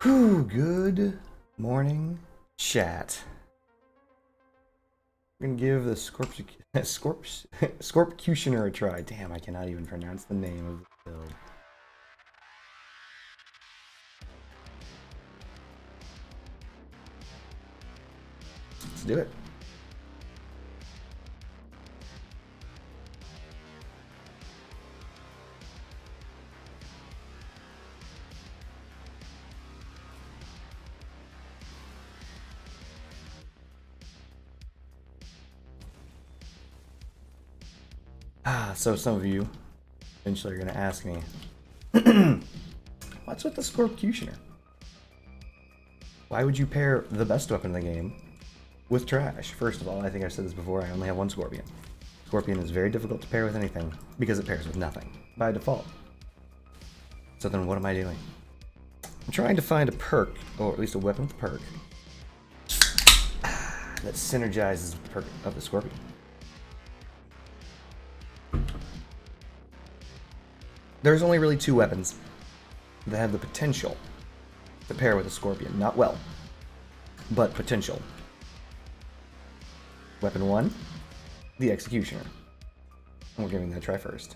Whew, good morning, chat. We're gonna give the Scorpcutioner a try. Damn, I cannot even pronounce the name of the build. Let's do it. So some of you eventually are gonna ask me, what's with the Scorpcutioner? Why would you pair the best weapon in the game with trash? First of all, I think I've said this before, I only have one Scorpion. Scorpion is very difficult to pair with anything because it pairs with nothing by default. So then what am I doing? I'm trying to find a perk, or at least a weapon with a perk, that synergizes with the perk of the Scorpion. There's only really two weapons that have the potential to pair with a Scorpion. Not well, but potential. Weapon 1, the Executioner. And we're giving that a try first.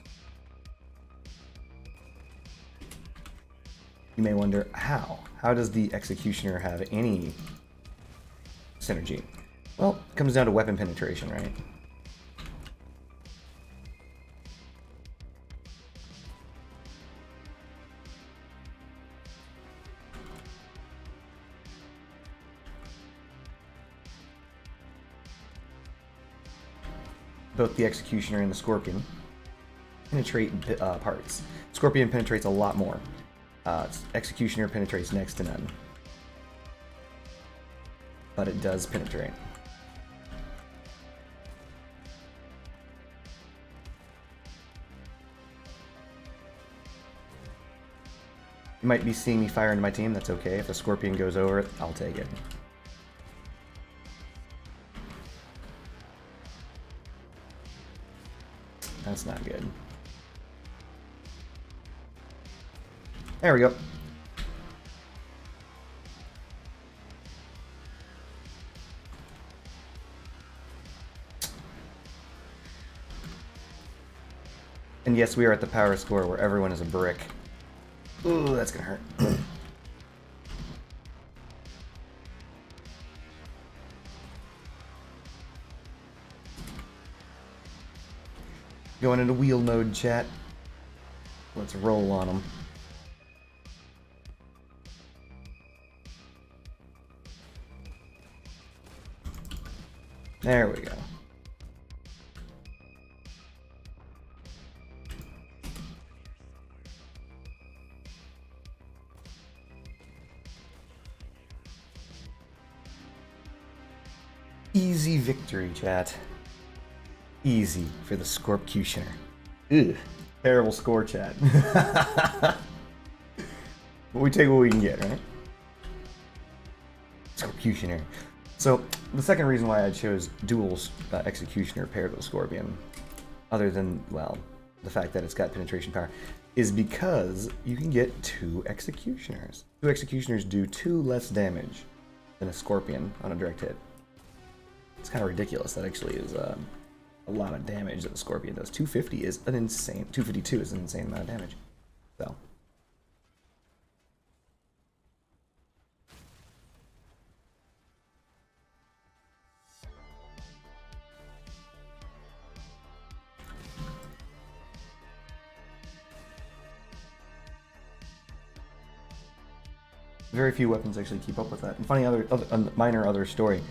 You may wonder, how? How does the Executioner have any synergy? Well, it comes down to weapon penetration, right? Both the Executioner and the Scorpion penetrate parts. Scorpion penetrates a lot more. Executioner penetrates next to none. But it does penetrate. You might be seeing me fire into my team, that's okay. If the Scorpion goes over it, I'll take it. That's not good. There we go. And yes, we are at the power score where everyone is a brick. Ooh, that's gonna hurt. Going into wheel mode, chat. Let's roll on them. There we go. Easy victory, chat. Easy for the Scorpcutioner. Ugh. Terrible score, chat. But we take what we can get, right? Scorpcutioner. So, the second reason why I chose dual Executioner paired with Scorpion, other than, well, the fact that it's got penetration power, is because you can get two Executioners. Two Executioners do 2 less damage than a Scorpion on a direct hit. It's kind of ridiculous. That actually is a lot of damage that the Scorpion does. 250 is an insane... 252 is an insane amount of damage. So... very few weapons actually keep up with that. And funny minor other story,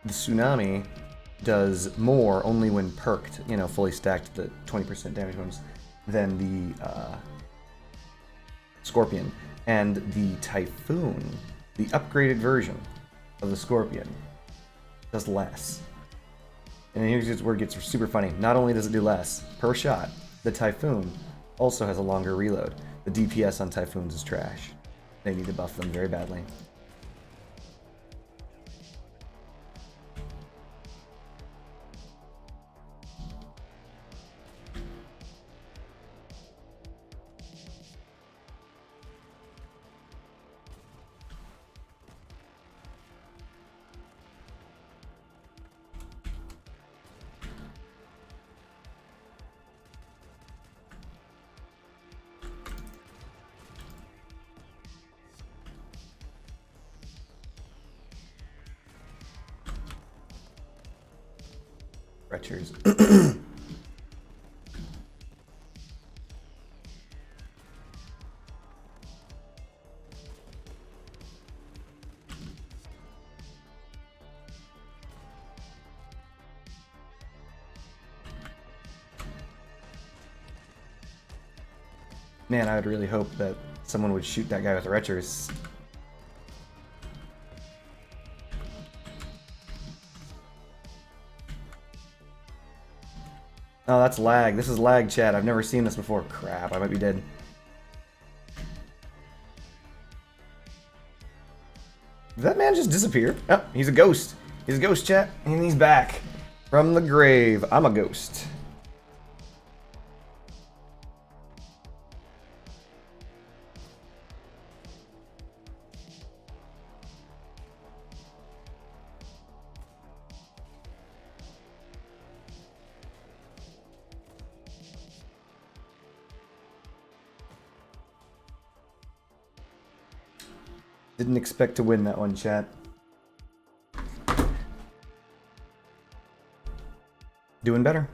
the Tsunami does more only when perked, you know, fully stacked the 20% damage ones, than the Scorpion. And the Typhoon, the upgraded version of the Scorpion, does less. And here's where it gets super funny. Not only does it do less per shot, the Typhoon also has a longer reload. The DPS on Typhoons is trash. They need to buff them very badly. Retchers. Man, I would really hope that someone would shoot that guy with retchers. Oh, that's lag. This is lag, chat. I've never seen this before. Crap, I might be dead. Did that man just disappear? Oh, he's a ghost. He's a ghost, chat. And he's back from the grave. I'm a ghost. Didn't expect to win that one, chat. Doing better.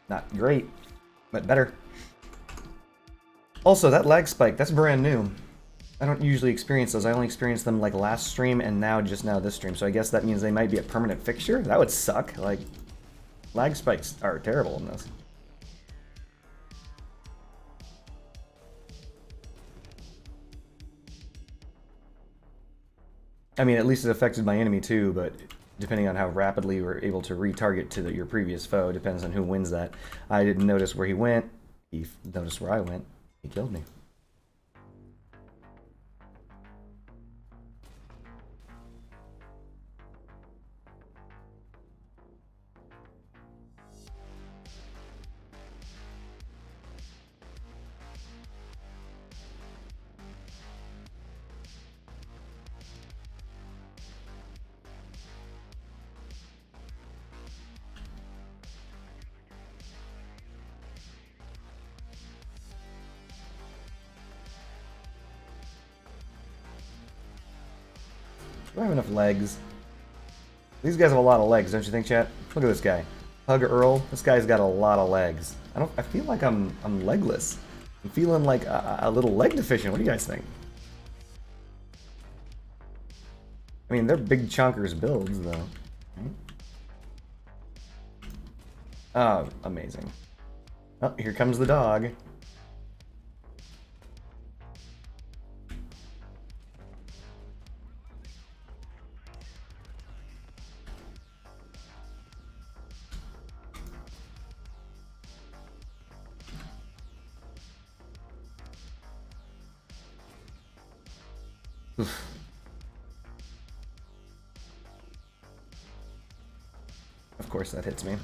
Not great, but better. Also, that lag spike, that's brand new. I don't usually experience those. I only experienced them like last stream and just now this stream. So I guess that means they might be a permanent fixture? That would suck. Like, lag spikes are terrible in this. I mean, at least it affected my enemy too, but depending on how rapidly you were able to retarget to your previous foe, depends on who wins that. I didn't notice where he went. He noticed where I went. He killed me. Do I have enough legs? These guys have a lot of legs, don't you think, chat? Look at this guy. Hug Earl. This guy's got a lot of legs. I feel like I'm legless. I'm feeling like a little leg deficient. What do you guys think? I mean, they're big chonkers builds, though. Right? Oh, amazing. Oh, here comes the dog. Oof. Of course that hits me.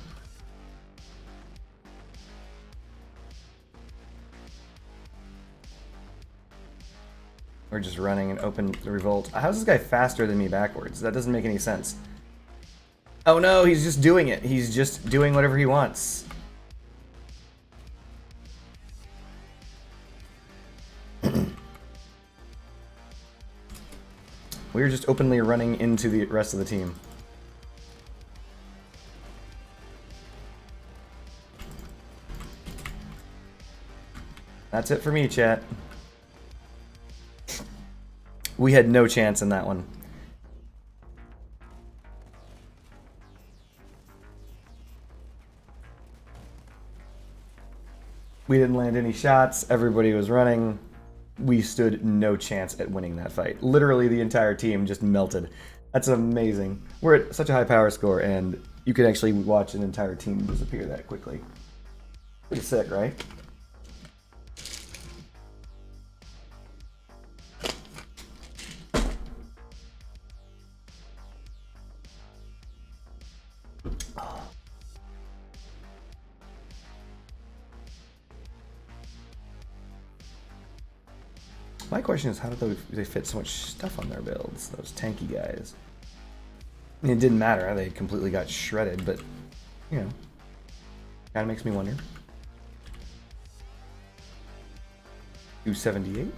We're just running and open the revolt. How's this guy faster than me backwards? That doesn't make any sense. Oh no, he's just doing it. He's just doing whatever he wants. We're just openly running into the rest of the team. That's it for me, chat. We had no chance in that one. We didn't land any shots. Everybody was running. We stood no chance at winning that fight. Literally the entire team just melted. That's amazing. We're at such a high power score, and you can actually watch an entire team disappear that quickly. Pretty sick, right? My question is, how do they fit so much stuff on their builds, those tanky guys? I mean, it didn't matter. They completely got shredded, but, you know, kind of makes me wonder. 278.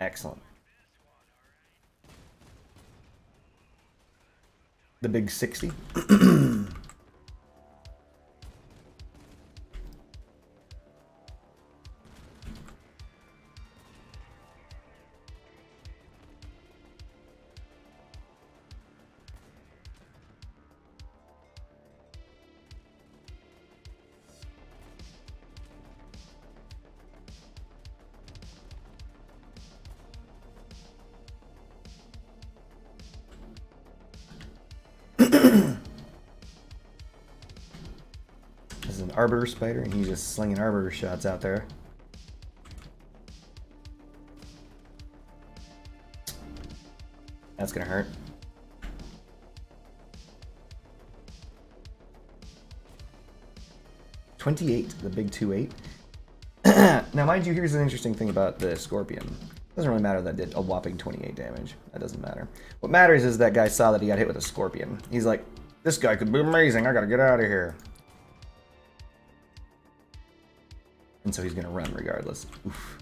Excellent. The big 60. This is an Arbiter Spider, and he's just slinging Arbiter shots out there. That's gonna hurt. $28, the big 2-8. Now, mind you, here's an interesting thing about the Scorpion. It doesn't really matter that it did a whopping 28 damage. That doesn't matter. What matters is that guy saw that he got hit with a Scorpion. He's like, this guy could be amazing. I gotta get out of here. And so he's gonna run regardless. Oof.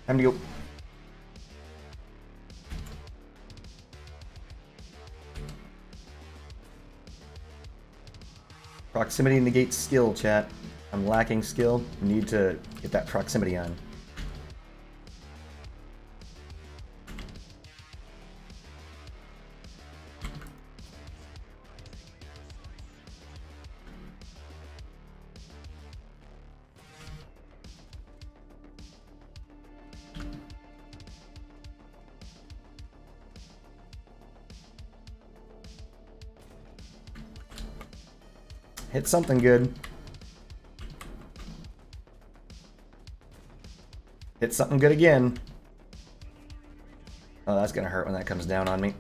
Time to go. Proximity negates skill, chat. I'm lacking skill. Need to get that proximity on. Hit something good. Hit something good again. Oh, that's gonna hurt when that comes down on me.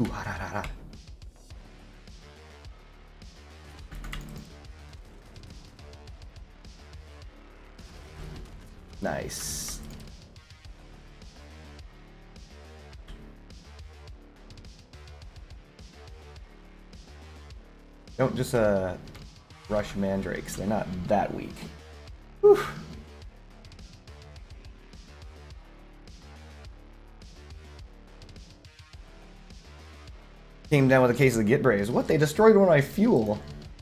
Ooh, hot, hot, hot, hot. Nice. Don't just rush mandrakes. They're not that weak. Whew. Came down with a case of the Git Braves. What? They destroyed one of my fuel.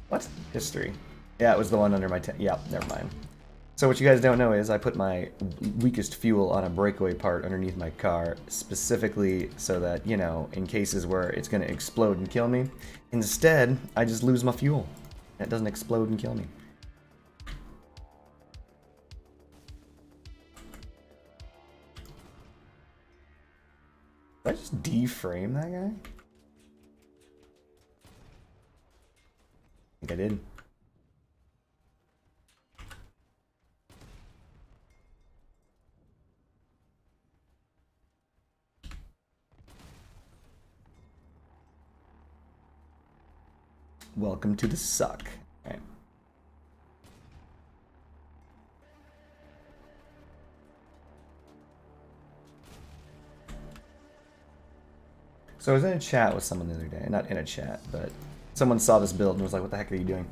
What? History. Yeah, it was the one under my tent. Yeah, never mind. So what you guys don't know is I put my weakest fuel on a breakaway part underneath my car, specifically so that, you know, in cases where it's going to explode and kill me. Instead, I just lose my fuel. And it doesn't explode and kill me. Did I just deframe that guy? I think I did. Welcome to the suck. All right. So I was in a chat with someone the other day. Not in a chat, but someone saw this build and was like, what the heck are you doing?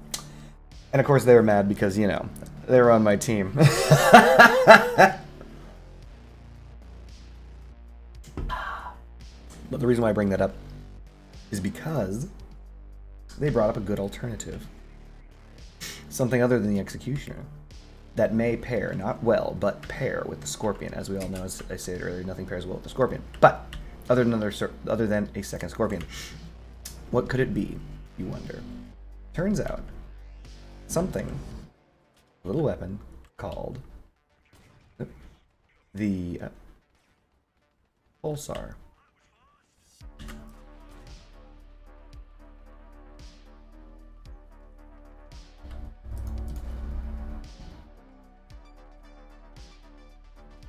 And of course they were mad because, you know, they were on my team. But the reason why I bring that up is because they brought up a good alternative. Something other than the Executioner that may pair, not well, but pair with the Scorpion. As we all know, as I said earlier, nothing pairs well with the Scorpion. But other than a second Scorpion, what could it be, you wonder? Turns out, something, a little weapon called the Pulsar.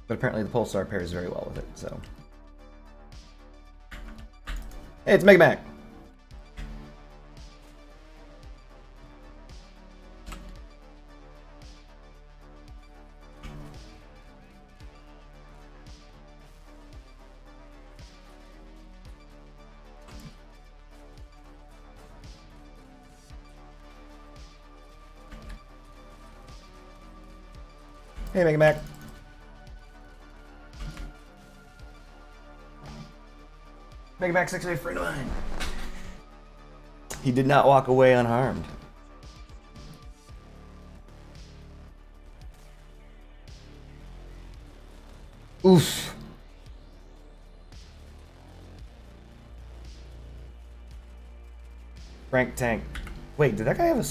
But apparently the Pulsar pairs very well with it, so. Hey, it's Mega Mac. Hey, Mega Mac. Mega Mac's actually a friend of mine. He did not walk away unharmed. Oof. Frank Tank. Wait, did that guy have a...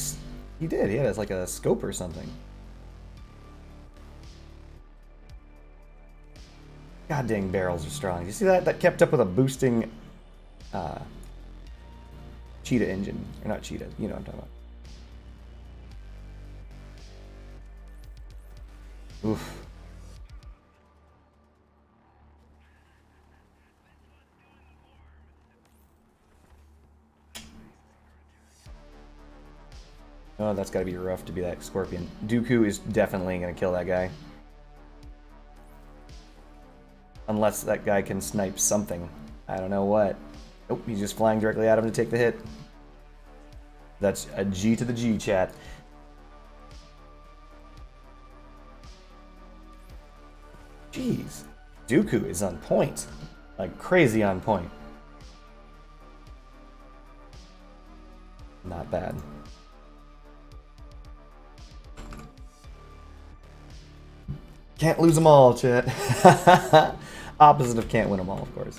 He did. He had like a scope or something. God dang, barrels are strong. You see that? That kept up with a boosting cheetah engine. Or not cheetah, you know what I'm talking about. Oof. Oh, that's gotta be rough to be that scorpion. Dooku is definitely gonna kill that guy. Unless that guy can snipe something. I don't know what. Oh, he's just flying directly at him to take the hit. That's a G to the G, chat. Jeez. Dooku is on point. Like crazy on point. Not bad. Can't lose them all, chat. Opposite of can't win them all, of course.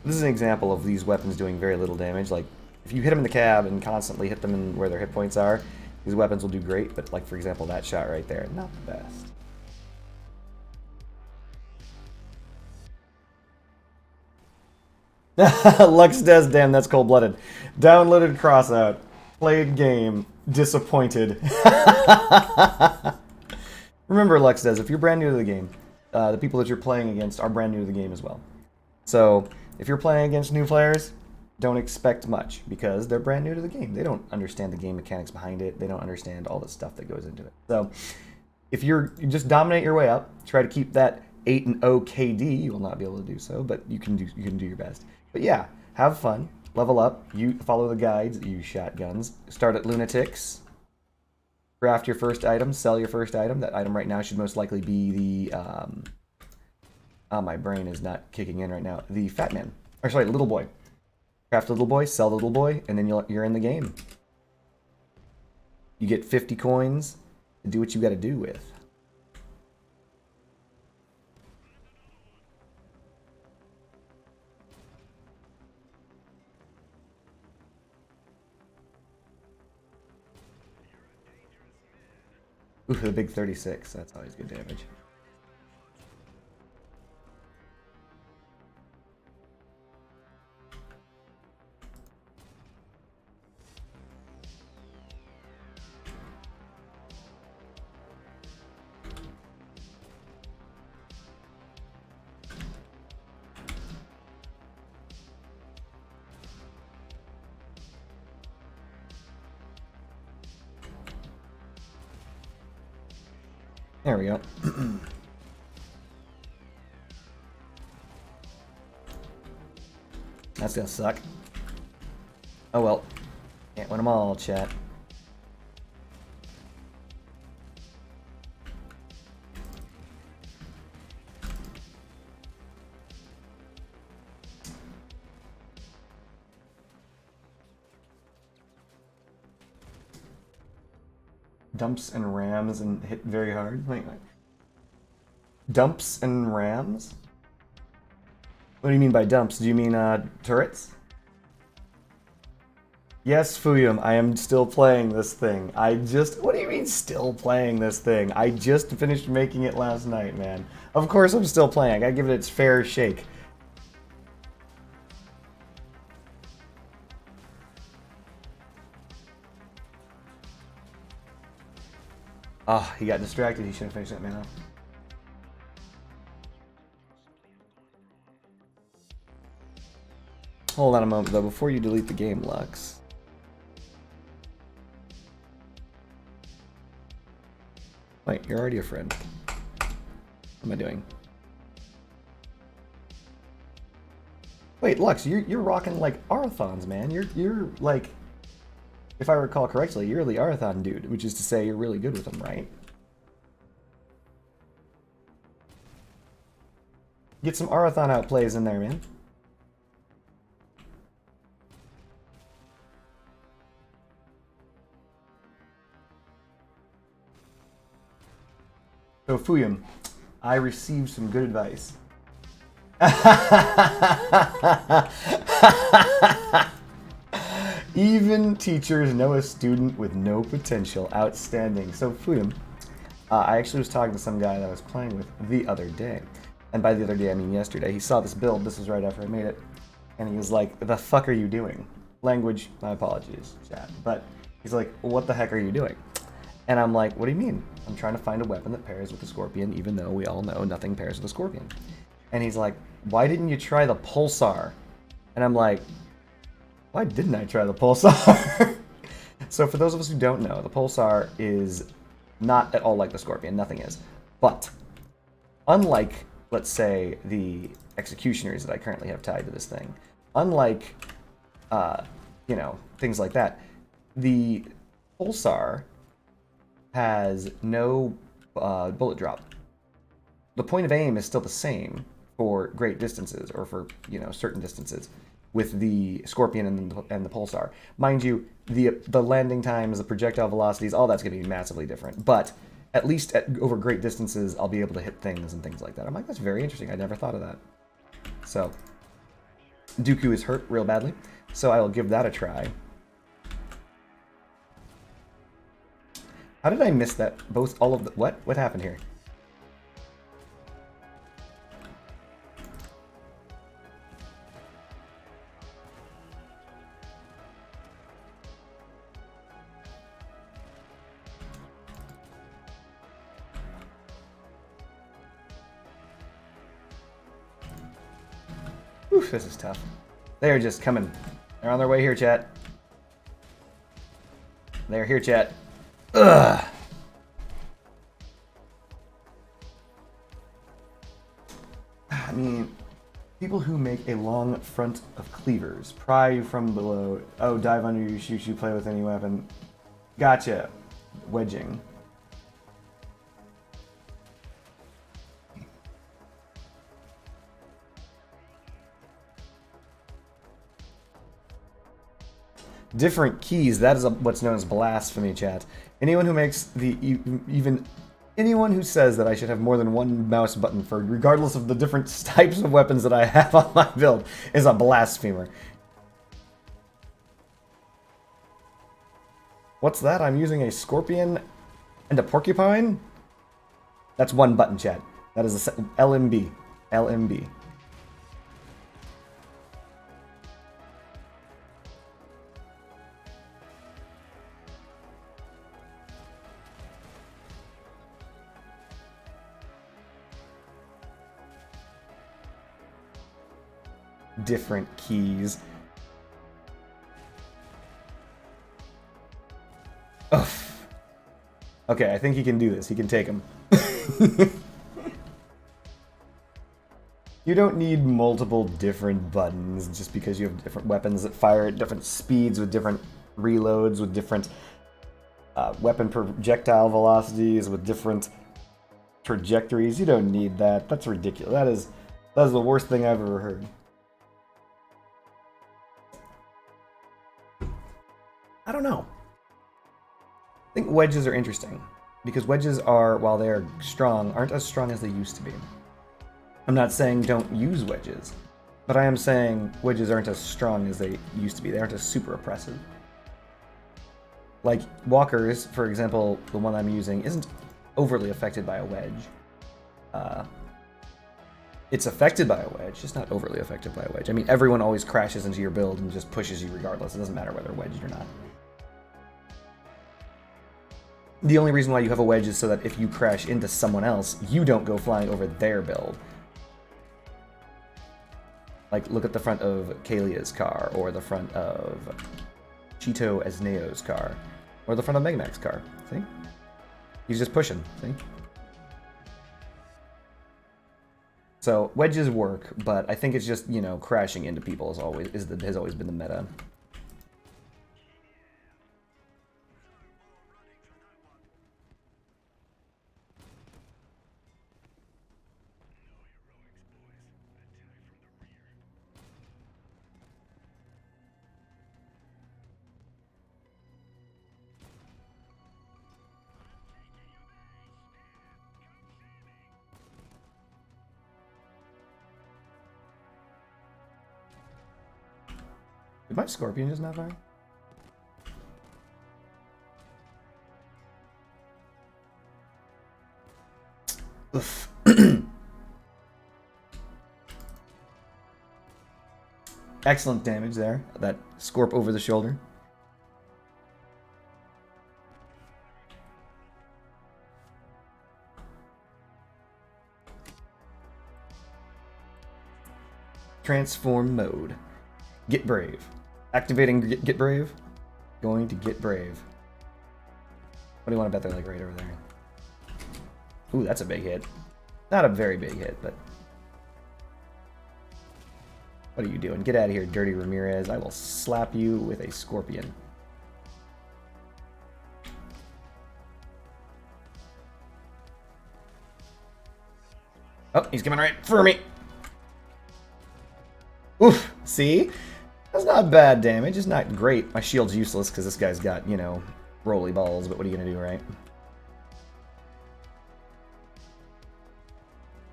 This is an example of these weapons doing very little damage. Like, if you hit them in the cab and constantly hit them in where their hit points are, these weapons will do great, but like, for example, that shot right there, not the best. Lux Des, damn, that's cold-blooded. Downloaded crossout. Played game. Disappointed. Remember, Lux Des, if you're brand new to the game, the people that you're playing against are brand new to the game as well. So, if you're playing against new players, don't expect much, because they're brand new to the game. They don't understand the game mechanics behind it. They don't understand all the stuff that goes into it. So, if you just dominate your way up, try to keep that 8-0 KD, you will not be able to do so, but you can do your best. But yeah, have fun, level up, you follow the guides, use shotguns, start at lunatics, craft your first item, sell your first item. That item right now should most likely be the, my brain is not kicking in right now, the fat man, or sorry, little boy. Craft the little boy, sell the little boy, and then you're in the game. You get 50 coins to do what you gotta do with. Ooh, the big 36. That's always good damage. There we go. That's gonna suck. Oh well. Can't win them all, chat. Dumps and rams and hit very hard. Wait. Dumps and rams? What do you mean by dumps? Do you mean turrets? Yes, Fuyum, I am still playing this thing. What do you mean still playing this thing? I just finished making it last night, man. Of course I'm still playing. I gotta give it its fair shake. Oh, he got distracted. He should have finished that man off. Hold on a moment, though, before you delete the game, Lux. Wait, you're already a friend. What am I doing? Wait, Lux, you're rocking like Arathons, man. You're like, if I recall correctly, you're the Arathon dude, which is to say you're really good with them, right? Get some Arathon outplays in there, man. So Fuyum, I received some good advice. Even teachers know a student with no potential. Outstanding. So Fuyum, I actually was talking to some guy that I was playing with the other day. And by the other day, I mean yesterday. He saw this build. This was right after I made it. And he was like, the fuck are you doing? Language, my apologies, chat. But he's like, what the heck are you doing? And I'm like, what do you mean? I'm trying to find a weapon that pairs with the Scorpion, even though we all know nothing pairs with the Scorpion. And he's like, why didn't you try the Pulsar? And I'm like, why didn't I try the Pulsar? So for those of us who don't know, the Pulsar is not at all like the Scorpion. Nothing is. But unlike, let's say, the Executioners that I currently have tied to this thing, unlike, you know, things like that, the Pulsar has no bullet drop. The point of aim is still the same for great distances, or for, you know, certain distances, with the Scorpion and the Pulsar. Mind you, the landing times, the projectile velocities, all that's going to be massively different. But at least over great distances, I'll be able to hit things and things like that. I'm like, that's very interesting. I never thought of that. So, Dooku is hurt real badly, so I will give that a try. How did I miss that? Both, all of the... What? What happened here? Oof, this is tough. They are just coming. They're on their way here, chat. They're here, chat. Ugh. I mean, people who make a long front of cleavers pry you from below. Oh, dive under you, shoot you, play with any weapon. Gotcha. Wedging. Different keys, that is what's known as blasphemy, chat. Anyone who makes anyone who says that I should have more than one mouse button for regardless of the different types of weapons that I have on my build is a blasphemer. What's that? I'm using a Scorpion and a Porcupine? That's one button, chat. That is a LMB. LMB. Different keys. Ugh. Okay, I think he can do this. He can take him. You don't need multiple different buttons just because you have different weapons that fire at different speeds with different reloads, with different weapon projectile velocities, with different trajectories. You don't need that. That's ridiculous. That is the worst thing I've ever heard. I don't know. I think wedges are interesting, because wedges are, while they are strong, aren't as strong as they used to be. I'm not saying don't use wedges, but I am saying wedges aren't as strong as they used to be. They aren't as super oppressive. Like, walkers, for example, the one I'm using, isn't overly affected by a wedge. It's affected by a wedge, just not overly affected by a wedge. I mean, everyone always crashes into your build and just pushes you regardless. It doesn't matter whether wedged or not. The only reason why you have a wedge is so that if you crash into someone else, you don't go flying over their build. Like, look at the front of Kalia's car, or the front of Cheeto Esneo's car, or the front of Megamac's car. See? He's just pushing, see? So, wedges work, but I think it's just, you know, crashing into people has always been the meta. Did my Scorpion just not fire? Oof. Excellent damage there. That Scorp over the shoulder. Transform mode. Get brave. Activating get brave. Going to get brave. What do you want to bet they're like right over there? Ooh, that's a big hit. Not a very big hit, but... What are you doing? Get out of here, Dirty Ramirez. I will slap you with a Scorpion. Oh, he's coming right for me. Oof, see? That's not bad damage. It's not great. My shield's useless because this guy's got, you know, roly balls, but what are you going to do, right?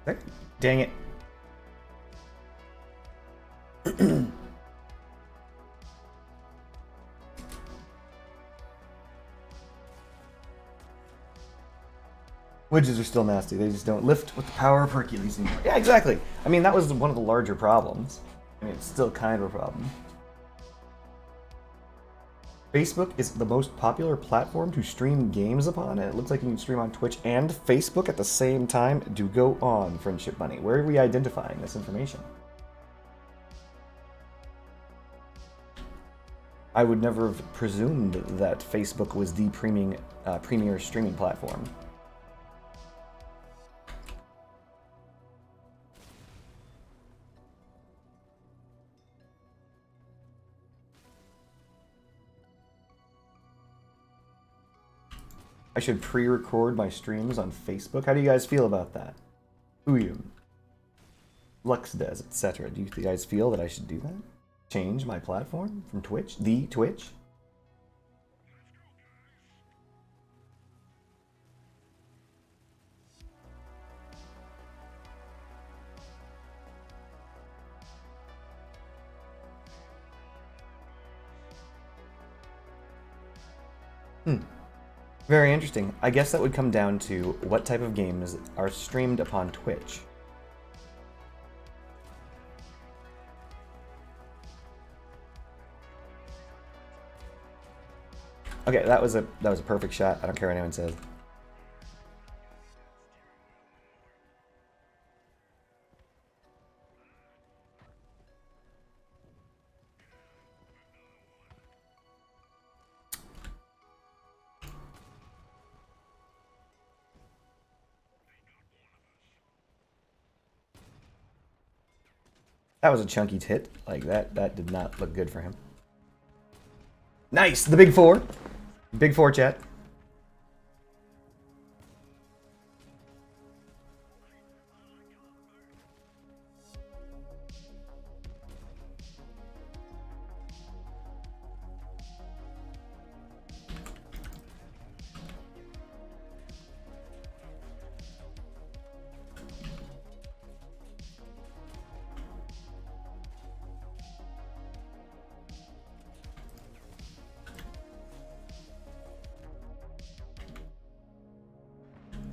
Okay. Dang it. Wedges are still nasty. They just don't lift with the power of Hercules anymore. Yeah, exactly. I mean, that was one of the larger problems. I mean, it's still kind of a problem. Facebook is the most popular platform to stream games upon. It looks like you can stream on Twitch and Facebook at the same time. Do go on, Friendship Bunny. Where are we identifying this information? I would never have presumed that Facebook was the premier streaming platform. I should pre-record my streams on Facebook. How do you guys feel about that? Uyum, LuxDes, etc. Do you guys feel that I should do that? Change my platform from Twitch? The Twitch? Very interesting. I guess that would come down to what type of games are streamed upon Twitch. Okay, that was a perfect shot. I don't care what anyone says. That was a chunky hit. Like that did not look good for him. Nice! The big four. Big four, chat.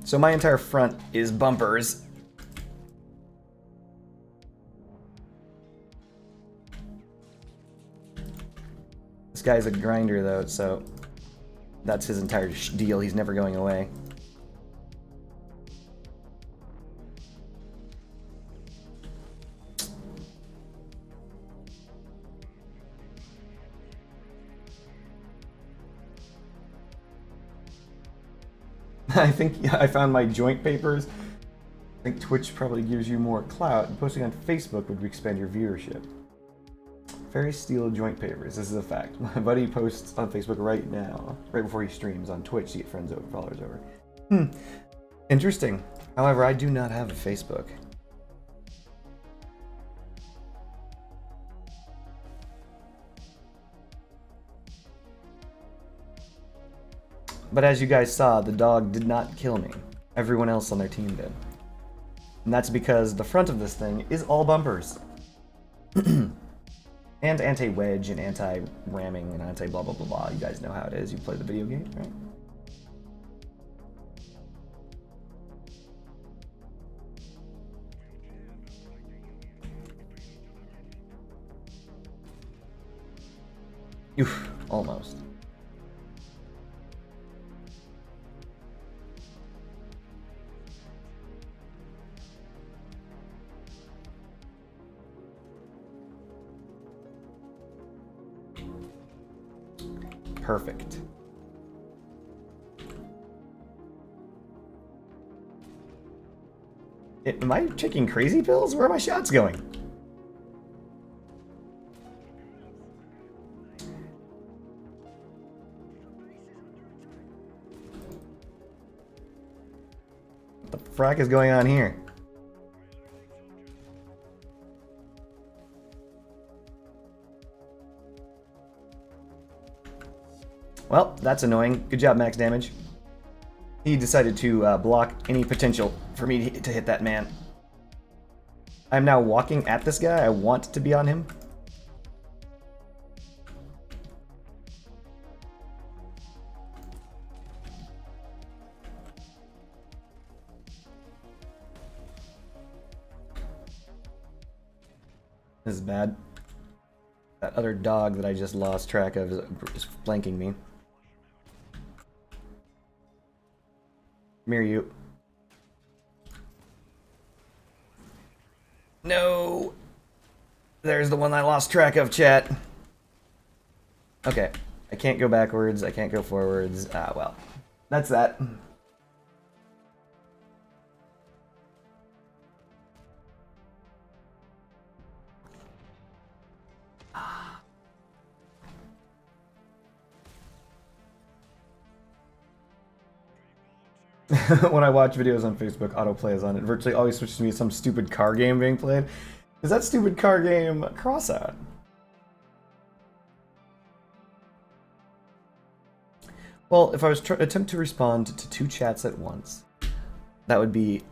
So my entire front is bumpers. This guy's a grinder though, so That's his entire deal. He's never going away. I think I found my joint papers. I think Twitch probably gives you more clout, and posting on Facebook would expand your viewership. Fairy Steel joint papers. This is a fact. My buddy posts on Facebook right now, right before he streams on Twitch to get friends over, followers over. Interesting. However, I do not have a Facebook. But as you guys saw, the dog did not kill me. Everyone else on their team did. And that's because the front of this thing is all bumpers. And anti-wedge and anti-ramming and anti-blah blah blah blah. You guys know how it is. You play the video game, right? Oof, almost. Perfect. Am I taking crazy pills? Where are my shots going? What the frack is going on here? Well, that's annoying. Good job, max damage. He decided to block any potential for me to hit that man. I'm now walking at this guy. I want to be on him. This is bad. That other dog that I just lost track of is flanking me. Come here, you. No! There's the one I lost track of, chat. Okay. I can't go backwards. I can't go forwards. Ah, well. That's that. When I watch videos on Facebook, autoplay is on. It virtually always switches to me some stupid car game being played. Is that stupid car game Crossout? Well, if I was attempt to respond to two chats at once, that would be...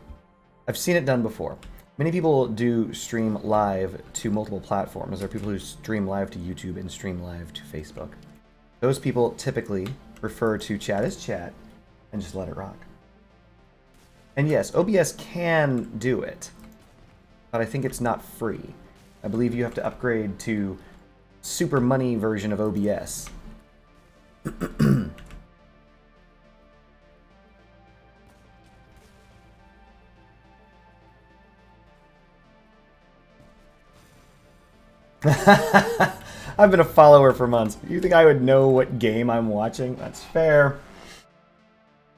I've seen it done before. Many people do stream live to multiple platforms. There are people who stream live to YouTube and stream live to Facebook. Those people typically prefer to chat as chat and just let it rock. And yes, OBS can do it, but I think it's not free. I believe you have to upgrade to super money version of OBS. I've been a follower for months. You think I would know what game I'm watching? That's fair.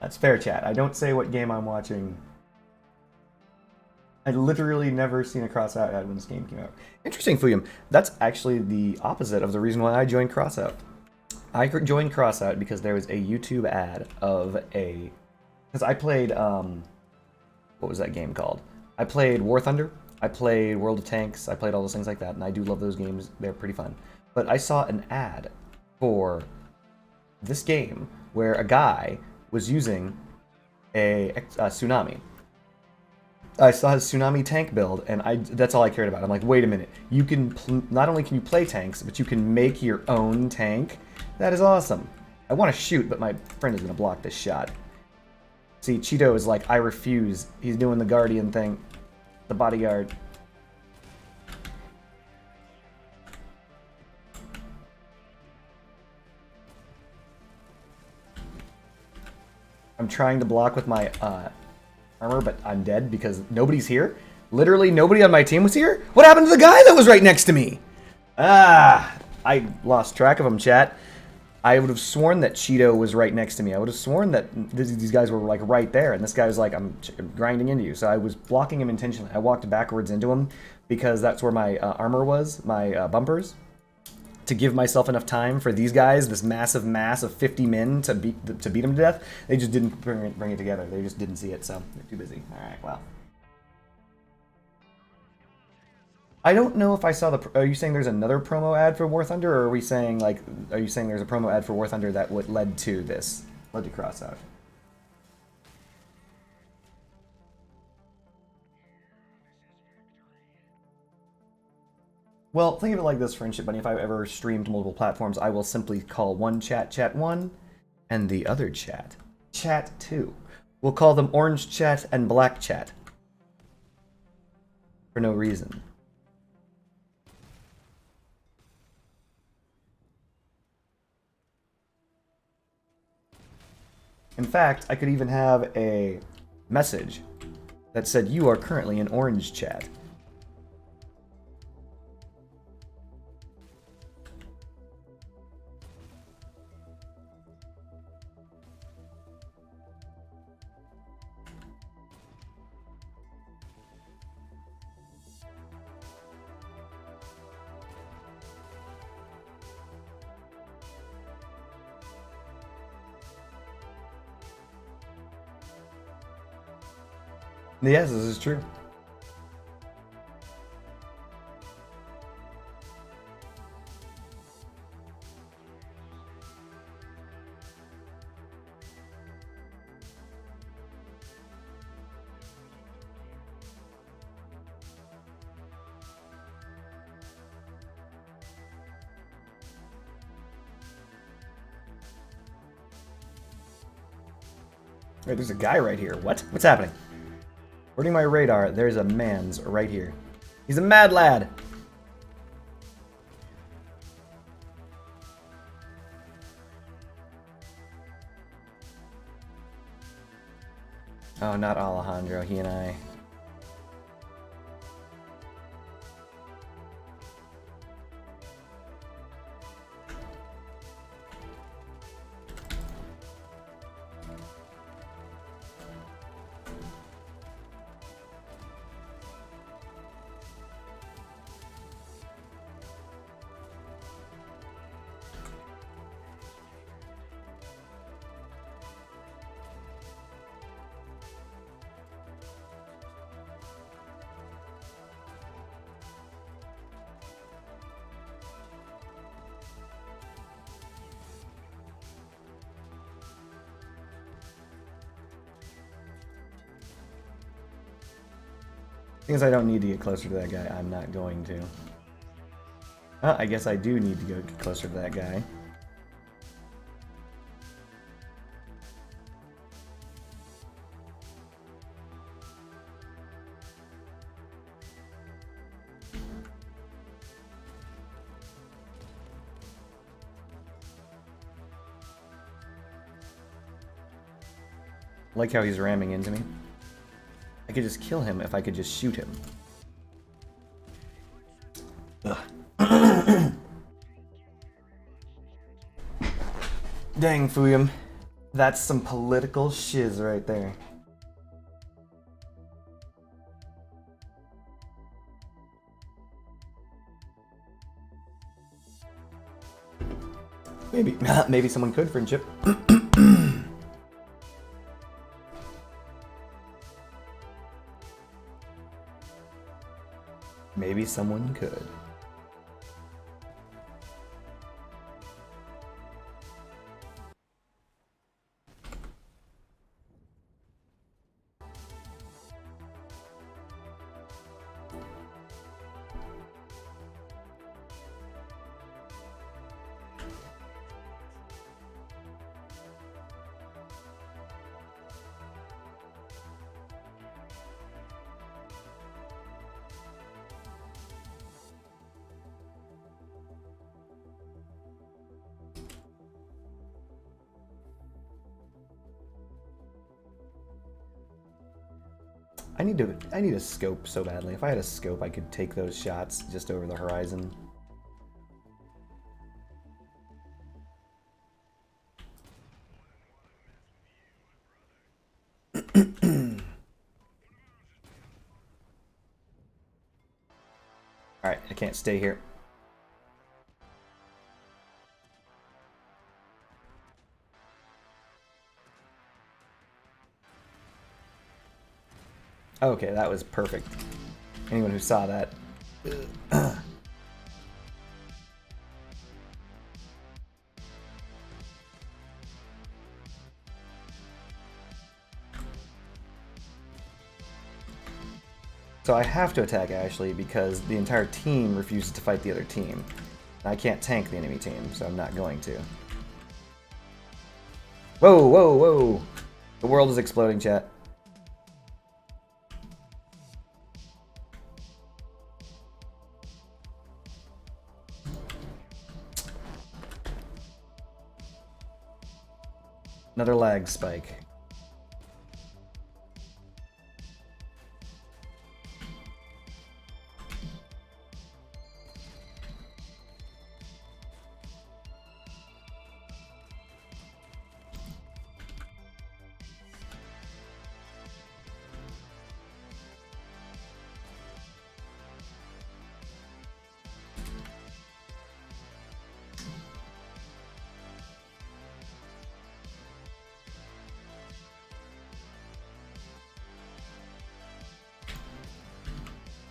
That's fair, chat. I don't say what game I'm watching. I literally never seen a Crossout ad when this game came out. Interesting, Fuyum. That's actually the opposite of the reason why I joined Crossout. I joined Crossout because there was a YouTube ad of a... Because I played, what was that game called? I played War Thunder. I played World of Tanks. I played all those things like that, and I do love those games. They're pretty fun. But I saw an ad for this game where a guy was using a Tsunami. I saw his Tsunami tank build, and that's all I cared about. I'm like, wait a minute. You can not only can you play tanks, but you can make your own tank? That is awesome. I want to shoot, but my friend is going to block this shot. See, Cheeto is like, I refuse. He's doing the Guardian thing. The bodyguard. I'm trying to block with my armor, but I'm dead because nobody's here. Literally nobody on my team was here? What happened to the guy that was right next to me? Ah, I lost track of him, chat. I would have sworn that Cheeto was right next to me. I would have sworn that these guys were like right there, and this guy was like, I'm grinding into you. So I was blocking him intentionally. I walked backwards into him because that's where my armor was, my bumpers, to give myself enough time for these guys, this massive mass of 50 men, to beat them to death. They just didn't bring it together. They just didn't see it, so they're too busy. All right, well. I don't know if I saw the. Are you saying there's another promo ad for War Thunder, or are we saying like? Are you saying there's a promo ad for War Thunder that led to this? Led to Crossout? Well, think of it like this, Friendship Bunny. If I ever streamed multiple platforms, I will simply call one chat Chat 1, and the other chat Chat 2. We'll call them Orange Chat and Black Chat. For no reason. In fact, I could even have a message that said, "You are currently in Orange Chat." Yes, this is true. Wait, there's a guy right here. What? What's happening? According to my radar, there's a man's right here. He's a mad lad. Oh, not Alejandro. He and I. Because I don't need to get closer to that guy, I'm not going to. I guess I do need to go get closer to that guy. I like how he's ramming into me. I could just kill him if I could just shoot him. Dang, Fuyum. That's some political shiz right there. Maybe someone could, Friendship. Maybe someone could. I need a scope so badly. If I had a scope, I could take those shots just over the horizon. Alright, I can't stay here. Okay, that was perfect. Anyone who saw that. So I have to attack Ashley because the entire team refuses to fight the other team. I can't tank the enemy team, so I'm not going to. Whoa, whoa, whoa! The world is exploding, chat. Another lag spike.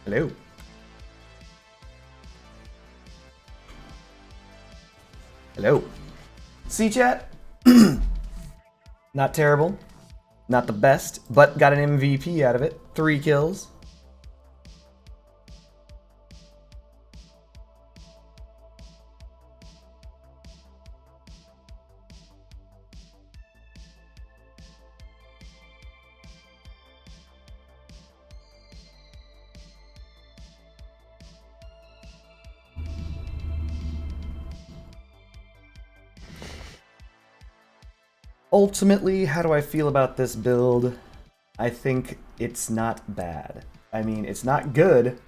Hello. Hello. See, chat? Not terrible. Not the best, but got an MVP out of it. 3 kills. Ultimately, how do I feel about this build? I think it's not bad. I mean, it's not good.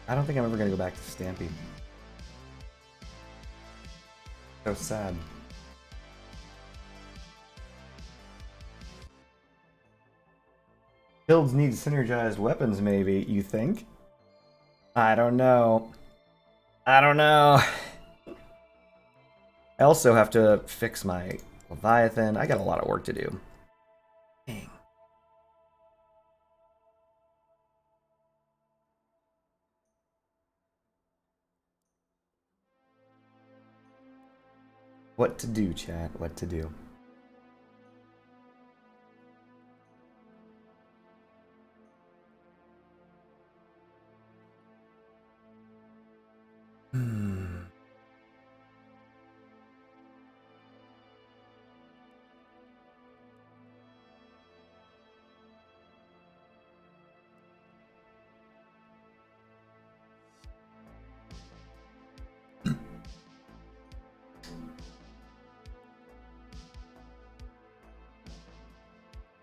I don't think I'm ever gonna go back to Stampy. So sad. Builds need synergized weapons, maybe, you think? I don't know. I don't know. I also have to fix my Leviathan. I got a lot of work to do. Dang. What to do, chat? What to do?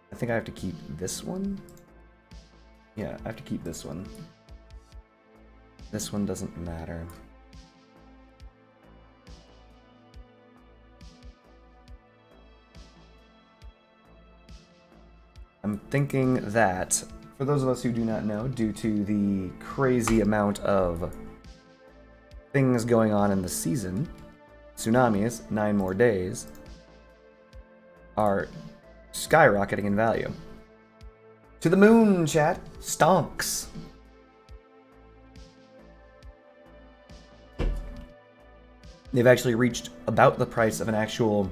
I think I have to keep this one. Yeah, I have to keep this one. This one doesn't matter. I'm thinking that, for those of us who do not know, due to the crazy amount of things going on in the season, tsunamis, 9 more days, are skyrocketing in value. To the moon, chat! Stonks! They've actually reached about the price of an actual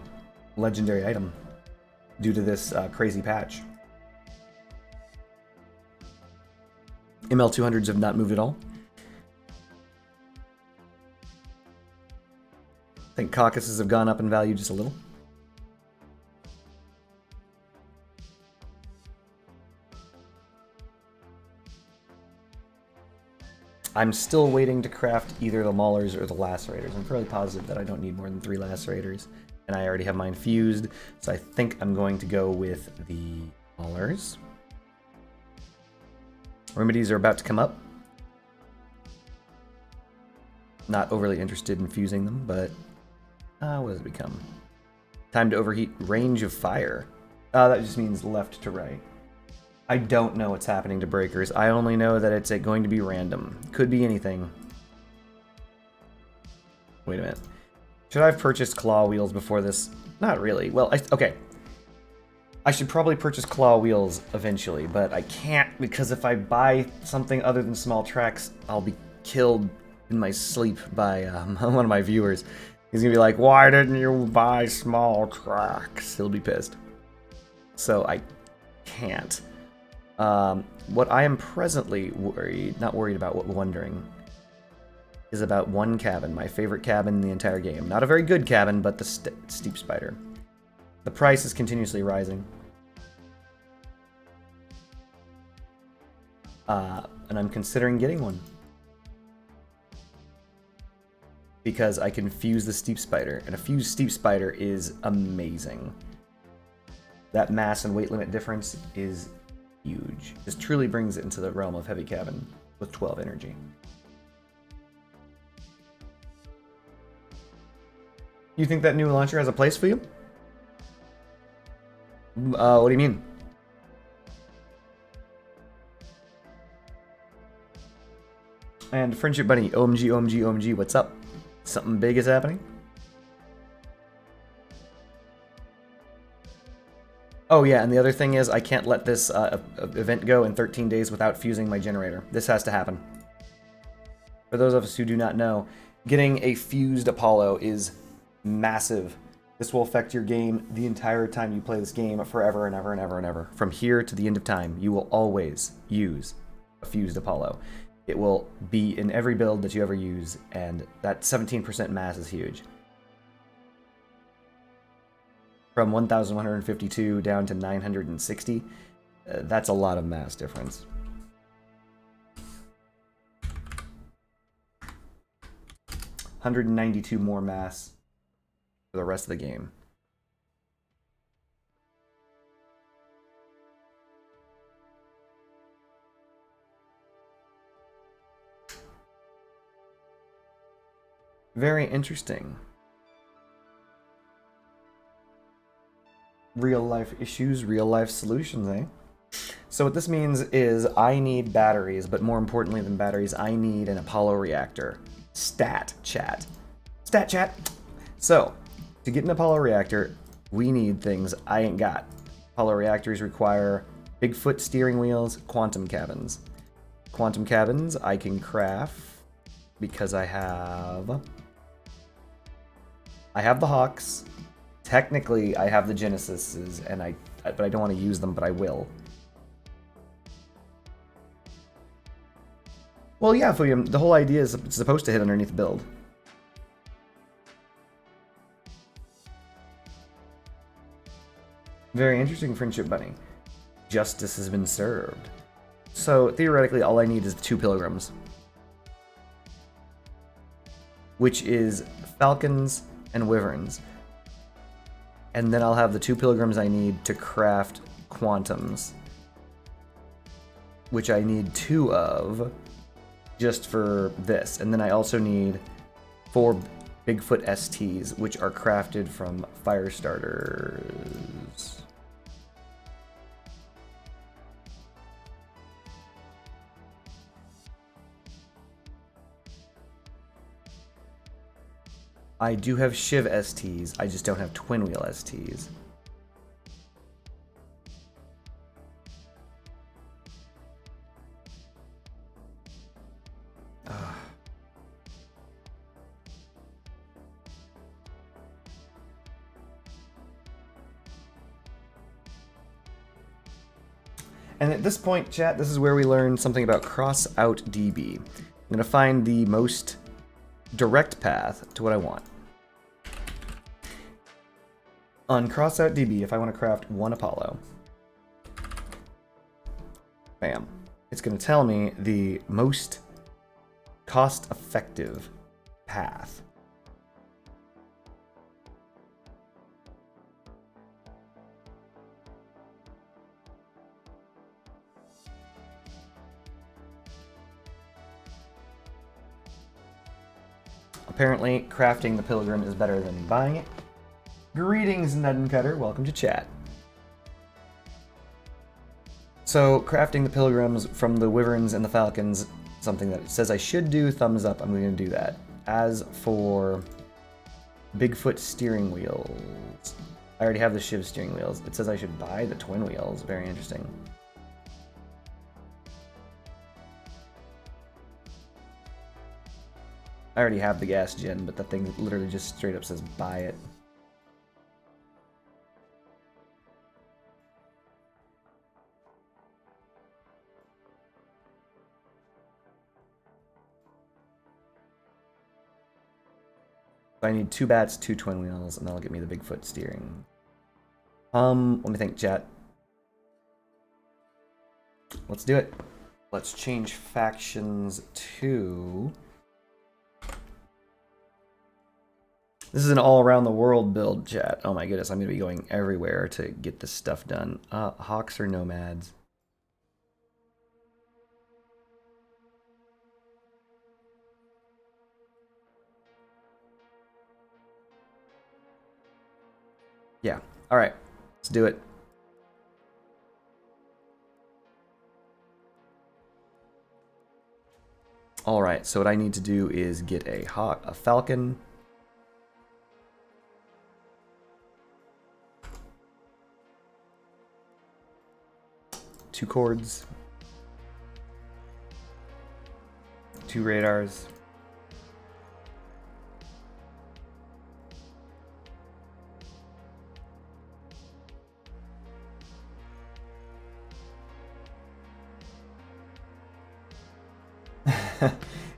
legendary item due to this crazy patch. ML200s have not moved at all. I think caucuses have gone up in value just a little. I'm still waiting to craft either the Maulers or the Lacerators. I'm fairly positive that I don't need more than 3 Lacerators. And I already have mine fused, so I think I'm going to go with the Maulers. Remedies are about to come up. Not overly interested in fusing them, but what does it become? Time to overheat. Range of fire. That just means left to right. I don't know what's happening to breakers. I only know that it's going to be random. Could be anything. Wait a minute. Should I have purchased claw wheels before this? Not really. Well, okay. I should probably purchase claw wheels eventually, but I can't because if I buy something other than small tracks, I'll be killed in my sleep by one of my viewers. He's gonna be like, "Why didn't you buy small tracks?" He'll be pissed. So I can't. What I am presently wondering is about one cabin, my favorite cabin in the entire game. Not a very good cabin, but the Steep Spider. The price is continuously rising. And I'm considering getting one. Because I can fuse the Steep Spider, and a fused Steep Spider is amazing. That mass and weight limit difference is huge. This truly brings it into the realm of heavy cabin with 12 energy. You think that new launcher has a place for you? What do you mean? And Friendship Bunny, OMG, OMG, OMG, what's up? Something big is happening? Oh yeah, and the other thing is I can't let this event go in 13 days without fusing my generator. This has to happen. For those of us who do not know, getting a fused Apollo is massive. This will affect your game the entire time you play this game forever and ever and ever and ever. From here to the end of time, you will always use a fused Apollo. It will be in every build that you ever use, and that 17% mass is huge. From 1,152 down to 960, that's a lot of mass difference. $192 more mass for the rest of the game. Very interesting. Real life issues, real life solutions, eh? So what this means is I need batteries, but more importantly than batteries, I need an Apollo reactor. Stat chat. Stat chat. So, to get an Apollo reactor, we need things I ain't got. Apollo reactors require Bigfoot steering wheels, quantum cabins. Quantum cabins I can craft because I have the Hawks. Technically, I have the Genesises, but I don't want to use them, but I will. Well, yeah, Fuyum, the whole idea is it's supposed to hit underneath the build. Very interesting, Friendship Bunny. Justice has been served. So, theoretically, all I need is 2 Pilgrims. Which is Falcons and Wyverns. And then I'll have the 2 Pilgrims I need to craft Quantums. Which I need 2 of just for this. And then I also need 4 Bigfoot STs, which are crafted from fire starters. I do have Shiv STs, I just don't have Twin Wheel STs. And at this point, chat, this is where we learn something about cross-out DB. I'm going to find the most direct path to what I want. On crossout.db, if I want to craft one Apollo, bam, it's going to tell me the most cost-effective path. Apparently, crafting the Pilgrim is better than buying it. Greetings, Nuddencutter. Welcome to chat. So, crafting the Pilgrims from the Wyverns and the Falcons, something that it says I should do, thumbs up, I'm going to do that. As for Bigfoot steering wheels, I already have the Shiv steering wheels. It says I should buy the twin wheels. Very interesting. I already have the gas gen, but that thing literally just straight up says buy it. I need 2 bats, 2 twin wheels, and that'll get me the Bigfoot steering. Let me think, chat. Let's do it. Let's change factions to... This is an all-around-the-world build, chat. Oh my goodness, I'm going to be going everywhere to get this stuff done. Hawks or nomads? Yeah. All right. Let's do it. All right. So what I need to do is get a falcon. Two cords. 2 radars.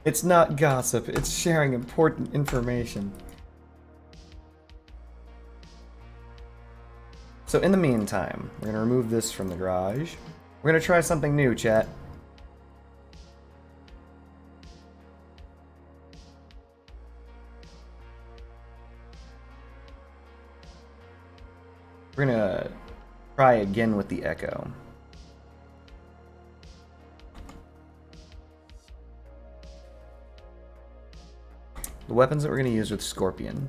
It's not gossip, it's sharing important information. So in the meantime, we're gonna remove this from the garage. We're gonna try something new, chat. We're gonna try again with the Echo. The weapons that we're going to use with Scorpion.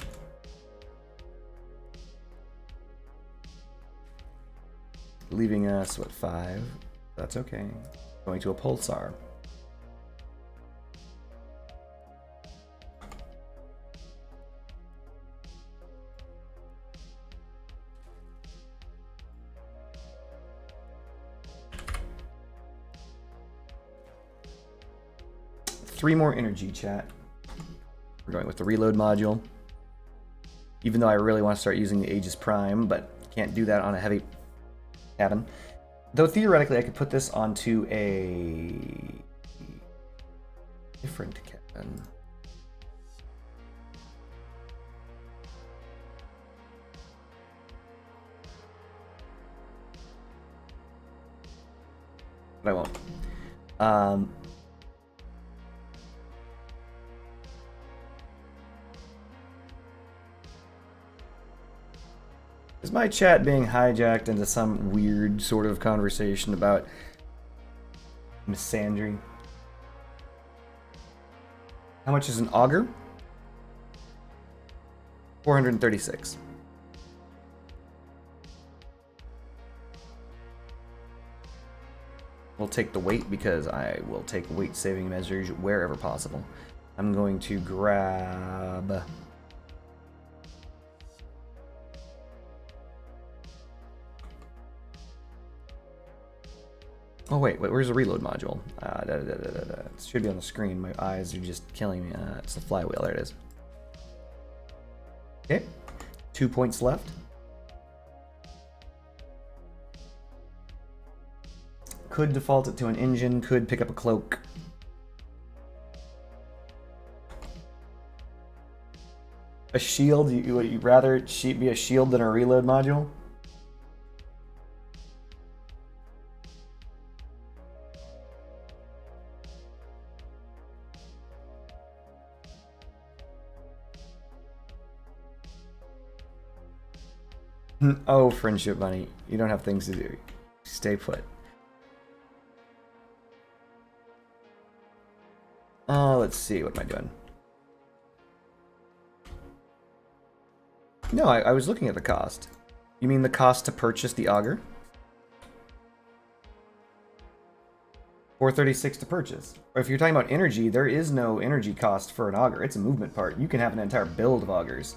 Leaving us, what, 5? That's okay. Going to a Pulsar. Three more energy, chat. We're going with the reload module. Even though I really want to start using the Aegis Prime, but can't do that on a heavy cabin. Though theoretically I could put this onto a different cabin. But I won't. Is my chat being hijacked into some weird sort of conversation about misandry? How much is an auger? 436. We'll take the weight because I will take weight saving measures wherever possible. I'm going to grab... Oh wait, where's the reload module? It should be on the screen. My eyes are just killing me. It's the flywheel. There it is. Okay, 2 points left. Could default it to an engine. Could pick up a cloak. A shield? You'd rather be a shield than a reload module? Oh, friendship bunny. You don't have things to do. Stay put. Let's see. What am I doing? No, I was looking at the cost. You mean the cost to purchase the auger? $436 to purchase. Or if you're talking about energy, there is no energy cost for an auger. It's a movement part. You can have an entire build of augers.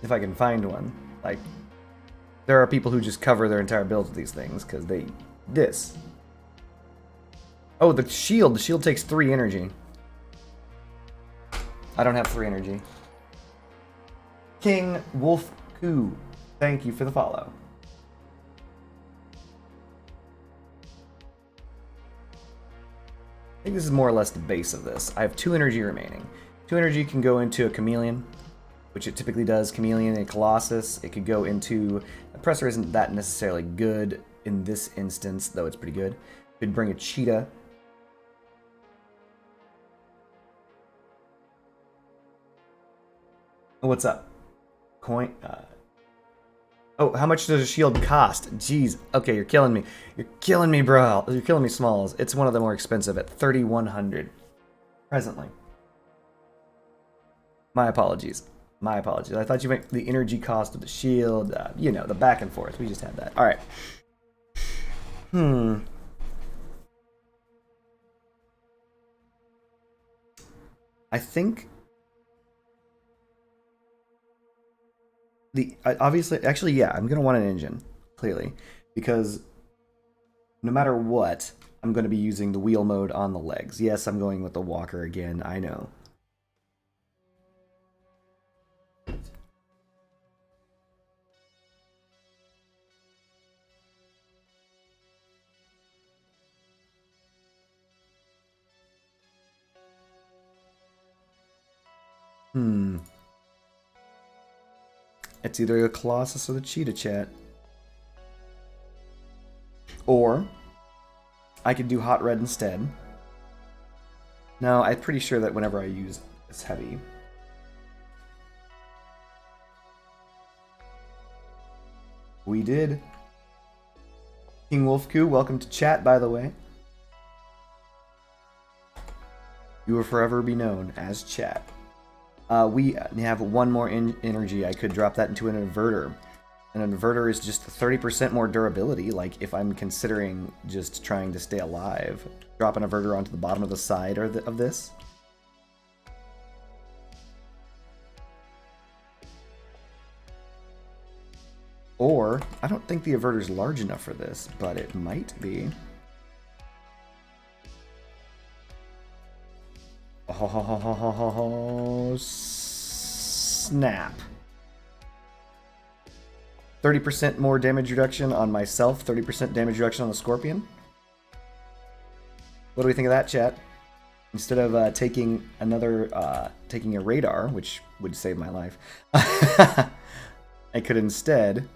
If I can find one. Like, there are people who just cover their entire builds with these things because they... This. Oh, the shield. The shield takes 3 energy. I don't have 3 energy. King Wolf Koo. Thank you for the follow. I think this is more or less the base of this. I have 2 energy remaining. 2 energy can go into a chameleon, which it typically does. Chameleon and Colossus. It could go into... Oppressor isn't that necessarily good in this instance, though it's pretty good. Could bring a cheetah. What's up? Coin... Oh, how much does a shield cost? Jeez. Okay, you're killing me. You're killing me, bro. You're killing me, Smalls. It's one of the more expensive at 3,100 presently. My apologies. My apologies. I thought you meant the energy cost of the shield. You know, the back and forth. We just had that. All right. I think... Obviously, actually, yeah, I'm going to want an engine, clearly, because no matter what, I'm going to be using the wheel mode on the legs. Yes, I'm going with the walker again, I know. It's either the Colossus or the Cheetah, chat. Or I could do Hot Red instead. No, I'm pretty sure that whenever I use this heavy... We did. King Wolfku, welcome to chat, by the way. You will forever be known as chat. We have 1 more energy. I could drop that into an inverter. An inverter is just 30% more durability. Like, if I'm considering just trying to stay alive, drop an inverter onto the bottom of the side of this. Or, I don't think the inverter's large enough for this, but it might be. Oh, snap. 30% more damage reduction on myself, 30% damage reduction on the Scorpion. What do we think of that, chat? Instead of taking a radar, which would save my life, I could instead,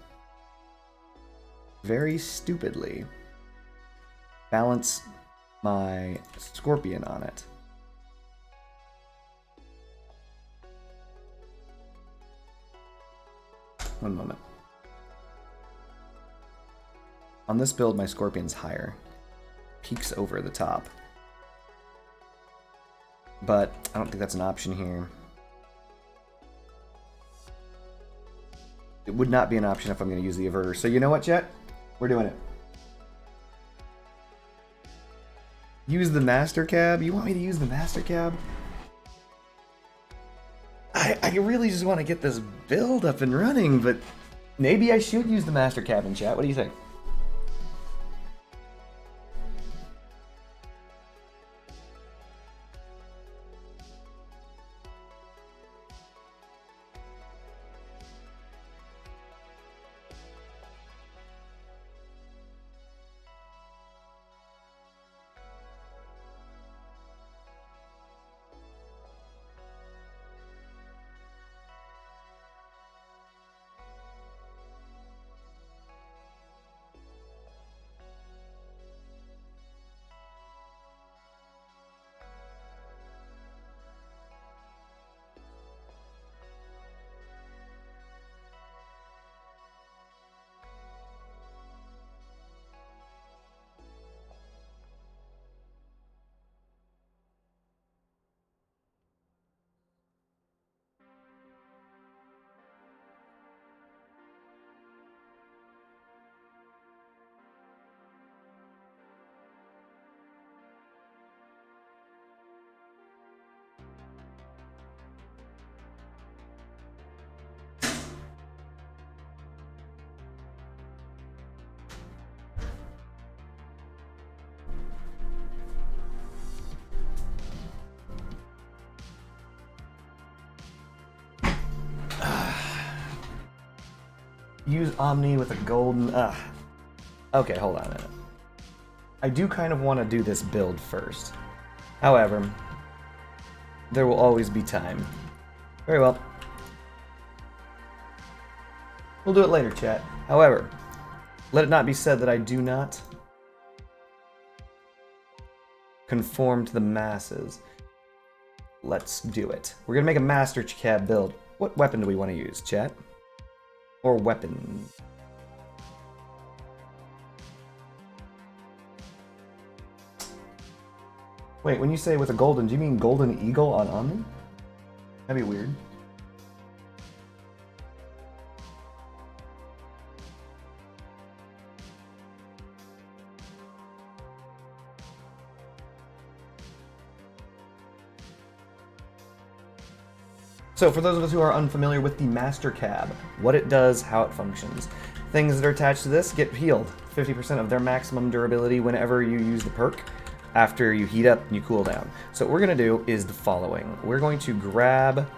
very stupidly, balance my Scorpion on it. One moment. On this build, my Scorpion's higher. Peaks over the top. But I don't think that's an option here. It would not be an option if I'm going to use the inverter. So you know what, chat? We're doing it. Use the Master Cab? You want me to use the Master Cab? I really just want to get this build up and running, but maybe I should use the Master Cab in chat. What do you think? use Omni with a golden... Okay, hold on a minute. I do kind of want to do this build first. However, there will always be time. Very well. We'll do it later, chat. However, let it not be said that I do not conform to the masses. Let's do it. We're going to make a Master Cab build. What weapon do we want to use, chat? Or weapon? Wait, when you say with a golden, do you mean golden eagle on Omni? That'd be weird. So for those of us who are unfamiliar with the Master Cab, what it does, how it functions. Things that are attached to this get healed. 50% of their maximum durability whenever you use the perk after you heat up and you cool down. So what we're going to do is the following. We're going to grab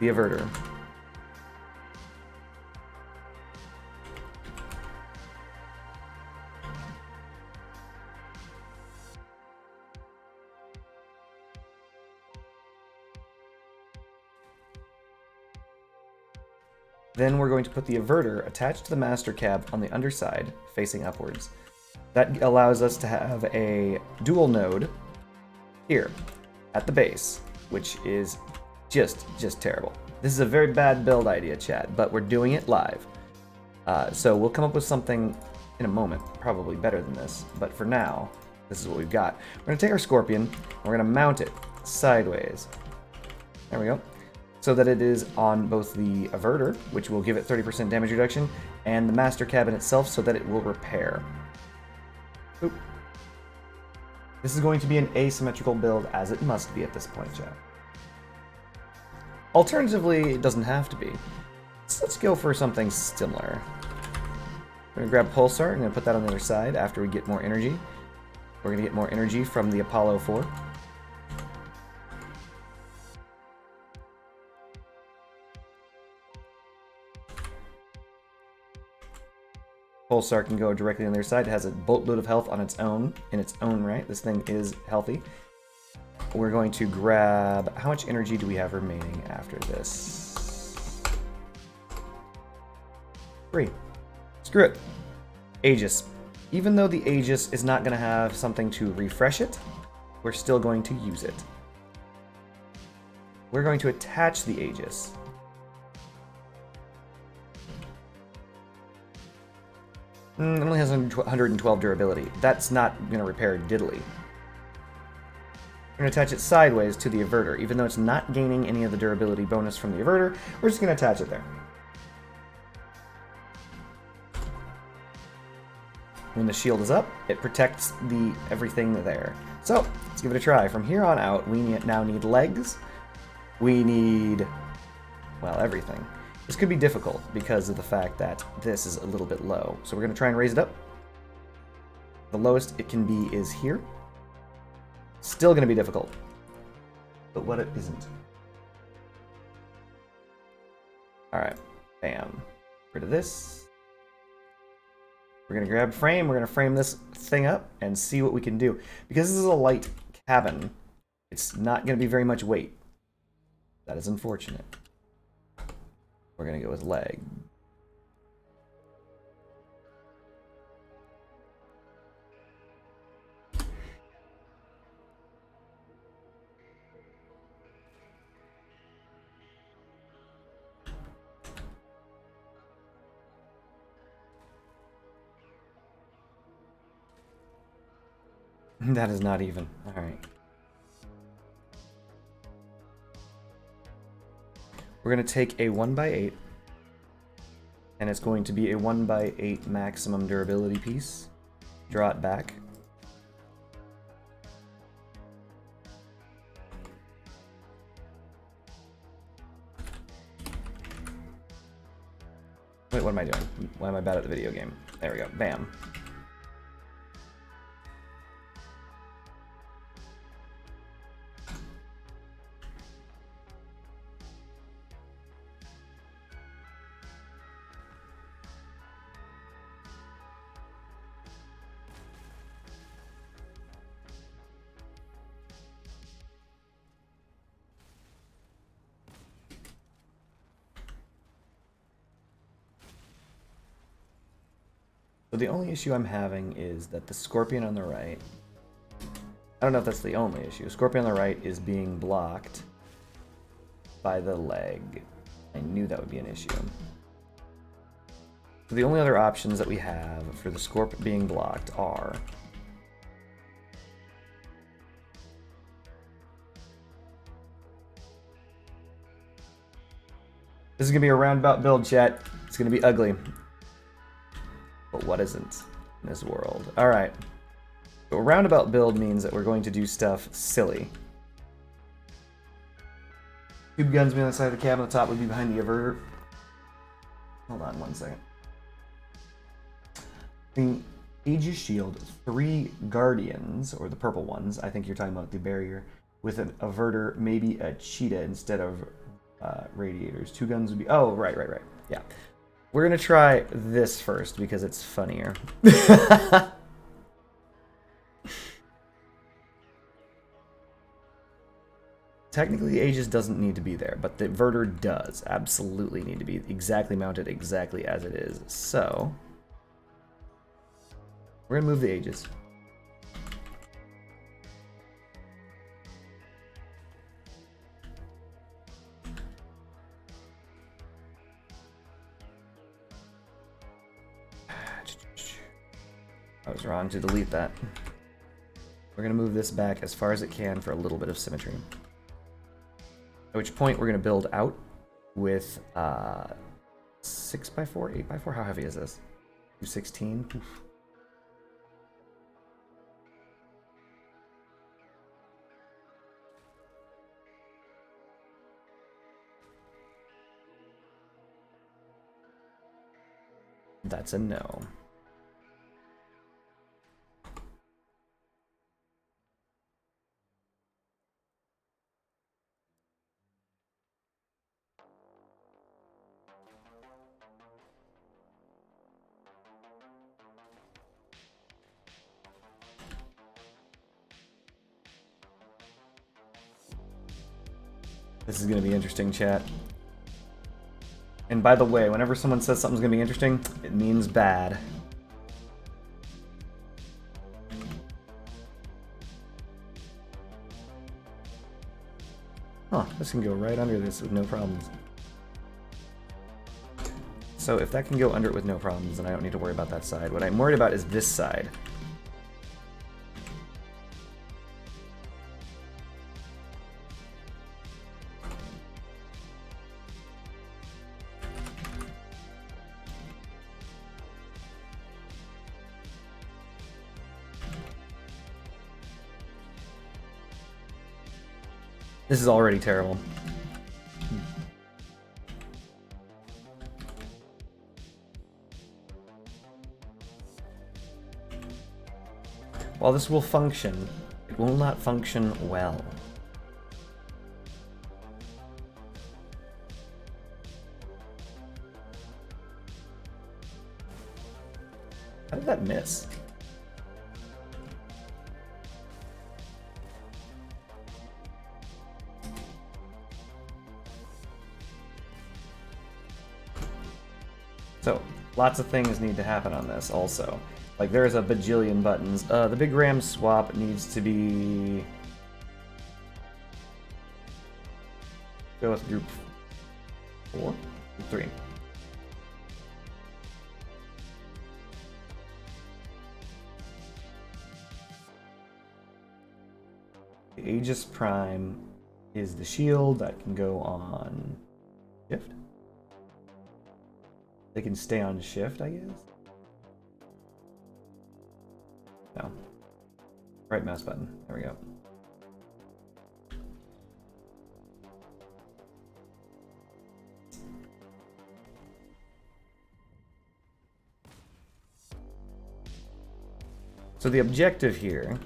the Averter. Then we're going to put the Averter attached to the Master Cab on the underside, facing upwards. That allows us to have a dual node here at the base, which is just terrible. This is a very bad build idea, chat, but we're doing it live. So we'll come up with something in a moment, probably better than this, but for now, this is what we've got. We're going to take our Scorpion, and we're going to mount it sideways. There we go. So that it is on both the Averter, which will give it 30% damage reduction, and the Master Cabin itself, so that it will repair. Oop. This is going to be an asymmetrical build, as it must be at this point, chat. Alternatively, it doesn't have to be. So let's go for something similar. We're going to grab Pulsar, I'm going to put that on the other side after we get more energy. We're going to get more energy from the Apollo 4. Pulsar can go directly on their side. It has a boatload of health on its own, in its own right. This thing is healthy. We're going to grab... How much energy do we have remaining after this? 3. Screw it. Aegis. Even though the Aegis is not going to have something to refresh it, we're still going to use it. We're going to attach the Aegis. It only has 112 durability. That's not going to repair diddly. We're going to attach it sideways to the Averter. Even though it's not gaining any of the durability bonus from the Averter, we're just going to attach it there. When the shield is up, it protects everything there. So, let's give it a try. From here on out, we now need legs. We need, well, everything. This could be difficult because of the fact that this is a little bit low. So we're going to try and raise it up. The lowest it can be is here. Still going to be difficult. But what it isn't. Alright. Bam. Rid of this. We're going to grab frame. We're going to frame this thing up and see what we can do. Because this is a light cabin, it's not going to be very much weight. That is unfortunate. We're going to go with leg. That is not even. All right. We're going to take a 1x8, and it's going to be a 1x8 maximum durability piece. Draw it back. Wait, what am I doing? Why am I bad at the video game? There we go. Bam. So the only issue I'm having is that the Scorpion on the right... I don't know if that's the only issue. Scorpion on the right is being blocked by the leg. I knew that would be an issue. So the only other options that we have for the Scorp being blocked are... This is going to be a roundabout build, chat. It's going to be ugly. But what isn't in this world? Alright. So a roundabout build means that we're going to do stuff silly. Tube guns be on the side of the cab, on the top would be behind the averter. Hold on one second. The Aegis Shield, 3 Guardians, or the purple ones, I think you're talking about the barrier, with an averter, maybe a cheetah instead of radiators. 2 guns would be... Oh, right. Yeah. We're going to try this first because it's funnier. Technically, the Aegis doesn't need to be there, but the averter does absolutely need to be exactly mounted exactly as it is. So, we're going to move the Aegis. I was wrong to delete that. We're going to move this back as far as it can for a little bit of symmetry. At which point we're going to build out with 6x4, 8x4. How heavy is this? 216? Oof. That's a no. This is going to be interesting, chat. And by the way, whenever someone says something's going to be interesting, it means bad. Huh, this can go right under this with no problems. So if that can go under it with no problems, then I don't need to worry about that side. What I'm worried about is this side. This is already terrible. While this will function, it will not function well. How did that miss? So, lots of things need to happen on this also. Like, there's a bajillion buttons. The big RAM swap needs to be... Go with group 4? Group 3. The Aegis Prime is the shield that can go on shift. They can stay on shift, I guess? No. Right mouse button. There we go. So the objective here,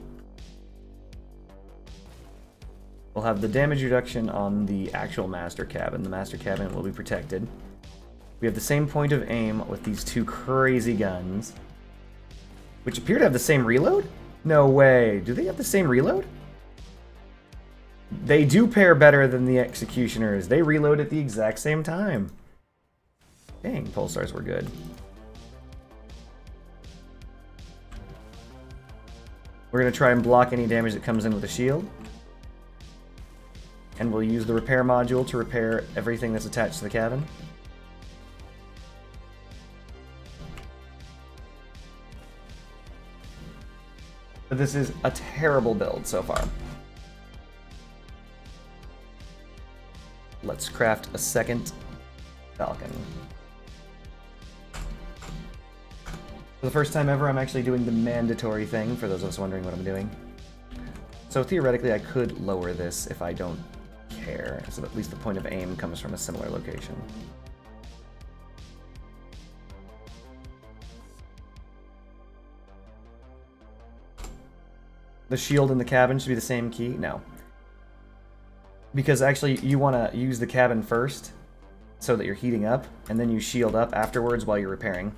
we'll have the damage reduction on the actual master cabin. The master cabin will be protected. We have the same point of aim with these 2 crazy guns, which appear to have the same reload? No way. Do they have the same reload? They do pair better than the executioners. They reload at the exact same time. Dang, pulsars were good. We're going to try and block any damage that comes in with the shield. And we'll use the repair module to repair everything that's attached to the cabin. But this is a terrible build so far. Let's craft a second Falcon. For the first time ever, I'm actually doing the mandatory thing, for those of us wondering what I'm doing. So theoretically, I could lower this if I don't care, so that at least the point of aim comes from a similar location. The shield in the cabin should be the same key? No. Because actually, you want to use the cabin first, so that you're heating up, and then you shield up afterwards while you're repairing.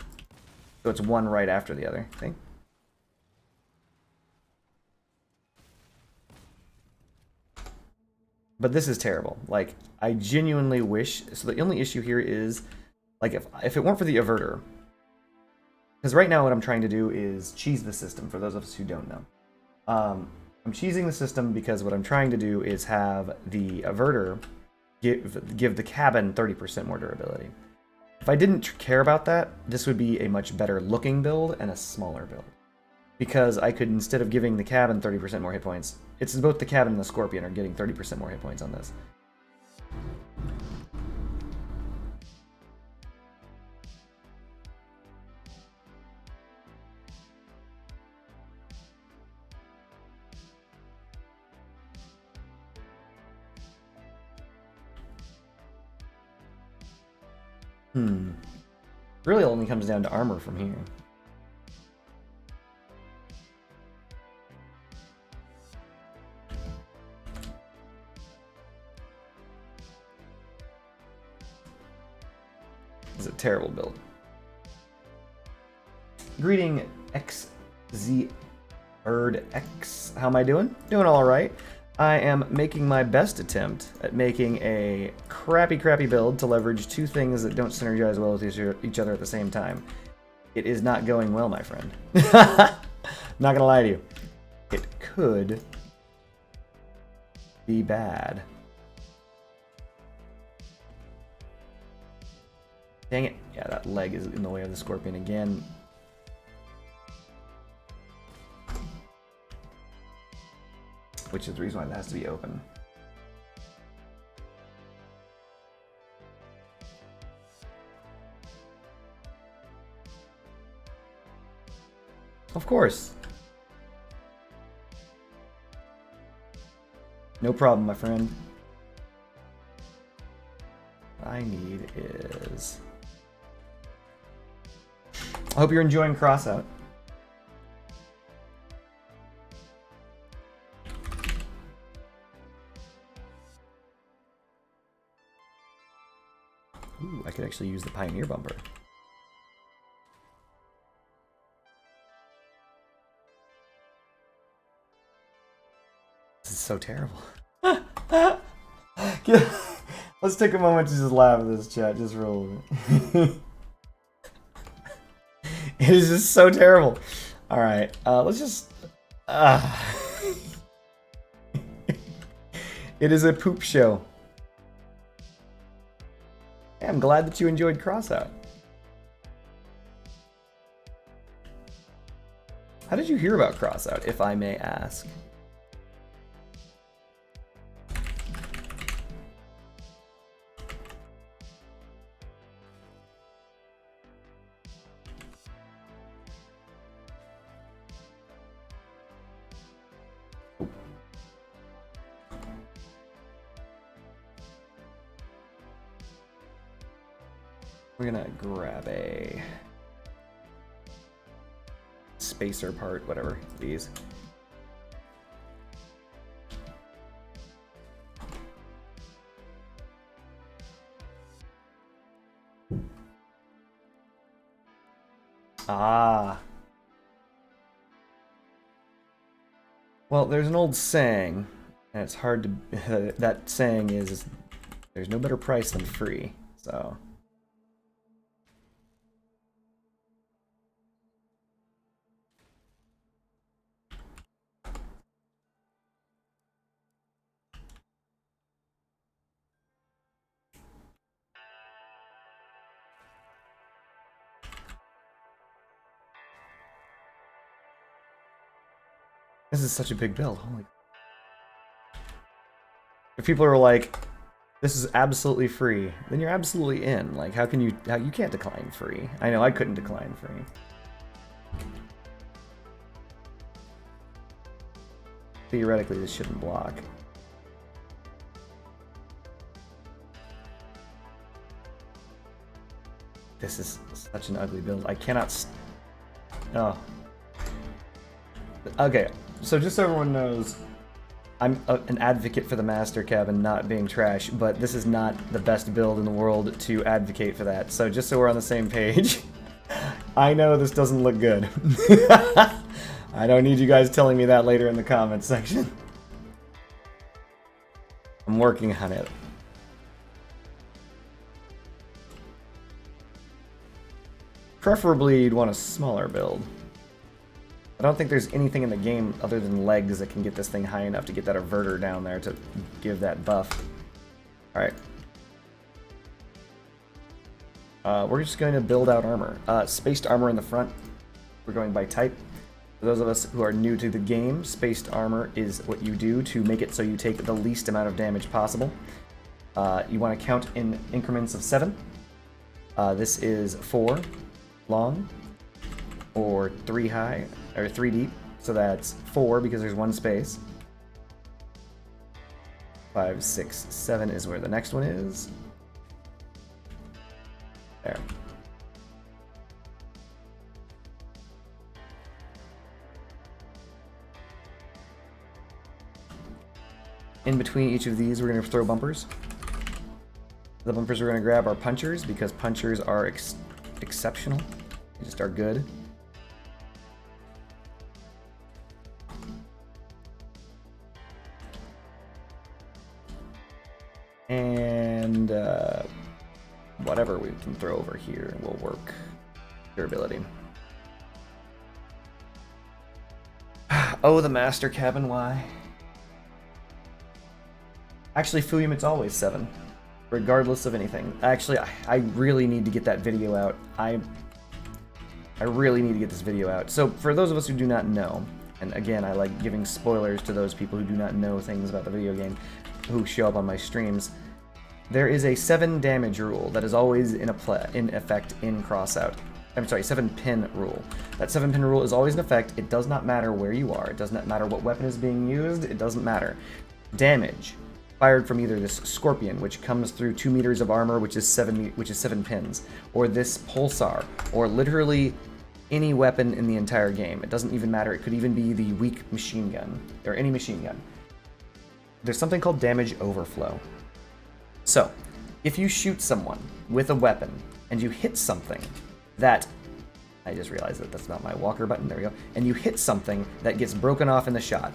So it's one right after the other. See? But this is terrible. Like, I genuinely wish... So the only issue here is, like, if it weren't for the averter... Because right now what I'm trying to do is cheese the system, for those of us who don't know. I'm cheesing the system because what I'm trying to do is have the averter give the cabin 30% more durability. If I didn't care about that, this would be a much better looking build and a smaller build. Because I could, instead of giving the cabin 30% more hit points, it's both the cabin and the Scorpion are getting 30% more hit points on this. Really only comes down to armor from here. This is a terrible build. Greeting XZ Bird X. How am I doing? Doing alright. I am making my best attempt at making a crappy build to leverage two things that don't synergize well with each other at the same time. It is not going well, my friend. Not gonna lie to you. It could be bad. Dang it. Yeah, that leg is in the way of the Scorpion again. Which is the reason why that has to be open. Of course. No problem, my friend. What I need is... I hope you're enjoying Crossout. Ooh, I could actually use the Pioneer bumper. This is so terrible. Let's take a moment to just laugh at this chat, just for a moment. It is just so terrible. Alright, let's just... It is a poop show. I'm glad that you enjoyed Crossout. How did you hear about Crossout, if I may ask? We're gonna grab a spacer part, whatever, these. Ah. Well, there's an old saying, and it's hard to... that saying is, there's no better price than free, so... This is such a big build. Holy. If people are like, this is absolutely free, then you're absolutely in. Like, how you can't decline free. I know I couldn't decline free. Theoretically, this shouldn't block. This is such an ugly build. I cannot. Oh. Okay, so just so everyone knows, I'm an advocate for the master cabin not being trash, but this is not the best build in the world to advocate for that. So just so we're on the same page, I know this doesn't look good. I don't need you guys telling me that later in the comments section. I'm working on it. Preferably, you'd want a smaller build. I don't think there's anything in the game other than legs that can get this thing high enough to get that averter down there to give that buff. Alright. We're just going to build out armor. Spaced armor in the front. We're going by type. For those of us who are new to the game, spaced armor is what you do to make it so you take the least amount of damage possible. You want to count in increments of 7. This is 4 long, or 3 high, or 3 deep, so that's 4 because there's 1 space. 5, 6, 7 is where the next one is. There. In between each of these, we're going to throw bumpers. The bumpers we're going to grab are punchers, because punchers are exceptional. They just are good. And whatever we can throw over here will work. Durability. Oh, the master cabin, why? Actually, Fuyum, it's always 7. Regardless of anything. Actually, I really need to get that video out. I really need to get this video out. So, for those of us who do not know, and again, I like giving spoilers to those people who do not know things about the video game, who show up on my streams, there is a 7 damage rule that is always in effect in crossout. I'm sorry, 7 pin rule. That 7 pin rule is always in effect. It does not matter where you are. It does not matter what weapon is being used. It doesn't matter. Damage fired from either this scorpion, which comes through 2 meters of armor, which is 7 pins, or this pulsar, or literally any weapon in the entire game. It doesn't even matter. It could even be the weak machine gun, or any machine gun. There's something called damage overflow. So, if you shoot someone with a weapon, and you hit something that, I just realized that that's not my walker button, there we go, and you hit something that gets broken off in the shot.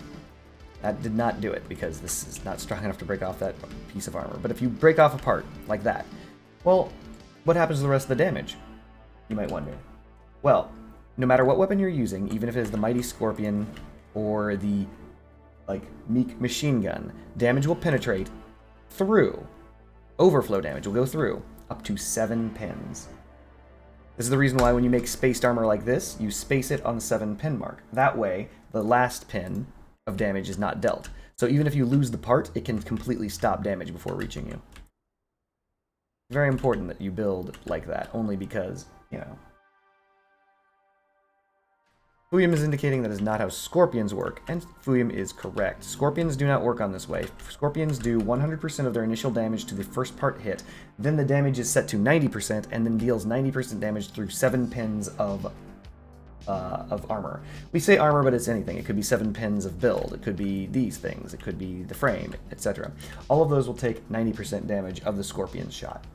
That did not do it, because this is not strong enough to break off that piece of armor. But if you break off a part, like that, well, what happens to the rest of the damage? You might wonder. Well, no matter what weapon you're using, even if it is the mighty scorpion, or the, like, meek machine gun, damage will penetrate through. Overflow damage will go through up to 7 pins. This is the reason why when you make spaced armor like this, you space it on the 7 pin mark. That way, the last pin of damage is not dealt. So even if you lose the part, it can completely stop damage before reaching you. Very important that you build like that, only because, you know. Fuyum is indicating that is not how scorpions work, and Fuyum is correct. Scorpions do not work on this way. Scorpions do 100% of their initial damage to the first part hit, then the damage is set to 90%, and then deals 90% damage through 7 pins of armor. We say armor, but it's anything. It could be 7 pins of build, it could be these things, it could be the frame, etc. All of those will take 90% damage of the scorpion's shot.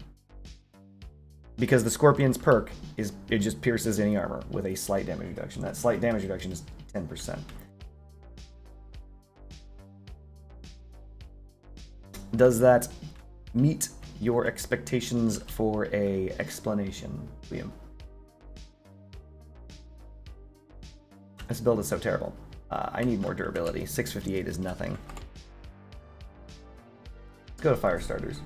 Because the Scorpion's perk is, it just pierces any armor with a slight damage reduction. That slight damage reduction is 10%. Does that meet your expectations for a explanation, Liam? This build is so terrible. I need more durability. 658 is nothing. Let's go to fire starters.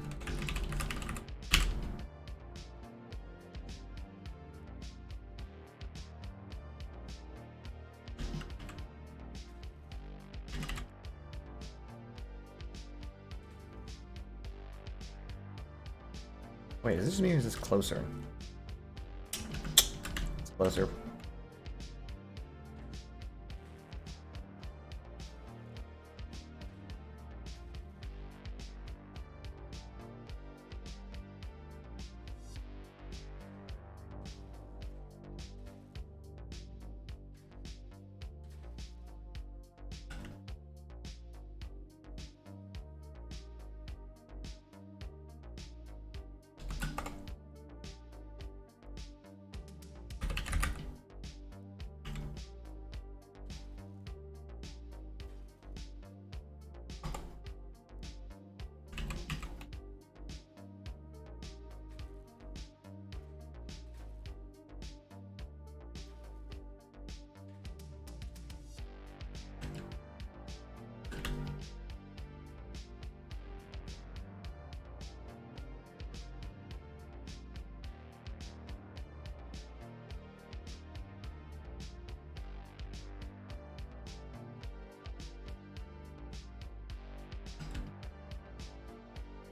Wait, is this me or is this closer? It's closer.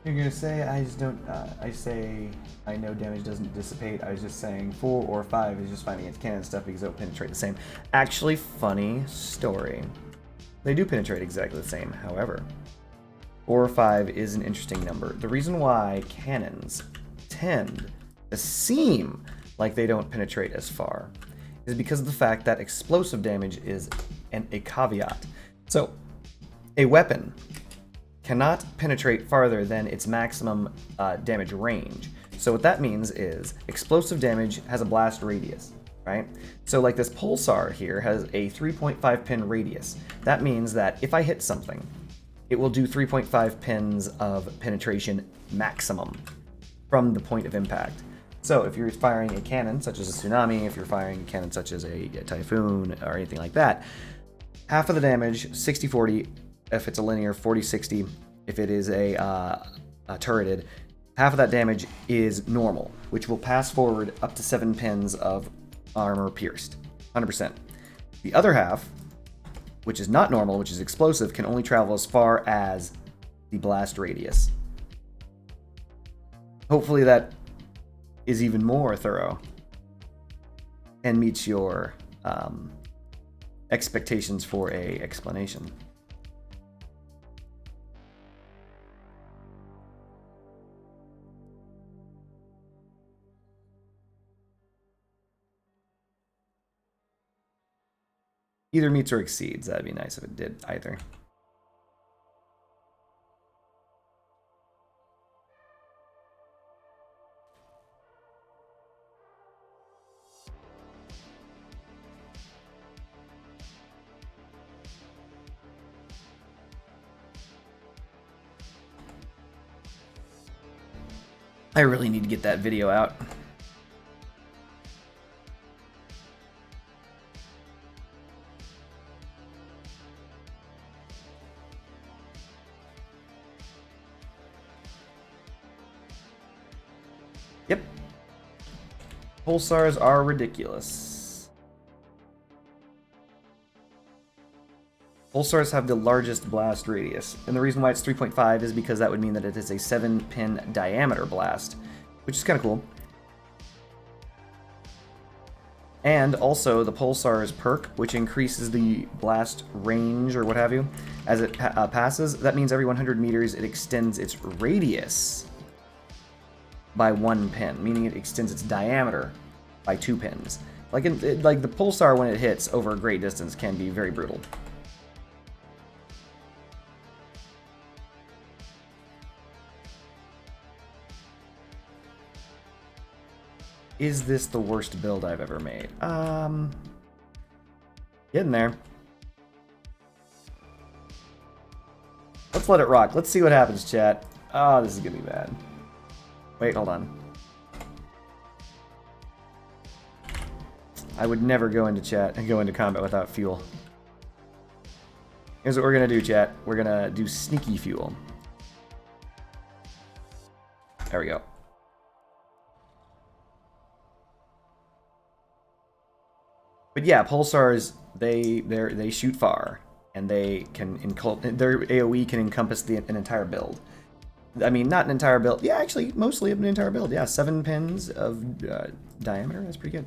You're gonna say I just don't. I say I know damage doesn't dissipate. I was just saying 4 or 5 is just finding its cannon stuff because it will penetrate the same. Actually, funny story. They do penetrate exactly the same. However, 4 or 5 is an interesting number. The reason why cannons tend to seem like they don't penetrate as far is because of the fact that explosive damage is a caveat. So, a weapon cannot penetrate farther than its maximum damage range. So what that means is explosive damage has a blast radius, right? So like this pulsar here has a 3.5 pin radius. That means that if I hit something, it will do 3.5 pins of penetration maximum from the point of impact. So if you're firing a cannon such as a tsunami, if you're firing a cannon such as a typhoon or anything like that, half of the damage, 60-40, if it's a linear, 40-60. If it is a turreted, half of that damage is normal, which will pass forward up to 7 pins of armor pierced, 100%. The other half, which is not normal, which is explosive, can only travel as far as the blast radius. Hopefully that is even more thorough and meets your expectations for a explanation. Either meets or exceeds. That'd be nice if it did either. I really need to get that video out. Yep. Pulsars are ridiculous. Pulsars have the largest blast radius, and the reason why it's 3.5 is because that would mean that it is a 7-pin diameter blast, which is kind of cool. And also the Pulsar's perk, which increases the blast range or what have you as it passes. That means every 100 meters it extends its radius by 1 pin, meaning it extends its diameter by 2 pins. Like the Pulsar, when it hits over a great distance, can be very brutal. Is this the worst build I've ever made? Getting there. Let's let it rock. Let's see what happens, chat. Oh, this is gonna be bad. Wait, hold on. I would never go into chat and go into combat without fuel. Here's what we're gonna do, chat. We're gonna do sneaky fuel. There we go. But yeah, pulsars, they shoot far, and they can their AoE can encompass an entire build. I mean, not an entire build. Yeah, actually, mostly an entire build. Yeah, 7 pins of diameter. That's pretty good.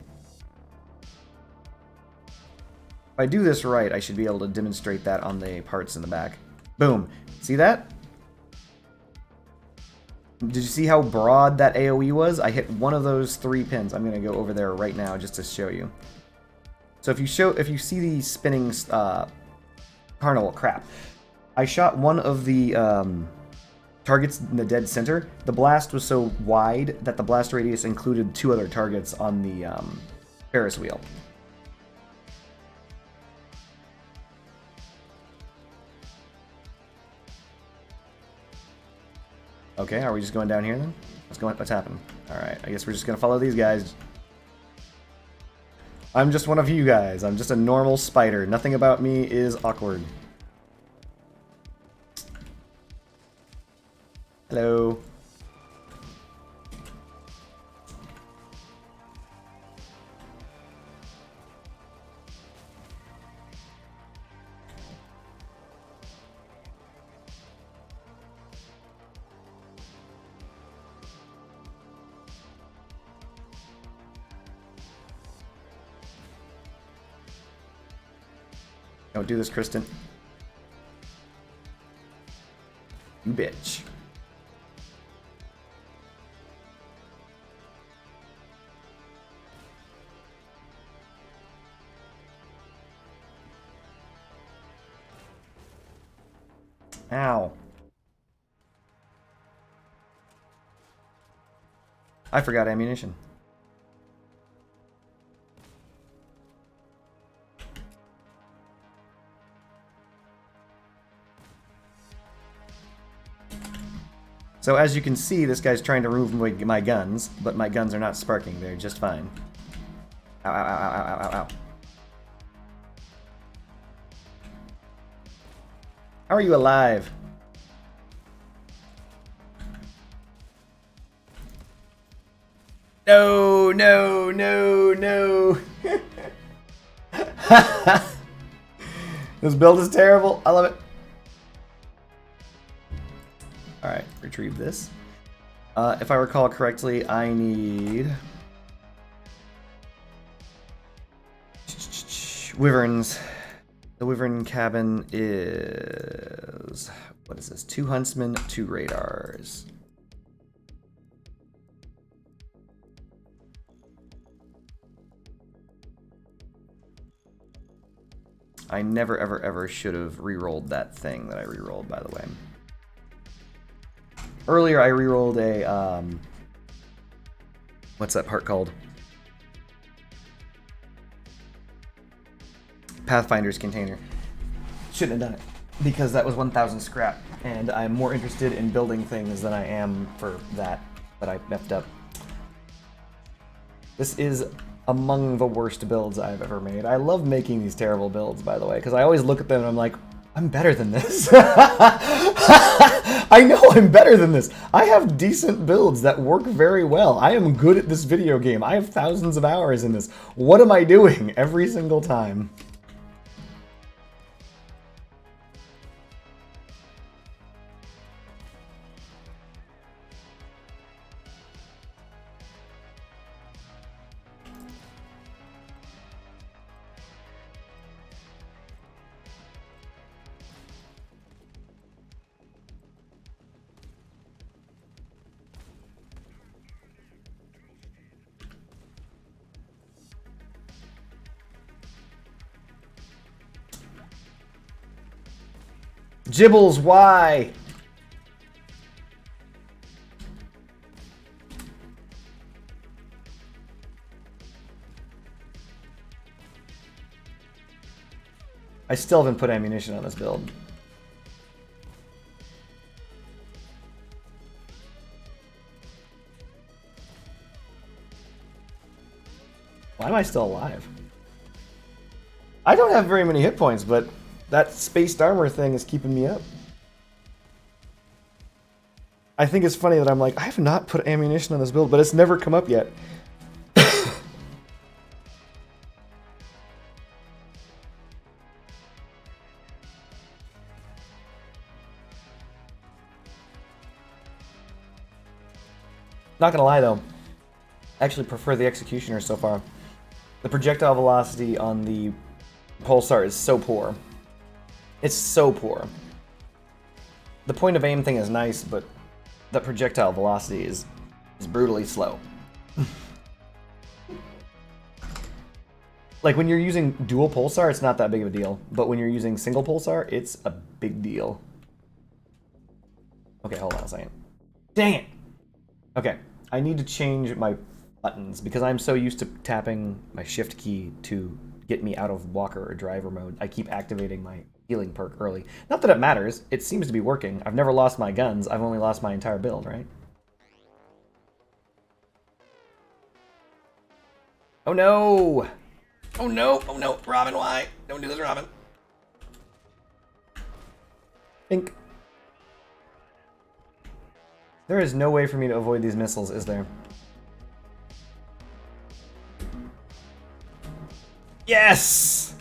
If I do this right, I should be able to demonstrate that on the parts in the back. Boom. See that? Did you see how broad that AoE was? I hit one of those 3 pins. I'm going to go over there right now just to show you. So if you see the spinning carnival, crap. I shot one of the targets in the dead center. The blast was so wide that the blast radius included 2 other targets on the Ferris wheel. Okay, are we just going down here then? What's happening? Alright, I guess we're just gonna follow these guys. I'm just one of you guys. I'm just a normal spider. Nothing about me is awkward. Hello. Don't do this, Kristen. You bitch. Ow. I forgot ammunition. So as you can see, this guy's trying to remove my guns, but my guns are not sparking. They're just fine. Ow, ow, ow, ow, ow, ow, ow. How are you alive? No, no, no, no. This build is terrible. I love it. Alright, retrieve this. If I recall correctly, I need wyverns. The wyvern cabin is... what is this? 2 huntsmen, 2 radars. I never, ever, ever should have re-rolled that thing that I re-rolled, by the way. Earlier, I re-rolled a, what's that part called? Pathfinder's container. Shouldn't have done it, because that was 1,000 scrap, and I'm more interested in building things than I am for that I messed up. This is among the worst builds I've ever made. I love making these terrible builds, by the way, because I always look at them and I'm like, I'm better than this. I know I'm better than this. I have decent builds that work very well. I am good at this video game. I have thousands of hours in this. What am I doing every single time? Gibbles, why? I still haven't put ammunition on this build. Why am I still alive? I don't have very many hit points, but that spaced armor thing is keeping me up. I think it's funny that I'm like, I have not put ammunition on this build, but it's never come up yet. Not gonna lie though, I actually prefer the Executioner so far. The projectile velocity on the Pulsar is so poor. It's so poor. The point of aim thing is nice, but the projectile velocity is brutally slow. Like, when you're using dual pulsar, it's not that big of a deal. But when you're using single pulsar, it's a big deal. Okay, hold on a second. Dang it! Okay, I need to change my buttons because I'm so used to tapping my shift key to get me out of walker or driver mode. I keep activating my healing perk early. Not that it matters. It seems to be working. I've never lost my guns. I've only lost my entire build, right? Oh no! Oh no! Oh no! Robin, why? Don't do this, Robin. Think. There is no way for me to avoid these missiles, is there? Yes!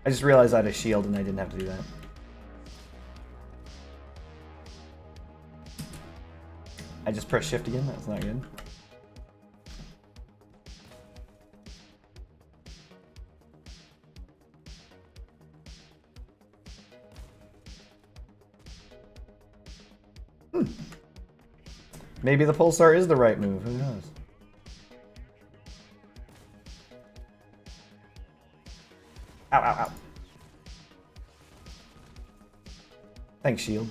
I just realized I had a shield and I didn't have to do that. I just pressed shift again? That's not good. Maybe the pulsar is the right move. Who knows? Ow, ow, ow. Thanks, shield.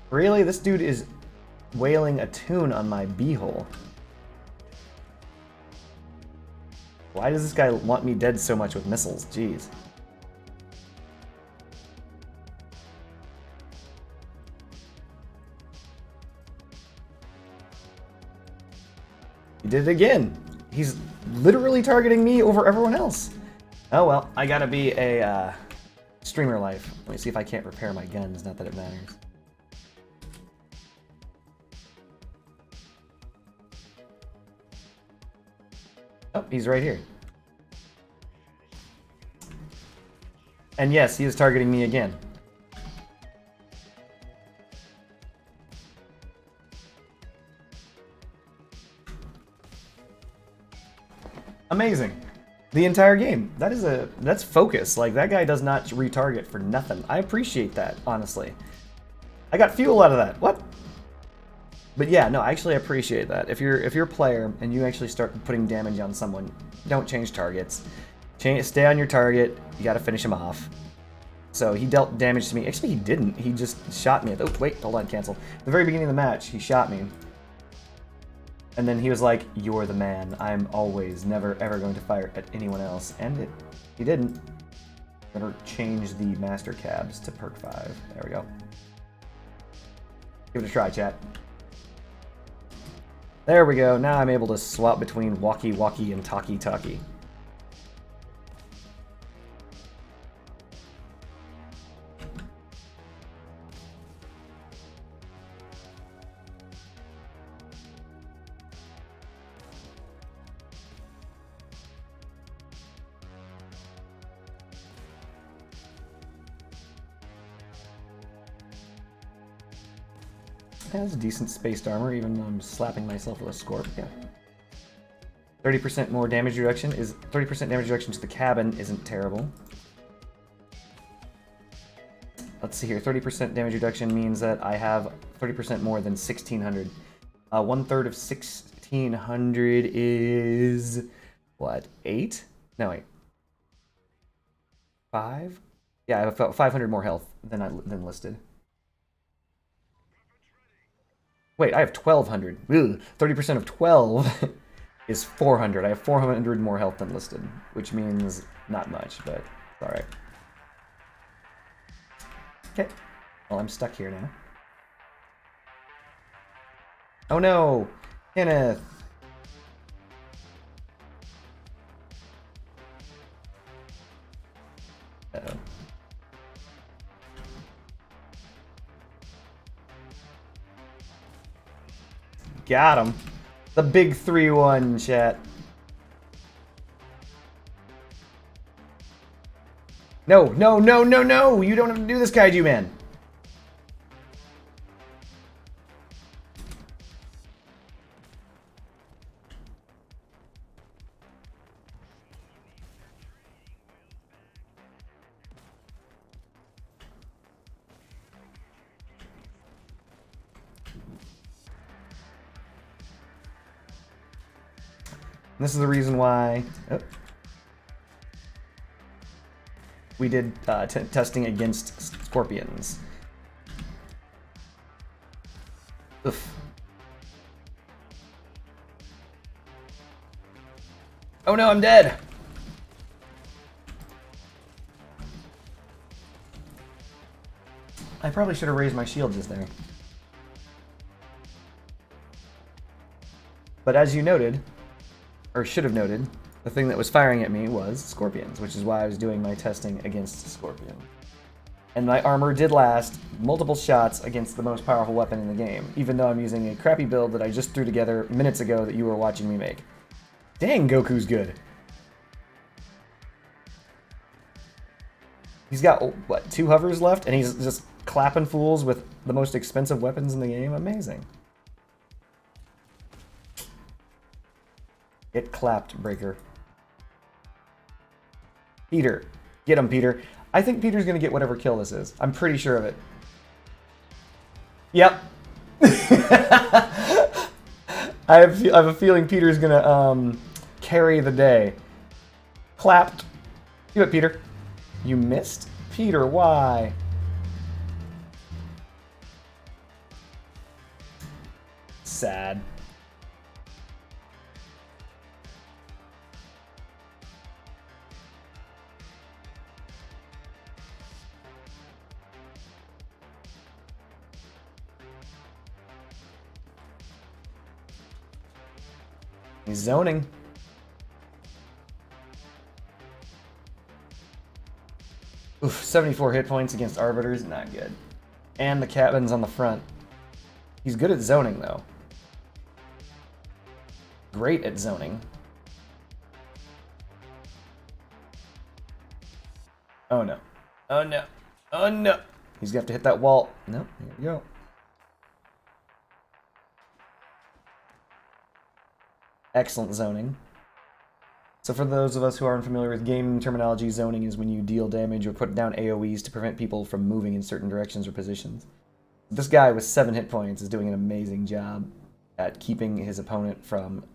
Really? This dude is wailing a tune on my beehole. Why does this guy want me dead so much with missiles? Jeez. He did it again. He's literally targeting me over everyone else. Oh well, I gotta be a streamer life. Let me see if I can't repair my guns, not that it matters. Oh, he's right here. And yes, he is targeting me again. Amazing. The entire game. That's focus. Like, that guy does not retarget for nothing. I appreciate that, honestly. I got fuel out of that. What? But yeah, no, actually I appreciate that. If you're a player and you actually start putting damage on someone, don't change targets. Stay on your target. You got to finish him off. So he dealt damage to me. Actually, he didn't. He just shot me. Oh, wait, hold on, cancel. At the very beginning of the match, he shot me. And then he was like, "You're the man. I'm always, never, ever going to fire at anyone else." And he didn't. I'm gonna change the master cabs to perk 5. There we go. Give it a try, chat. There we go. Now I'm able to swap between walkie-walkie and talkie-talkie. Has decent spaced armor, even though I'm slapping myself with a Scorp. Yeah. 30% more damage reduction is 30% damage reduction to the cabin isn't terrible. Let's see here. 30% damage reduction means that I have 30% more than 1600. 1/3 of 1600 is what? 8? No, wait. 5? Yeah, I have 500 more health than listed. Wait, I have 1200. Ugh, 30% of 12 is 400. I have 400 more health than listed, which means not much, but it's alright. Okay. Well, I'm stuck here now. Oh no! Kenneth! Uh-oh. Got him. The big 3-1, chat. No, no, no, no, no! You don't have to do this, Kaiju Man! This is the reason why we did testing against scorpions. Oof. Oh no, I'm dead! I probably should have raised my shield just there. But as you noted, or should have noted, the thing that was firing at me was scorpions, which is why I was doing my testing against scorpion. And my armor did last multiple shots against the most powerful weapon in the game, even though I'm using a crappy build that I just threw together minutes ago that you were watching me make. Dang, Goku's good. He's got, what, 2 hovers left, and he's just clapping fools with the most expensive weapons in the game? Amazing. Get clapped, Breaker. Peter. Get him, Peter. I think Peter's going to get whatever kill this is. I'm pretty sure of it. Yep. I have a feeling Peter's going to carry the day. Clapped. Do it, Peter. You missed? Peter, why? Sad. He's zoning. Oof, 74 hit points against Arbiters, not good. And the cabin's on the front. He's good at zoning, though. Great at zoning. Oh no. Oh no. Oh no. He's gonna have to hit that wall. Nope, here we go. Excellent zoning. So for those of us who aren't familiar with game terminology, zoning is when you deal damage or put down AoEs to prevent people from moving in certain directions or positions. This guy with 7 hit points is doing an amazing job at keeping his opponent from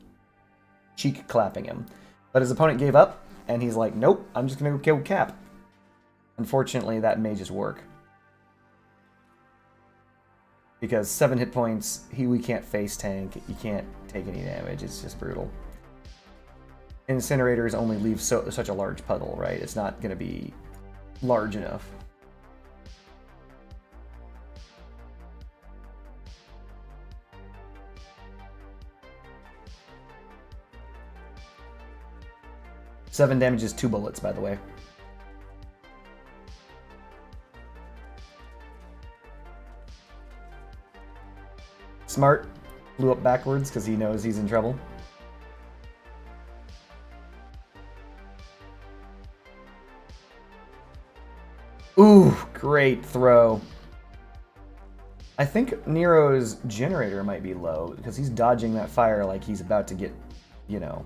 cheek clapping him. But his opponent gave up, and he's like, nope, I'm just going to go kill Cap. Unfortunately, that may just work. Because 7 hit points, we can't face tank, you can't take any damage, it's just brutal. Incinerators only leave such a large puddle, right? It's not going to be large enough. Seven damage is 2 bullets, by the way. Smart. Blew up backwards because he knows he's in trouble. Ooh, great throw. I think Nero's generator might be low because he's dodging that fire like he's about to get, you know.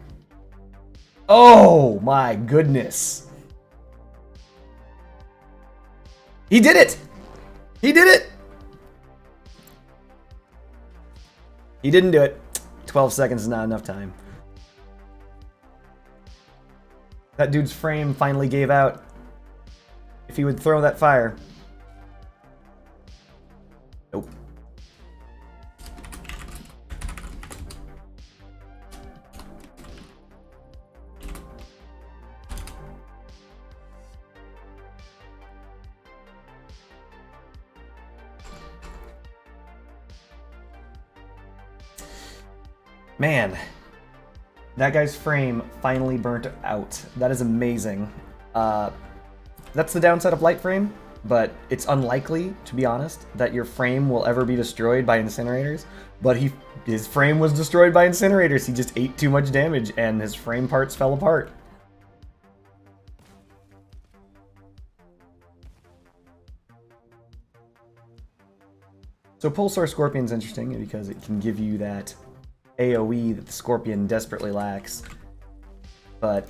Oh my goodness. He did it! He did it! He didn't do it. 12 seconds is not enough time. That dude's frame finally gave out. If he would throw that fire. Nope. Man, that guy's frame finally burnt out. That is amazing. That's the downside of light frame. but it's unlikely, to be honest, that your frame will ever be destroyed by incinerators. But his frame was destroyed by incinerators. He just ate too much damage, and his frame parts fell apart. So Pulsar Scorpion's interesting because it can give you that AoE that the Scorpion desperately lacks. But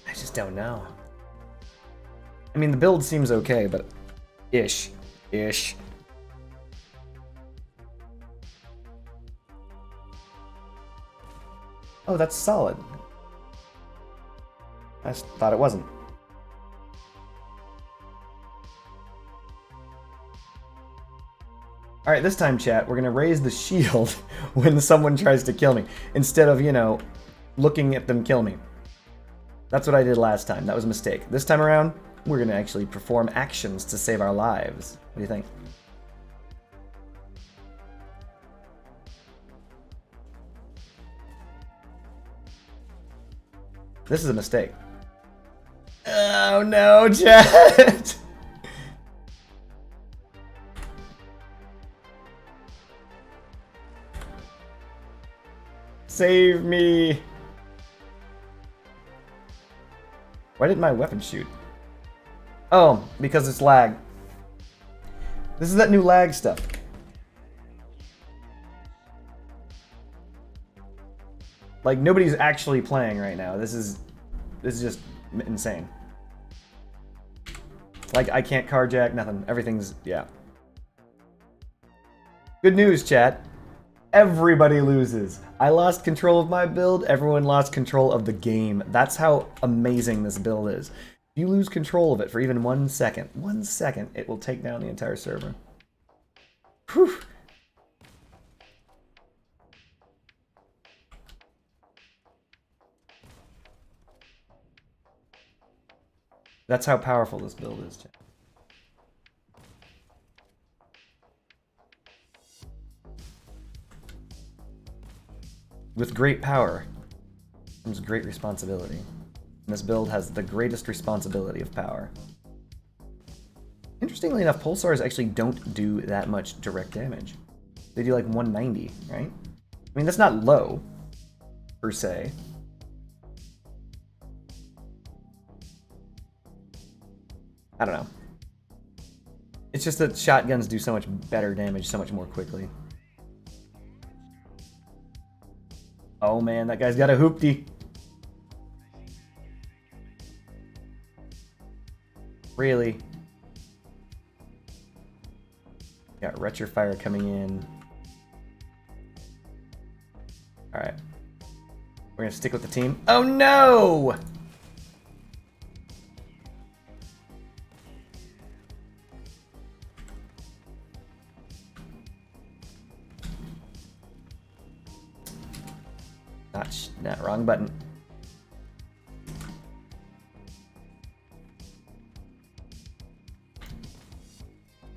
I just don't know. I mean, the build seems okay, but ish. Oh, that's solid. I just thought it wasn't. Alright, this time, chat, we're gonna raise the shield when someone tries to kill me, instead of, you know, looking at them kill me. That's what I did last time. That was a mistake. This time around, we're gonna actually perform actions to save our lives. What do you think? This is a mistake. Oh no, chat! Save me! Why didn't my weapon shoot? Oh, because it's lag. This is that new lag stuff. Like, nobody's actually playing right now. This is just insane. Like, I can't carjack, nothing. Everything's, yeah. Good news, chat. Everybody loses. I lost control of my build, everyone lost control of the game. That's how amazing this build is. If you lose control of it for even 1 second, it will take down the entire server. Whew. That's how powerful this build is, chat. With great power comes great responsibility. And this build has the greatest responsibility of power. Interestingly enough, pulsars actually don't do that much direct damage. They do like 190, right? I mean, that's not low, per se. I don't know. It's just that shotguns do so much better damage so much more quickly. Oh man, that guy's got a hoopty. Really? Got Retrofire coming in. Alright. We're gonna stick with the team. Oh no! Not wrong button.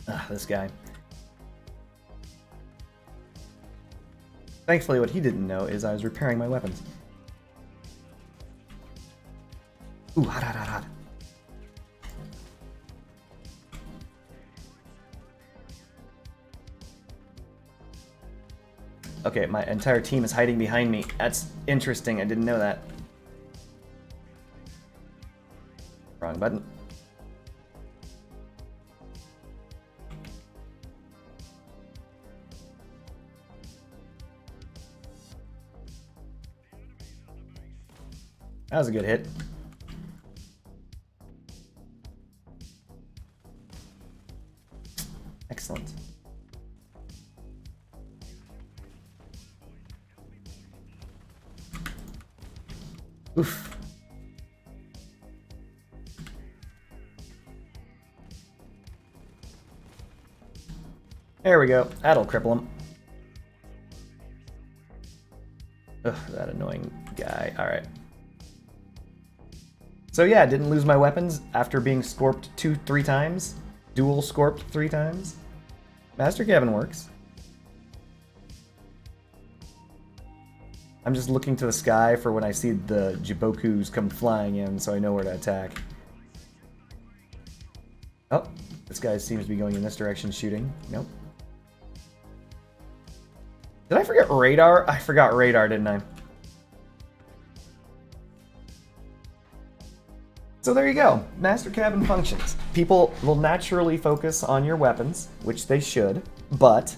Ah, this guy. Thankfully, what he didn't know is I was repairing my weapons. Ooh, hot. Okay, my entire team is hiding behind me. That's interesting. I didn't know that. Wrong button. That was a good hit. Excellent. Oof. There we go. That'll cripple him. Ugh, that annoying guy. Alright. So yeah, didn't lose my weapons after being scorped 3 times. Dual scorped 3 times. Master Cabin works. I'm just looking to the sky for when I see the Jibokus come flying in, so I know where to attack. Oh, this guy seems to be going in this direction shooting. Nope. Did I forget radar? I forgot radar, didn't I? So there you go. Master cabin functions. People will naturally focus on your weapons, which they should, but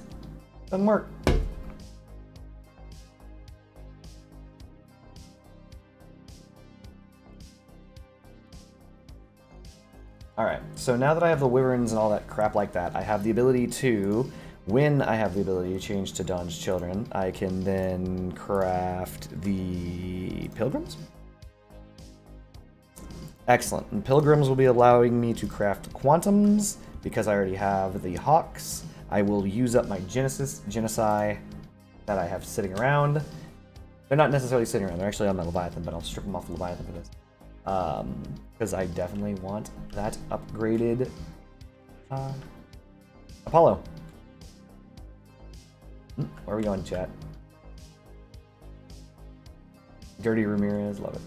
it doesn't work. Alright, so now that I have the wyverns and all that crap like that, I have the ability to, when I have the ability to change to Dawn's Children, I can then craft the Pilgrims? Excellent. And Pilgrims will be allowing me to craft Quantums, because I already have the Hawks. I will use up my Genocide that I have sitting around. They're not necessarily sitting around, they're actually on my Leviathan, but I'll strip them off the Leviathan for this. Because I definitely want that upgraded Apollo. Where are we going, chat? Dirty Ramirez, love it.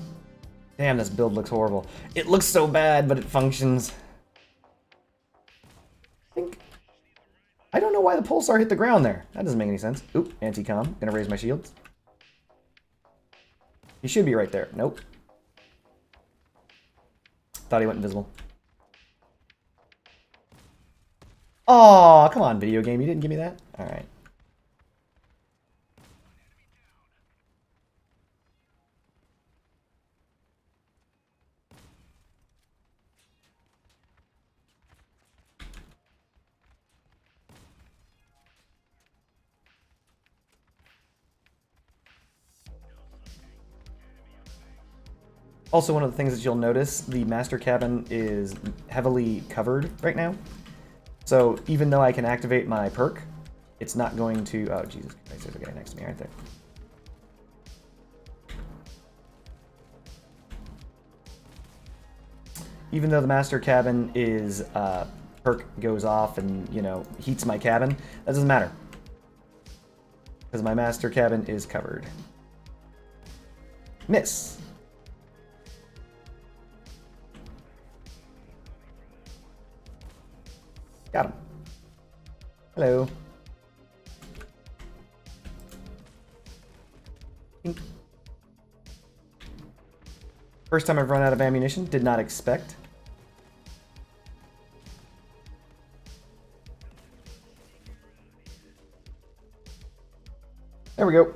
Damn, this build looks horrible. It looks so bad, but it functions. I don't know why the pulsar hit the ground there. That doesn't make any sense. Oop, anti-com. Gonna raise my shields. He should be right there. Nope. Thought he went invisible. Oh, come on, video game. You didn't give me that? Alright. Also, one of the things that you'll notice, the master cabin is heavily covered right now. So even though I can activate my perk, it's not going to... Oh, Jesus Christ, there's a guy next to me, aren't there? Even though the master cabin is... perk goes off and, you know, heats my cabin, that doesn't matter. Because my master cabin is covered. Miss! Got him. Hello. First time I've run out of ammunition. Did not expect. There we go.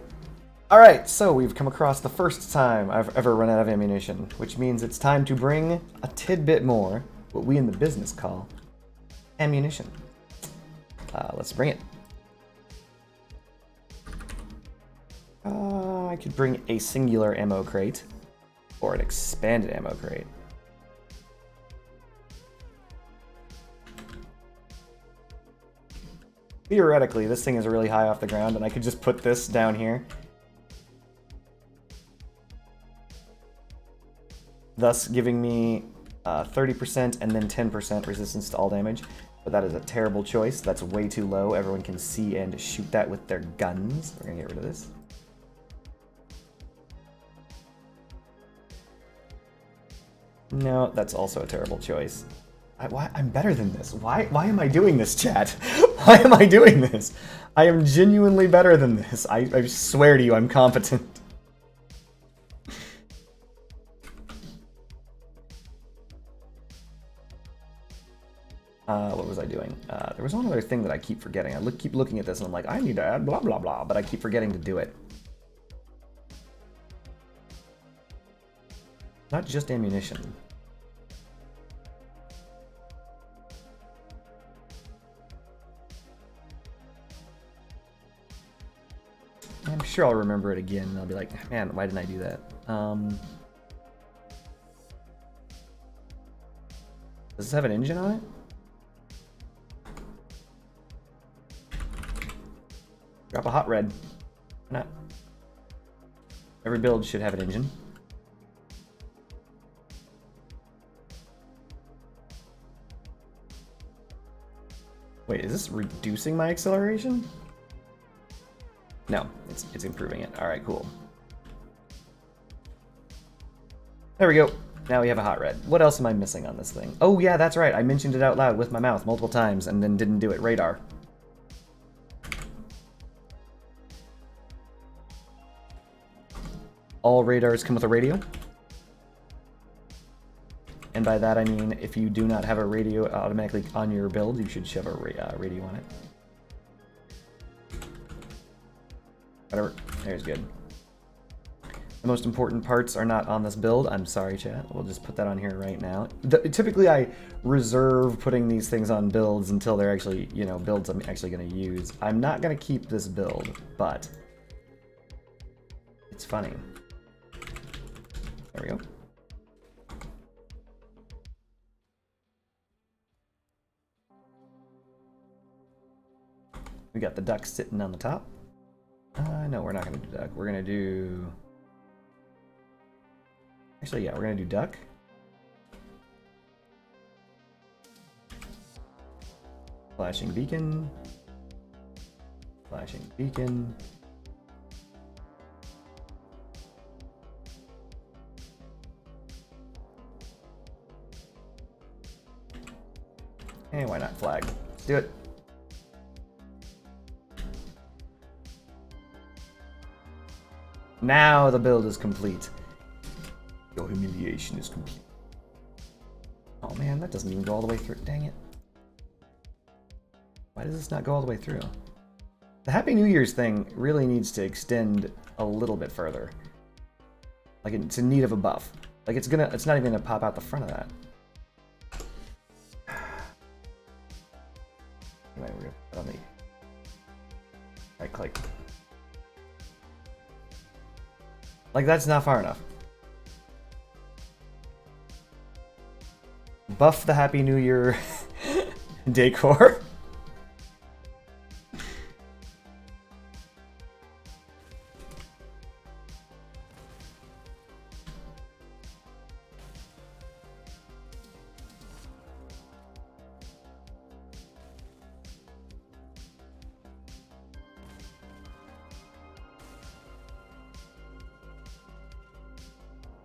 Alright, so we've come across the first time I've ever run out of ammunition, which means it's time to bring a tidbit more, what we in the business call ammunition. Let's bring it. I could bring a singular ammo crate or an expanded ammo crate. Theoretically, this thing is really high off the ground, and I could just put this down here. Thus giving me 30% and then 10% resistance to all damage. But that is a terrible choice. That's way too low. Everyone can see and shoot that with their guns. We're gonna get rid of this. No, that's also a terrible choice. I'm better than this. Why am I doing this, chat? Why am I doing this? I am genuinely better than this. I swear to you, I'm competent. What was I doing? There was one other thing that I keep forgetting. I keep looking at this and I'm like, I need to add blah, blah, blah, but I keep forgetting to do it. Not just ammunition. I'm sure I'll remember it again and I'll be like, man, why didn't I do that? Does this have an engine on it? Drop a hot red. Why not? Every build should have an engine. Wait, is this reducing my acceleration? No, it's improving it. Alright, cool. There we go. Now we have a hot red. What else am I missing on this thing? Oh yeah, that's right. I mentioned it out loud with my mouth multiple times and then didn't do it. Radar. All radars come with a radio. And by that I mean, if you do not have a radio automatically on your build, you should shove a radio on it. Whatever. There's good. The most important parts are not on this build. I'm sorry, chat. We'll just put that on here right now. Typically, I reserve putting these things on builds until they're actually, you know, builds I'm actually going to use. I'm not going to keep this build, but it's funny. There we go. We got the duck sitting on the top. No, we're not going to do duck. We're going to do... Actually, yeah, we're going to do duck. Flashing beacon. Flashing beacon. And why not flag? Let's do it. Now the build is complete. Your humiliation is complete. Oh man, that doesn't even go all the way through. Dang it. Why does this not go all the way through? The Happy New Year's thing really needs to extend a little bit further. Like it's in need of a buff. Like it's not even gonna pop out the front of that. Anyway, we're gonna put on the right click. Like that's not far enough. Buff the Happy New Year decor.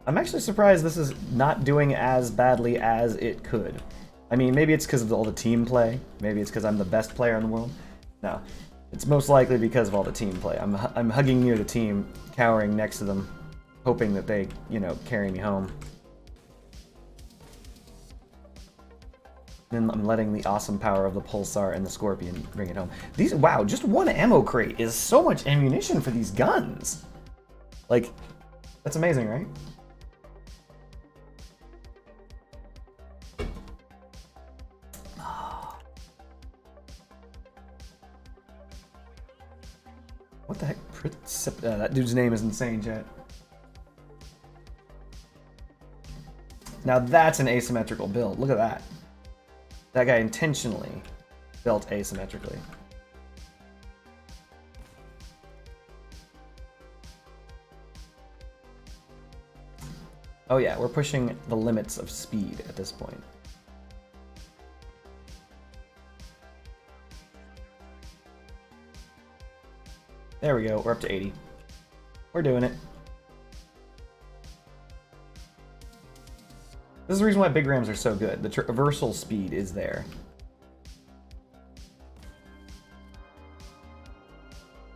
I'm actually surprised this is not doing as badly as it could. I mean, maybe it's because of all the team play. Maybe it's because I'm the best player in the world. No, it's most likely because of all the team play. I'm hugging near the team, cowering next to them, hoping that they, you know, carry me home. Then I'm letting the awesome power of the Pulsar and the Scorpion bring it home. These, wow, just one ammo crate is so much ammunition for these guns. Like, that's amazing, right? What the heck? That dude's name is insane, chat. Now that's an asymmetrical build. Look at that. That guy intentionally built asymmetrically. Oh yeah, we're pushing the limits of speed at this point. There we go, we're up to 80. We're doing it. This is the reason why big rams are so good. The traversal speed is there.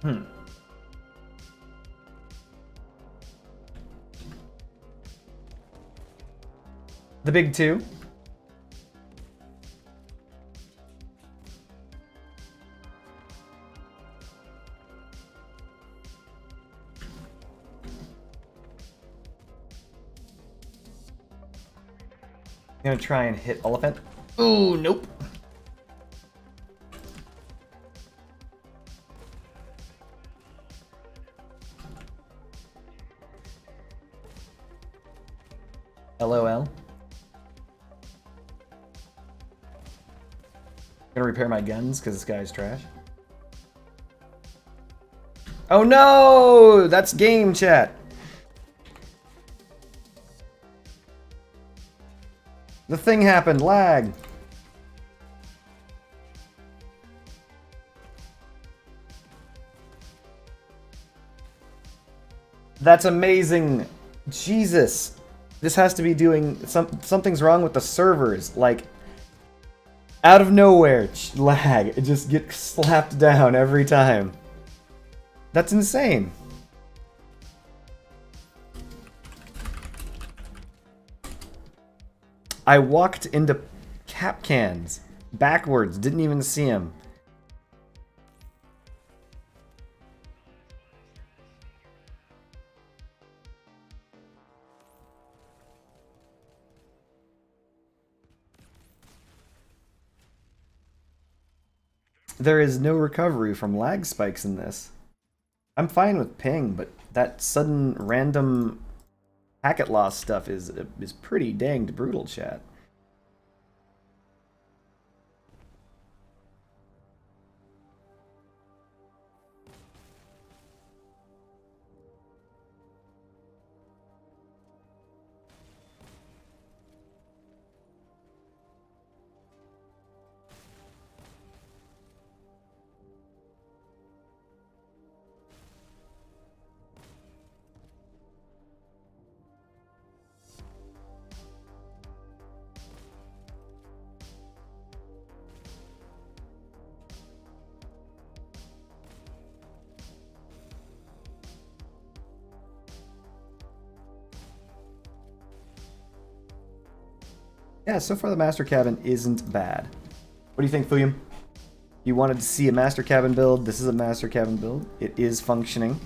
The big two. I'm gonna try and hit elephant. Ooh, nope. LOL. Gonna repair my guns because this guy's trash. Oh no! That's game chat. The thing happened, lag. That's amazing. Jesus. This has to be doing... Something's wrong with the servers. Like, out of nowhere, lag. It just gets slapped down every time. That's insane. I walked into cap cans backwards, didn't even see him. There is no recovery from lag spikes in this. I'm fine with ping, but that sudden random packet loss stuff is pretty danged brutal, chat. Yeah, so far the Master Cabin isn't bad. What do you think, Fuyum? You wanted to see a Master Cabin build. This is a Master Cabin build. It is functioning.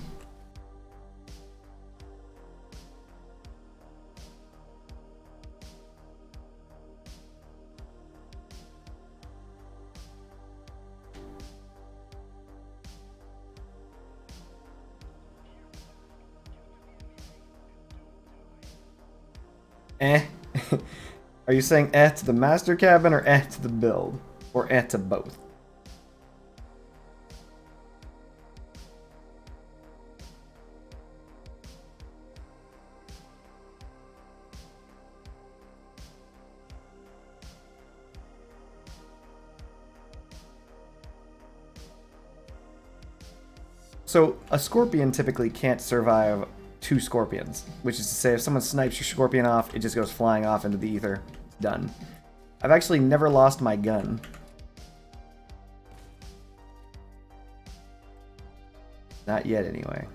Eh. Are you saying eh to the Master Cabin or eh to the build? Or eh to both? So, a Scorpion typically can't survive 2 Scorpions, which is to say if someone snipes your Scorpion off, it just goes flying off into the ether. It's done. I've actually never lost my gun. Not yet, anyway.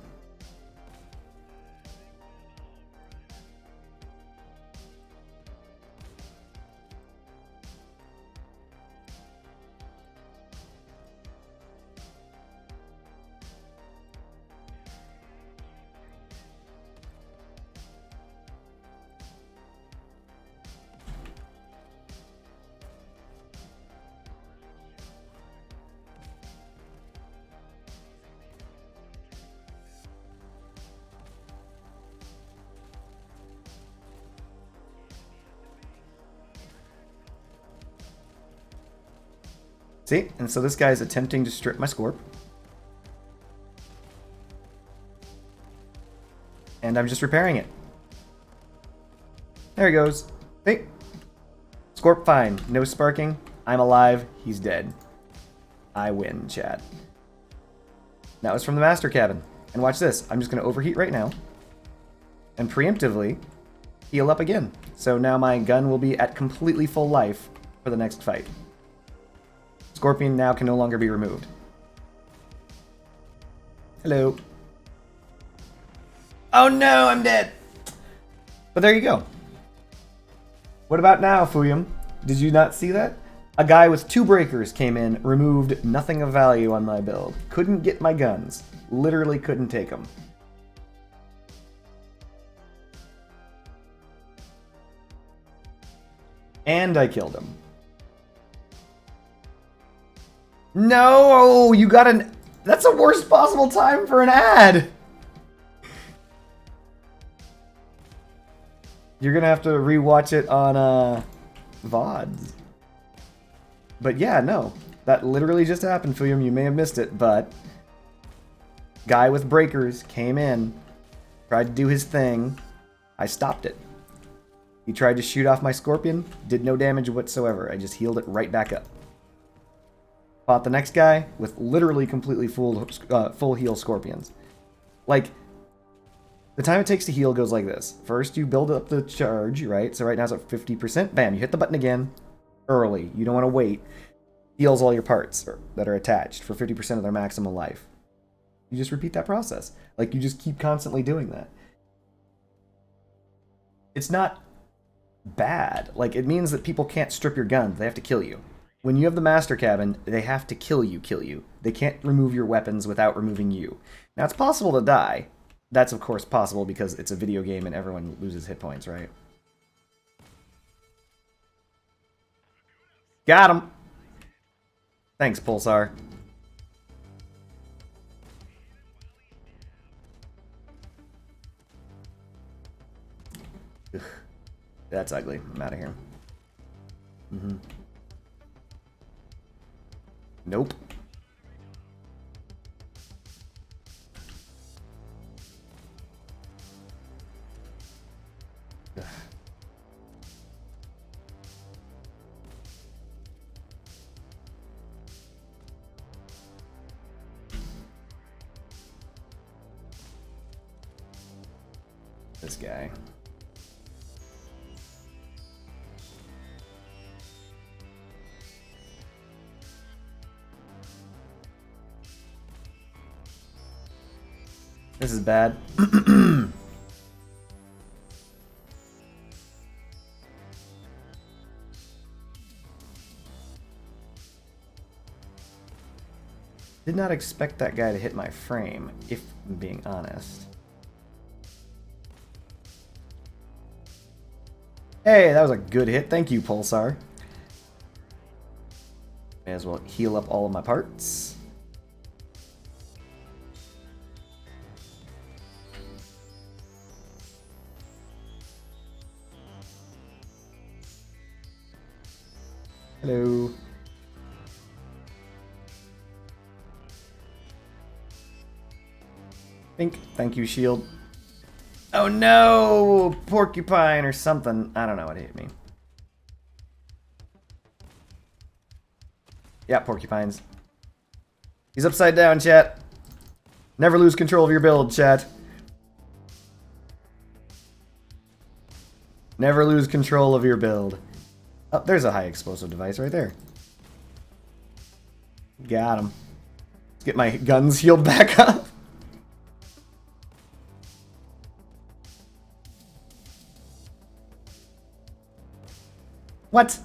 See? And so this guy's attempting to strip my Scorp. And I'm just repairing it. There he goes. See? Scorp fine. No sparking. I'm alive. He's dead. I win, chat. That was from the Master Cabin. And watch this. I'm just going to overheat right now. And preemptively heal up again. So now my gun will be at completely full life for the next fight. Scorpion now can no longer be removed. Hello. Oh no, I'm dead! But there you go. What about now, Fuyum? Did you not see that? A guy with 2 breakers came in, removed nothing of value on my build. Couldn't get my guns. Literally couldn't take them. And I killed him. No, you got an... That's the worst possible time for an ad. You're gonna have to rewatch it on VODs. But yeah, no. That literally just happened, Fuyum. You may have missed it, but... Guy with breakers came in, tried to do his thing. I stopped it. He tried to shoot off my Scorpion, did no damage whatsoever. I just healed it right back up. Fought the next guy with literally completely full heal Scorpions. Like, The time it takes to heal goes like this. First, you build up the charge, right? So right now it's at 50%. Bam, you hit the button again early. You don't want to wait. Heals all your parts that are attached for 50% of their maximum life. You just repeat that process. Like, you just keep constantly doing that. It's not bad. Like, it means that people can't strip your guns. They have to kill you. When you have the master cabin, they have to kill you. They can't remove your weapons without removing you. Now, it's possible to die. That's, of course, possible because it's a video game and everyone loses hit points, right? Got him! Thanks, Pulsar. Ugh. That's ugly. I'm out of here. Nope. Ugh. This guy. This is bad. Did not expect that guy to hit my frame, if I'm being honest. Hey, that was a good hit. Thank you, Pulsar. May as well heal up all of my parts. Hello. Thank you, shield. Oh no! Porcupine or something. I don't know what hit me. Yeah, porcupines. He's upside down, chat. Never lose control of your build, chat. Never lose control of your build. Oh, there's a high explosive device right there. Got him. Let's get my guns healed back up. What?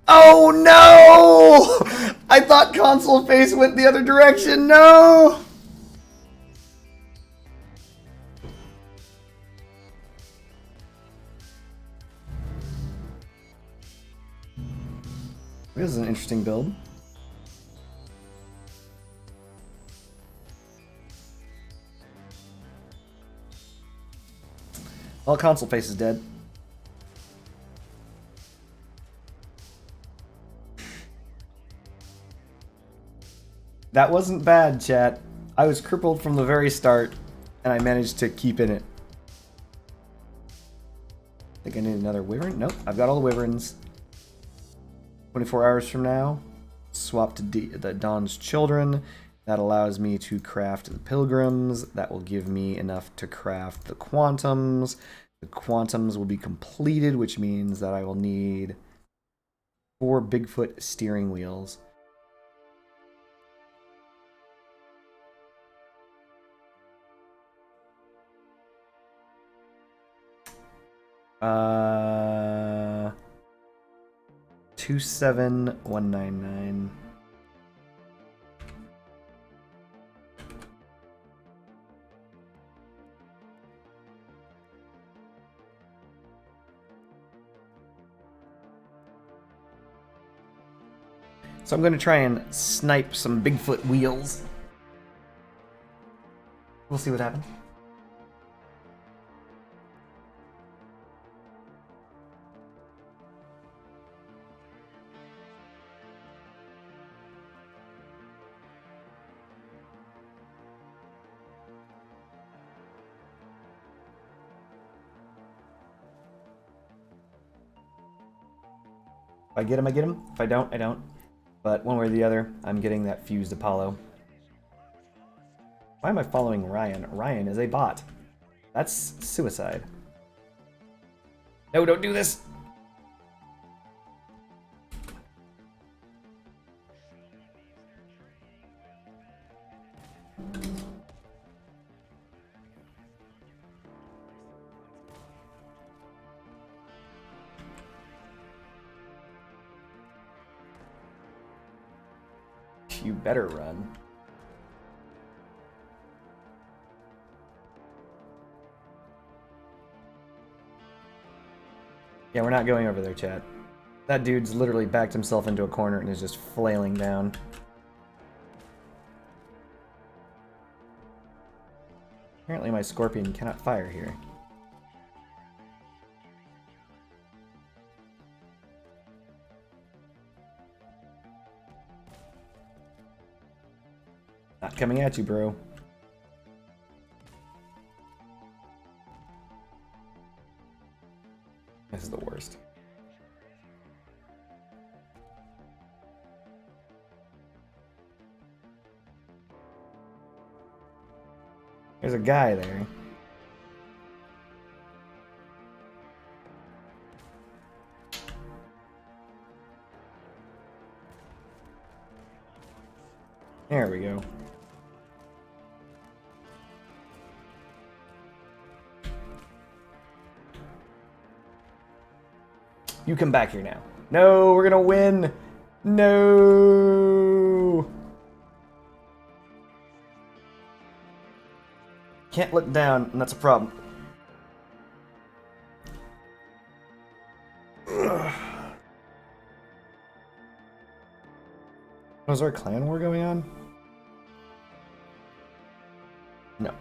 Oh no! I thought console face went the other direction. No! This is an interesting build. Well, console face is dead. That wasn't bad, chat. I was crippled from the very start, and I managed to keep in it. I think I need another wyvern. Nope, I've got all the wyverns. 24 hours from now, swap to the Dawn's Children. That allows me to craft the Pilgrims. That will give me enough to craft the Quantums. The Quantums will be completed, which means that I will need 4 Bigfoot steering wheels. Uh, 27199. So I'm going to try and snipe some Bigfoot wheels. We'll see what happens. I get him, I get him. If I don't, I don't. But one way or the other, I'm getting that fused Apollo. Why am I following Ryan? Ryan is a bot. That's suicide. No, don't do this! You better run. Yeah, we're not going over there, chat. That dude's literally backed himself into a corner and is just flailing down. Apparently my Scorpion cannot fire here. Not coming at you, bro. This is the worst. There's a guy there. There we go. You come back here now. No, we're gonna win. No. Can't look down, and that's a problem. Was there a clan war going on? No.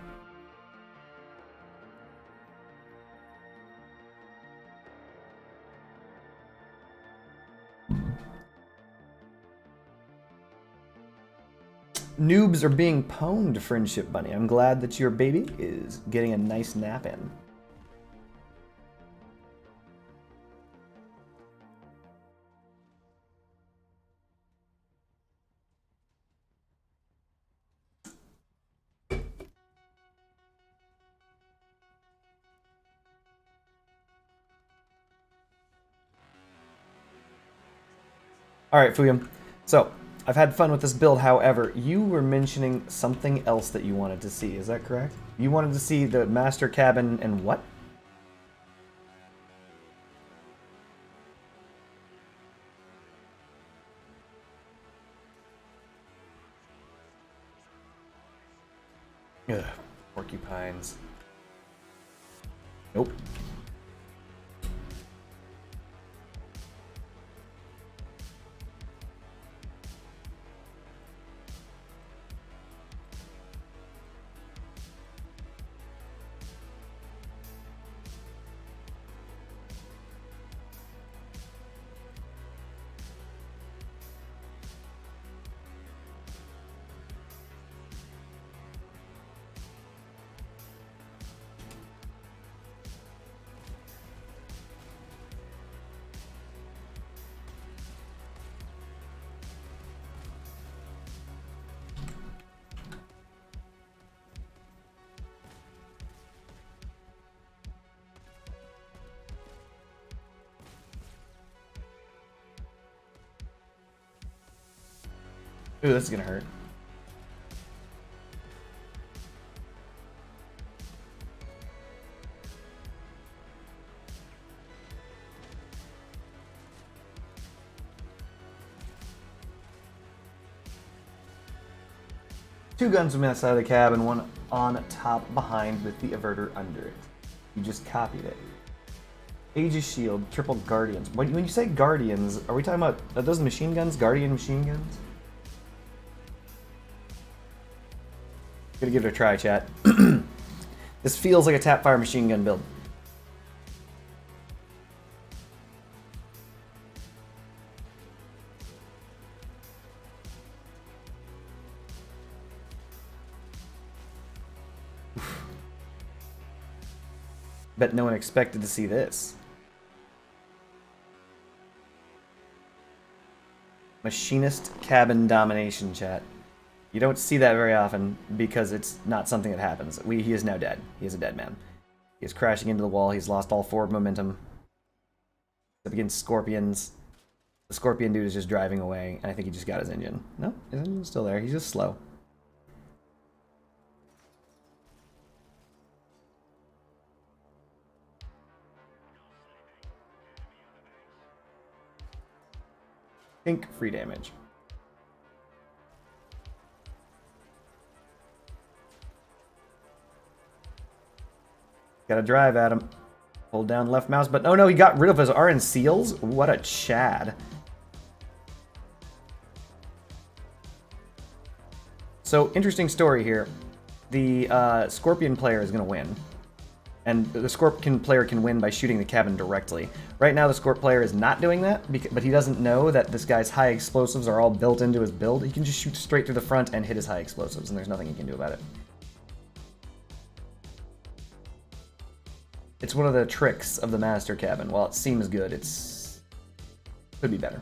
Noobs are being pwned, Friendship Bunny. I'm glad that your baby is getting a nice nap in. Alright, Fuyum. So, I've had fun with this build, however, you were mentioning something else that you wanted to see, is that correct? You wanted to see the master cabin and what? Ugh, porcupines. Nope. Ooh, this is gonna hurt. Two guns from that side of the cab and one on top behind with the averter under it. You just copied it. Aegis Shield, triple Guardians. When you say Guardians, are we talking about, are those machine guns? Guardian machine guns? Gonna give it a try, chat. This feels like a tap fire machine gun build. Bet no one expected to see this. Machinist cabin domination, chat. You don't see that very often because it's not something that happens. He is now dead. He is a dead man. He is crashing into the wall. He's lost all forward momentum. Up against scorpions. The scorpion dude is just driving away, and I think he just got his engine. No, his engine's still there. He's just slow. Pink free damage. Gotta drive at him. Hold down left mouse, but oh no, he got rid of his RN seals? What a Chad. So, interesting story here. The Scorpion player is gonna win. And the Scorpion player can win by shooting the cabin directly. Right now, the Scorp player is not doing that, but he doesn't know that this guy's high explosives are all built into his build. He can just shoot straight through the front and hit his high explosives, and there's nothing he can do about it. It's one of the tricks of the master cabin. While it seems good, it's could be better.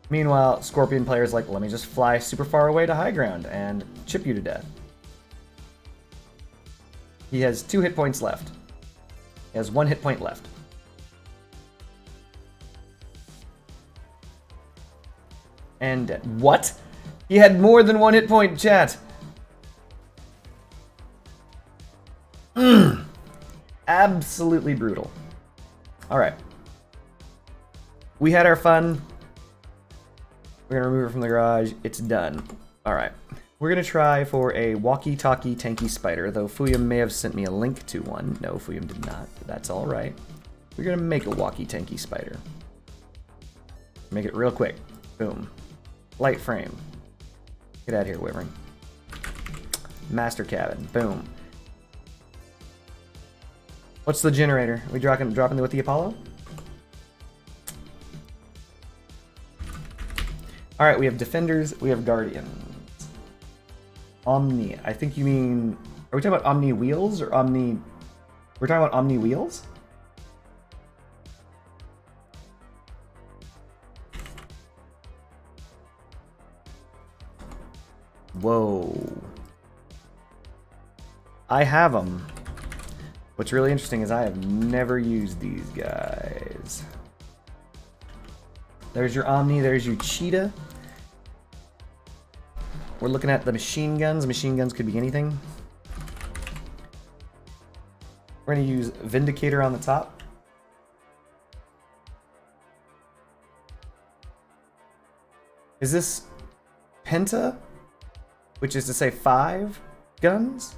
Meanwhile, Scorpion player's like, let me just fly super far away to high ground and chip you to death. He has 2 hit points left. He has 1 hit point left. And what? He had more than 1 hit point, chat. Absolutely brutal. Alright. We had our fun. We're gonna remove it from the garage. It's done. Alright. We're gonna try for a walkie-talkie tanky spider, though Fuyum may have sent me a link to one. No, Fuyum did not. That's alright. We're gonna make a walkie-tanky spider. Make it real quick. Boom. Light frame. Get out of here, Wyvern. Master cabin. Boom. What's the generator? Are we dropping it with the Apollo? Alright, we have defenders, we have guardians. Omni. I think you mean... Are we talking about Omni wheels or Omni... We're talking about Omni wheels? Whoa. I have them. What's really interesting is I have never used these guys. There's your Omni, there's your Cheetah. We're looking at the machine guns. Machine guns could be anything. We're going to use Vindicator on the top. Is this Penta? Which is to say 5 guns?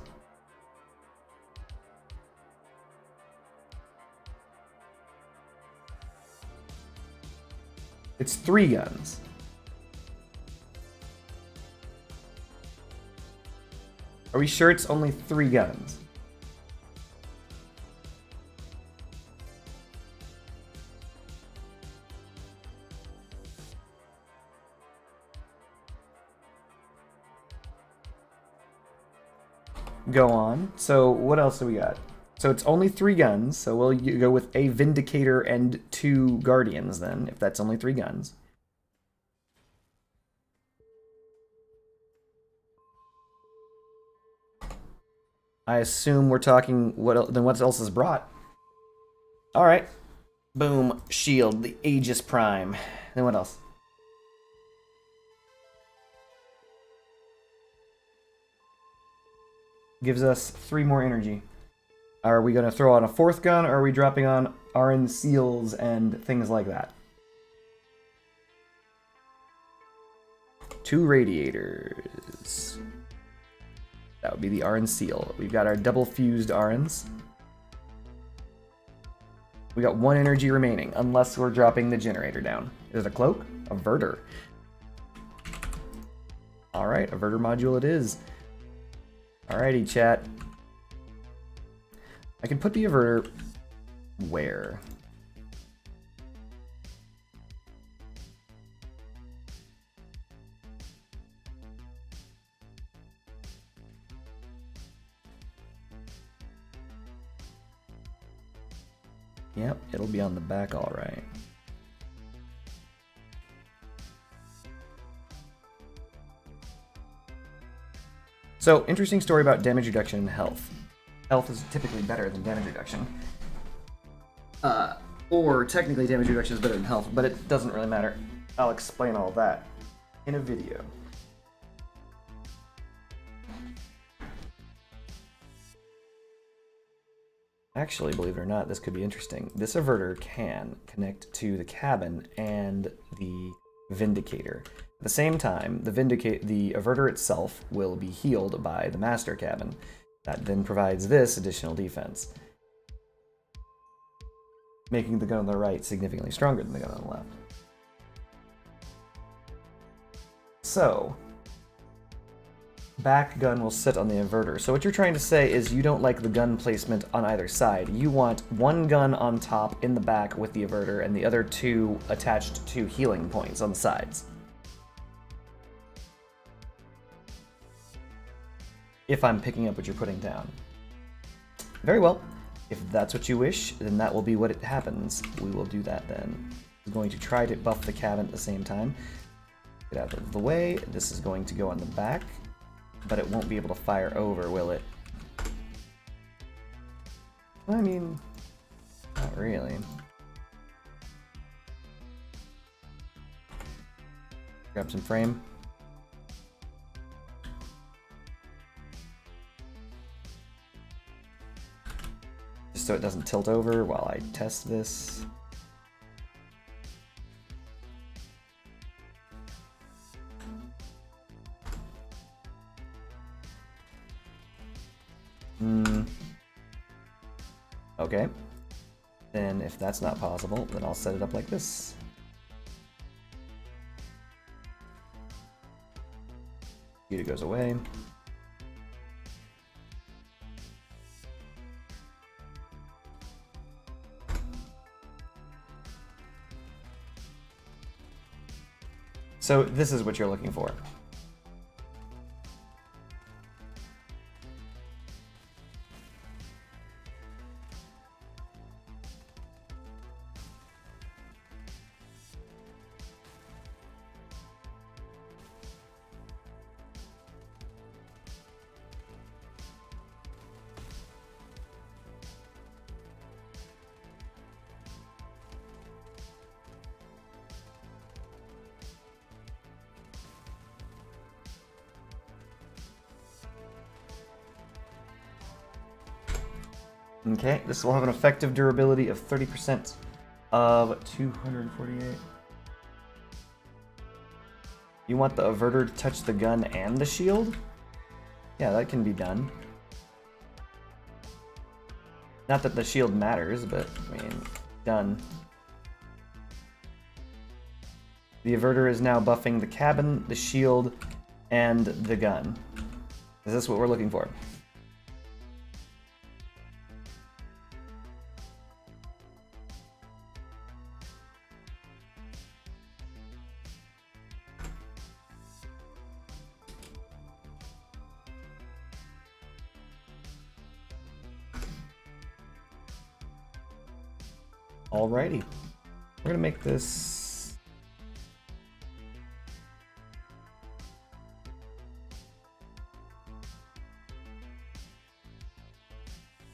It's 3 guns. Are we sure it's only 3 guns? Go on. So what else do we got? So it's only 3 guns, so we'll go with a Vindicator and 2 Guardians then, if that's only 3 guns. I assume we're talking, then what else is brought? Alright. Boom. Shield, the Aegis Prime. Then what else? Gives us 3 more energy. Are we going to throw on a 4th gun, or are we dropping on RN seals and things like that? 2 radiators. That would be the RN seal. We've got our double fused RNs. We got 1 energy remaining, unless we're dropping the generator down. Is it a cloak? A Verter. Alright, a Verter module it is. Alrighty, chat. I can put the Averter where? Yep, it'll be on the back all right. So, interesting story about damage reduction and health. Health is typically better than damage reduction. Or technically damage reduction is better than health, but it doesn't really matter. I'll explain all that in a video. Actually, believe it or not, this could be interesting. This averter can connect to the cabin and the Vindicator. At the same time, the averter itself will be healed by the master cabin. That then provides this additional defense, making the gun on the right significantly stronger than the gun on the left. So, back gun will sit on the inverter. So what you're trying to say is you don't like the gun placement on either side. You want one gun on top in the back with the averter and the other two attached to healing points on the sides. If I'm picking up what you're putting down. Very well. If that's what you wish, then that will be what it happens. We will do that then. I'm going to try to buff the cabin at the same time. Get out of the way. This is going to go on the back, but it won't be able to fire over, will it? I mean, not really. Grab some frame. Just so it doesn't tilt over while I test this. Okay. Then if that's not possible, then I'll set it up like this. It goes away. So this is what you're looking for. Okay, this will have an effective durability of 30% of 248. You want the averter to touch the gun and the shield? Yeah, that can be done. Not that the shield matters, but, I mean, done. The averter is now buffing the cabin, the shield, and the gun. Is this what we're looking for? Alrighty, we're gonna make this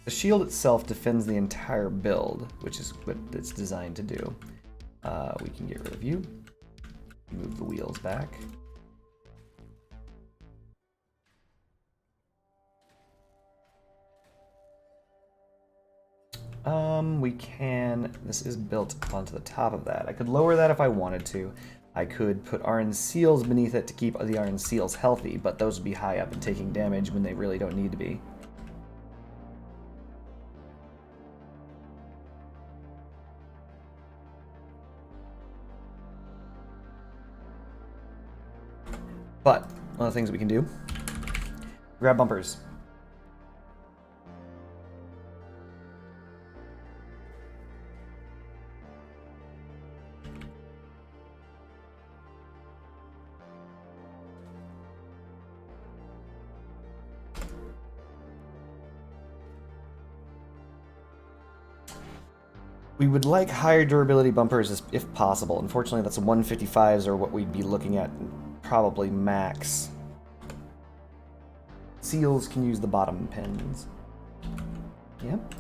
the shield itself defends the entire build, which is what it's designed to do. We can get rid of you, move the wheels back. We can, this is built onto the top of that. I could lower that if I wanted to. I could put iron seals beneath it to keep the iron seals healthy, but those would be high up and taking damage when they really don't need to be. But, one of the things we can do, grab bumpers. We would like higher durability bumpers if possible. Unfortunately, that's 155s are what we'd be looking at, probably max. Seals can use the bottom pins. Yep.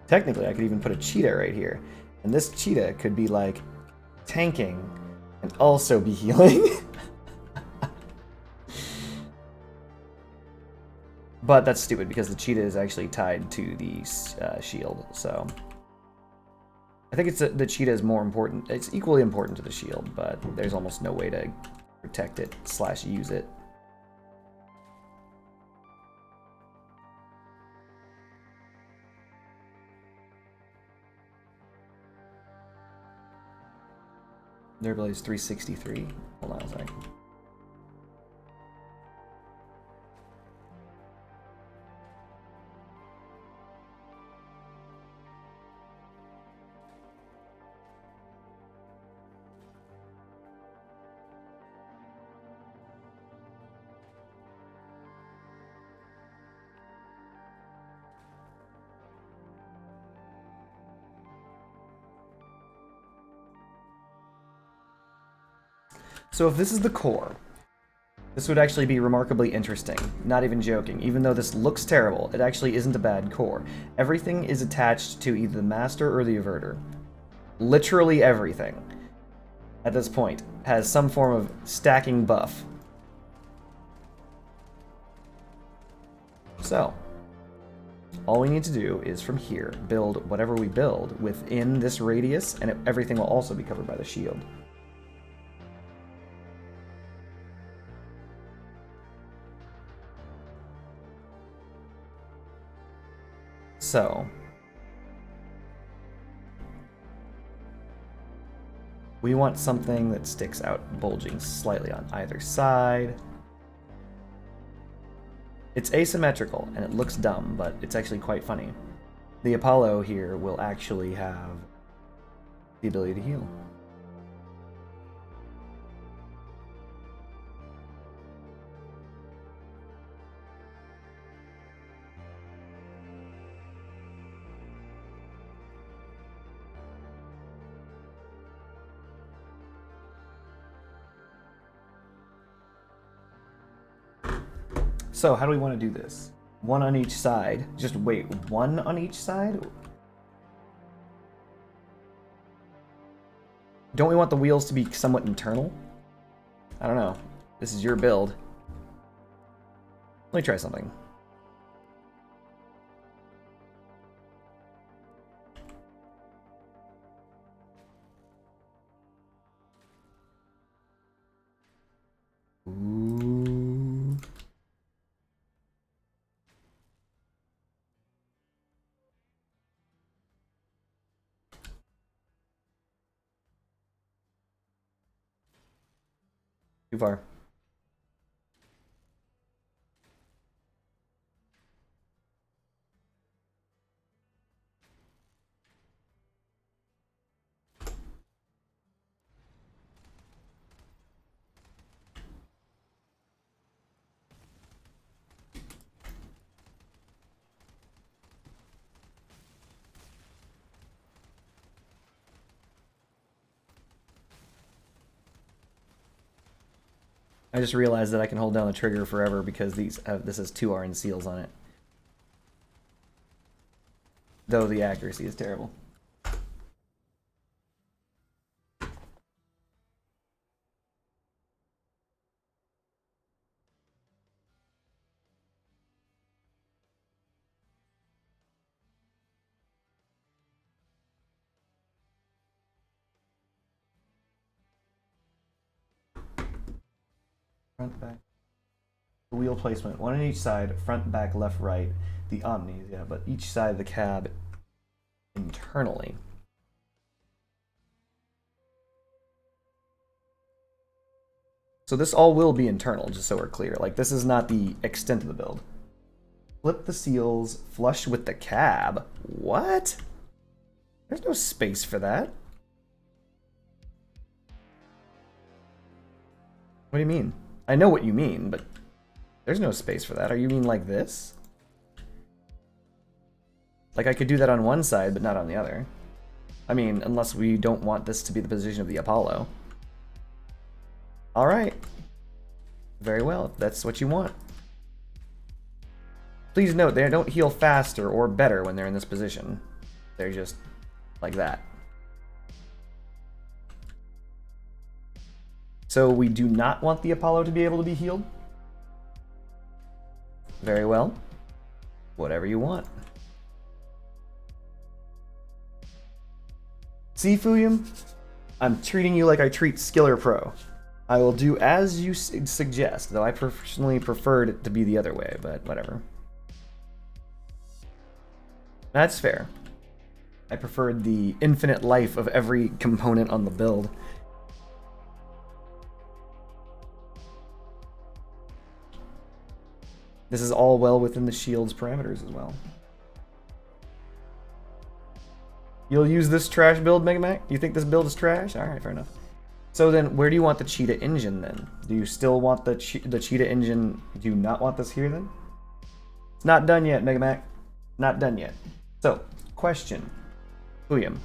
Technically, I could even put a cheetah right here. And this cheetah could be like tanking and also be healing. But that's stupid because the cheetah is actually tied to the shield, so I think the cheetah is more important. It's equally important to the shield, but there's almost no way to protect it / use it. Durability is 363. Hold on a second. So if this is the core, this would actually be remarkably interesting. Not even joking. Even though this looks terrible, it actually isn't a bad core. Everything is attached to either the master or the averter. Literally everything, at this point, has some form of stacking buff. So, all we need to do is from here, build whatever we build within this radius, and everything will also be covered by the shield. So, we want something that sticks out, bulging slightly on either side. It's asymmetrical, and it looks dumb, but it's actually quite funny. The Apollo here will actually have the ability to heal. So, how do we want to do this? One on each side. Just wait, one on each side? Don't we want the wheels to be somewhat internal? I don't know. This is your build. Let me try something. Ooh. Too far. I just realized that I can hold down the trigger forever because this has 2 RN seals on it. Though the accuracy is terrible. Front, back. The wheel placement, one on each side, front, back, left, right. The omnis, yeah, but each side of the cab internally. So this all will be internal, just so we're clear. Like, this is not the extent of the build. Flip the seals flush with the cab. What? There's no space for that. What do you mean? I know what you mean, but there's no space for that. Are you mean like this? Like I could do that on one side, but not on the other. I mean, unless we don't want this to be the position of the Apollo. All right. Very well, if that's what you want. Please note, they don't heal faster or better when they're in this position. They're just like that. So we do not want the Apollo to be able to be healed? Very well. Whatever you want. See, Fuyum? I'm treating you like I treat Skiller Pro. I will do as you suggest, though I personally preferred it to be the other way, but whatever. That's fair. I preferred the infinite life of every component on the build. This is all well within the shield's parameters as well. You'll use this trash build, Mega Mac? You think this build is trash? Alright, fair enough. So then, where do you want the Cheetah engine then? Do you still want the Cheetah engine? Do you not want this here then? It's not done yet, Mega Mac. Not done yet. So, question. Fuyum,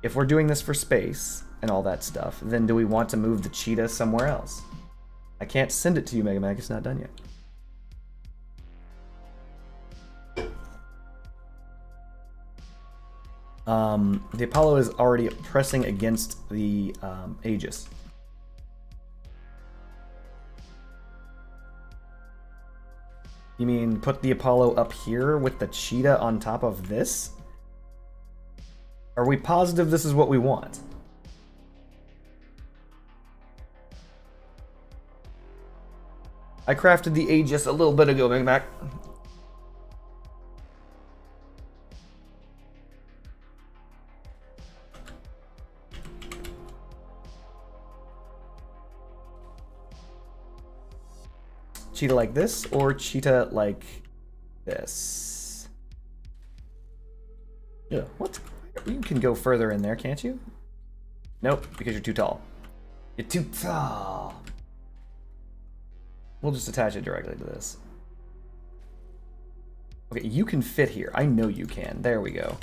if we're doing this for space and all that stuff, then do we want to move the Cheetah somewhere else? I can't send it to you, Mega Mac. It's not done yet. The Apollo is already pressing against the Aegis. You mean put the Apollo up here with the Cheetah on top of this? Are we positive this is what we want? I crafted the Aegis a little bit ago, Big Mac. Cheetah like this, or cheetah like this? Yeah, what? You can go further in there, can't you? Nope, because you're too tall. You're too tall. We'll just attach it directly to this. Okay, you can fit here. I know you can. There we go.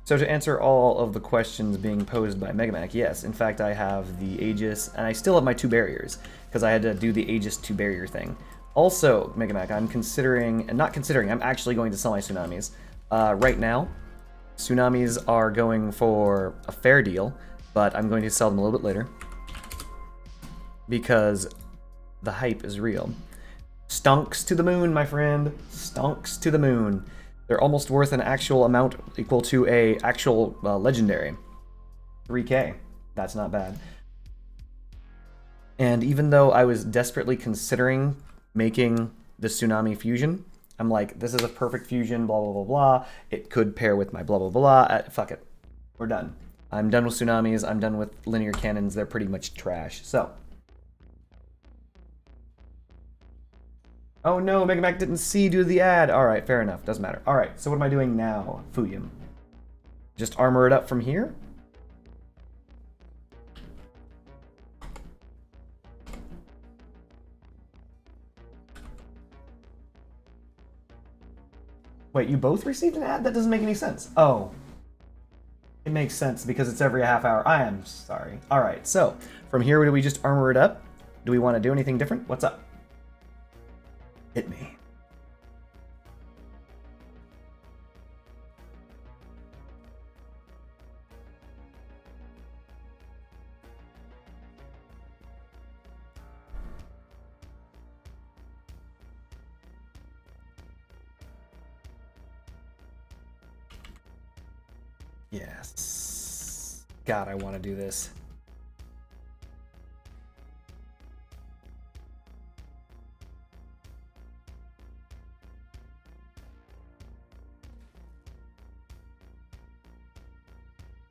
So to answer all of the questions being posed by Megamac, yes, in fact I have the Aegis, and I still have my 2 barriers, because I had to do the Aegis 2 barrier thing. Also, Megamac, I'm considering, and not considering, I'm actually going to sell my Tsunamis. Right now, Tsunamis are going for a fair deal, but I'm going to sell them a little bit later, because the hype is real. Stonks to the moon, my friend. Stonks to the moon. They're almost worth an actual amount equal to a actual legendary. 3K. That's not bad. And even though I was desperately considering making the Tsunami fusion, I'm like, this is a perfect fusion, blah, blah, blah, blah. It could pair with my blah, blah, blah. Fuck it. We're done. I'm done with Tsunamis. I'm done with linear cannons. They're pretty much trash. So. Oh no, Megamac didn't see due to the ad. Alright, fair enough. Doesn't matter. Alright, so what am I doing now, Fuyum? Just armor it up from here? Wait, you both received an ad? That doesn't make any sense. Oh. It makes sense because it's every half hour. I am sorry. Alright, so from here, do we just armor it up? Do we want to do anything different? What's up? Hit me. Yes. God, I want to do this.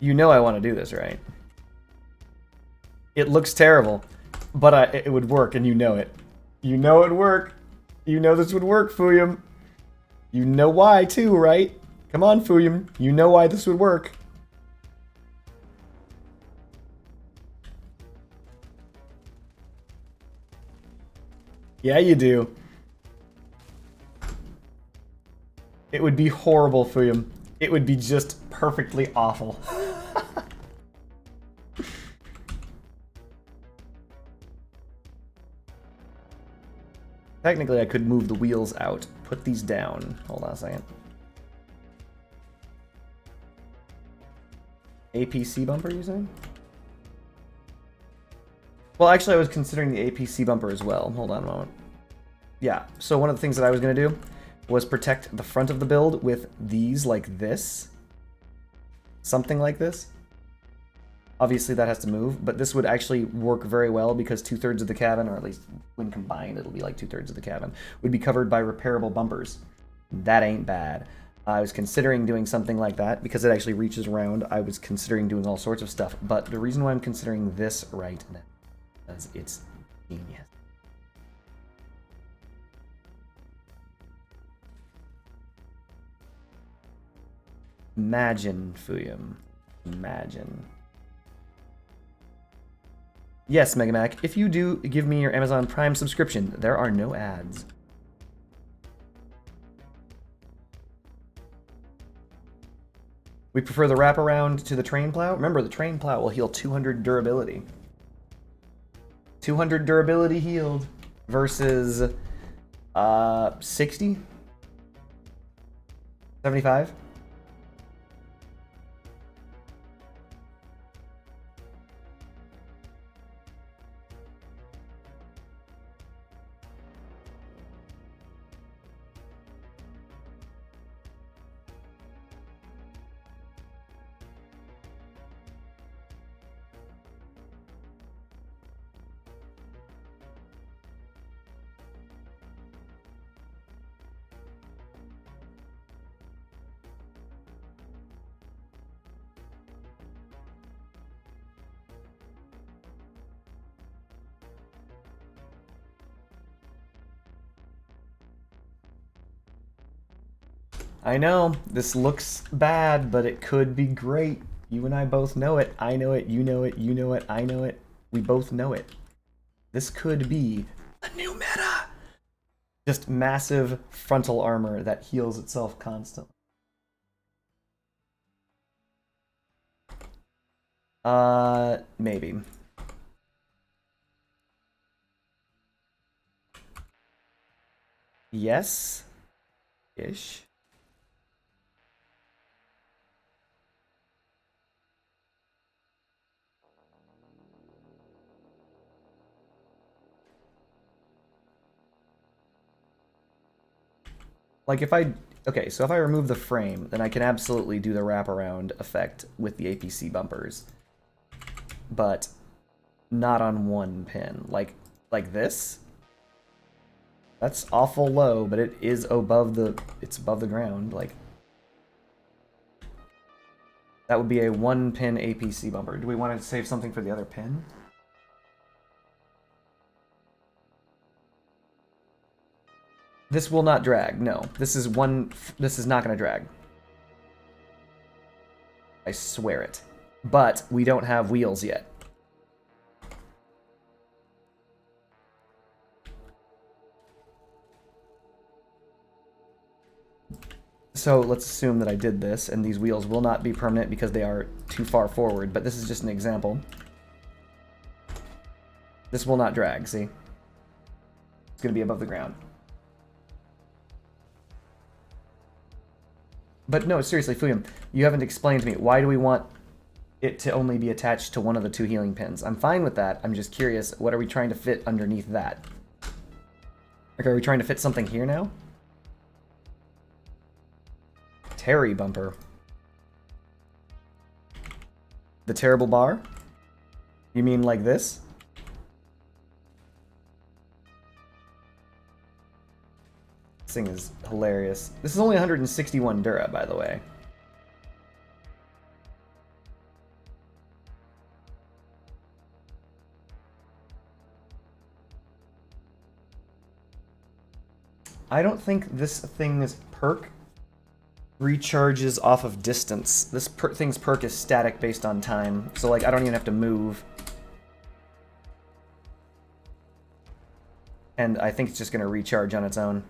You know I want to do this, right? It looks terrible, but it would work, and you know it. You know it would work. You know this would work, Fuyum. You know why, too, right? Come on, Fuyum. You know why this would work. Yeah, you do. It would be horrible, Fuyum. It would be just perfectly awful. Technically, I could move the wheels out. Put these down. Hold on a second. APC bumper, you saying? Well, actually, I was considering the APC bumper as well. Hold on a moment. Yeah, so one of the things that I was going to do was protect the front of the build with these like this. Something like this. Obviously, that has to move, but this would actually work very well because 2/3 of the cabin, or at least when combined, it'll be like 2/3 of the cabin, would be covered by repairable bumpers. That ain't bad. I was considering doing something like that because it actually reaches around. I was considering doing all sorts of stuff, but the reason why I'm considering this right now is it's genius. Imagine, Fuyum. Imagine. Yes, Megamac, if you do give me your Amazon Prime subscription, there are no ads. We prefer the wraparound to the train plow. Remember, the train plow will heal 200 durability. 200 durability healed versus 60? 75? I know, this looks bad, but it could be great. You and I both know it. I know it, you know it, you know it, I know it. We both know it. This could be a new meta! Just massive frontal armor that heals itself constantly. Maybe. Yes? Ish. Like if I, okay, so if I remove the frame, then I can absolutely do the wraparound effect with the APC bumpers. But not on one pin. Like this? That's awful low, but it is above the, it's above the ground, like. That would be a 1-pin APC bumper. Do we want to save something for the other pin? This will not drag, no. This is not gonna drag. I swear it. But we don't have wheels yet. So let's assume that I did this, and these wheels will not be permanent because they are too far forward, but this is just an example. This will not drag, see? It's gonna be above the ground. But no, seriously, Fuyum, you haven't explained to me, why do we want it to only be attached to one of the 2 healing pins? I'm fine with that, I'm just curious, what are we trying to fit underneath that? Like, are we trying to fit something here now? Terry bumper. The terrible bar? You mean like this? This thing is hilarious. This is only 161 Dura, by the way. I don't think this thing's perk recharges off of distance. This thing's perk is static based on time, so like I don't even have to move. And I think it's just gonna recharge on its own.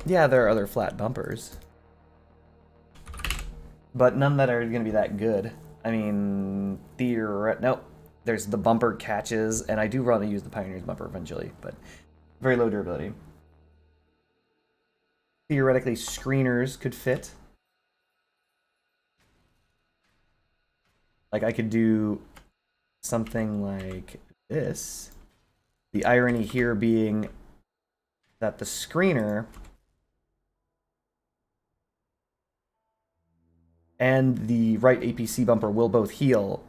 Yeah, there are other flat bumpers. But none that are going to be that good. I mean, nope. There's the bumper catches, and I do want to use the Pioneer's bumper eventually, but very low durability. Theoretically, screeners could fit. Like, I could do something like this. The irony here being that the screener and the right APC bumper will both heal,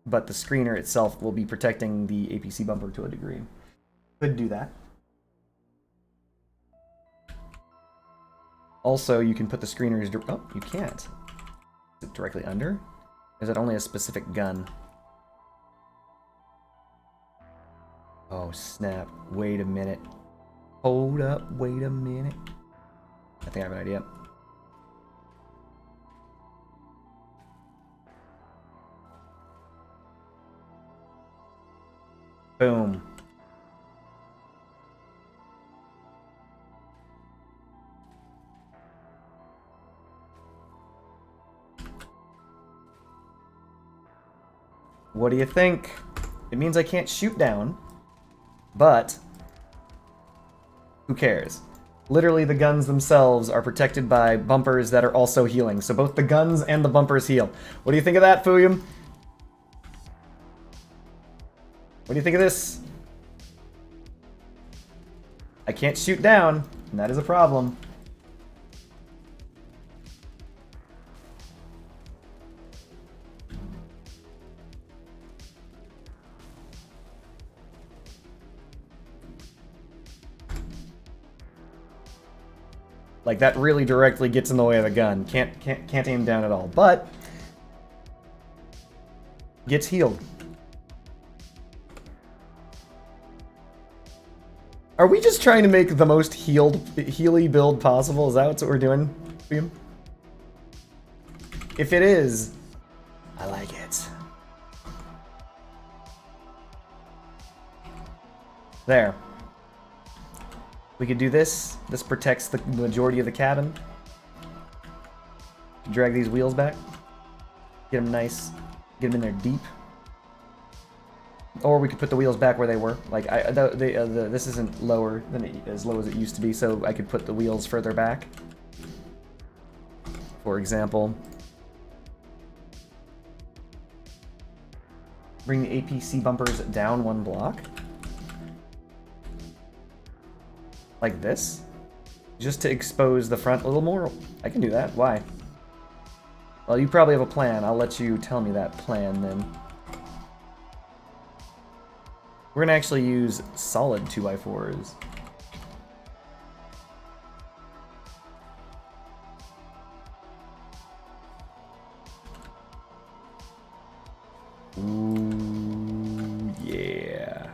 but the screener itself will be protecting the APC bumper to a degree. Could do that. Also, you can put the screeners... Oh, you can't. Is it directly under? Is it only a specific gun? Oh, snap. Wait a minute. Hold up. Wait a minute. I think I have an idea. Boom. What do you think? It means I can't shoot down, but who cares? Literally, the guns themselves are protected by bumpers that are also healing, so both the guns and the bumpers heal. What do you think of that, Fuyum? What do you think of this? I can't shoot down, and that is a problem. Like, that really directly gets in the way of the gun. Can't aim down at all, but gets healed. Are we just trying to make the most healy build possible? Is that what we're doing? If it is, I like it. There. We could do this. This protects the majority of the cabin. Drag these wheels back. Get them nice. Get them in there deep. Or we could put the wheels back where they were. Like, this isn't lower than as low as it used to be, so I could put the wheels further back. For example, bring the APC bumpers down one block. Like this. Just to expose the front a little more. I can do that. Why? Well, you probably have a plan. I'll let you tell me that plan then. We're gonna actually use solid 2x4s. Ooh, yeah.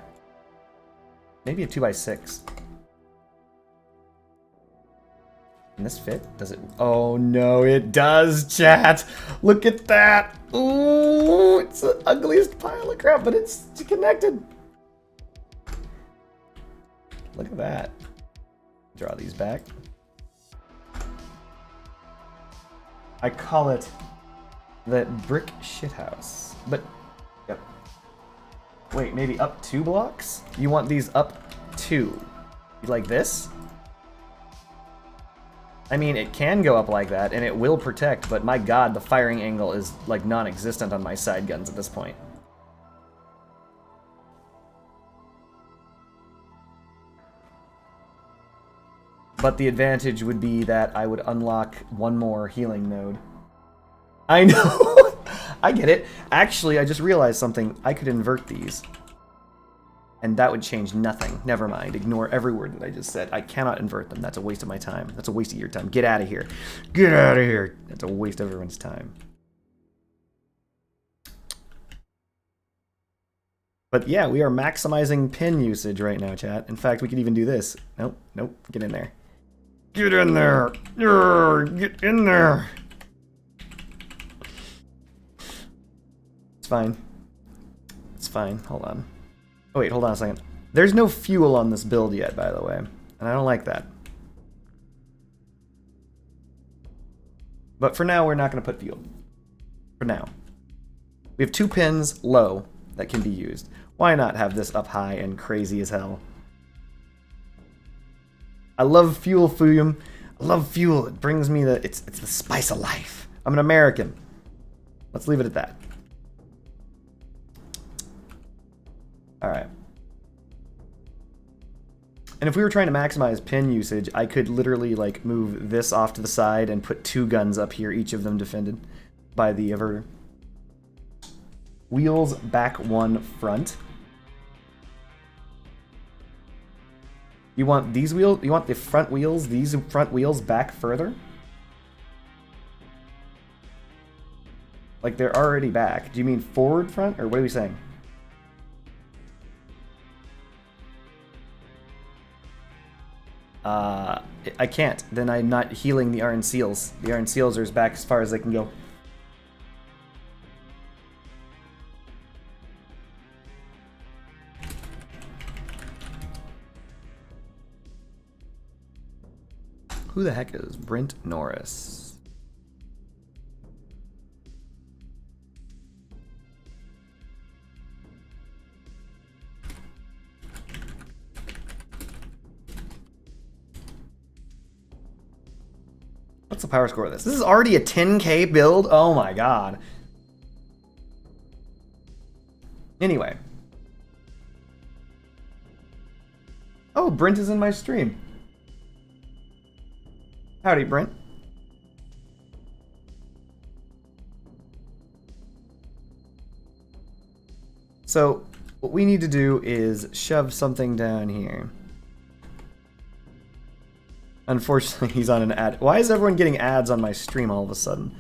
Maybe a 2x6. Can this fit? Does it? Oh no, it does, chat! Look at that! Ooh, it's the ugliest pile of crap, but it's connected. Look at that. Draw these back. I call it the brick shithouse. But, yep. Wait, maybe up 2 blocks? You want these up 2. Like this? I mean, it can go up like that, and it will protect, but my god, the firing angle is, like, non-existent on my side guns at this point. But the advantage would be that I would unlock one more healing node. I know! I get it. Actually, I just realized something. I could invert these. And that would change nothing. Never mind. Ignore every word that I just said. I cannot invert them. That's a waste of my time. That's a waste of your time. Get out of here. Get out of here. That's a waste of everyone's time. But yeah, we are maximizing pin usage right now, chat. In fact, we could even do this. Nope, nope. Get in there. Get in there. Get in there. It's fine. It's fine. Hold on. Oh, wait, hold on a second. There's no fuel on this build yet, by the way. And I don't like that. But for now, we're not going to put fuel. For now. We have 2 pins low that can be used. Why not have this up high and crazy as hell? I love fuel, Fuyum. I love fuel. It brings me the... It's the spice of life. I'm an American. Let's leave it at that. Alright. And if we were trying to maximize pin usage, I could literally like move this off to the side and put 2 guns up here, each of them defended by the averter. Wheels back 1 front. You want these wheels? You want the front wheels, these front wheels back further? Like they're already back. Do you mean forward front, or what are we saying? I can't. Then I'm not healing the Iron Seals. The Iron Seals are as back as far as they can go. Who the heck is Brent Norris? What's the power score of this? This is already a 10K build? Oh my god. Anyway. Oh, Brent is in my stream. Howdy, Brent. So, what we need to do is shove something down here. Unfortunately, he's on an ad. Why is everyone getting ads on my stream all of a sudden?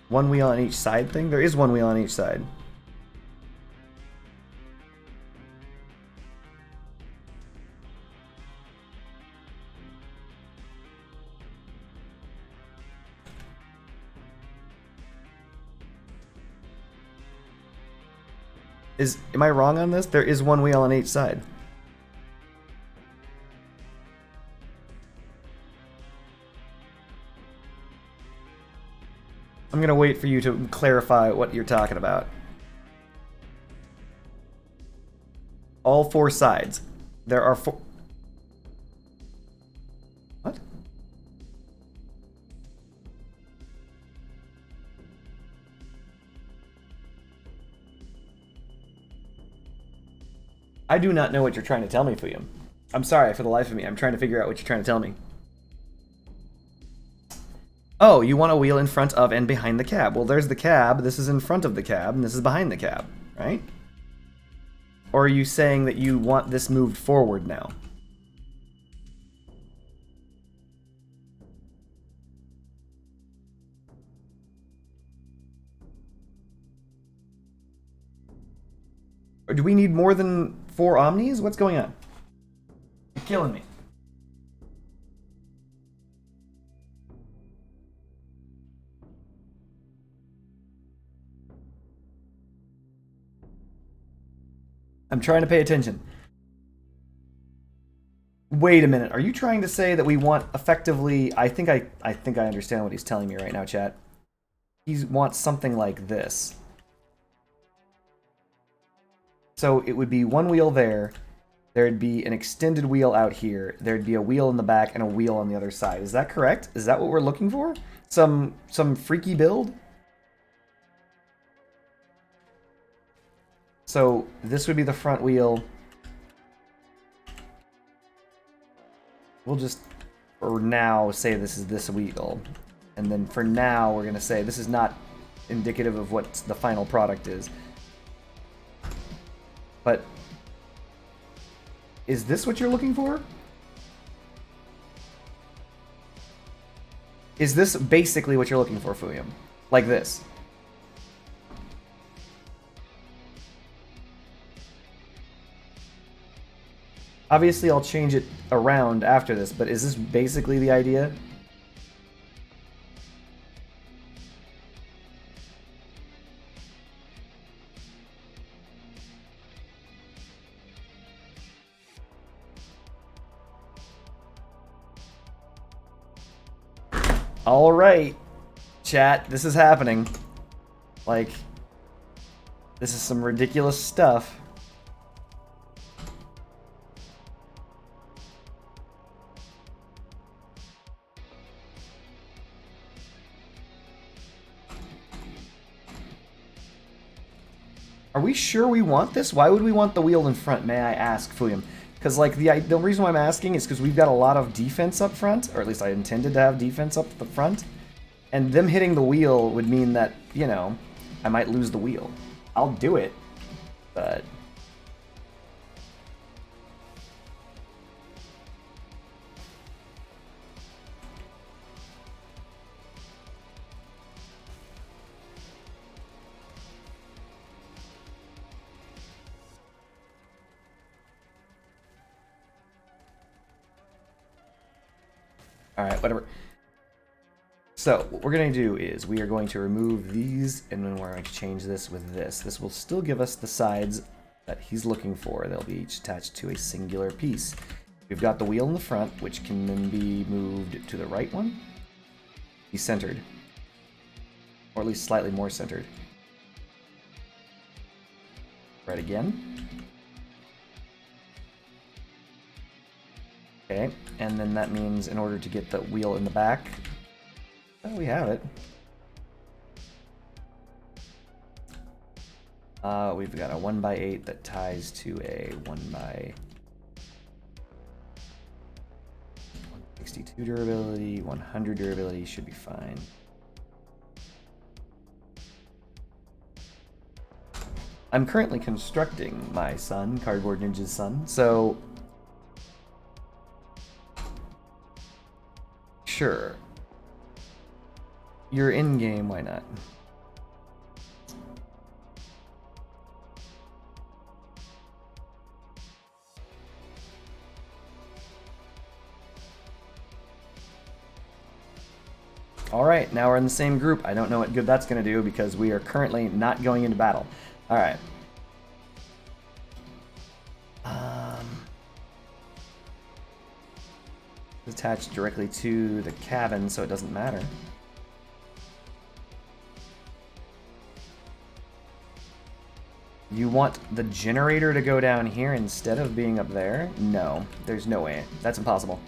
1 wheel on each side thing? There is 1 wheel on each side. Am I wrong on this? There is 1 wheel on each side. I'm gonna wait for you to clarify what you're talking about. All 4 sides. There are 4... What? I do not know what you're trying to tell me, Fuyum. I'm sorry, for the life of me. I'm trying to figure out what you're trying to tell me. Oh, you want a wheel in front of and behind the cab. Well, there's the cab, this is in front of the cab, and this is behind the cab, right? Or are you saying that you want this moved forward now? Or do we need more than 4 Omnis? What's going on? You're killing me. I'm trying to pay attention. Wait a minute. Are you trying to say that we want effectively... I think I understand what he's telling me right now, chat. He wants something like this. So it would be 1 wheel there. There'd be an extended wheel out here. There'd be a wheel in the back and a wheel on the other side. Is that correct? Is that what we're looking for? Some freaky build? So this would be the front wheel. We'll just, for now, say this is this wheel. And then for now, we're going to say this is not indicative of what the final product is. But is this what you're looking for? Is this basically what you're looking for, Fuyum? Like this? Obviously, I'll change it around after this, but is this basically the idea? All right, chat, this is happening. Like, this is some ridiculous stuff. Are we sure we want this? Why would we want the wheel in front, may I ask, Fuyum? Because, like, the reason why I'm asking is because we've got a lot of defense up front, or at least I intended to have defense up the front, and them hitting the wheel would mean that, you know, I might lose the wheel. I'll do it, but... Alright, whatever. So, what we're going to do is we are going to remove these, and then we're going to change this with this. This will still give us the sides that he's looking for. They'll be each attached to a singular piece. We've got the wheel in the front, which can then be moved to the right one. He's centered. Or at least slightly more centered. Right again. Okay, and then that means in order to get the wheel in the back, oh, we have it. We've got a 1x8 that ties to a 1x62 durability, 100 durability should be fine. I'm currently constructing my son, Cardboard Ninja's son, so sure. You're in game, why not? Alright, now we're in the same group. I don't know what good that's going to do because we are currently not going into battle. Alright. Attached directly to the cabin, so it doesn't matter. You want the generator to go down here instead of being up there? No, there's no way. That's impossible.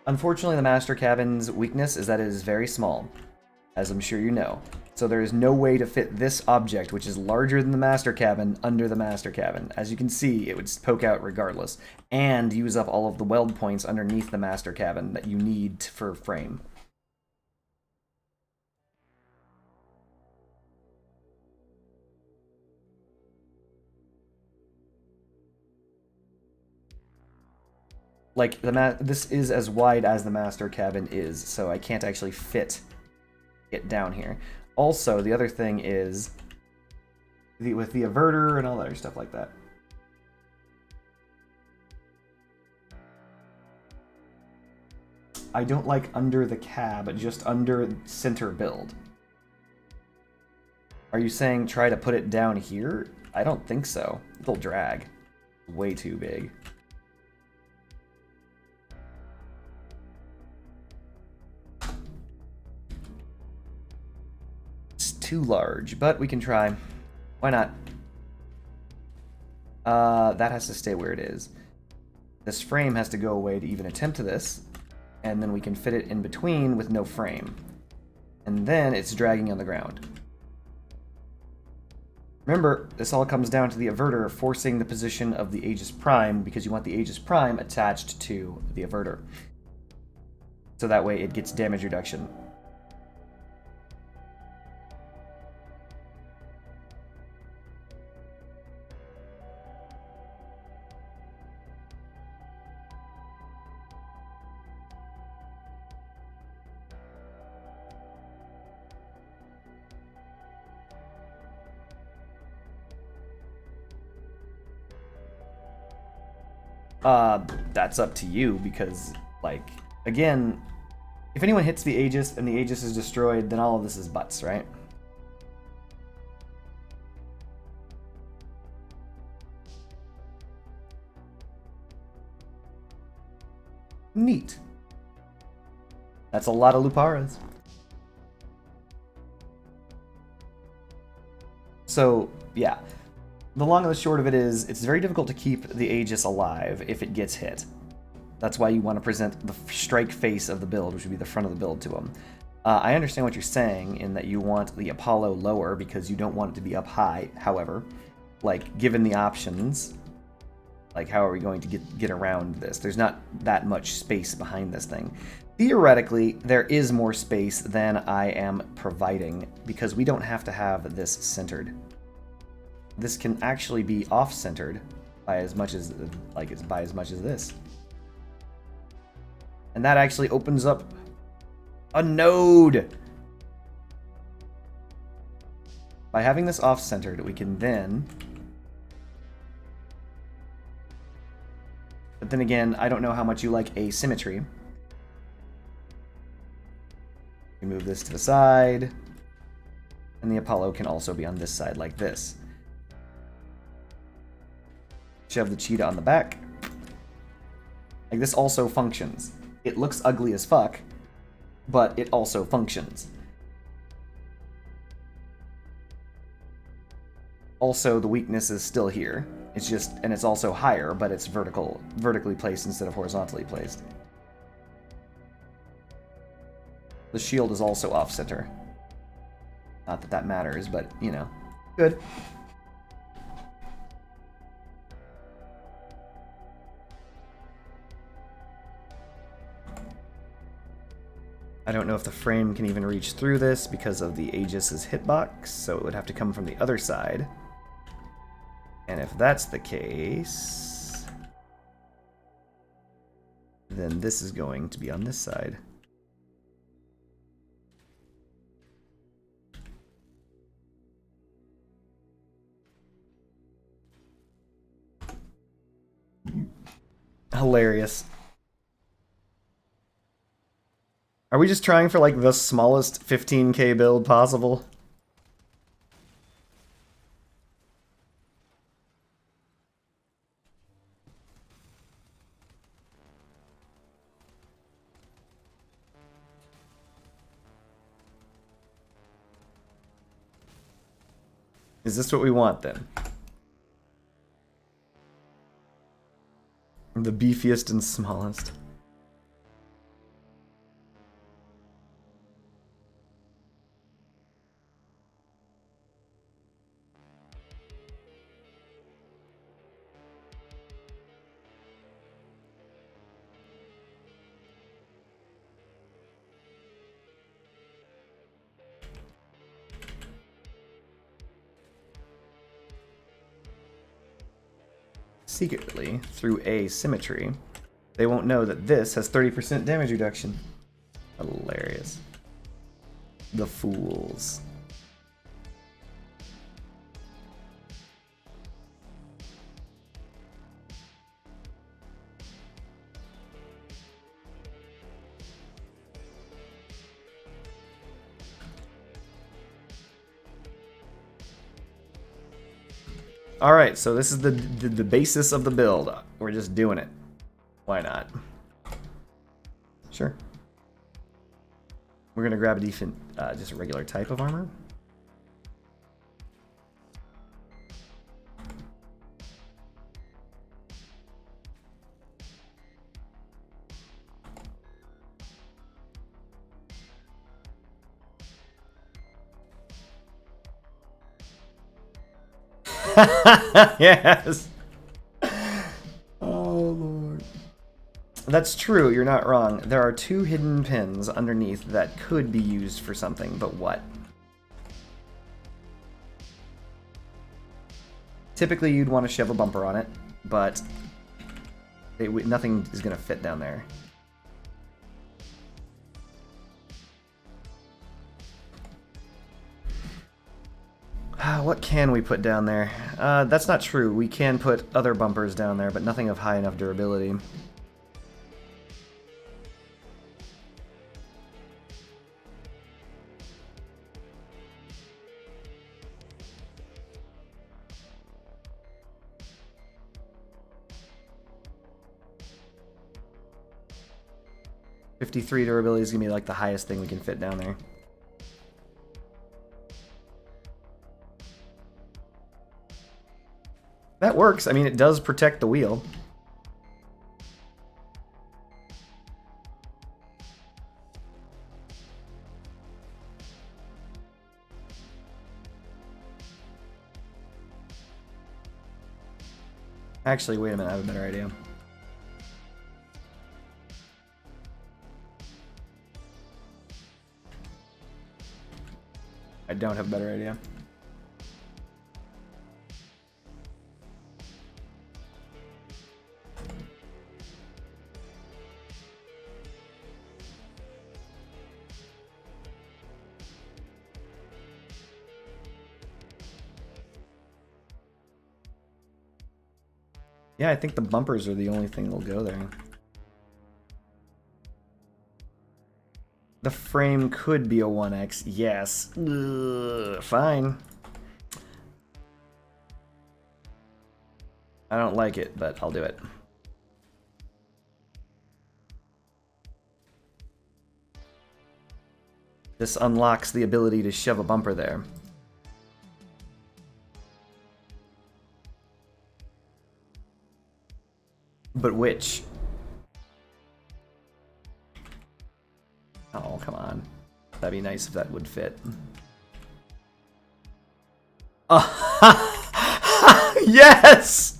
Unfortunately, the master cabin's weakness is that it is very small, as I'm sure you know. So there is no way to fit this object, which is larger than the master cabin, under the master cabin. As you can see, it would poke out regardless, and use up all of the weld points underneath the master cabin that you need for frame. Like, this is as wide as the master cabin is, so I can't actually fit it down here. Also, the other thing is, with the averter and all that other stuff like that. I don't like under the cab, just under center build. Are you saying try to put it down here? I don't think so. It'll drag. Way too big. Too large, but we can try. Why not? That has to stay where it is. This frame has to go away to even attempt this, and then we can fit it in between with no frame. And then it's dragging on the ground. Remember, this all comes down to the averter forcing the position of the Aegis Prime, because you want the Aegis Prime attached to the averter. So that way it gets damage reduction. That's up to you because, like, again, if anyone hits the Aegis and the Aegis is destroyed, then all of this is butts, right? Neat. That's a lot of Luparas. So, yeah. The long and the short of it is, it's very difficult to keep the Aegis alive if it gets hit. That's why you want to present the strike face of the build, which would be the front of the build to them. I understand what you're saying in that you want the Apollo lower because you don't want it to be up high. However, like, given the options, like, how are we going to get around this? There's not that much space behind this thing. Theoretically, there is more space than I am providing because we don't have to have this centered. This can actually be off-centered by as much as this. And that actually opens up a node. By having this off-centered, we can then... But then again, I don't know how much you like asymmetry. We move this to the side. And the Apollo can also be on this side like this. Shove the cheetah on the back. Like, this also functions. It looks ugly as fuck, but it also functions. Also, the weakness is still here. It's just, and it's also higher, but it's vertically placed instead of horizontally placed. The shield is also off-center. Not that that matters, but, you know, good. I don't know if the frame can even reach through this because of the Aegis's hitbox, so it would have to come from the other side. And if that's the case, then this is going to be on this side. Hilarious. Are we just trying for, like, the smallest 15k build possible? Is this what we want, then? The beefiest and smallest. Secretly, through asymmetry, they won't know that this has 30% damage reduction. Hilarious. The fools. Alright, so this is the basis of the build. We're just doing it. Why not? Sure. We're gonna grab a decent, just a regular type of armor. Yes. Oh, Lord. That's true, you're not wrong. There are 2 hidden pins underneath that could be used for something, but what? Typically, you'd want to shove a bumper on it, but nothing is going to fit down there. What can we put down there? That's not true. We can put other bumpers down there, but nothing of high enough durability. .53 durability is going to be like the highest thing we can fit down there. That works. I mean, it does protect the wheel. Actually, wait a minute. I have a better idea. I don't have a better idea. Yeah, I think the bumpers are the only thing that'll go there. The frame could be a 1X, yes. Ugh, fine. I don't like it, but I'll do it. This unlocks the ability to shove a bumper there. But which? Oh, come on. That'd be nice if that would fit. Yes!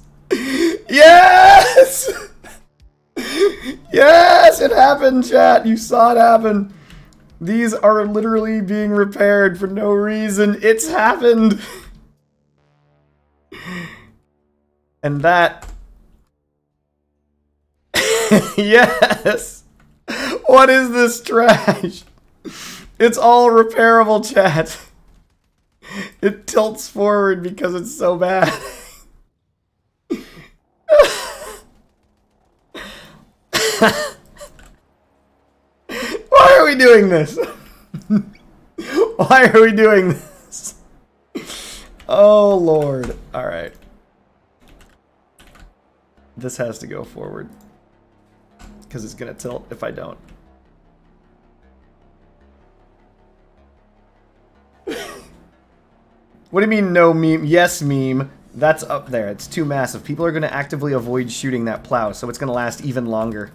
Yes! Yes! It happened, chat! You saw it happen. These are literally being repaired for no reason. It's happened! And that... Yes! What is this trash? It's all repairable, chat. It tilts forward because it's so bad. Why are we doing this? Why are we doing this? Oh, Lord. Alright. This has to go forward. Because it's going to tilt if I don't. What do you mean no meme? Yes meme. That's up there. It's too massive. People are going to actively avoid shooting that plow, so it's going to last even longer.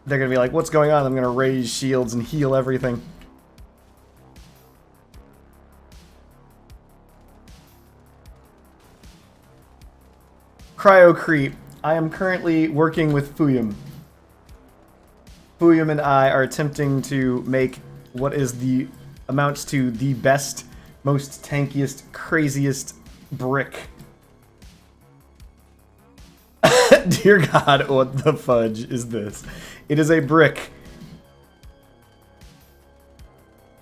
They're going to be like, what's going on? I'm going to raise shields and heal everything. Cryo creep. I am currently working with Fuyum. Fuyum and I are attempting to make what is the amounts to the best, most tankiest, craziest brick. Dear God, what the fudge is this? It is a brick.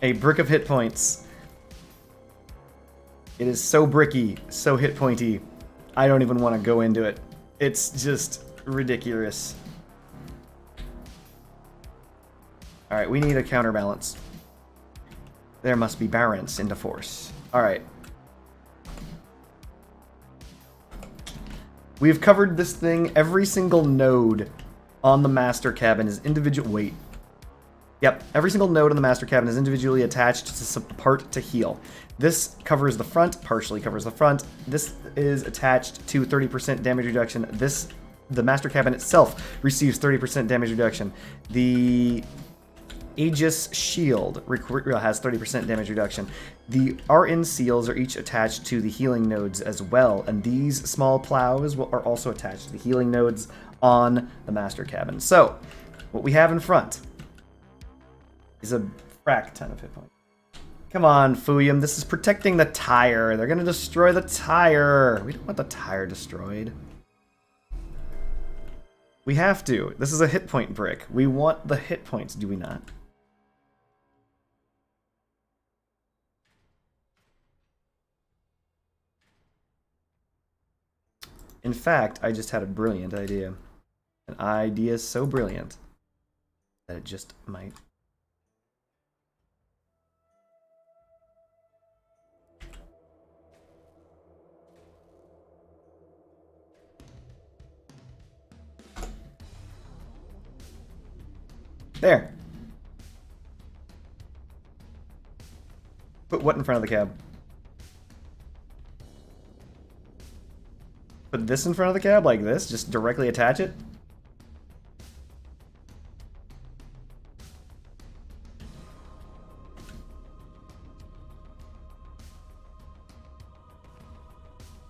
A brick of hit points. It is so bricky, so hit pointy. I don't even want to go into it. It's just ridiculous. Alright, we need a counterbalance. There must be balance into force. Alright. We've covered this thing. Every single node on the master cabin is individual. Wait. Yep, every single node on the master cabin is individually attached to some part to heal. This covers the front, partially covers the front. This is attached to 30% damage reduction. The master cabin itself receives 30% damage reduction. The Aegis Shield has 30% damage reduction. The RN seals are each attached to the healing nodes as well, and these small plows are also attached to the healing nodes on the master cabin. So, what we have in front is a frack ton of hit points. Come on, Fuyum. This is protecting the tire. They're going to destroy the tire. We don't want the tire destroyed. We have to. This is a hit point brick. We want the hit points, do we not? In fact, I just had a brilliant idea. An idea so brilliant that it just might. There. Put what in front of the cab? Put this in front of the cab like this? Just directly attach it?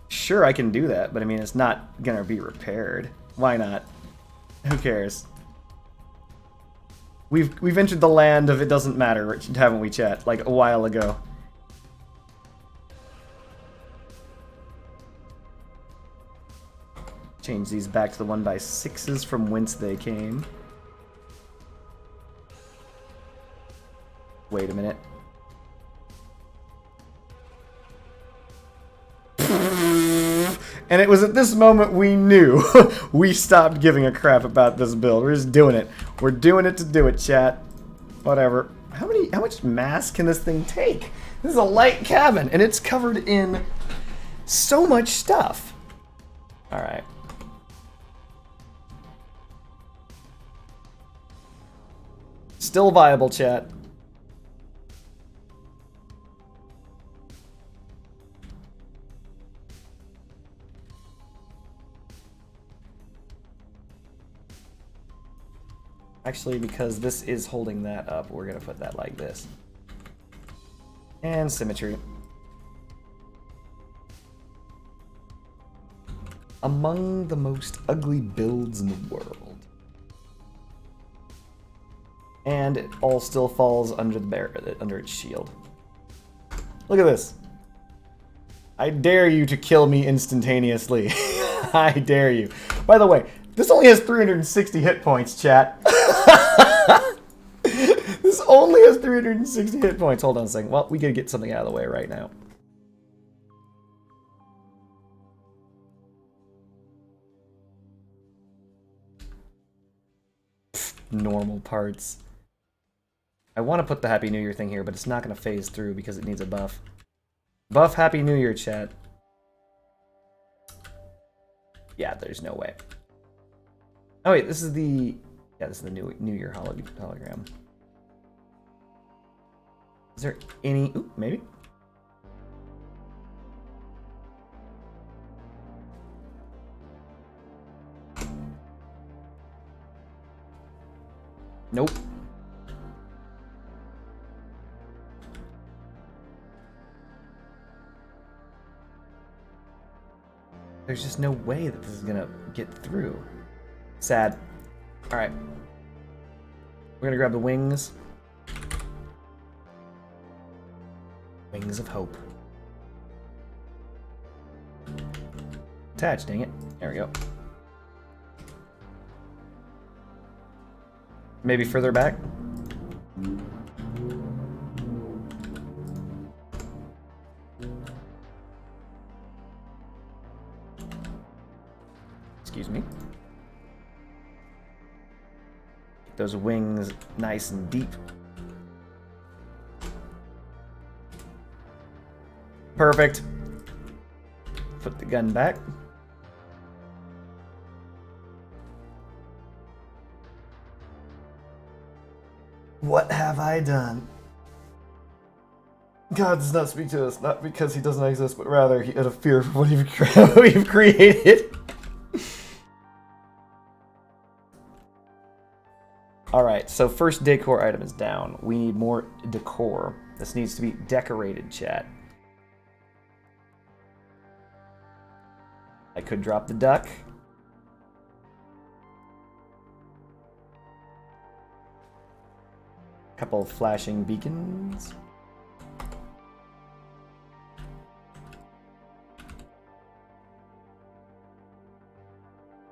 Sure, I can do that, but I mean, it's not gonna be repaired. Why not? Who cares? We've entered the land of it doesn't matter, haven't we, chat? Like a while ago. Change these back to the 1x6s from whence they came. Wait a minute. And it was at this moment we knew we stopped giving a crap about this build. We're just doing it. We're doing it to do it, chat. Whatever. How much mass can this thing take? This is a light cabin, and it's covered in so much stuff. All right. Still viable, chat. Actually, because this is holding that up, we're gonna put that like this. And symmetry. Among the most ugly builds in the world. And it all still falls under under its shield. Look at this. I dare you to kill me instantaneously. I dare you. By the way, this only has 360 hit points, chat. This only has 360 hit points. Hold on a second. Well, we gotta get something out of the way right now. Normal parts. I want to put the Happy New Year thing here, but it's not going to phase through because it needs a buff. Buff Happy New Year, chat. Yeah, there's no way. Oh wait, this is the... Yeah, this is the New Year hologram. Is there any... Ooh, maybe? Nope. There's just no way that this is gonna get through. Sad. Alright. We're gonna grab the wings. Wings of hope. Attach, dang it. There we go. Maybe further back? Excuse me. Get those wings nice and deep. Perfect. Put the gun back. What have I done? God does not speak to us, not because he doesn't exist, but rather out of fear for what we've created. Alright, so first decor item is down. We need more decor. This needs to be decorated, chat. I could drop the duck. Couple of flashing beacons.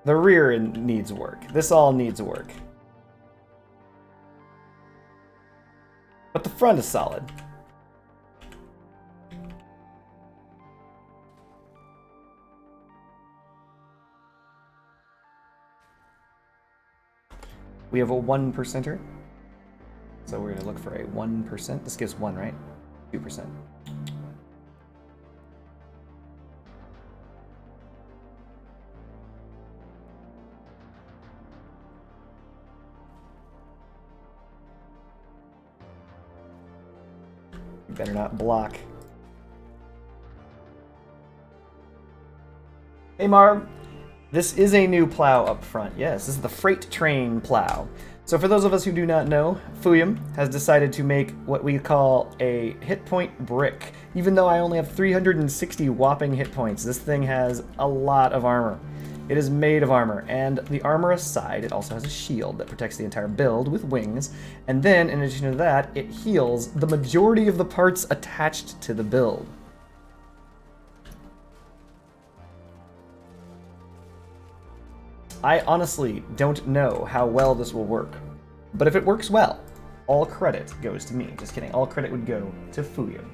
The rear needs work. This all needs work. But the front is solid. We have a 1%er. So we're going to look for a 1%. This gives 1, right? 2%. You better not block. Hey Marv, this is a new plow up front. Yes, this is the freight train plow. So for those of us who do not know, Fuyum has decided to make what we call a hit point brick. Even though I only have 360 whopping hit points, this thing has a lot of armor. It is made of armor, and the armor aside, it also has a shield that protects the entire build with wings, and then in addition to that, it heals the majority of the parts attached to the build. I honestly don't know how well this will work, but if it works well, all credit goes to me. Just kidding, all credit would go to Fuyum.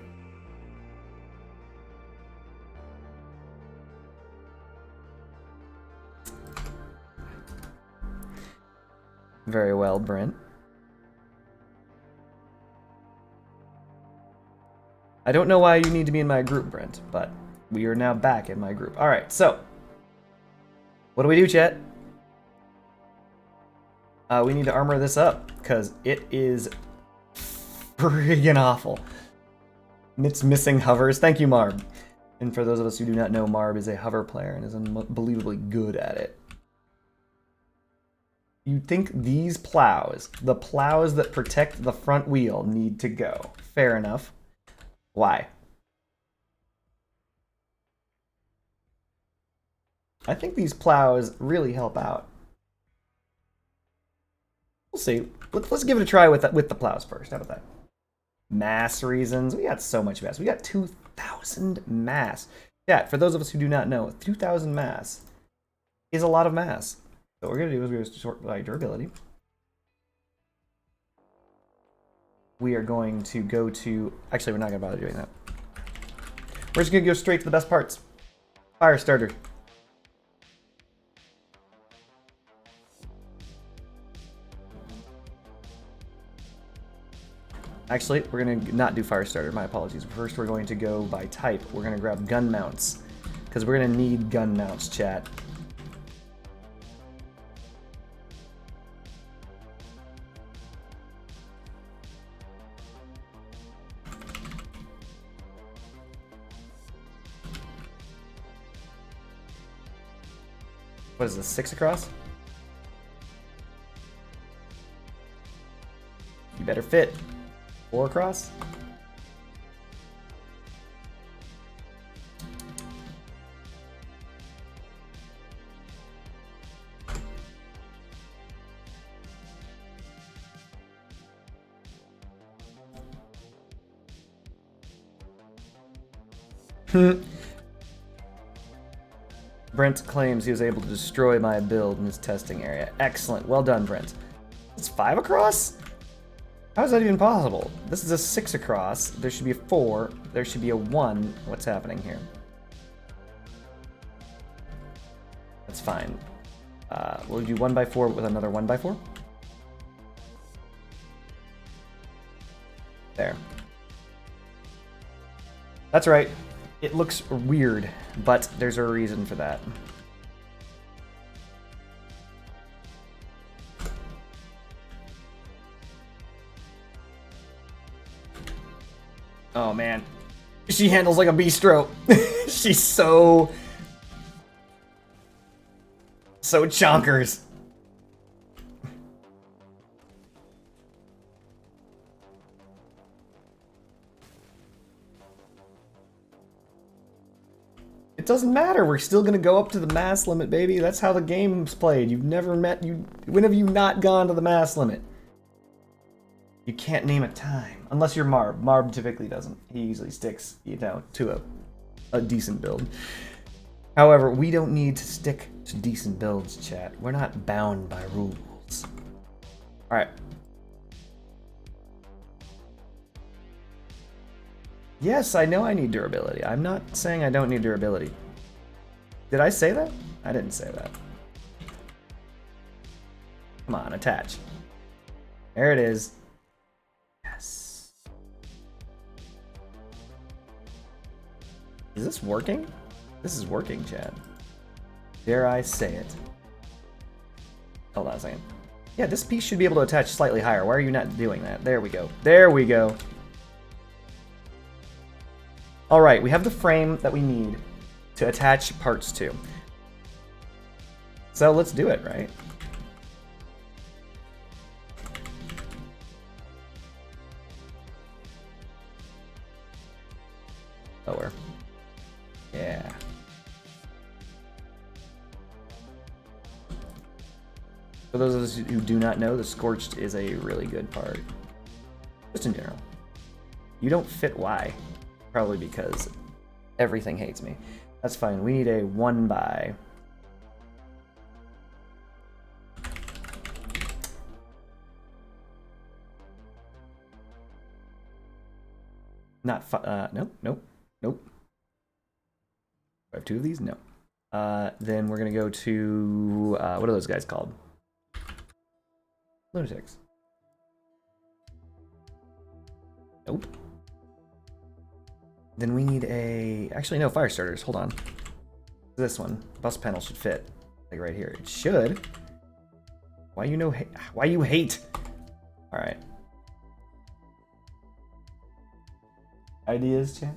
Very well, Brent. I don't know why you need to be in my group, Brent, but we are now back in my group. All right, so what do we do, chat? We need to armor this up, because it is friggin' awful. It's missing hovers. Thank you, Marb. And for those of us who do not know, Marb is a hover player and is unbelievably good at it. You'd think these plows, the plows that protect the front wheel, need to go. Fair enough. Why? I think these plows really help out. We'll see. Let's give it a try with the plows first. How about that? Mass reasons. We got so much mass. We got 2,000 mass. Yeah, for those of us who do not know, 2,000 mass is a lot of mass. So what we're going to do is we're going to sort by durability. We are going to go to... Actually, we're not going to bother doing that. We're just going to go straight to the best parts. Fire starter. Actually, we're going to not do fire starter. My apologies. First, we're going to go by type. We're going to grab gun mounts, because we're going to need gun mounts, chat. What is this, 6 across? You better fit. 4 across? Brent claims he was able to destroy my build in his testing area. Excellent. Well done, Brent. It's 5 across? How is that even possible? This is a 6 across. There should be a 4. There should be a 1. What's happening here? That's fine. We'll do 1x4 with another 1x4. There. That's right. It looks weird, but there's a reason for that. Oh man, she handles like a bistro. She's so chonkers. It doesn't matter. We're still gonna go up to the mass limit, baby. That's how the game's played. You've never met you. When have you not gone to the mass limit? You can't name a time. Unless you're Marb. Marb typically doesn't. He usually sticks, you know, to a decent build. However, we don't need to stick to decent builds, chat. We're not bound by rules. Alright. Yes, I know I need durability. I'm not saying I don't need durability. Did I say that? I didn't say that. Come on, attach. There it is. Yes. Is this working? This is working, Chad. Dare I say it? Hold on a second. Yeah, this piece should be able to attach slightly higher. Why are you not doing that? There we go. There we go. All right, we have the frame that we need to attach parts to. So let's do it, right? Lower. Yeah. For those of us who do not know, the Scorched is a really good part. Just in general. You don't fit Y. Probably because everything hates me. That's fine. We need a 1x. Not nope. Do I have 2 of these? No. Then we're gonna go to what are those guys called? Lunatics. Nope. Then we need a... Actually, no, fire starters. Hold on. This one. Bus panel should fit. Like right here. It should. Why you Why you hate? Alright. Ideas, chat?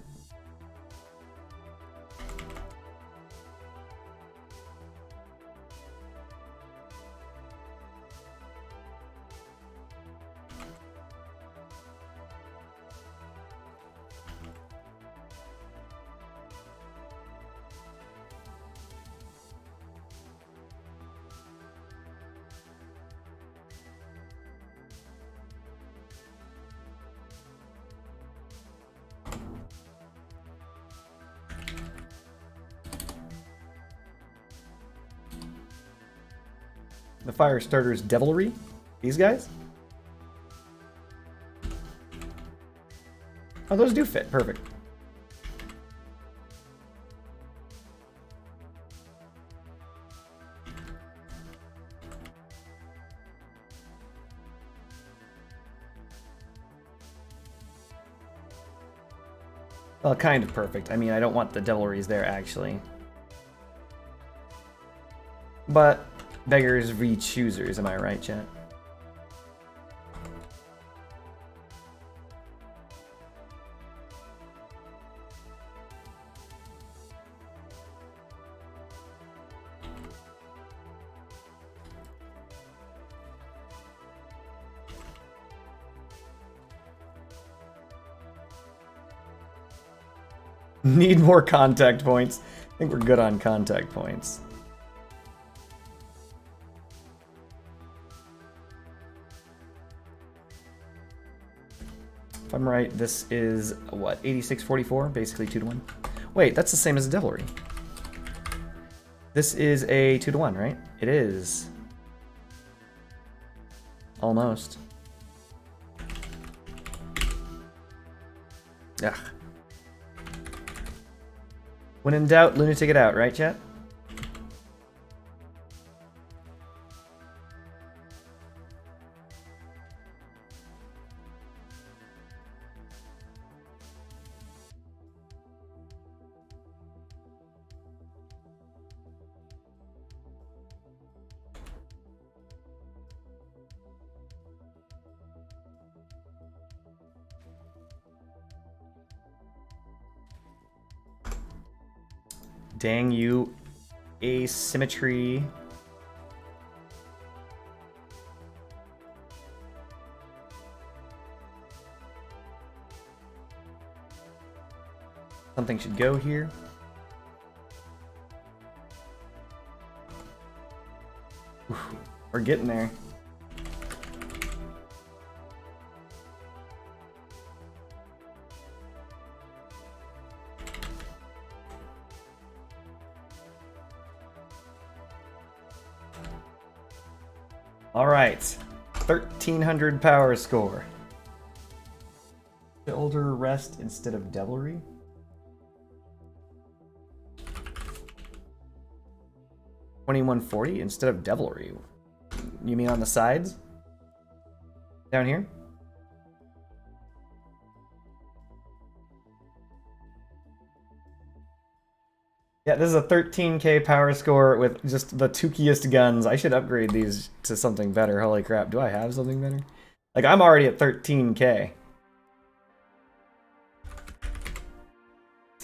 The fire starters devilry? These guys? Oh, those do fit. Perfect. Well, kind of perfect. I mean, I don't want the devilries there, actually. But beggars v choosers, am I right, chat? Need more contact points. I think we're good on contact points. If I'm right, this is, what, 8644? Basically 2 to 1. Wait, that's the same as a devilry. This is a 2 to 1, right? It is. Almost. Ugh. When in doubt, lunatic it out, right, chat? Dang you, asymmetry. Something should go here. Oof, we're getting there. All right, 1300 power score. Shoulder rest instead of devilry. $2140 instead of devilry. You mean on the sides? Down here? Yeah, this is a 13k power score with just the tookiest guns. I should upgrade these to something better. Holy crap, do I have something better? Like, I'm already at 13k.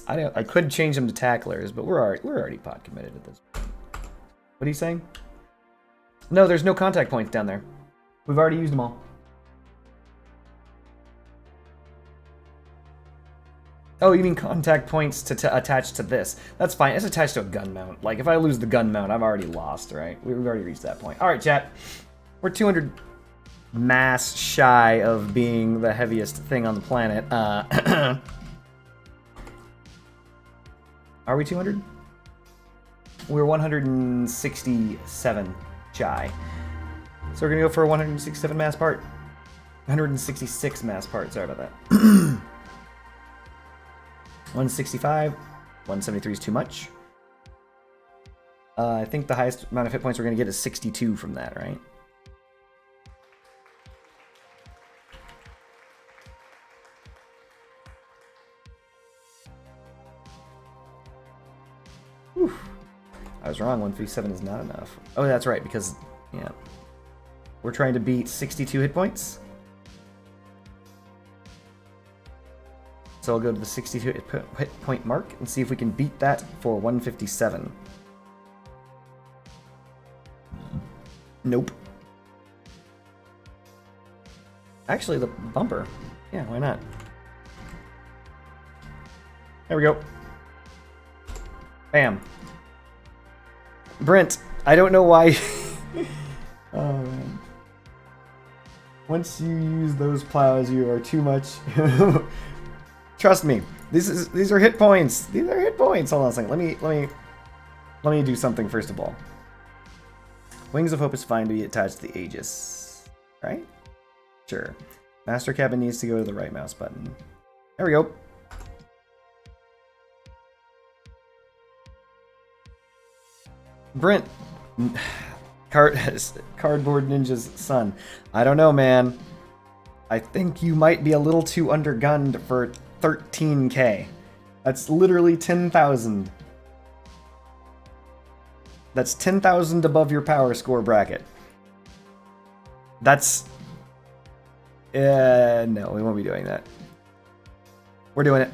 I could change them to tacklers, but we're already pod committed at this point. What are you saying? No, there's no contact points down there. We've already used them all. Oh, you mean contact points to attach to this? That's fine. It's attached to a gun mount. Like, if I lose the gun mount, I've already lost, right? We've already reached that point. All right, chat. We're 200 mass shy of being the heaviest thing on the planet. Are we 200? We're 167 shy. So we're gonna go for a 167 mass part. 166 mass part, sorry about that. 165, 173 is too much. I think the highest amount of hit points we're gonna get is 62 from that, right? Whew. I was wrong, 157 is not enough. Oh, that's right, because, yeah. We're trying to beat 62 hit points. So I'll go to the 62 hit point mark and see if we can beat that for 157. Nope. Actually, the bumper. Yeah, why not? There we go. Bam. Brent, I don't know why. Oh, man. Once you use those plows, you are too much. Trust me, these are hit points. These are hit points. Hold on a second. Let me do something first of all. Wings of Hope is fine to be attached to the Aegis, right? Sure. Master Cabin needs to go to the right mouse button. There we go. Brent, Cardboard Ninja's son. I don't know, man. I think you might be a little too undergunned for 13k. That's literally 10,000. That's 10,000 above your power score bracket. That's... no, we won't be doing that. We're doing it.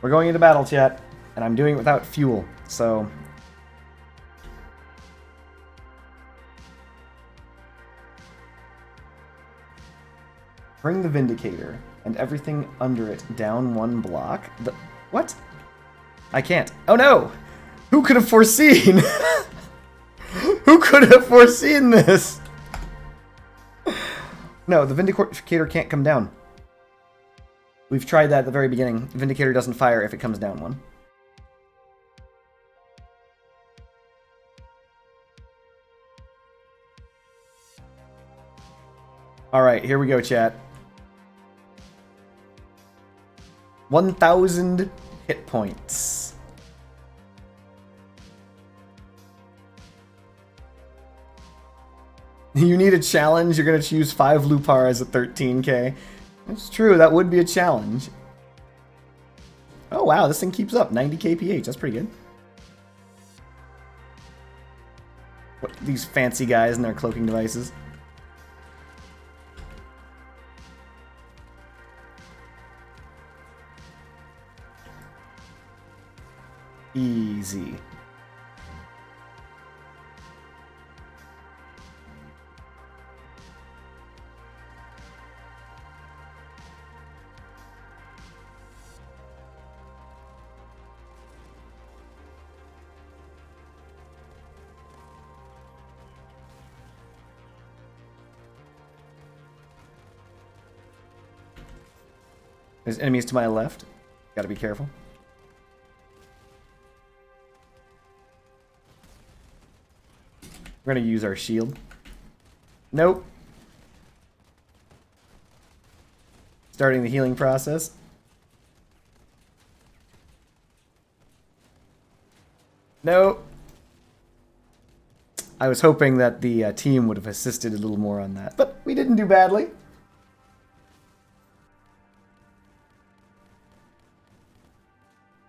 We're going into battle, chat. And I'm doing it without fuel, so... Bring the Vindicator and everything under it down one block. What? I can't. Oh no! Who could have foreseen? Who could have foreseen this? No, the Vindicator can't come down. We've tried that at the very beginning. The Vindicator doesn't fire if it comes down one. Alright, here we go, chat. 1,000 hit points. You need a challenge? You're gonna choose 5 Luparas at 13k? That's true, that would be a challenge. Oh wow, this thing keeps up. 90 kph, that's pretty good. What, these fancy guys and their cloaking devices. Easy. There's enemies to my left. Gotta be careful. We're gonna use our shield. Nope. Starting the healing process. Nope. I was hoping that the team would have assisted a little more on that. But we didn't do badly.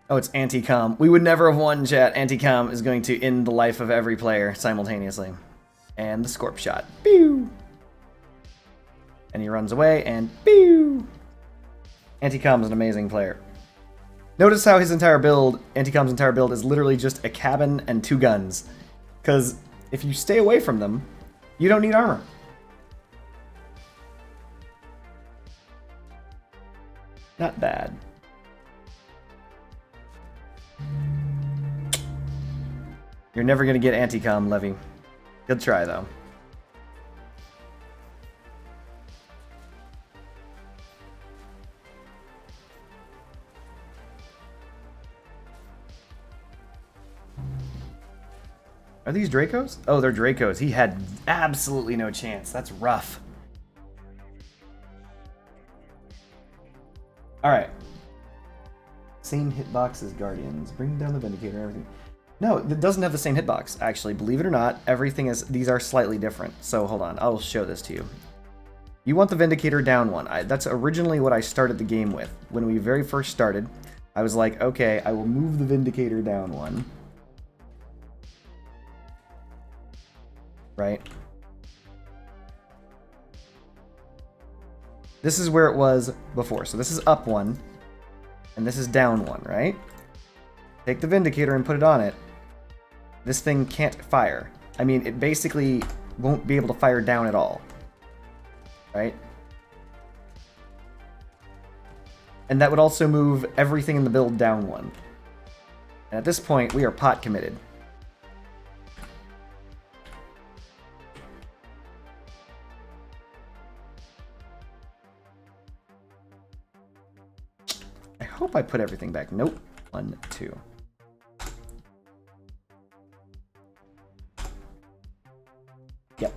Oh, it's anti-com. We would never have won, chat. Anti-com is going to end the life of every player simultaneously. And the Scorp shot. Pew! And he runs away, and pew! Anti-com is an amazing player. Notice how his entire build, Anti-com's entire build, is literally just a cabin and 2 guns. Because if you stay away from them, you don't need armor. Not bad. You're never going to get anti-com, Levy. Good try, though. Are these Dracos? Oh, they're Dracos. He had absolutely no chance. That's rough. Alright. Same hitbox as Guardians. Bring down the Vindicator and everything. No, it doesn't have the same hitbox, actually. Believe it or not, everything is... These are slightly different. So, hold on. I'll show this to you. You want the Vindicator down 1. That's originally what I started the game with. When we very first started, I was like, okay, I will move the Vindicator down 1. Right? This is where it was before. So this is up 1, and this is down 1, right? Take the Vindicator and put it on it. This thing can't fire. I mean, it basically won't be able to fire down at all. Right? And that would also move everything in the build down 1. And at this point, we are pot committed. I hope I put everything back. Nope. 1, 2. Yep.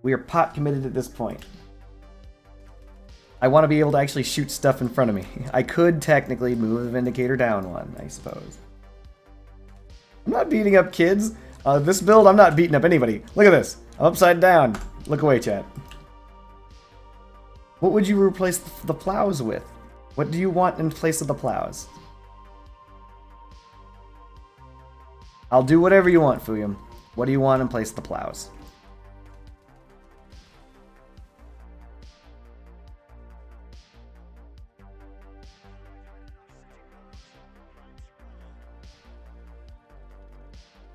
We are pot committed at this point. I want to be able to actually shoot stuff in front of me. I could technically move the Vindicator down 1, I suppose. I'm not beating up kids. This build, I'm not beating up anybody. Look at this. I'm upside down. Look away, chat. What would you replace the plows with? What do you want in place of the plows? I'll do whatever you want, Fuyum. What do you want in place of the plows?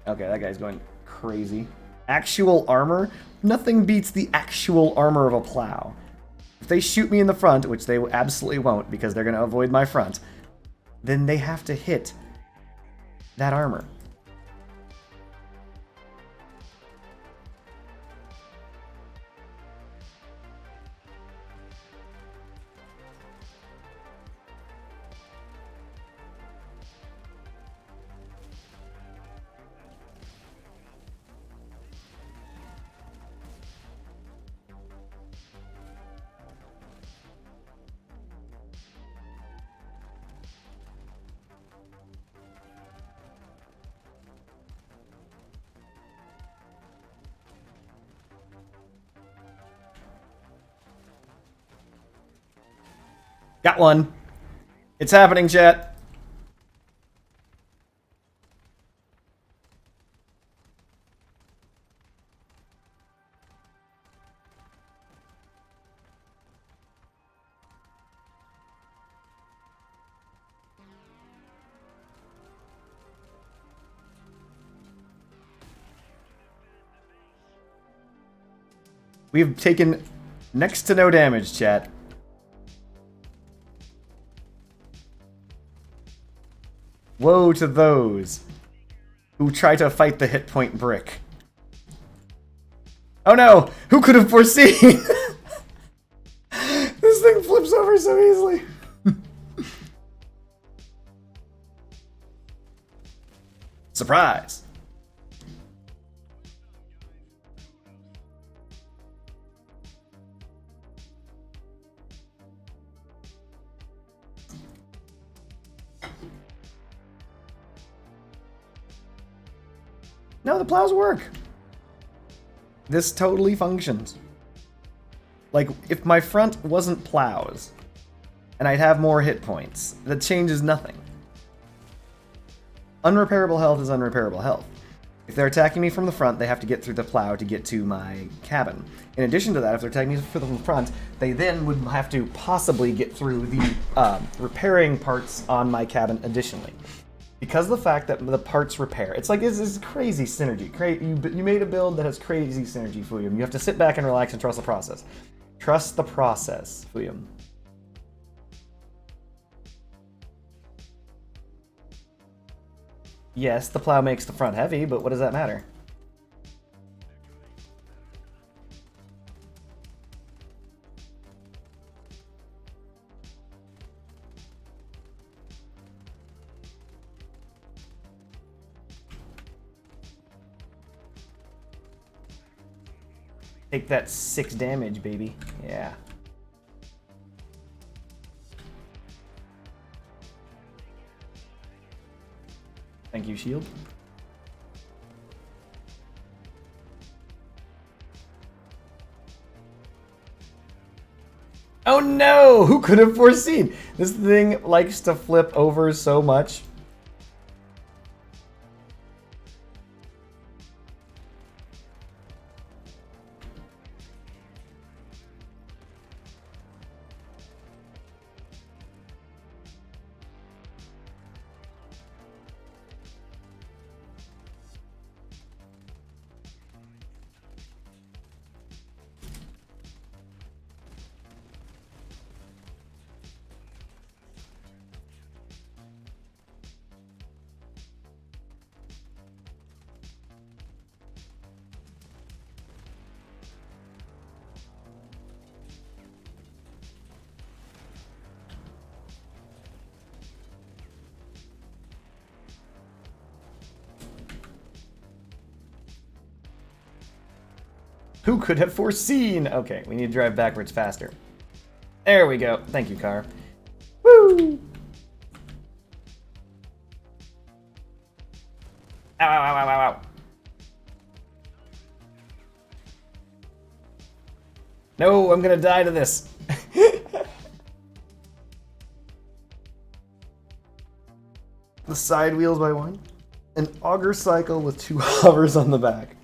Okay, that guy's going crazy. Actual armor? Nothing beats the actual armor of a plow. If they shoot me in the front, which they absolutely won't because they're going to avoid my front, then they have to hit that armor. Got one. It's happening, chat. We've taken next to no damage, chat. Woe to those who try to fight the hit point brick. Oh no! Who could have foreseen? This thing flips over so easily. Surprise! No, the plows work. This totally functions. Like, if my front wasn't plows, and I'd have more hit points, that changes nothing. Unrepairable health is unrepairable health. If they're attacking me from the front, they have to get through the plow to get to my cabin. In addition to that, if they're attacking me from the front, they then would have to possibly get through the repairing parts on my cabin additionally. Because of the fact that the parts repair, it's like this crazy synergy. You made a build that has crazy synergy, Fuyum. You have to sit back and relax and trust the process. Trust the process, Fuyum. Yes, the plow makes the front heavy, but what does that matter? Take that 6 damage, baby. Yeah. Thank you, Shield. Oh no! Who could have foreseen? This thing likes to flip over so much. Who could have foreseen? Okay, we need to drive backwards faster. There we go. Thank you, Karl. Woo! Ow, ow, ow, ow, ow, ow. No, I'm gonna die to this. The side wheels by 1. An auger cycle with 2 hovers on the back.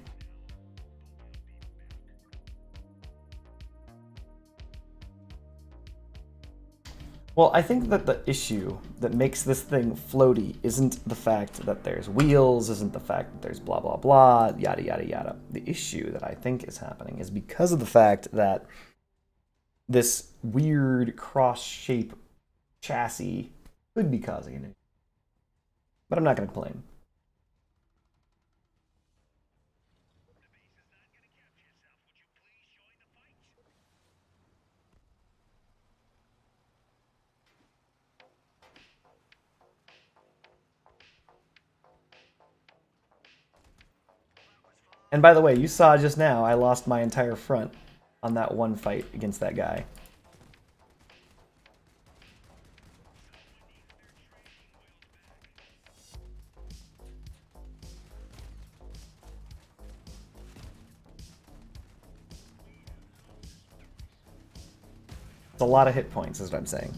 Well, I think that the issue that makes this thing floaty isn't the fact that there's wheels, isn't the fact that there's blah, blah, blah, yada, yada, yada. The issue that I think is happening is because of the fact that this weird cross-shape chassis could be causing it. But I'm not going to complain. And by the way, you saw just now I lost my entire front on that one fight against that guy. It's a lot of hit points, is what I'm saying.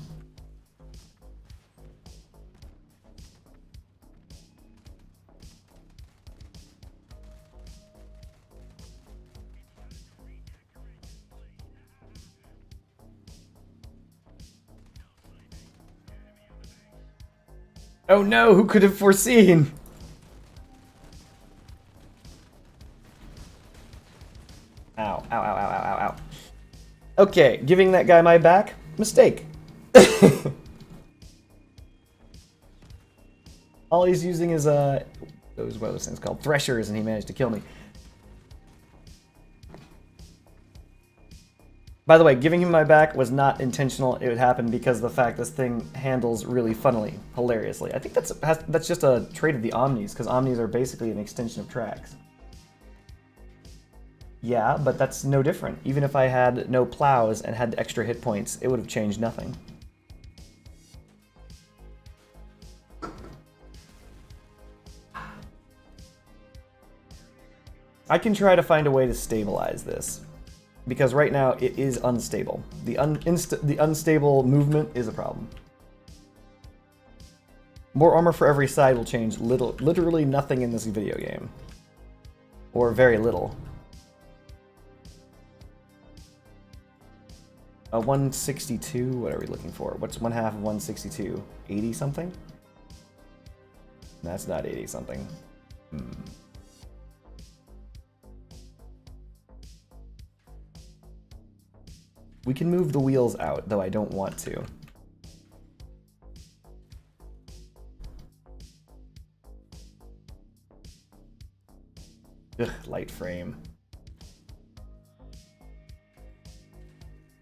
Oh no, who could have foreseen? Ow, ow, ow, ow, ow, ow, ow. Okay, giving that guy my back? Mistake. All he's using is, what are those things called? Threshers, and he managed to kill me. By the way, giving him my back was not intentional. It would happen because of the fact this thing handles really funnily, hilariously. I think that's just a trait of the Omnis, because Omnis are basically an extension of tracks. Yeah, but that's no different. Even if I had no plows and had extra hit points, it would have changed nothing. I can try to find a way to stabilize this, because right now it is unstable. The unstable movement is a problem. More armor for every side will change literally nothing in this video game. Or very little. A 162, what are we looking for? What's 1/2 of 162? 80 something? That's not 80 something. We can move the wheels out, though I don't want to. Ugh, light frame.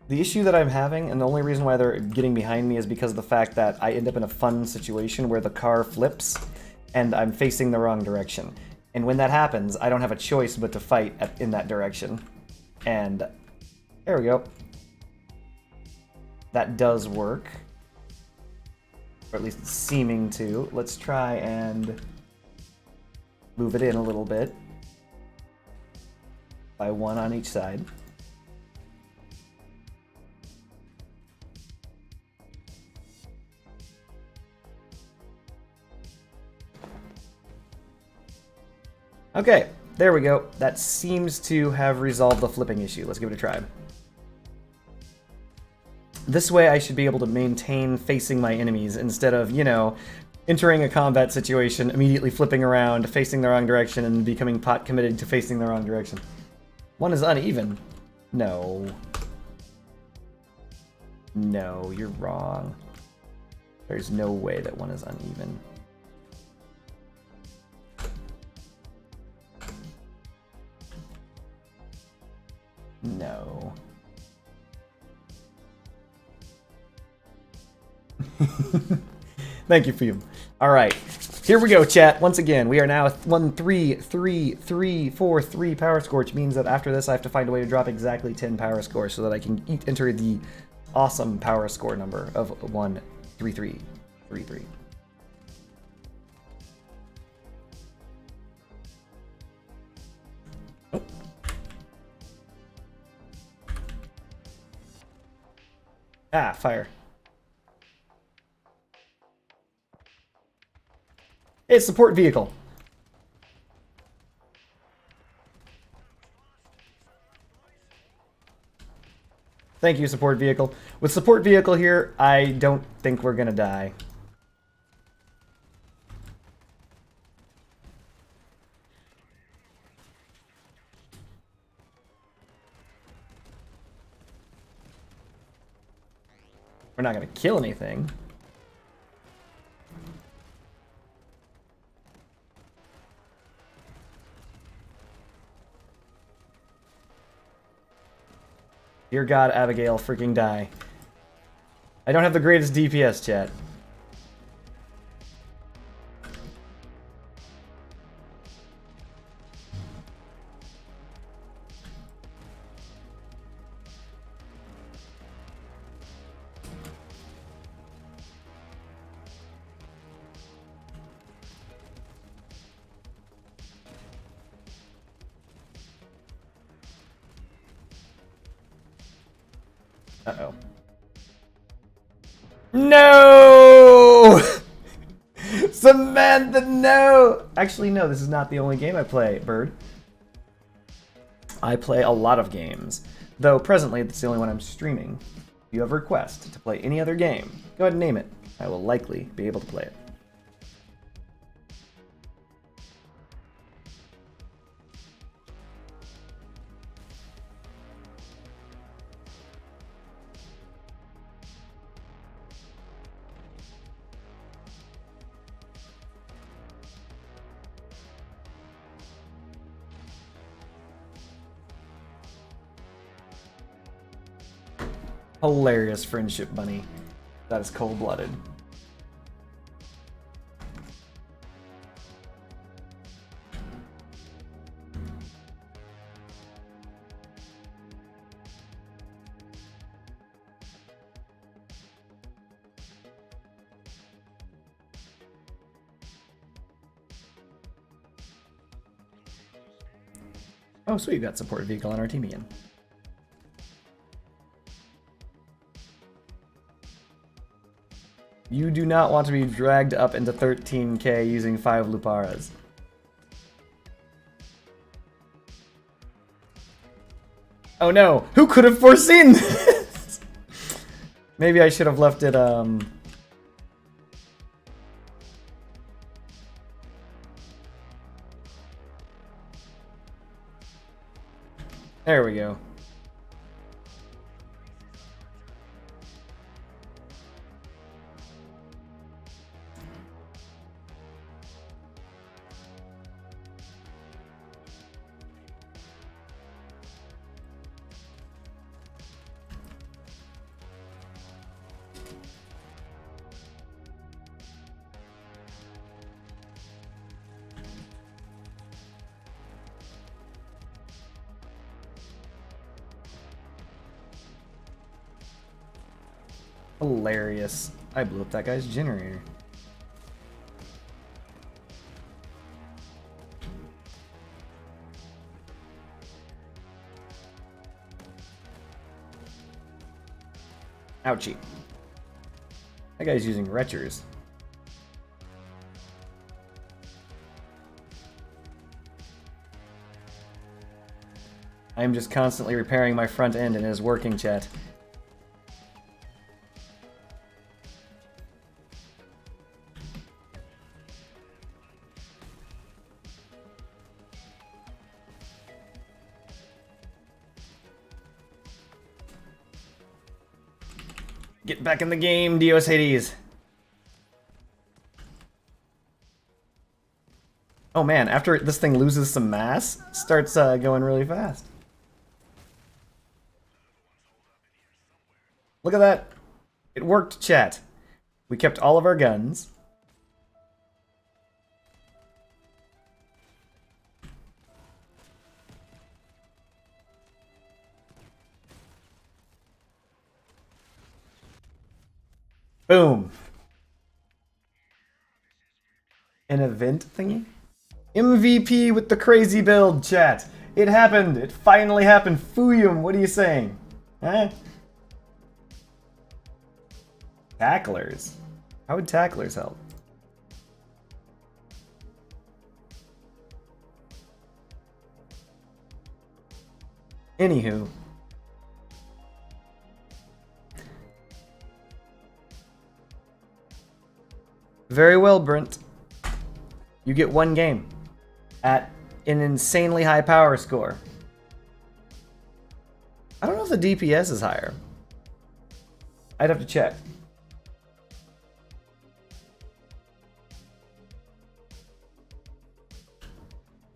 The issue that I'm having, and the only reason why they're getting behind me, is because of the fact that I end up in a fun situation where the car flips and I'm facing the wrong direction. And when that happens, I don't have a choice but to fight in that direction. And there we go. That does work. Or at least it's seeming to. Let's try and move it in a little bit. By one on each side. Okay, there we go. That seems to have resolved the flipping issue. Let's give it a try. This way I should be able to maintain facing my enemies instead of, you know, entering a combat situation, immediately flipping around, facing the wrong direction, and becoming pot committed to facing the wrong direction. One is uneven. No. No, you're wrong. There's no way that one is uneven. No. Thank you, Fume. Alright, here we go, chat. Once again, we are now 1-3-3-3-4-3 power score, which means that after this I have to find a way to drop exactly 10 power score so that I can enter the awesome power score number of 1-3-3-3-3. Ah, fire. Hey, support vehicle. Thank you, support vehicle. With support vehicle here, I don't think we're gonna die. We're not gonna kill anything. Dear God, Abigail, freaking die. I don't have the greatest DPS, chat. Uh-oh. No! Samantha, no! Actually, no, this is not the only game I play, Bird. I play a lot of games. Though, presently, it's the only one I'm streaming. If you have a request to play any other game, go ahead and name it. I will likely be able to play it. Hilarious friendship bunny. That is cold-blooded. Oh, sweet, got support vehicle on our team again. You do not want to be dragged up into 13k using 5 Luparas. Oh no! Who could have foreseen this? Maybe I should have left it, There we go. Hilarious. I blew up that guy's generator. Ouchie. That guy's using retchers. I am just constantly repairing my front end and it is working, chat. Get back in the game, Dios Hades. Oh man, after this thing loses some mass, starts going really fast. Look at that. It worked, chat. We kept all of our guns. Boom. An event thingy? MVP with the crazy build, chat. It happened. It finally happened. Fuyum, what are you saying? Huh? Tacklers? How would tacklers help? Anywho. Very well, Brent. You get one game at an insanely high power score. I don't know if the DPS is higher. I'd have to check.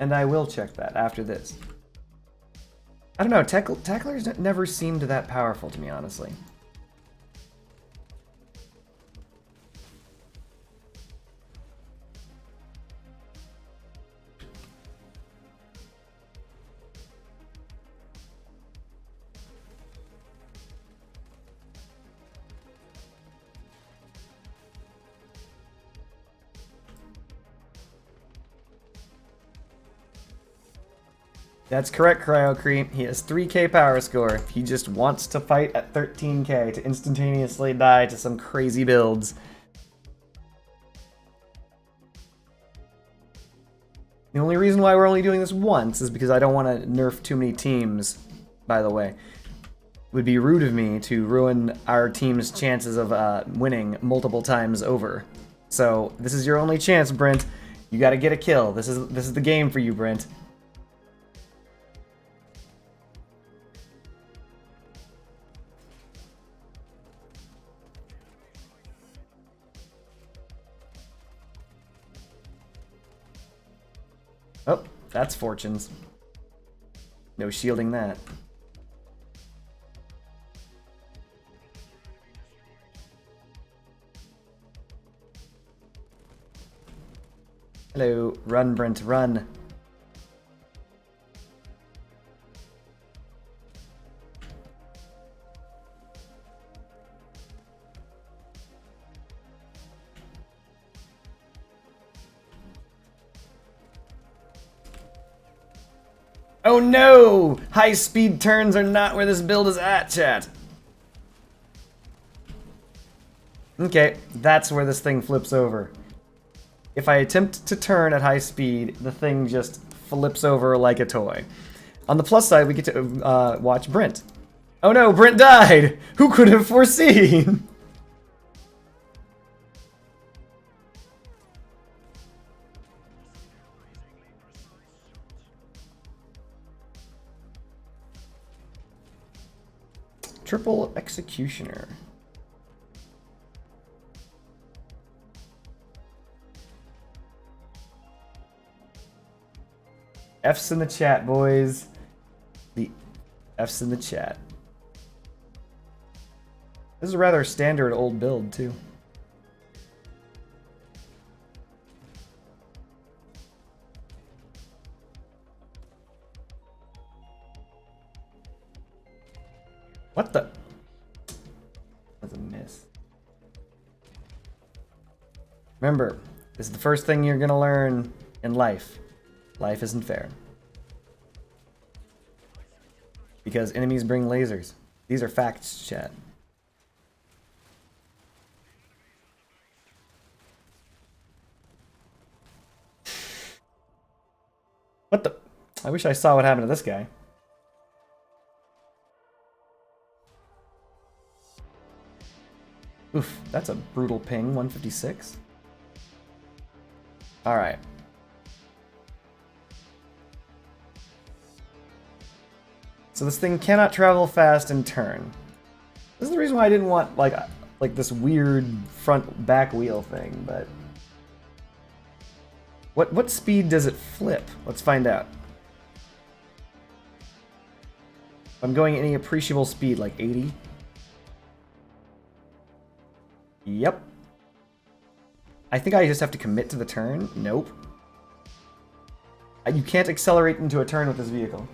And I will check that after this. I don't know, tacklers never seemed that powerful to me, honestly. That's correct, CryoCree. He has 3k power score. He just wants to fight at 13k to instantaneously die to some crazy builds. The only reason why we're only doing this once is because I don't want to nerf too many teams, by the way. It would be rude of me to ruin our team's chances of winning multiple times over. So, this is your only chance, Brent. You gotta get a kill. This is the game for you, Brent. Oh, that's fortunes. No shielding that. Hello, run, Brent, run. Oh no! High-speed turns are not where this build is at, chat. Okay, that's where this thing flips over. If I attempt to turn at high speed, the thing just flips over like a toy. On the plus side, we get to watch Brent. Oh no, Brent died! Who could have foreseen? Triple Executioner. F's in the chat, boys. The F's in the chat. This is a rather standard old build, too. What the? That's a miss. Remember, this is the first thing you're gonna learn in life. Life isn't fair. Because enemies bring lasers. These are facts, chat. What the? I wish I saw what happened to this guy. Oof, that's a brutal ping, 156. Alright. So this thing cannot travel fast and turn. This is the reason why I didn't want like this weird front back wheel thing, but what speed does it flip? Let's find out. If I'm going any appreciable speed, like 80. Yep. I think I just have to commit to the turn. Nope. You can't accelerate into a turn with this vehicle.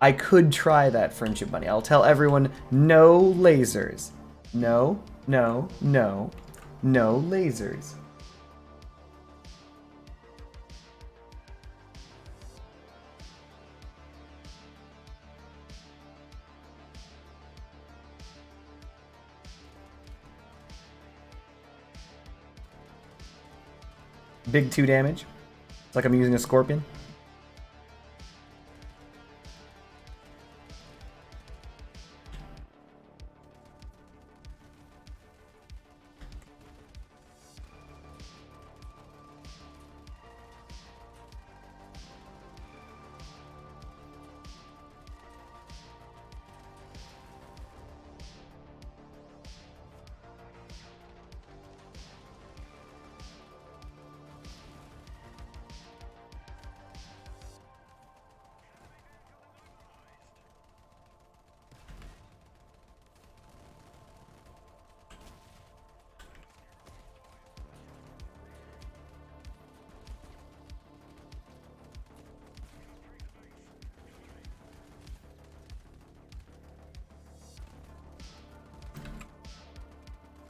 I could try that, Friendship Bunny. I'll tell everyone, no lasers. No, no, no, no lasers. Big 2 damage. It's like I'm using a scorpion.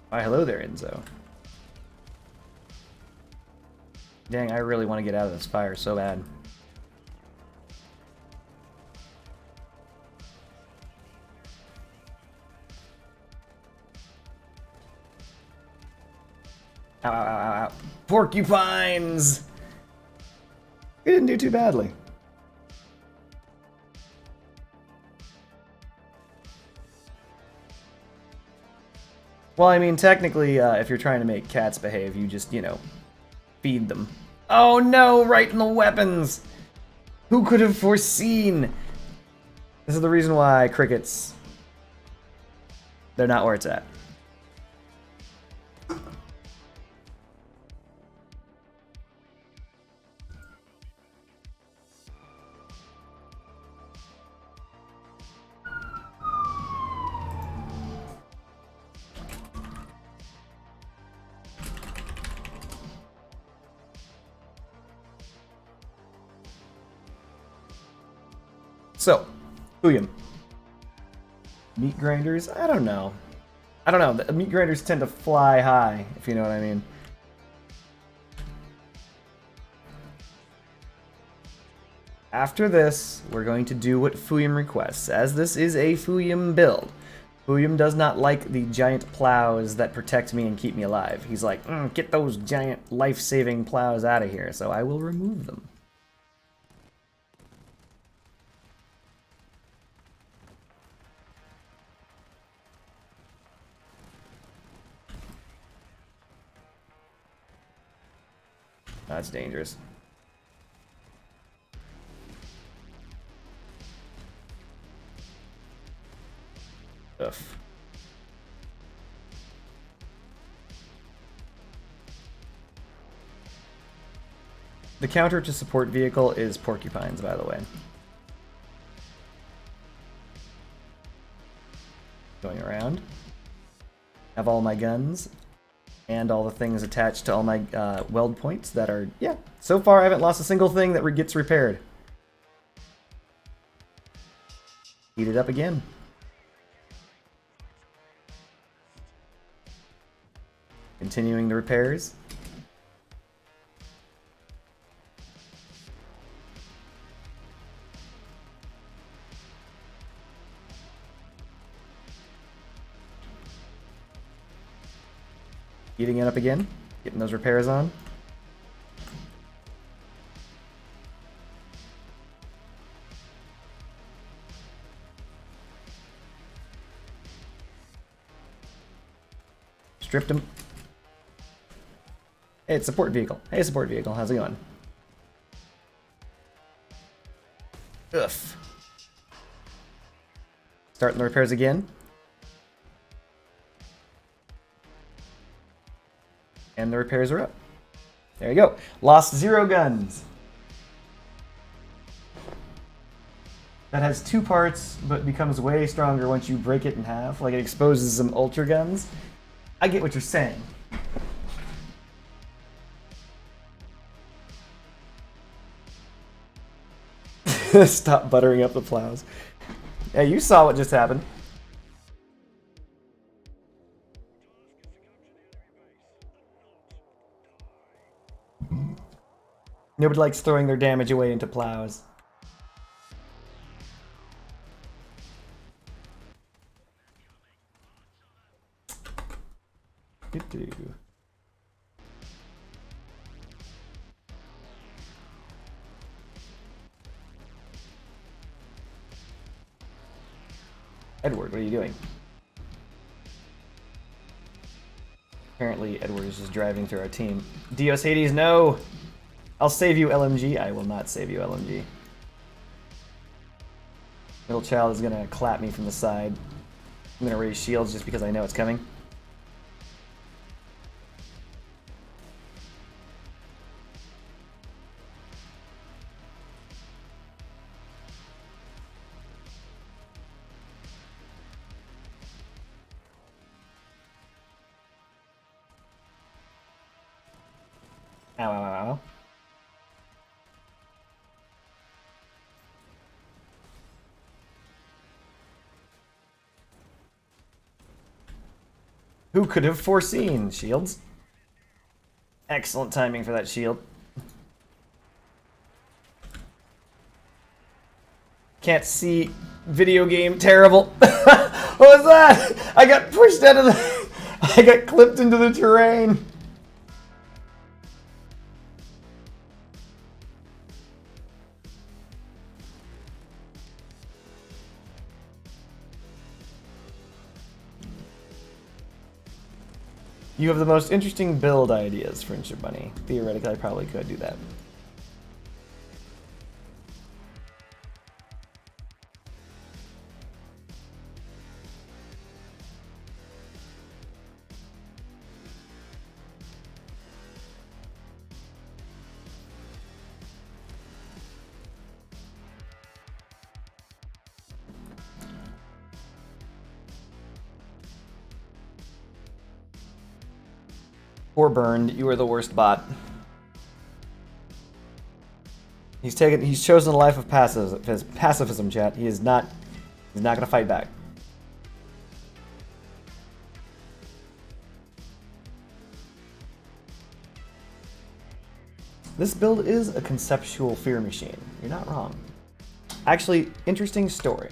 Why, hello there, Enzo. Dang, I really want to get out of this fire so bad. Ow, ow, ow, ow, ow. Porcupines! We didn't do too badly. Well, I mean, technically, if you're trying to make cats behave, you just, you know, feed them. Oh no, right in the weapons! Who could have foreseen? This is the reason why crickets, they're not where it's at. So, Huyum. Meat grinders? I don't know. I don't know. The meat grinders tend to fly high, if you know what I mean. After this, we're going to do what Fuyum requests, as this is a Fuyum build. Fuyum does not like the giant plows that protect me and keep me alive. He's like, get those giant life-saving plows out of here, so I will remove them. That's dangerous. Ugh. The counter to support vehicle is porcupines, by the way. Going around. Have all my guns. And all the things attached to all my weld points that are... Yeah, so far I haven't lost a single thing that gets repaired. Heat it up again. Continuing the repairs. Heating it up again, getting those repairs on. Stripped him. Hey, it's support vehicle. Hey, support vehicle, how's it going? Ugh. Starting the repairs again. And the repairs are up. There you go. Lost 0 guns. That has 2 parts, but becomes way stronger once you break it in half. Like, it exposes some ultra guns. I get what you're saying. Stop buttering up the plows. Yeah, you saw what just happened. Nobody likes throwing their damage away into plows. Edward, what are you doing? Apparently, Edward is just driving through our team. Dios Hades, no! I'll save you, LMG. I will not save you, LMG. Middle child is gonna clap me from the side. I'm gonna raise shields just because I know it's coming. Ow, ow, ow, ow. Who could have foreseen shields? Excellent timing for that shield. Can't see. Video game terrible. What was that? I got pushed out of the... I got clipped into the terrain. You have the most interesting build ideas, Friendship Bunny. Theoretically, I probably could do that. Poor Burned, you are the worst bot. He's chosen a life of pacifism, chat. He's not gonna fight back. This build is a conceptual fear machine. You're not wrong. Actually, interesting story.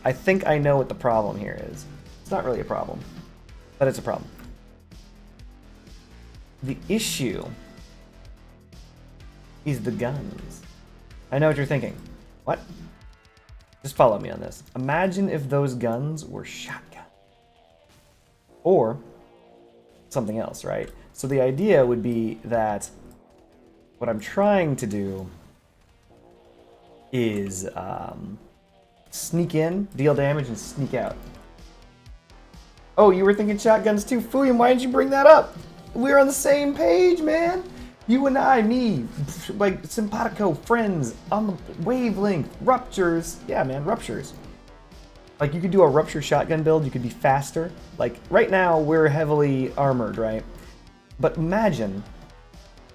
I think I know what the problem here is. It's not really a problem, but it's a problem. The issue is the guns. I know what you're thinking. What? Just follow me on this. Imagine if those guns were shotgun. Or something else, right? So the idea would be that what I'm trying to do is sneak in, deal damage, and sneak out. Oh, you were thinking shotguns too? Fuyum, why didn't you bring that up? We're on the same page, man. You and I, me, like simpatico, friends, on the wavelength, ruptures. Yeah, man, ruptures. Like, you could do a rupture shotgun build, you could be faster. Like, right now, we're heavily armored, right? But imagine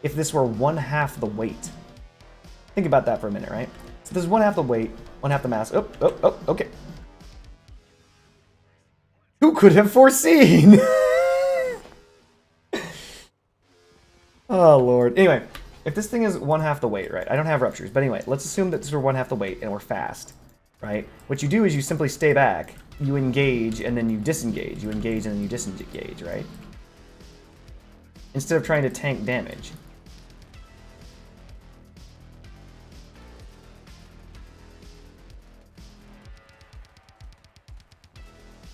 if this were 1/2 the weight. Think about that for a minute, right? So this is 1/2 the weight, 1/2 the mass. Oh, okay. Who could have foreseen? Oh, Lord. Anyway, if this thing is 1/2 the weight, right? I don't have ruptures, but anyway, let's assume that this were 1/2 the weight and we're fast, right? What you do is you simply stay back, you engage, and then you disengage. You engage and then you disengage, right? Instead of trying to tank damage.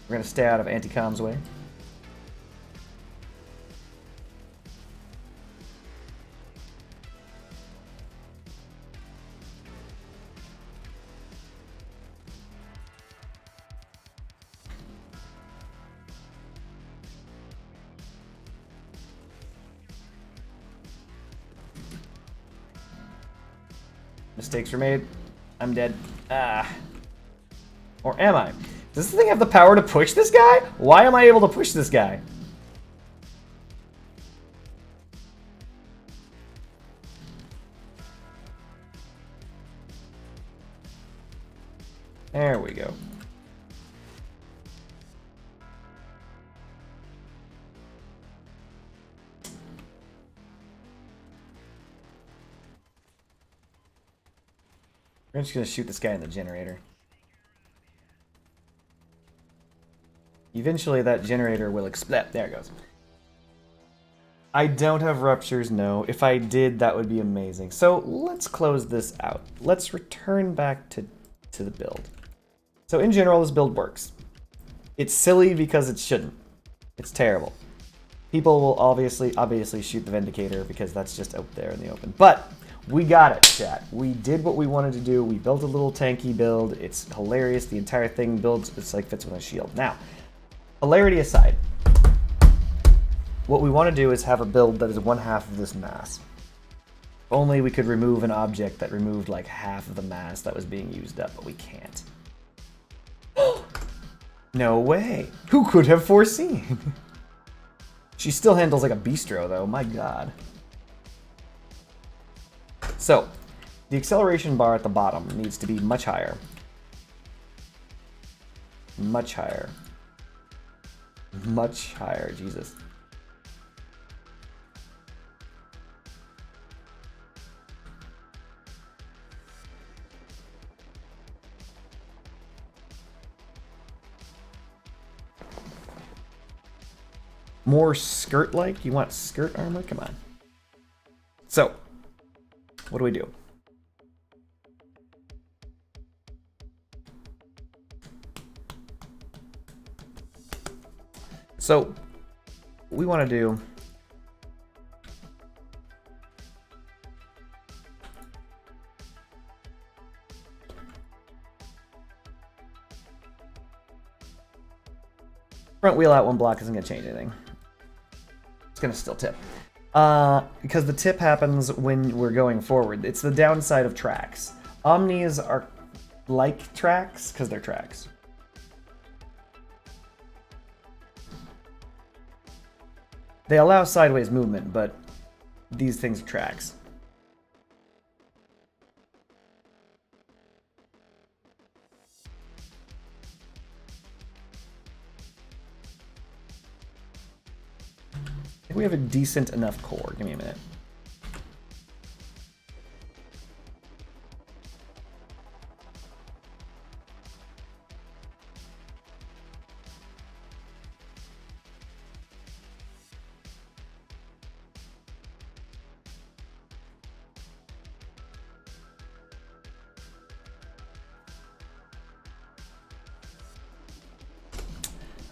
We're going to stay out of anti-com's way. Mistakes were made. I'm dead. Ah. Or am I? Does this thing have the power to push this guy? Why am I able to push this guy? There we go. We're just gonna shoot this guy in the generator. Eventually that generator will explode. There it goes. I don't have ruptures, no. If I did, that would be amazing. So let's close this out. Let's return back to the build. So in general, this build works. It's silly because it shouldn't. It's terrible. People will obviously shoot the Vindicator because that's just out there in the open. But we got it, chat. We did what we wanted to do. We built a little tanky build. It's hilarious. The entire thing builds, it's like fits with a shield. Now, hilarity aside, what we want to do is have a build that is 1/2 of this mass. If only we could remove an object that removed like half of the mass that was being used up, but we can't. No way. Who could have foreseen? She still handles like a bistro though, my god. So, the acceleration bar at the bottom needs to be much higher. Much higher. Much higher, Jesus. More skirt-like? You want skirt armor? Come on. So, what do we do? So, we want to do front wheel out one block isn't going to change anything. It's going to still tip. Because the tip happens when we're going forward. It's the downside of tracks. Omnis are like tracks because they're tracks. They allow sideways movement, but these things are tracks. I think we have a decent enough core. Give me a minute.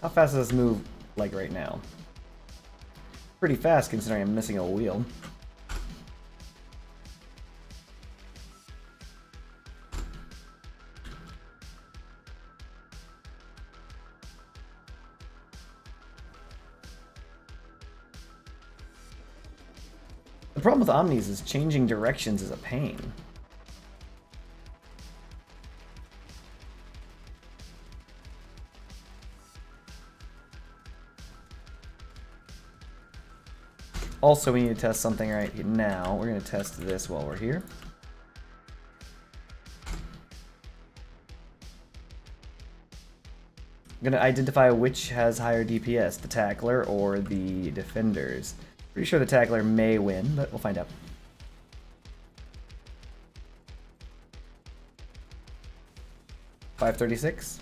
How fast does this move, like, right now? Pretty fast, considering I'm missing a wheel. The problem with Omnis is changing directions is a pain. Also, we need to test something right now. We're going to test this while we're here. I'm going to identify which has higher DPS, the Tackler or the Defenders. Pretty sure the Tackler may win, but we'll find out. $536.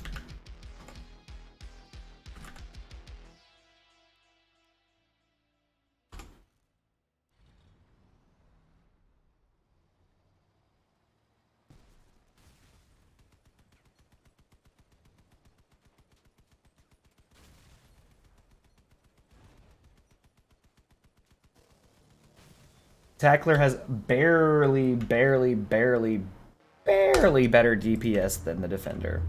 Tackler has barely better DPS than the Defender.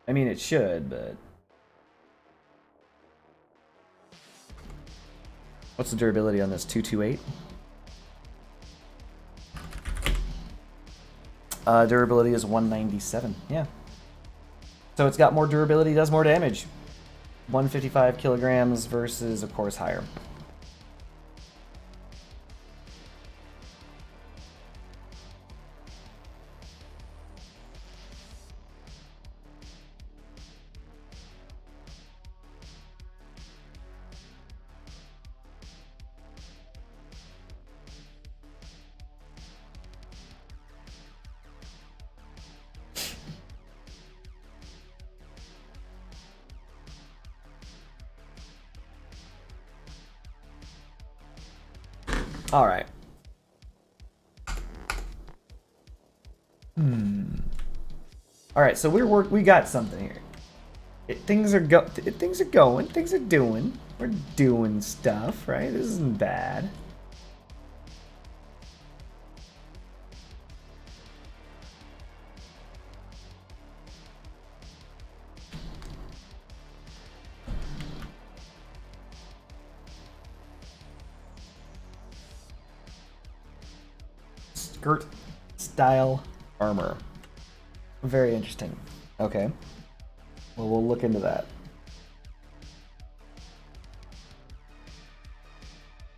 I mean, it should, but... What's the durability on this? 228? Durability is 197, yeah. So it's got more durability, does more damage. 155 kilograms versus, of course, higher. All right. All right, so we got something here. Things are going, things are doing. We're doing stuff, right? This isn't bad. Skirt style armor. Very interesting. Okay. Well, we'll look into that.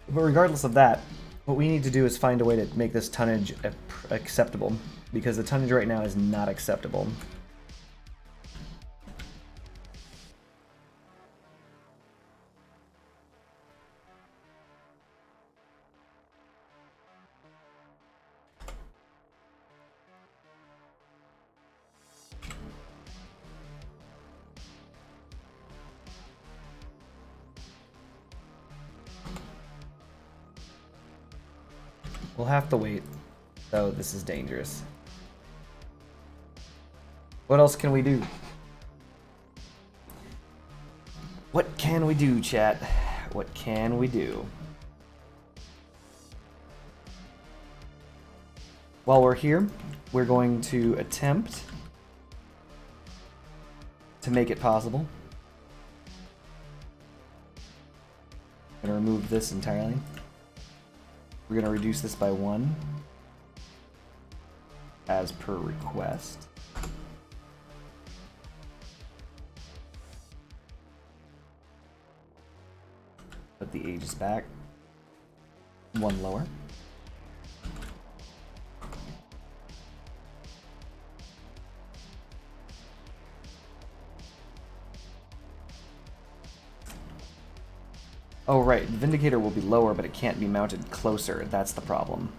But regardless of that, what we need to do is find a way to make this tonnage acceptable, because the tonnage right now is not acceptable. We'll have to wait, though. This is dangerous. What else can we do? What can we do, chat? What can we do? While we're here, we're going to attempt to make it possible. I'm going to remove this entirely. We're going to reduce this by 1 as per request. Put the Aegis back 1 lower. Oh, right. The Vindicator will be lower, but it can't be mounted closer. That's the problem.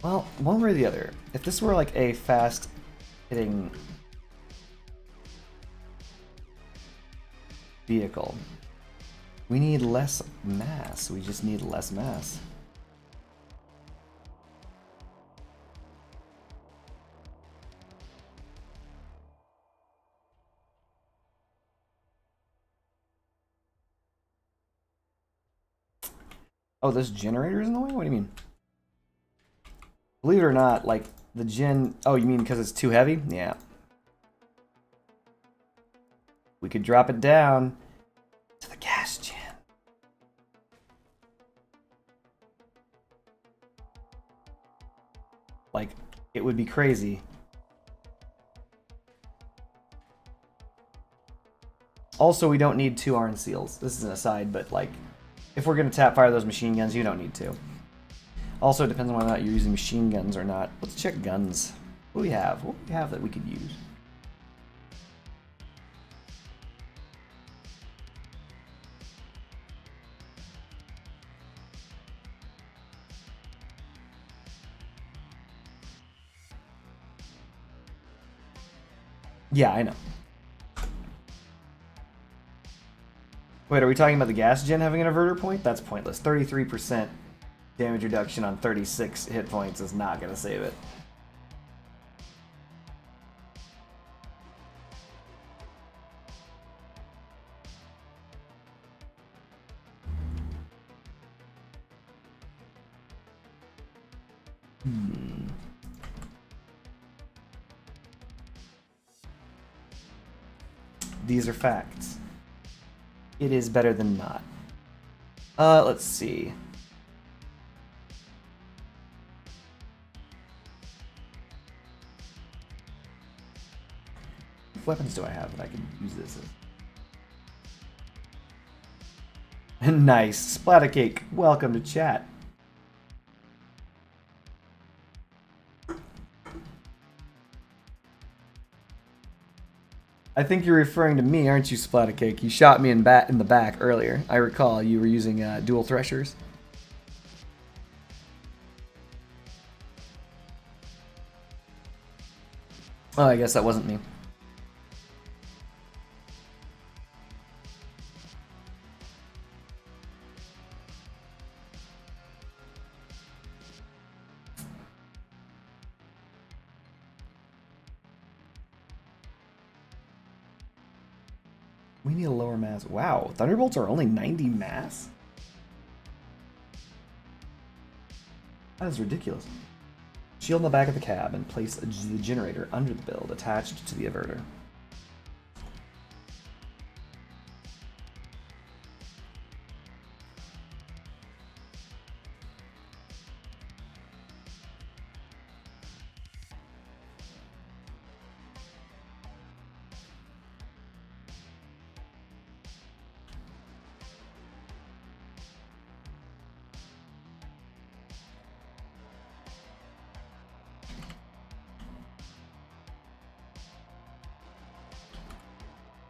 Well, one way or the other. If this were like a fast-hitting vehicle, we need less mass. We just need less mass. Oh, this generator is in the way? What do you mean? Believe it or not, like, the gen... Oh, you mean because it's too heavy? Yeah. We could drop it down to the gas gen. Like, it would be crazy. Also, we don't need 2 iron seals. This is an aside, but, like, if we're going to tap fire those machine guns, you don't need to. Also, it depends on whether or not you're using machine guns or not. Let's check guns. What do we have? What do we have that we could use? Yeah, I know. Wait, are we talking about the gas gen having an inverter point? That's pointless. 33% damage reduction on 36 hit points is not going to save it. These are facts. It is better than not. Let's see. What weapons do I have that I can use this as? Nice. Splatter cake. Welcome to chat. I think you're referring to me, aren't you, Splatter cake? You shot me in the back earlier. I recall you were using dual threshers. Oh, I guess that wasn't me. We need a lower mass. Wow, Thunderbolts are only 90 mass? That is ridiculous. Shield in the back of the cab and place the generator under the build attached to the inverter.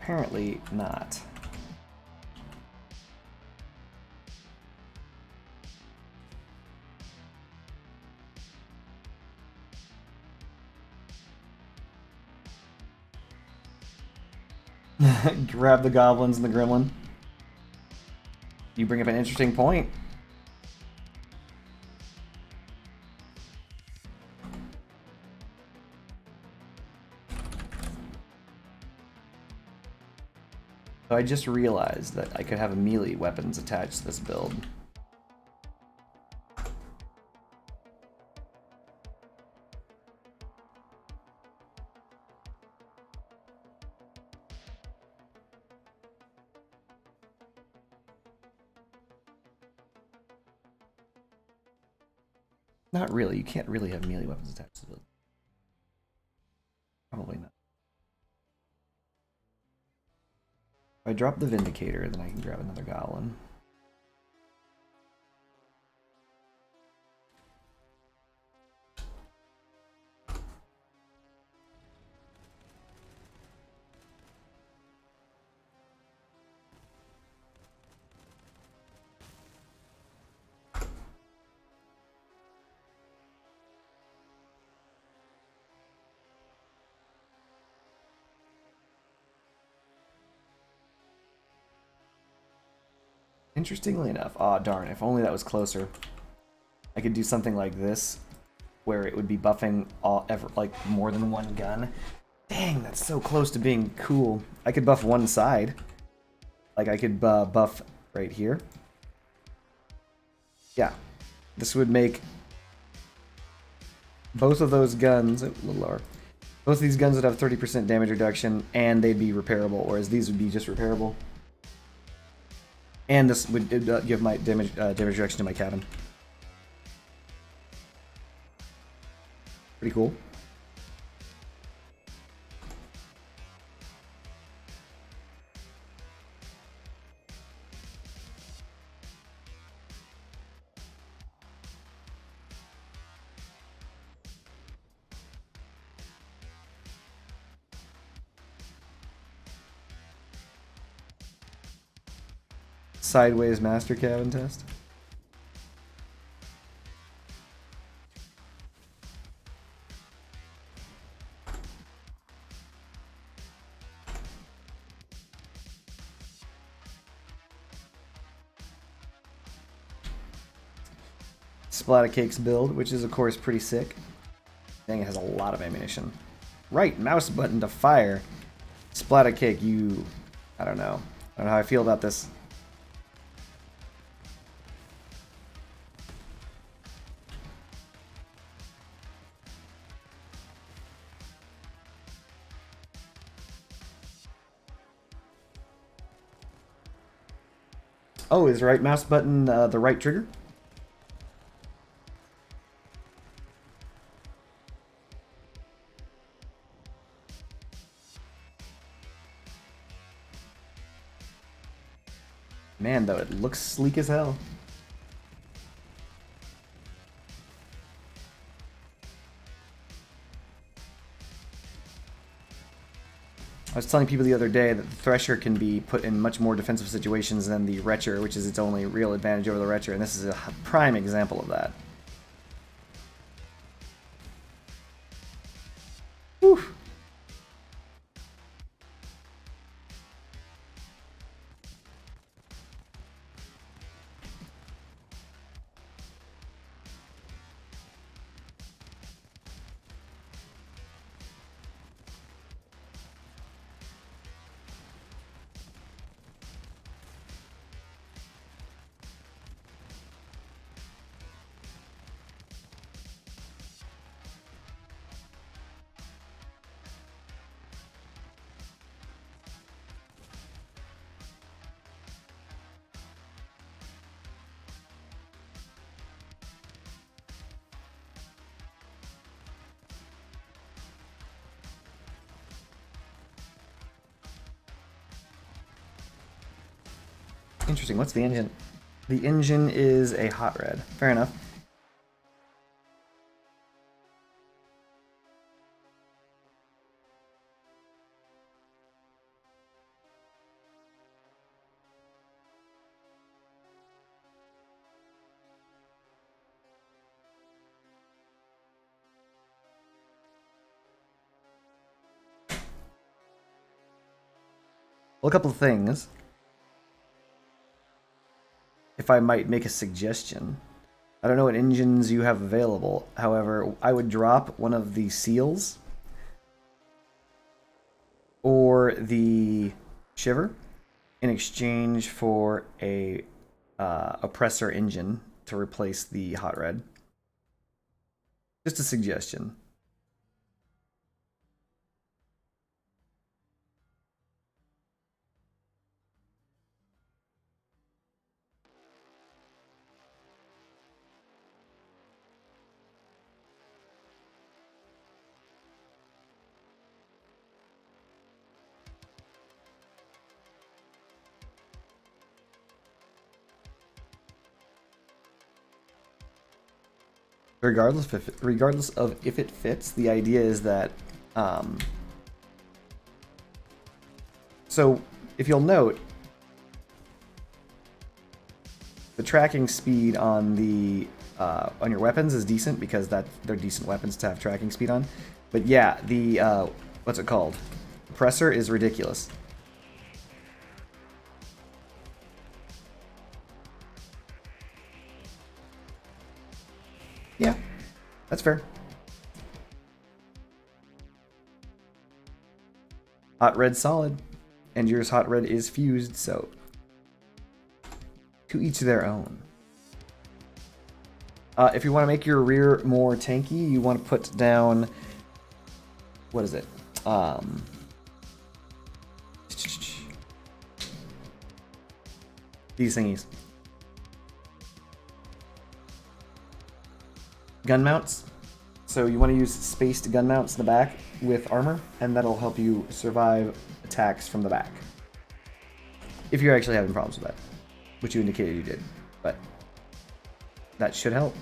Apparently not. Grab the goblins and the gremlin. You bring up an interesting point. So I just realized that I could have melee weapons attached to this build. Not really. You can't really have melee weapons attached to the build. Probably not. If I drop the Vindicator, then I can grab another Goblin. Interestingly enough, aw darn, if only that was closer. I could do something like this, where it would be buffing like more than one gun. Dang, that's so close to being cool. I could buff one side. Like I could buff right here. Yeah, this would make both of those guns, a little lower, both of these guns would have 30% damage reduction, and they'd be repairable, whereas these would be just repairable. And this would give my damage reduction to my cabin. Pretty cool. Sideways master cabin test. Splattercake's build, which is of course pretty sick. Dang, it has a lot of ammunition. Right, mouse button to fire. Splattercake, you... I don't know. I don't know how I feel about this. Oh, is right mouse button the right trigger? Man, though, it looks sleek as hell. I was telling people the other day that the Thresher can be put in much more defensive situations than the Retcher, which is its only real advantage over the Retcher, and this is a prime example of that. Whew. Interesting. What's the engine? The engine is a hot red. Fair enough. Well, a couple of things. If I might make a suggestion. I don't know what engines you have available. However, I would drop one of the seals or the shiver in exchange for a oppressor engine to replace the hot red. Just a suggestion. Regardless of if it fits, the idea is that so if you'll note, the tracking speed on the on your weapons is decent because they're decent weapons to have tracking speed on. But yeah, the what's it called? Oppressor is ridiculous. That's fair. Hot red solid, and yours hot red is fused, so to each their own. If you want to make your rear more tanky, you want to put down, what is it? These thingies. Gun mounts. So you want to use spaced gun mounts in the back with armor, and that'll help you survive attacks from the back. If you're actually having problems with that, which you indicated you did, but that should help.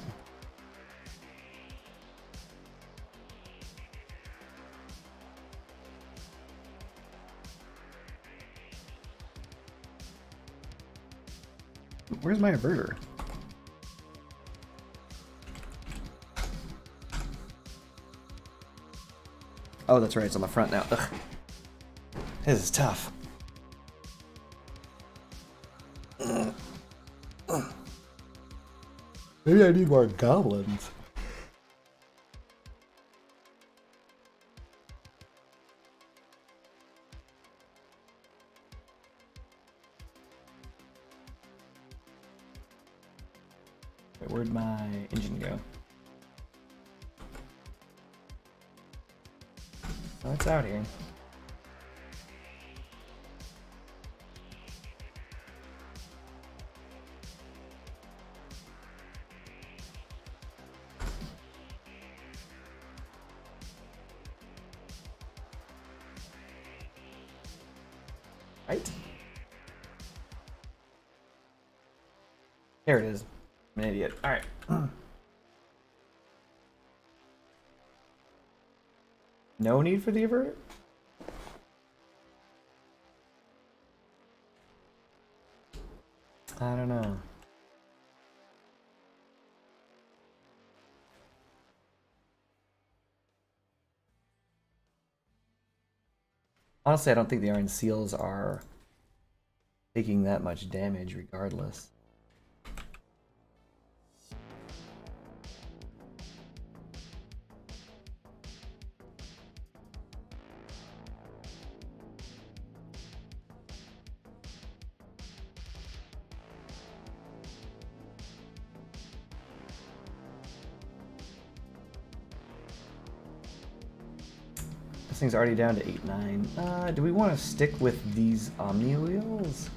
Where's my averter? Oh, that's right, it's on the front now. Ugh. This is tough. Maybe I need more goblins. Wait, where'd my engine go? Oh, it's out here. Right? There it is. I'm an idiot. Alright. No need for the averter? I don't know. Honestly, I don't think the iron seals are taking that much damage regardless. This thing's already down to 8-9. Do we want to stick with these Omni wheels?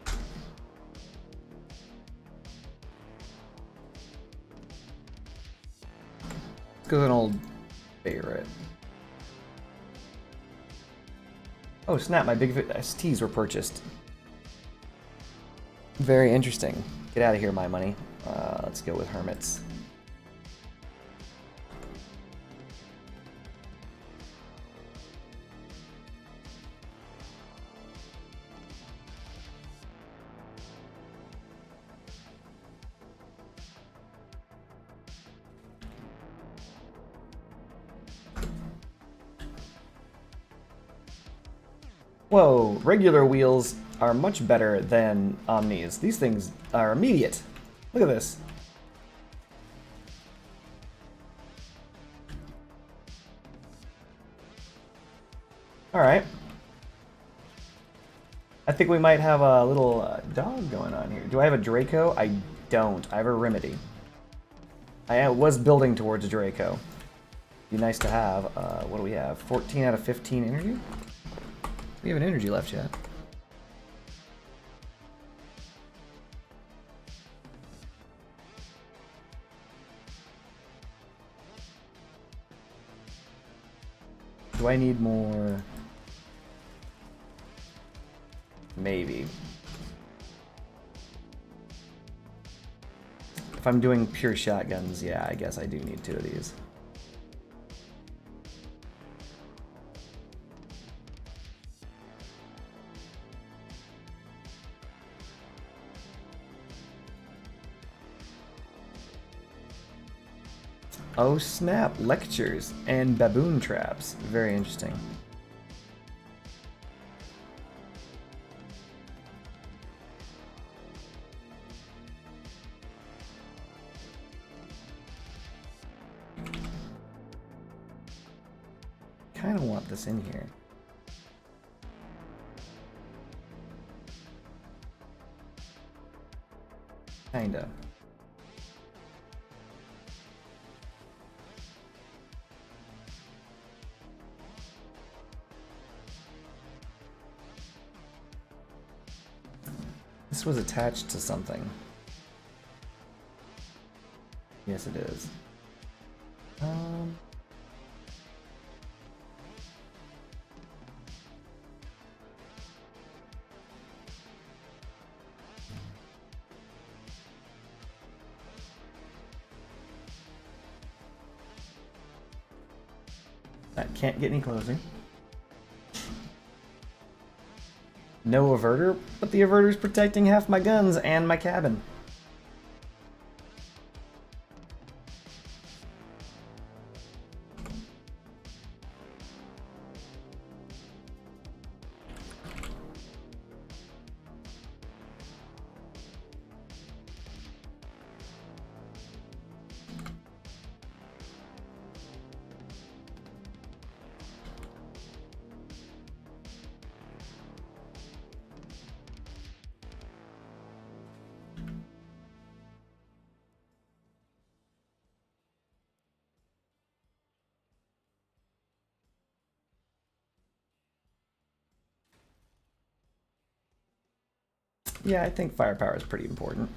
Let's go with an old favorite. Oh snap, my big STs were purchased. Very interesting. Get out of here, my money. Let's go with Hermits. Whoa, regular wheels are much better than Omnis. These things are immediate. Look at this. Alright. I think we might have a little dog going on here. Do I have a Draco? I don't. I have a Remedy. I was building towards a Draco. Be nice to have. What do we have? 14 out of 15 energy? We have an energy left yet. Do I need more? Maybe. If I'm doing pure shotguns, yeah, I guess I do need 2 of these. Oh snap, lectures and baboon traps. Very interesting. kind of want this in here. Kinda. This was attached to something. Yes, it is. That can't get any closer. No averter, but the averter's protecting half my guns and my cabin. Yeah, I think firepower is pretty important.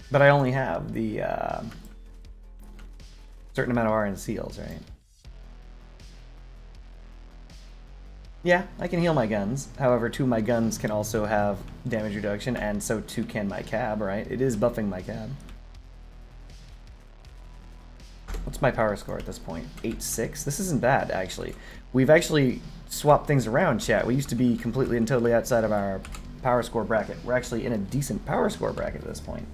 But I only have the certain amount of RN seals, right? Yeah, I can heal my guns. However, 2 of my guns can also have damage reduction, and so too can my cab, right? It is buffing my cab. What's my power score at this point? 8.6? This isn't bad, actually. We've actually swapped things around, chat. We used to be completely and totally outside of our power score bracket. We're actually in a decent power score bracket at this point.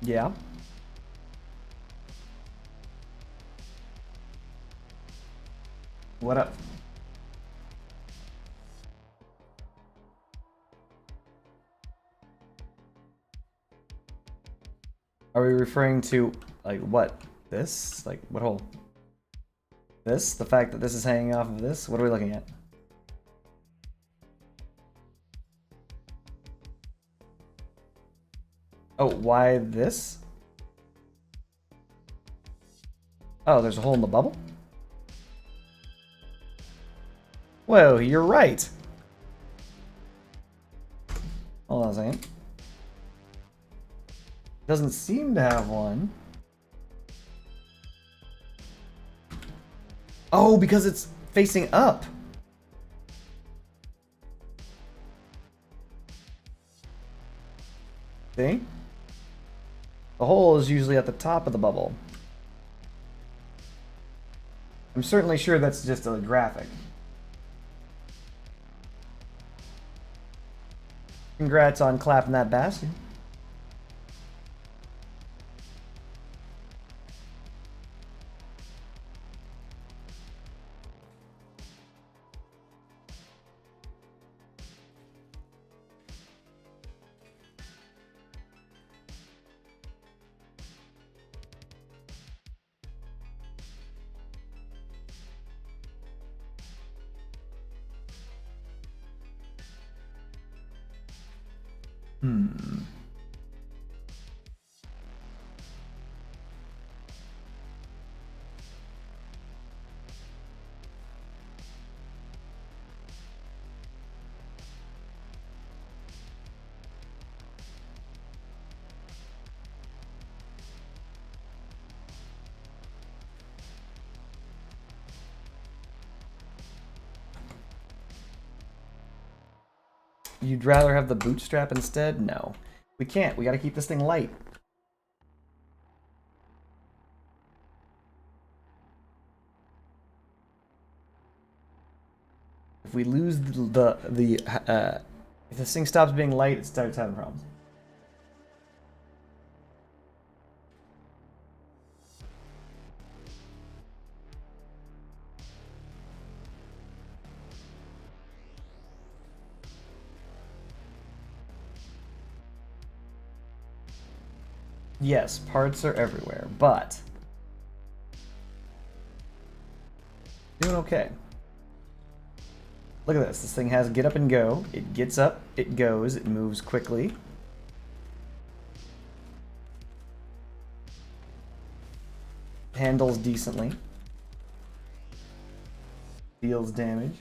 Yeah. What up? Are we referring to, like, what? This? Like, what hole? This? The fact that this is hanging off of this? What are we looking at? Oh, why this? Oh, there's a hole in the bubble? Whoa, you're right. Hold on a second. Doesn't seem to have one. Oh, because it's facing up. See? The hole is usually at the top of the bubble. I'm certainly sure that's just a graphic. Congrats on clapping that bastion. You'd rather have the bootstrap instead? No. We can't. We gotta keep this thing light. If we lose if this thing stops being light, it starts having problems. Yes, parts are everywhere, but doing okay. Look at this. This thing has get up and go. It gets up, it goes, it moves quickly. Handles decently. Deals damage.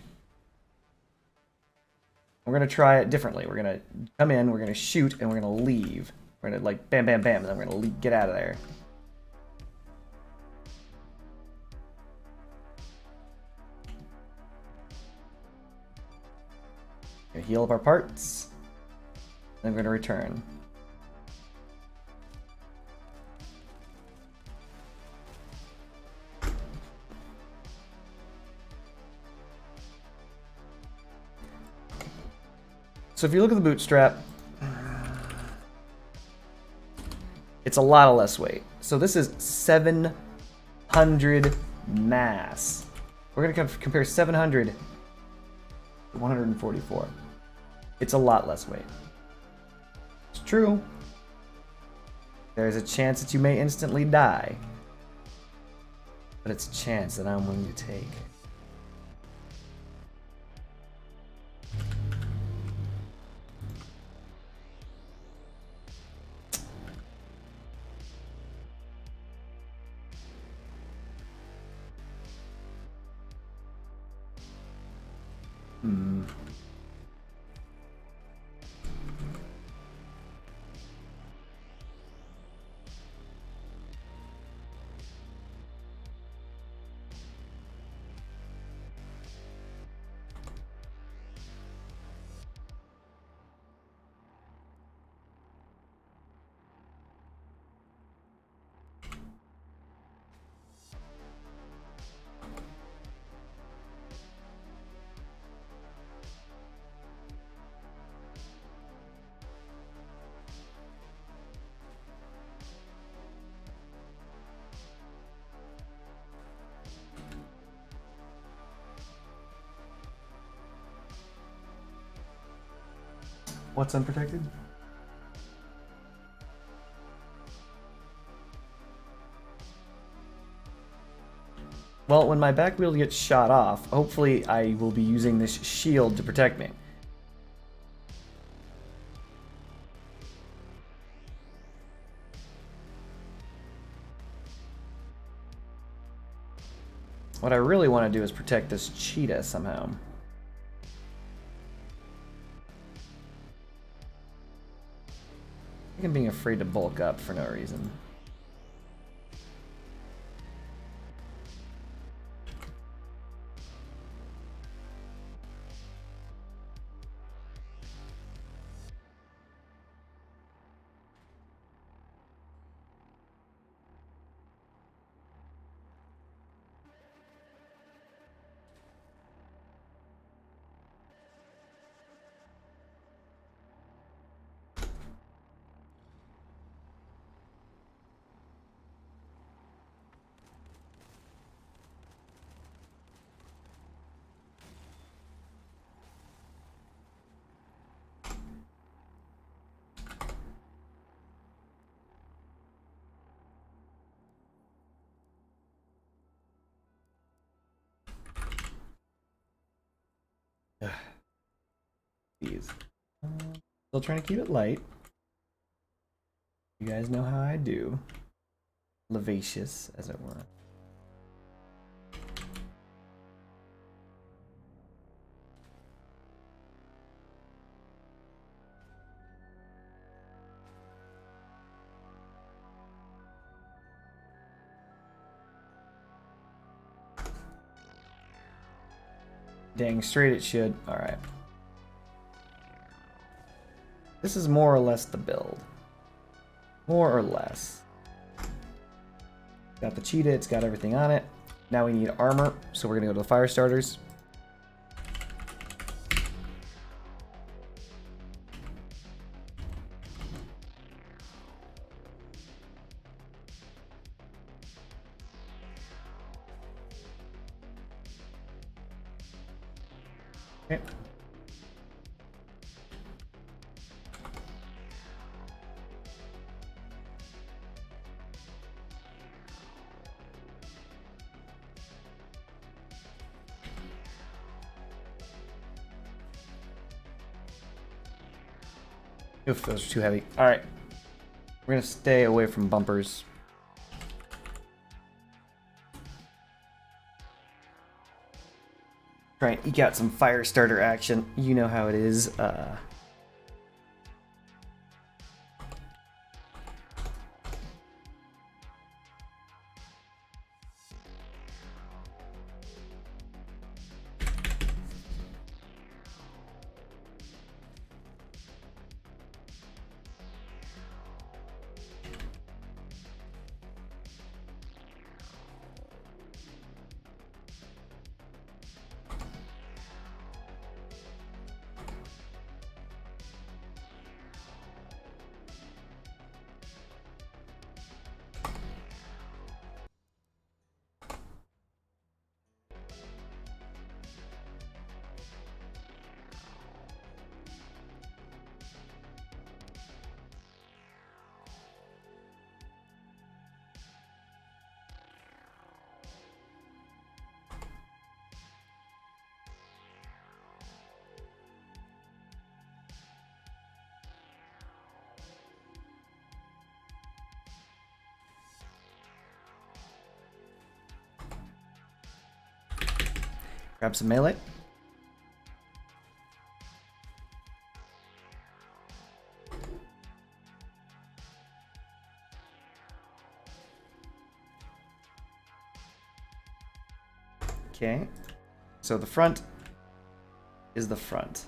We're gonna try it differently. We're gonna come in, we're gonna shoot, and we're gonna leave. We're gonna like bam, bam, bam, and then we're gonna get out of there. Gonna heal up our parts. Then we're gonna return. So if you look at the bootstrap, it's a lot of less weight. So this is 700 mass. We're gonna compare 700 to 144. It's a lot less weight. It's true. There's a chance that you may instantly die. But it's a chance that I'm willing to take. What's unprotected? Well, when my back wheel gets shot off, hopefully I will be using this shield to protect me. What I really want to do is protect this cheetah somehow. I think I'm being afraid to bulk up for no reason. These. Still trying to keep it light. You guys know how I do. Vivacious, as it were. Dang straight it should. Alright. This is more or less the build. More or less. Got the cheetah, it's got everything on it. Now we need armor, so we're gonna go to the fire starters. Okay. Oof, those are too heavy. Alright. We're gonna stay away from bumpers. Try and eke out some fire starter action. You know how it is. Grab some melee. Okay. So the front is the front.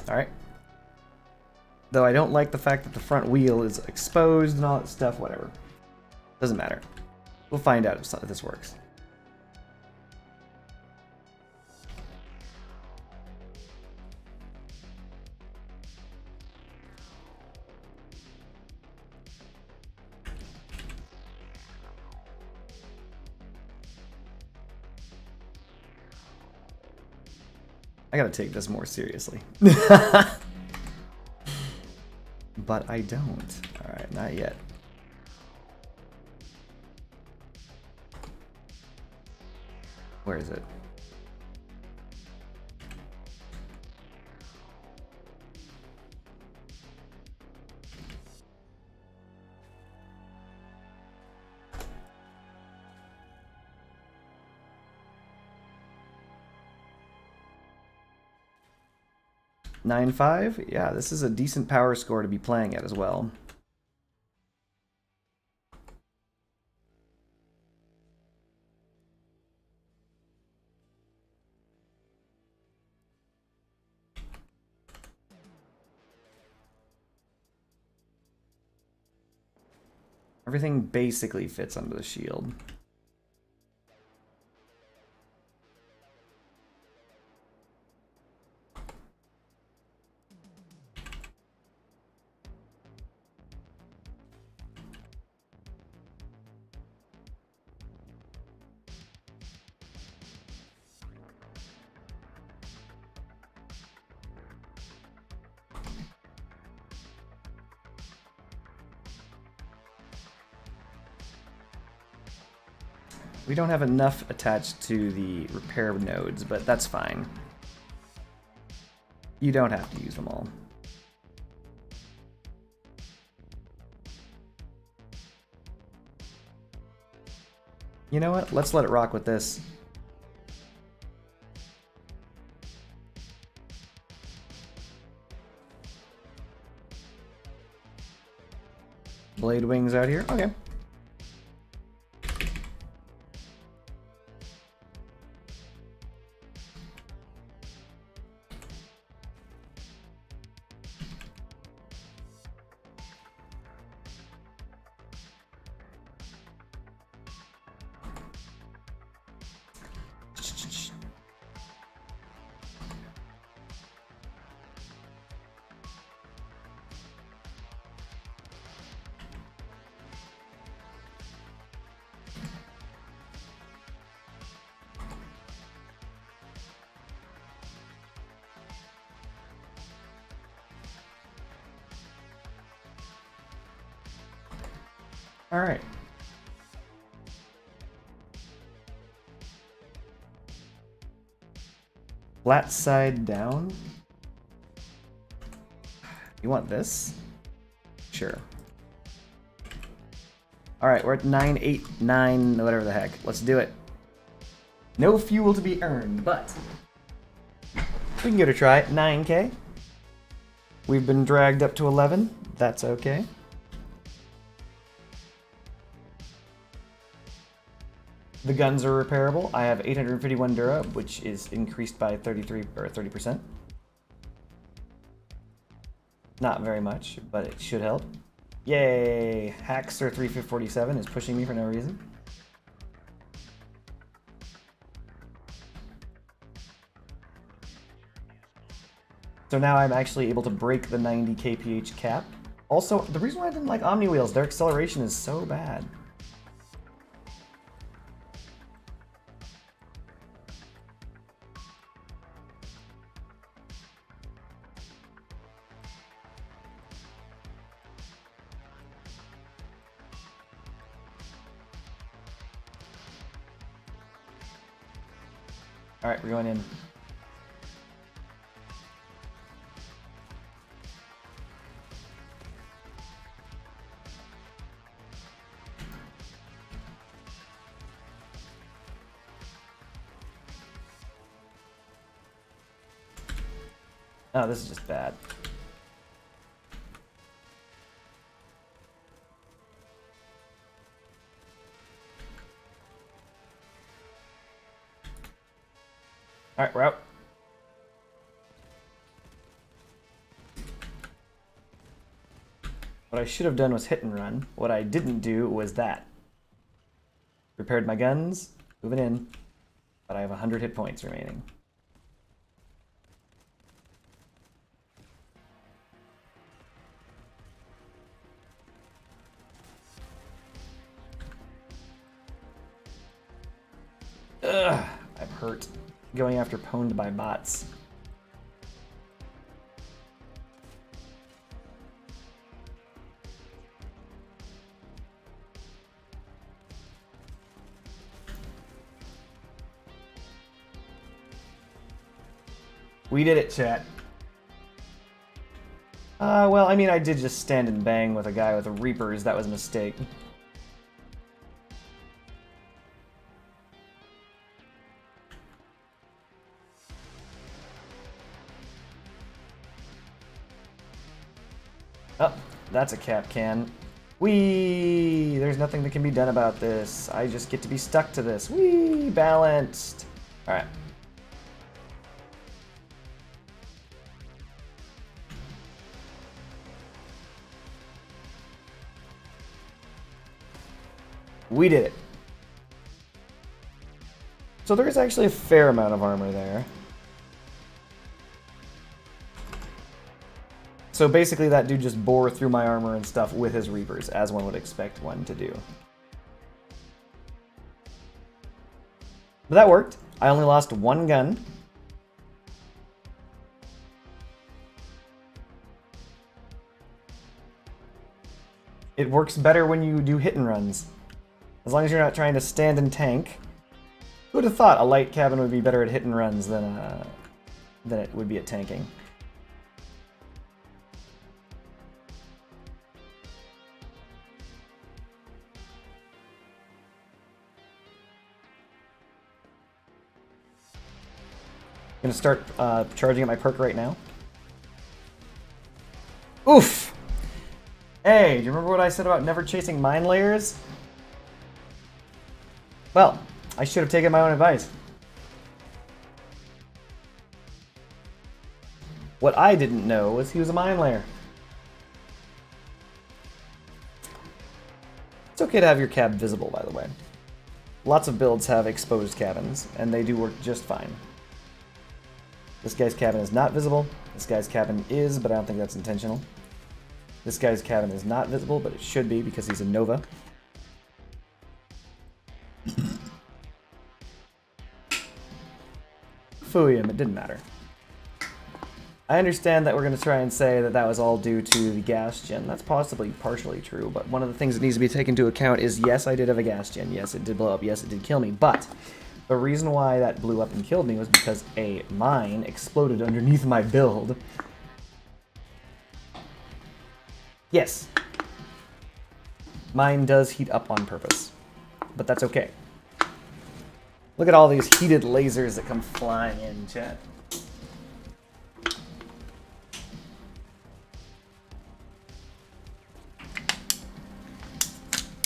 Alright. Though I don't like the fact that the front wheel is exposed and all that stuff, whatever. Doesn't matter. We'll find out if this works. I gotta take this more seriously. But I don't. Alright, not yet. Where is it? $9.5? Yeah, this is a decent power score to be playing at as well. Everything basically fits under the shield. We don't have enough attached to the repair nodes, but that's fine. You don't have to use them all. You know what? Let's let it rock with this. Blade wings out here. Okay. All right. Flat side down. You want this? Sure. All right, we're at 9, 8, 9, whatever the heck. Let's do it. No fuel to be earned, but we can give it a try. 9K. We've been dragged up to 11. That's okay. The guns are repairable. I have 851 Dura, which is increased by 33 or 30%. Not very much, but it should help. Yay! Haxer 347 is pushing me for no reason. So now I'm actually able to break the 90 kph cap. Also, the reason why I didn't like Omni Wheels, their acceleration is so bad. All right, we're going in. Oh, this is just bad. All right, we're out. What I should have done was hit and run. What I didn't do was that. Repaired my guns, moving in, but I have 100 hit points remaining. Ugh, I'm hurt. Going after pwned by bots. We did it, chat. Well, I mean, I did just stand and bang with a guy with a Reapers. That was a mistake. Oh, that's a cap can. Whee! There's nothing that can be done about this. I just get to be stuck to this. Whee! Balanced. All right. We did it. So there is actually a fair amount of armor there. So basically that dude just bore through my armor and stuff with his Reapers, as one would expect one to do. But that worked. I only lost one gun. It works better when you do hit and runs. As long as you're not trying to stand and tank. Who would have thought a light cabin would be better at hit and runs than it would be at tanking? I'm gonna start charging at my perk right now. Oof! Hey, do you remember what I said about never chasing mine layers? Well, I should have taken my own advice. What I didn't know was he was a mine layer. It's okay to have your cab visible, by the way. Lots of builds have exposed cabins, and they do work just fine. This guy's cabin is not visible. This guy's cabin is, but I don't think that's intentional. This guy's cabin is not visible, but it should be because he's a Nova. Fooey him, it didn't matter. I understand that we're going to try and say that that was all due to the gas gen. That's possibly partially true, but one of the things that needs to be taken into account is, yes, I did have a gas gen. Yes, it did blow up. Yes, it did kill me, but the reason why that blew up and killed me was because a mine exploded underneath my build. Yes. Mine does heat up on purpose, but that's okay. Look at all these heated lasers that come flying in, chat.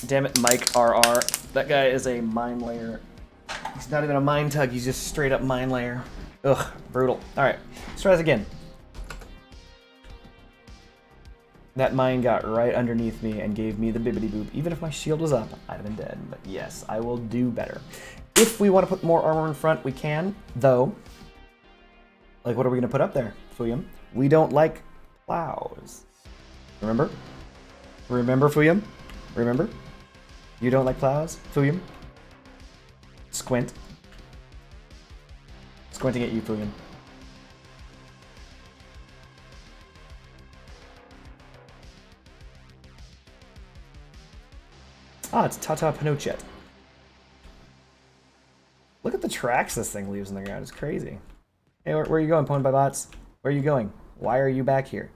Damn it, Mike RR. That guy is a mine layer. He's not even a mine tug, he's just straight up mine layer. Ugh, brutal. Alright, let's try this again. That mine got right underneath me and gave me the bibbity boop. Even if my shield was up, I'd have been dead. But yes, I will do better. If we want to put more armor in front, we can, though. Like, what are we going to put up there, Fuyum? We don't like plows. Remember? Remember, Fuyum? Remember? You don't like plows, Fuyum? Squint. Squinting at you, Fuyum. Ah, it's Tata Pinochet. Look at the tracks this thing leaves in the ground. It's crazy. Hey, where are you going, Pwned by Bots? Where are you going? Why are you back here?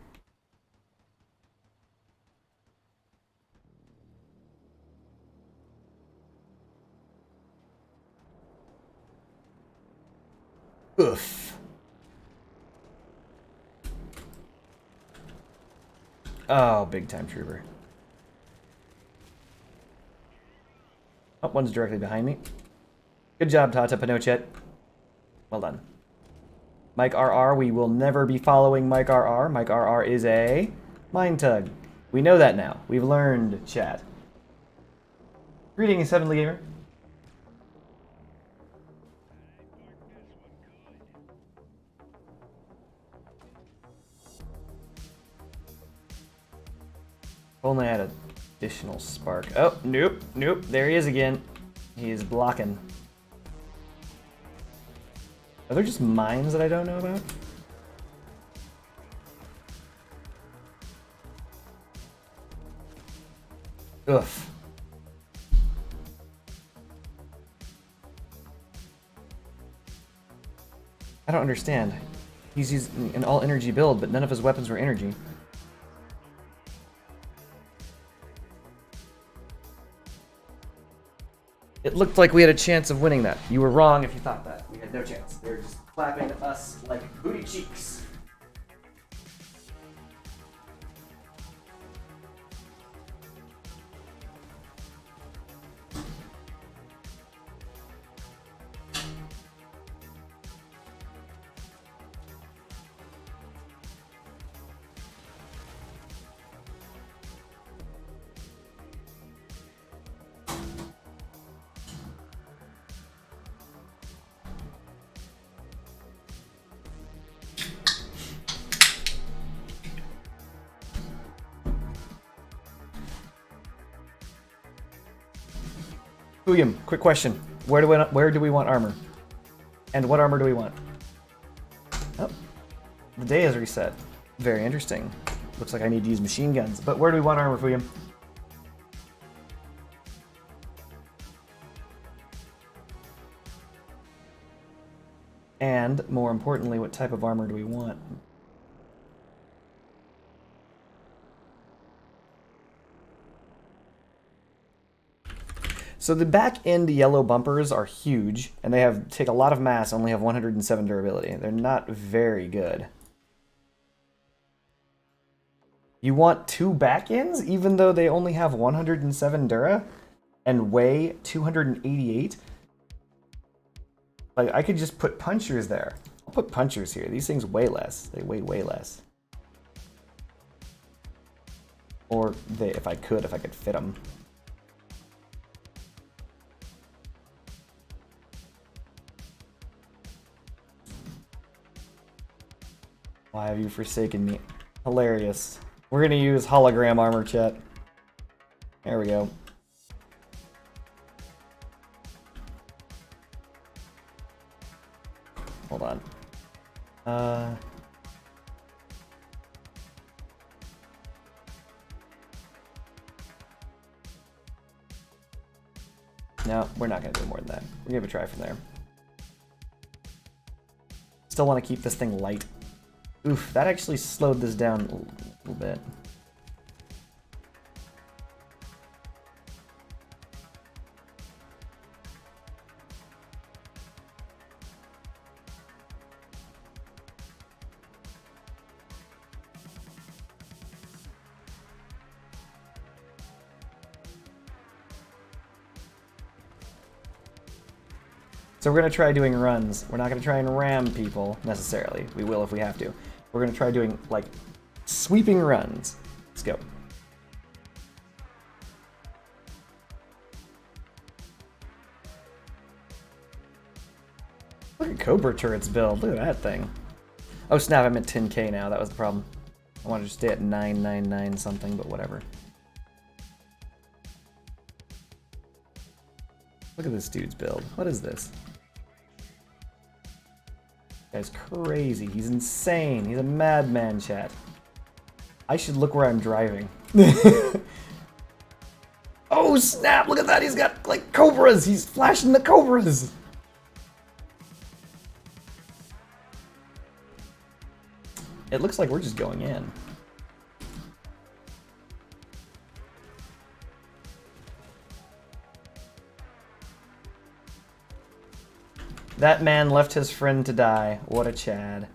Oof. Oh, big time trooper. Oh, one's directly behind me. Good job, Tata Pinochet. Well done. Mike RR, we will never be following Mike RR. Mike RR is a mine tug. We know that now. We've learned, chat. Greetings, Heavenly Gamer. Only had an additional spark. Oh, nope, nope. There he is again. He is blocking. Are there just mines that I don't know about? Ugh. I don't understand. He's using an all-energy build, but none of his weapons were energy. It looked like we had a chance of winning that. You were wrong if you thought that. We had no chance. They were just clapping us like booty cheeks. William, quick question. Where do we want armor? And what armor do we want? Oh, the day is reset. Very interesting. Looks like I need to use machine guns. But where do we want armor, William? And, more importantly, what type of armor do we want? So the back end yellow bumpers are huge, and they take a lot of mass, only have 107 durability. They're not very good. You want 2 back ends, even though they only have 107 dura and weigh 288? Like, I could just put punchers there. I'll put punchers here. These things weigh less. They weigh way less. Or if I could fit them. Why have you forsaken me? Hilarious. We're gonna use hologram armor, chat. There we go. Hold on. No, we're not gonna do more than that. We're gonna give it a try from there. Still want to keep this thing light. Oof, that actually slowed this down a little bit. So we're going to try doing runs. We're not going to try and ram people, necessarily. We will if we have to. We're going to try doing, like, sweeping runs. Let's go. Look at Cobra Turret's build. Look at that thing. Oh snap, I'm at 10k now. That was the problem. I wanted to stay at 999 something, but whatever. Look at this dude's build. What is this? This guy's crazy. He's insane. He's a madman, chat. I should look where I'm driving. Oh snap! Look at that! He's got, like, cobras! He's flashing the cobras! It looks like we're just going in. That man left his friend to die. What a Chad.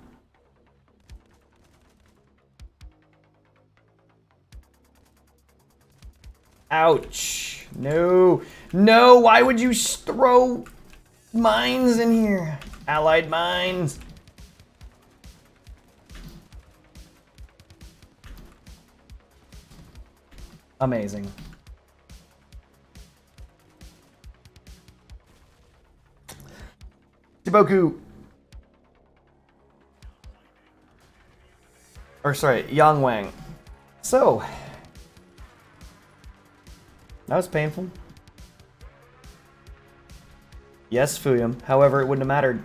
Ouch. No. No, why would you throw mines in here? Allied mines. Amazing. Jiboku. Or sorry, Yang Wang. So, that was painful. Yes, Fuyum. However, it wouldn't have mattered.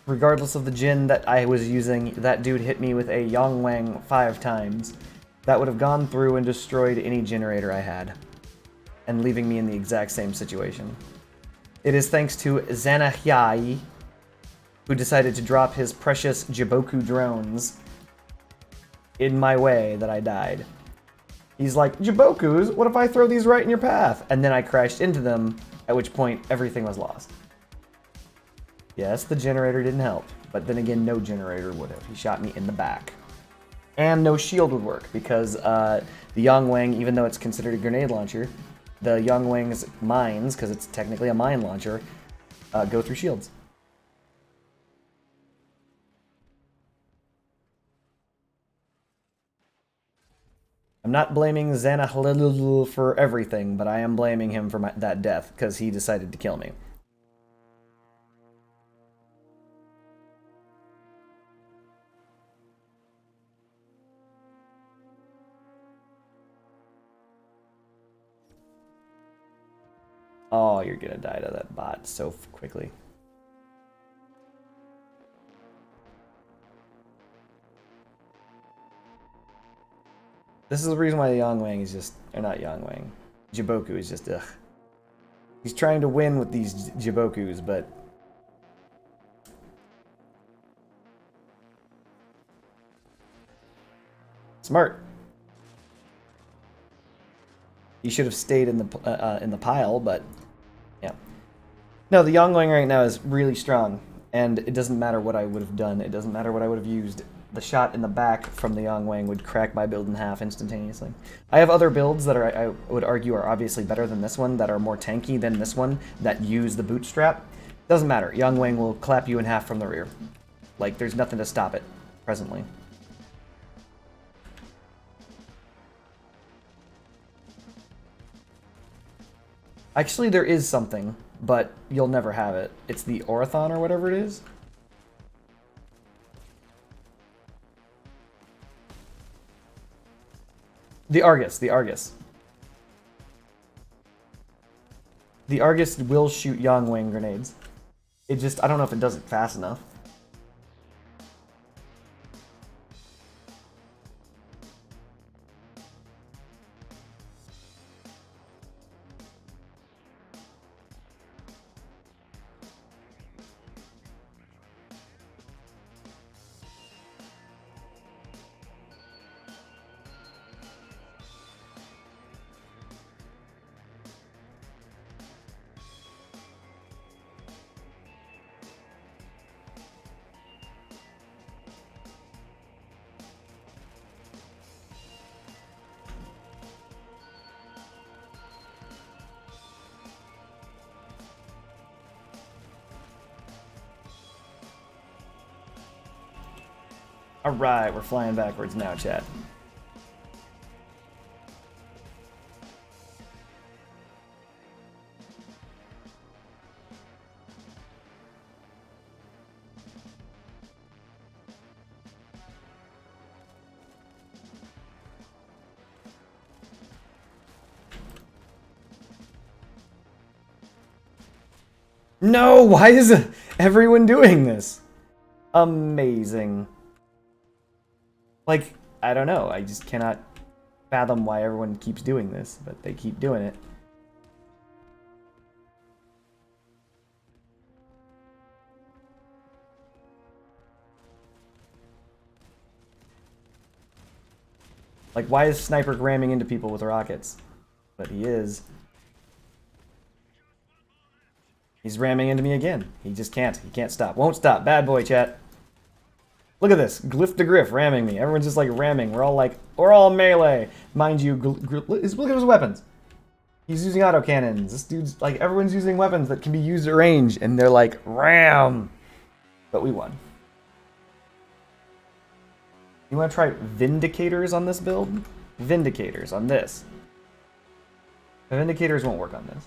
Regardless of the Jin that I was using, that dude hit me with a Yang Wang 5 times. That would have gone through and destroyed any generator I had, and leaving me in the exact same situation. It is thanks to Zanahyai, who decided to drop his precious Jiboku drones in my way, that I died. He's like, Jibokus? What if I throw these right in your path? And then I crashed into them, at which point everything was lost. Yes, the generator didn't help, but then again, no generator would have. He shot me in the back. And no shield would work, because the Yang Wang, even though it's considered a grenade launcher, the Yang Wang's mines, because it's technically a mine launcher, go through shields. I'm not blaming Zanahlil for everything, but I am blaming him for that death, because he decided to kill me. Oh, you're gonna die to that bot so quickly. This is the reason why the Yang Wang is just, or not Yang Wang, Jiboku is just, ugh. He's trying to win with these Jibokus, but Smart. You should have stayed in the pile, but yeah. No, the Yangwang right now is really strong, and it doesn't matter what I would have done. It doesn't matter what I would have used. The shot in the back from the Yangwang would crack my build in half instantaneously. I have other builds that I would argue are obviously better than this one, that are more tanky than this one, that use the bootstrap. Doesn't matter. Yangwang will clap you in half from the rear. Like, there's nothing to stop it, presently. Actually, there is something, but you'll never have it. It's the Orathon or whatever it is. The Argus, the Argus. The Argus will shoot Yangwang grenades. It just, I don't know if it does it fast enough. Alright, we're flying backwards now, chat. No, why is everyone doing this? Amazing. Like, I don't know, I just cannot fathom why everyone keeps doing this, but they keep doing it. Like, why is Sniper ramming into people with rockets? But he is. He's ramming into me again. He just can't. He can't stop. Won't stop. Bad boy, chat. Look at this. Glyph to Griff ramming me. Everyone's just like ramming. We're all melee. Mind you, look at his weapons. He's using autocannons. This dude's like, everyone's using weapons that can be used at range, and they're like, ram. But we won. You want to try Vindicators on this build? Vindicators on this. The Vindicators won't work on this.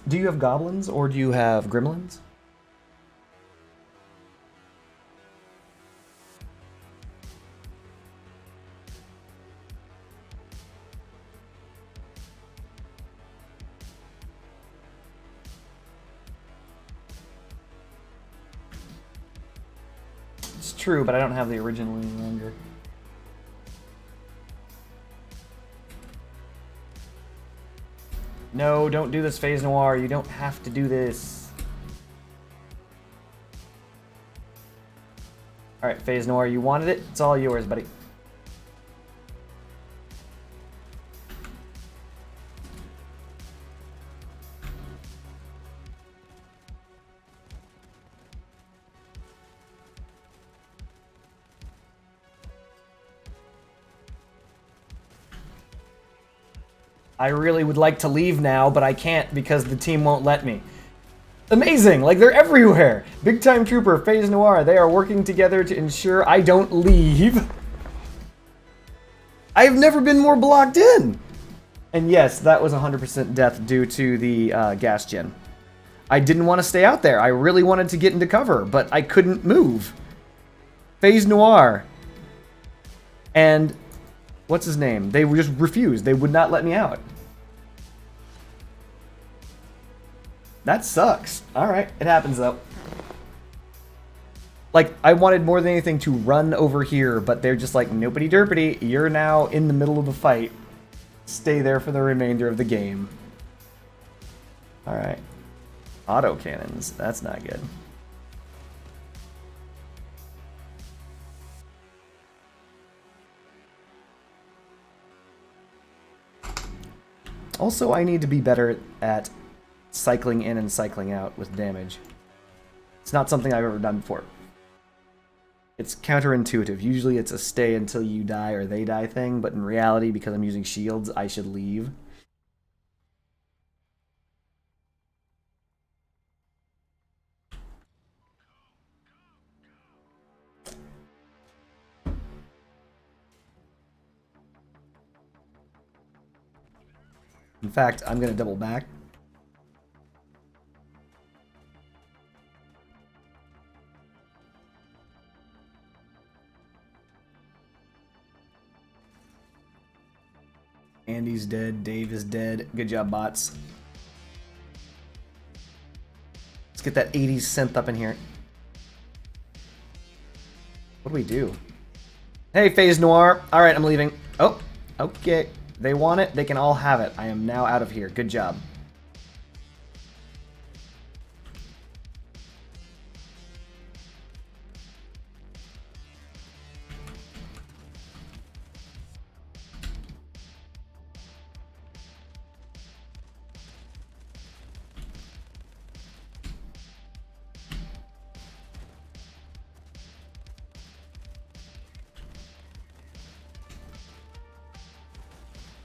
Do you have goblins or do you have gremlins? It's true, but I don't have the original any longer. No, don't do this, Phase Noir. You don't have to do this. Alright, Phase Noir, you wanted it? It's all yours, buddy. I really would like to leave now, but I can't because the team won't let me. Amazing! Like, they're everywhere! Big Time Trooper, Phase Noir, they are working together to ensure I don't leave. I have never been more blocked in! And yes, that was 100% death due to the gas gen. I didn't want to stay out there. I really wanted to get into cover, but I couldn't move. Phase Noir. And what's his name? They just refused. They would not let me out. That sucks. Alright, it happens though. Like, I wanted more than anything to run over here, but they're just like, nopity derpity, you're now in the middle of the fight. Stay there for the remainder of the game. Alright. Auto cannons. That's not good. Also, I need to be better at cycling in and cycling out with damage. It's not something I've ever done before. It's counterintuitive. Usually it's a stay until you die or they die thing, but in reality, because I'm using shields, I should leave. In fact, I'm going to double back. Andy's dead. Dave is dead. Good job, bots. Let's get that 80s synth up in here. What do we do? Hey, Phase Noir. All right, I'm leaving. Oh, okay. They want it. They can all have it. I am now out of here. Good job.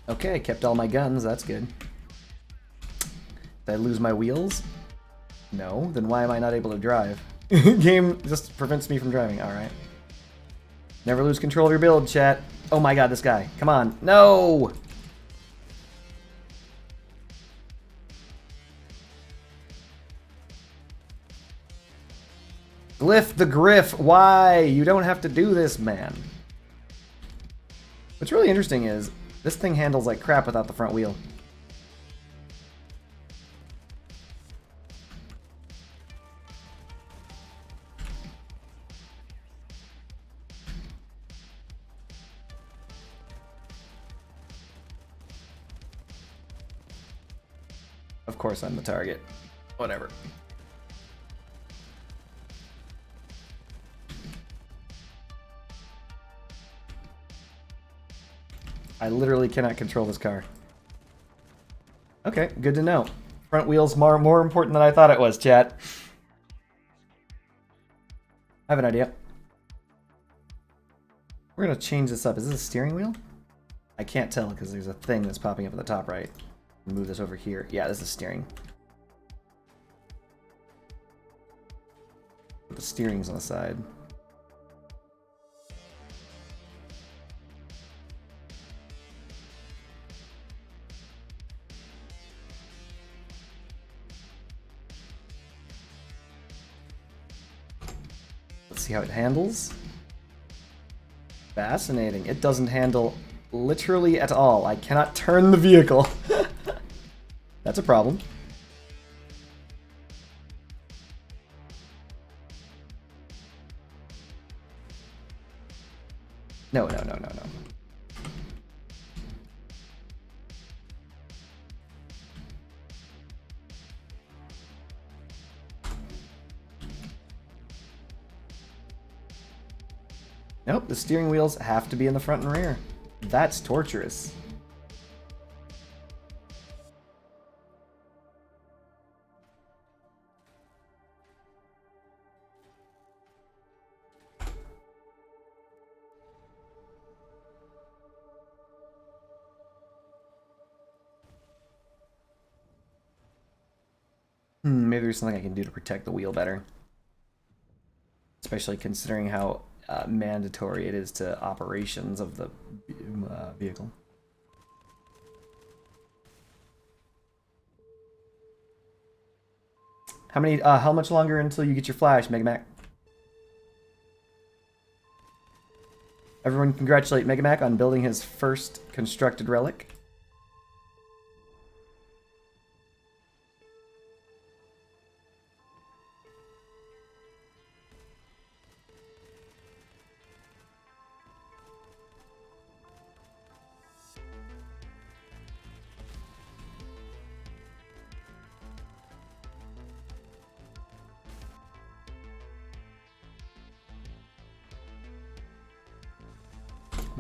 Okay, kept all my guns. That's good. Did I lose my wheels? No. Then why am I not able to drive? Game just prevents me from driving. All right. Never lose control of your build, chat. Oh my god, this guy. Come on. No! Glyph the Griff. Why? You don't have to do this, man. What's really interesting is this thing handles like crap without the front wheel. Of course I'm the target. Whatever. I literally cannot control this car. Okay, good to know. Front wheel's more important than I thought it was, chat. I have an idea. We're gonna change this up. Is this a steering wheel? I can't tell because there's a thing that's popping up at the top right. Move this over here. Yeah, this is steering. The steering's on the side. Let's see how it handles. Fascinating. It doesn't handle literally at all. I cannot turn the vehicle. That's a problem. No. Nope, the steering wheels have to be in the front and rear. That's torturous. Maybe there's something I can do to protect the wheel better. Especially considering how mandatory it is to operations of the vehicle. How much longer until you get your flash, Megamac? Everyone congratulate Megamac on building his first constructed relic.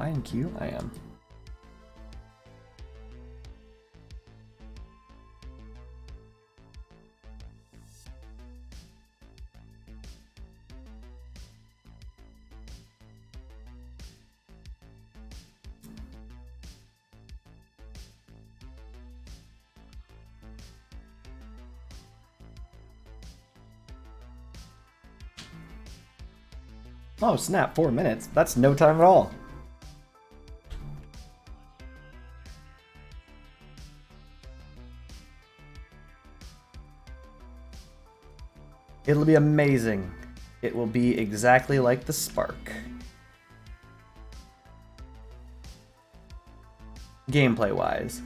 I in queue? I am. Oh snap, 4 minutes. That's no time at all. It'll be amazing. It will be exactly like the Spark. Gameplay-wise.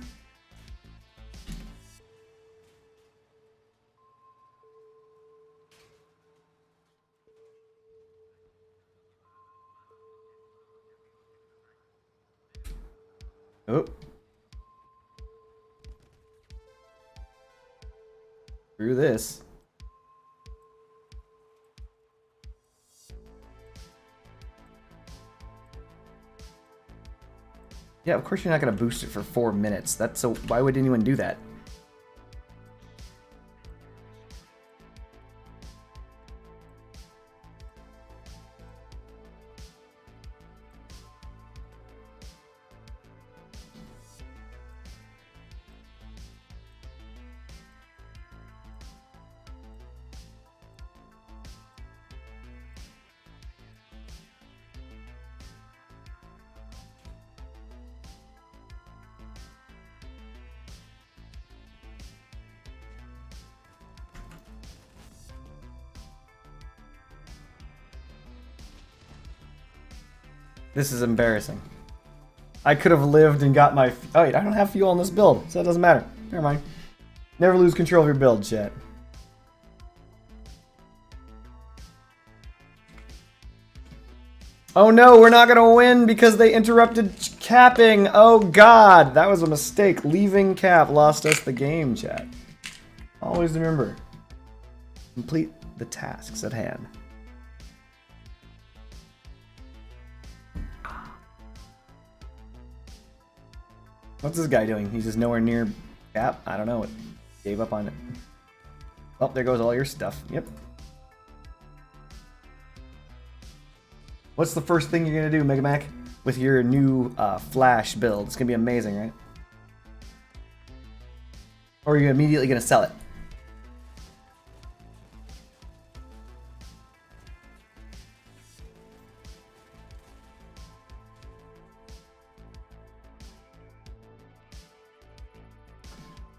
Oh. Through this. Yeah, of course you're not going to boost it for 4 minutes. That's so. Why would anyone do that? This is embarrassing. I could have lived and got my... Oh wait, I don't have fuel on this build, so it doesn't matter. Never mind. Never lose control of your build, chat. Oh no, we're not gonna win because they interrupted capping. Oh god, that was a mistake. Leaving cap lost us the game, chat. Always remember. Complete the tasks at hand. What's this guy doing? He's just nowhere near cap? I don't know. It gave up on it. Oh, there goes all your stuff. Yep. What's the first thing you're going to do, Mega Mac, with your new Flash build? It's going to be amazing, right? Or are you immediately going to sell it?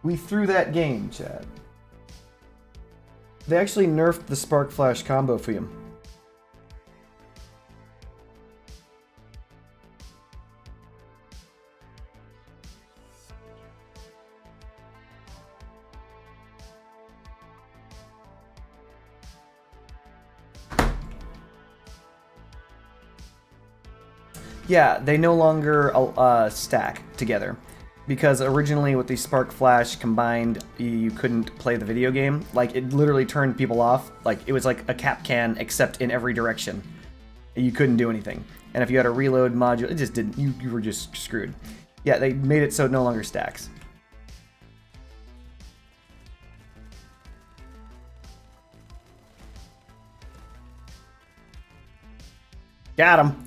We threw that game, Chad. They actually nerfed the Spark Flash combo for you. Yeah, they no longer stack together. Because originally with the Spark Flash combined, you couldn't play the video game. Like, it literally turned people off. Like, it was like a cap can, except in every direction. You couldn't do anything. And if you had a reload module, it just didn't. You were just screwed. Yeah, they made it so it no longer stacks. Got him.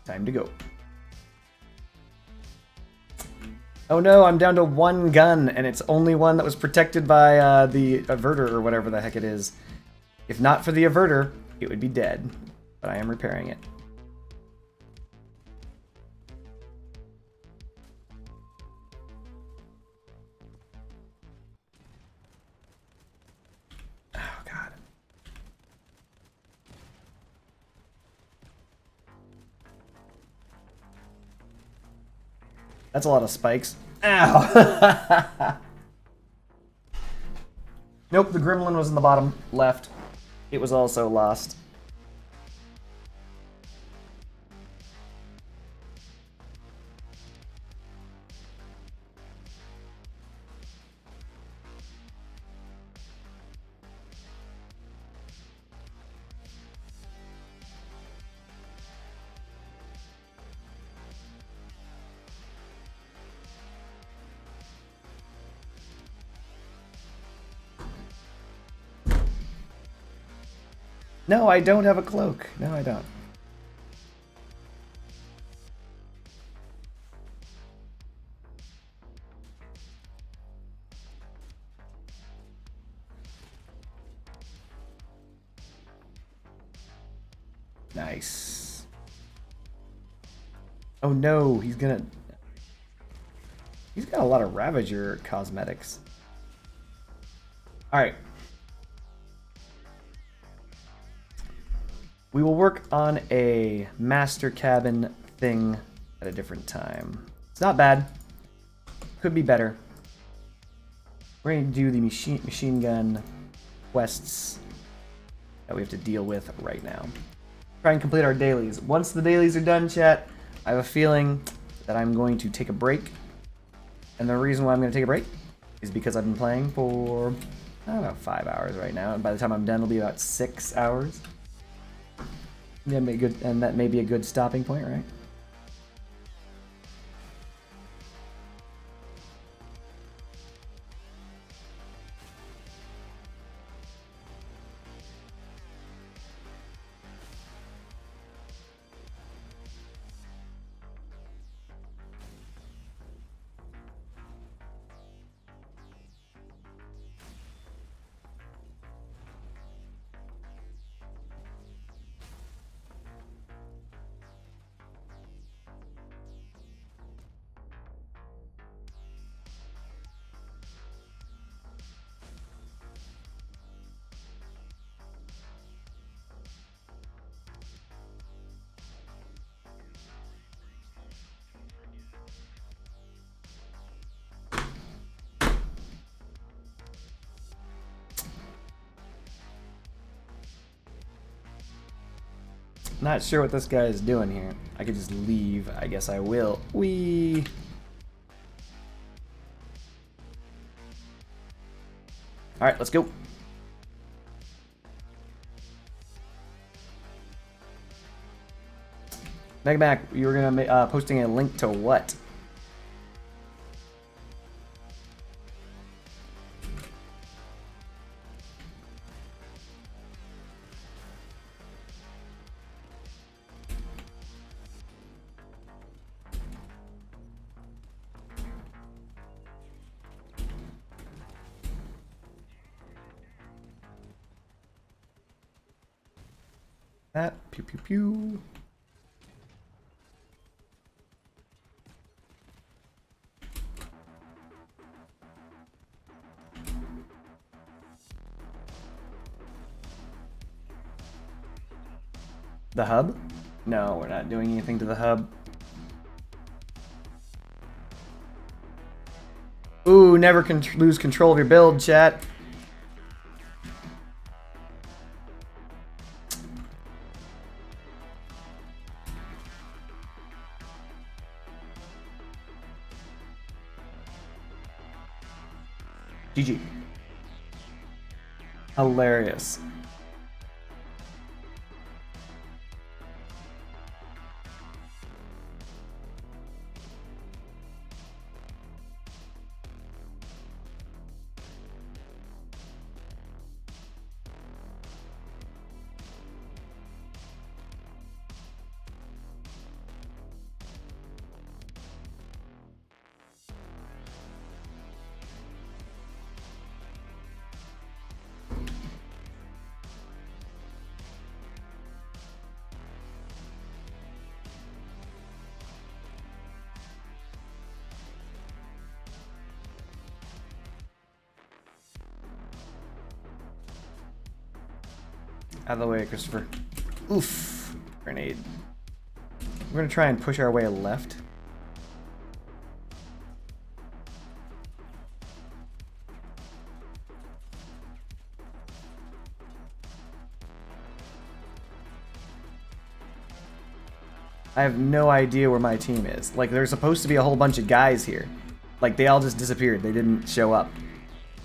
Time to go. Oh no, I'm down to one gun, and it's only one that was protected by the averter or whatever the heck it is. If not for the averter, it would be dead. But I am repairing it. Oh god. That's a lot of spikes. Ow! Nope, the gremlin was in the bottom left. It was also lost. No, I don't have a cloak. No, I don't. Nice. Oh no, he's got a lot of Ravager cosmetics. Alright. We will work on a master cabin thing at a different time. It's not bad. Could be better. We're going to do the machine gun quests that we have to deal with right now. Try and complete our dailies. Once the dailies are done, chat, I have a feeling that I'm going to take a break. And the reason why I'm going to take a break is because I've been playing for, I don't know, 5 hours right now. And by the time I'm done, it'll be about 6 hours. Yeah, and that may be a good stopping point, right? Not sure what this guy is doing here. I could just leave. I guess I will. Whee! Alright, let's go. Mega Mac, you were gonna posting a link to what? That pew pew pew. The hub? No, we're not doing anything to the hub. Ooh, never lose control of your build, chat. GG. Hilarious. Out of the way, Christopher. Oof. Grenade. We're gonna try and push our way left. I have no idea where my team is. Like, there's supposed to be a whole bunch of guys here. Like, they all just disappeared. They didn't show up.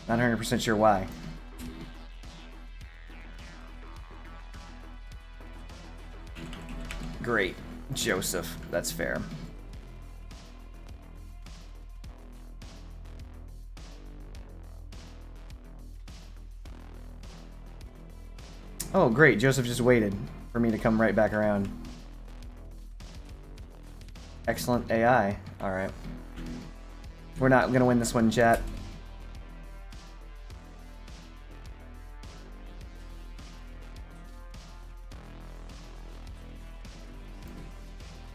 Not 100% sure why. Great. Joseph. That's fair. Oh, great. Joseph just waited for me to come right back around. Excellent AI. Alright. We're not going to win this one, chat.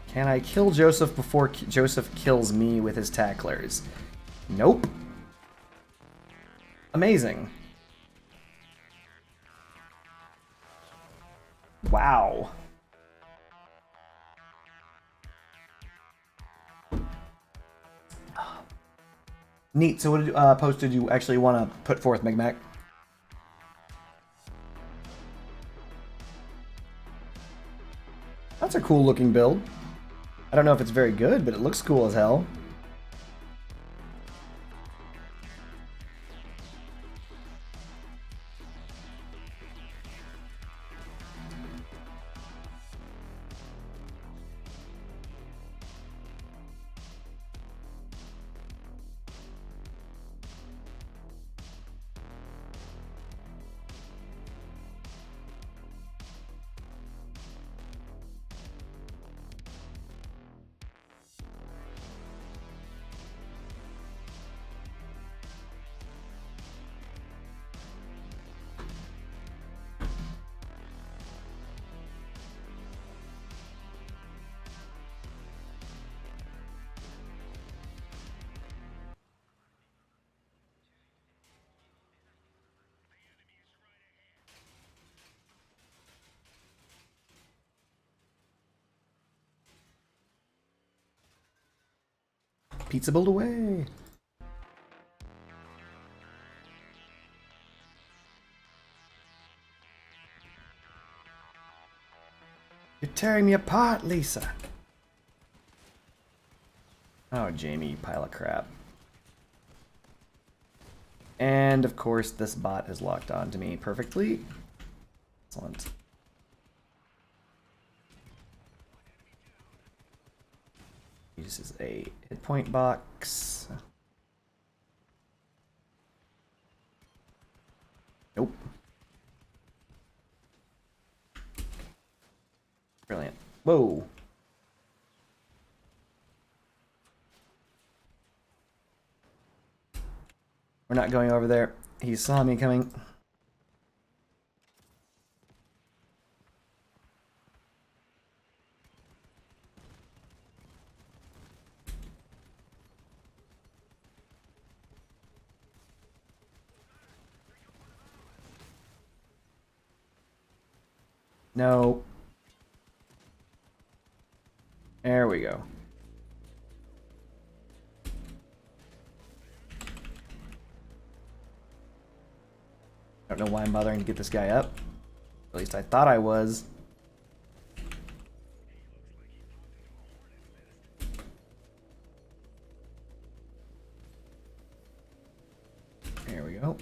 Can I kill Joseph before Joseph kills me with his tacklers? Nope. Amazing. Wow. Neat. So what post did you actually want to put forth, Migmac? That's a cool looking build. I don't know if it's very good, but it looks cool as hell. Pizza build away. You're tearing me apart, Lisa. Oh, Jamie, you pile of crap. And of course, this bot is locked on to me perfectly. Excellent. Uses a hit point box. Nope. Brilliant. Whoa. We're not going over there. He saw me coming. No. There we go. I don't know why I'm bothering to get this guy up. At least I thought I was. There we go.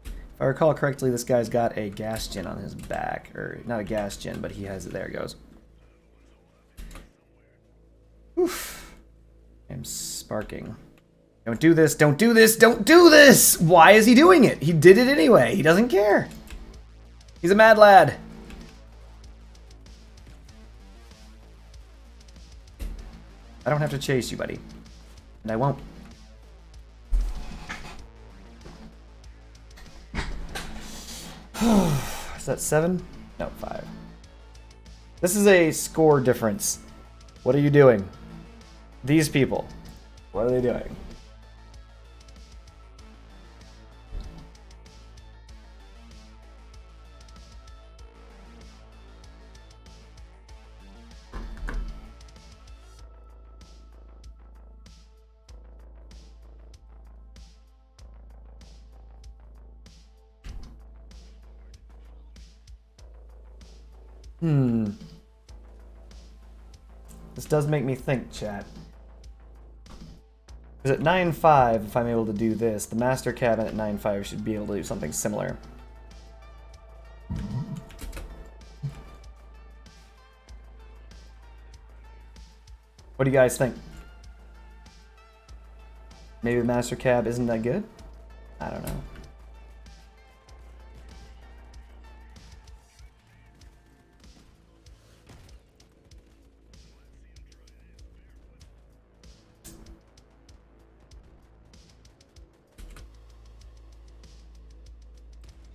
If I recall correctly, this guy's got a gas gen on his back. Or, not a gas gen, but he has it. There it goes. Oof. I'm sparking. Don't do this, don't do this, don't do this! Why is he doing it? He did it anyway. He doesn't care. He's a mad lad. I don't have to chase you, buddy. And I won't. Is that 7? No, 5. This is a score difference. What are you doing? These people. What are they doing? This does make me think, chat. Because at 9.5, if I'm able to do this, the master cabin at 9.5 should be able to do something similar. What do you guys think? Maybe the master cab isn't that good? I don't know.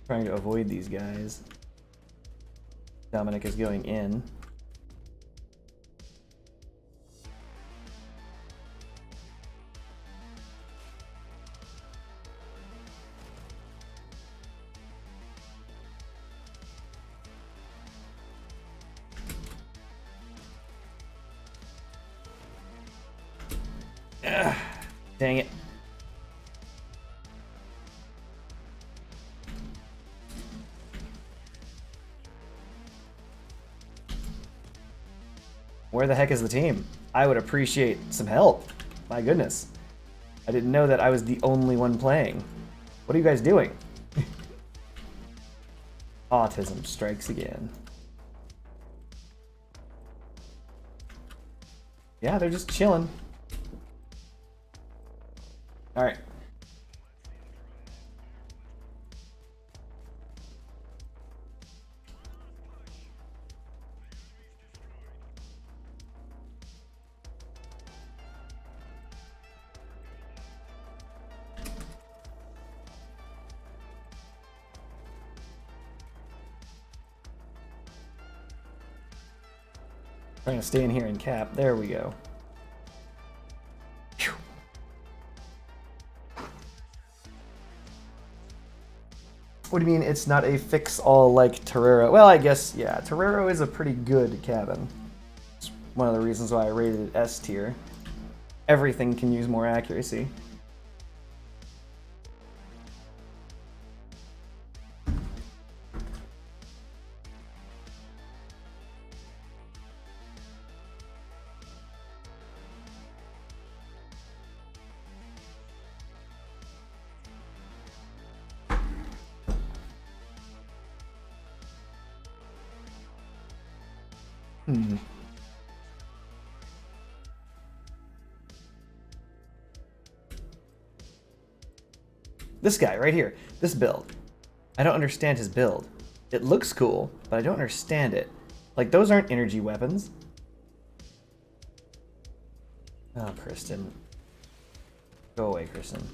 Trying to avoid these guys. Dominic is going in. Ugh, dang it. Where the heck is the team? I would appreciate some help. My goodness. I didn't know that I was the only one playing. What are you guys doing? Autism strikes again. Yeah, they're just chilling. Alright. Trying to stay in here and cap. There we go. Phew. What do you mean it's not a fix-all like Torero? Well, I guess, yeah, Torero is a pretty good cabin. It's one of the reasons why I rated it S tier. Everything can use more accuracy. This guy right here, this build. I don't understand his build. It looks cool, but I don't understand it. Like, those aren't energy weapons. Oh, Kristen. Go away, Kristen.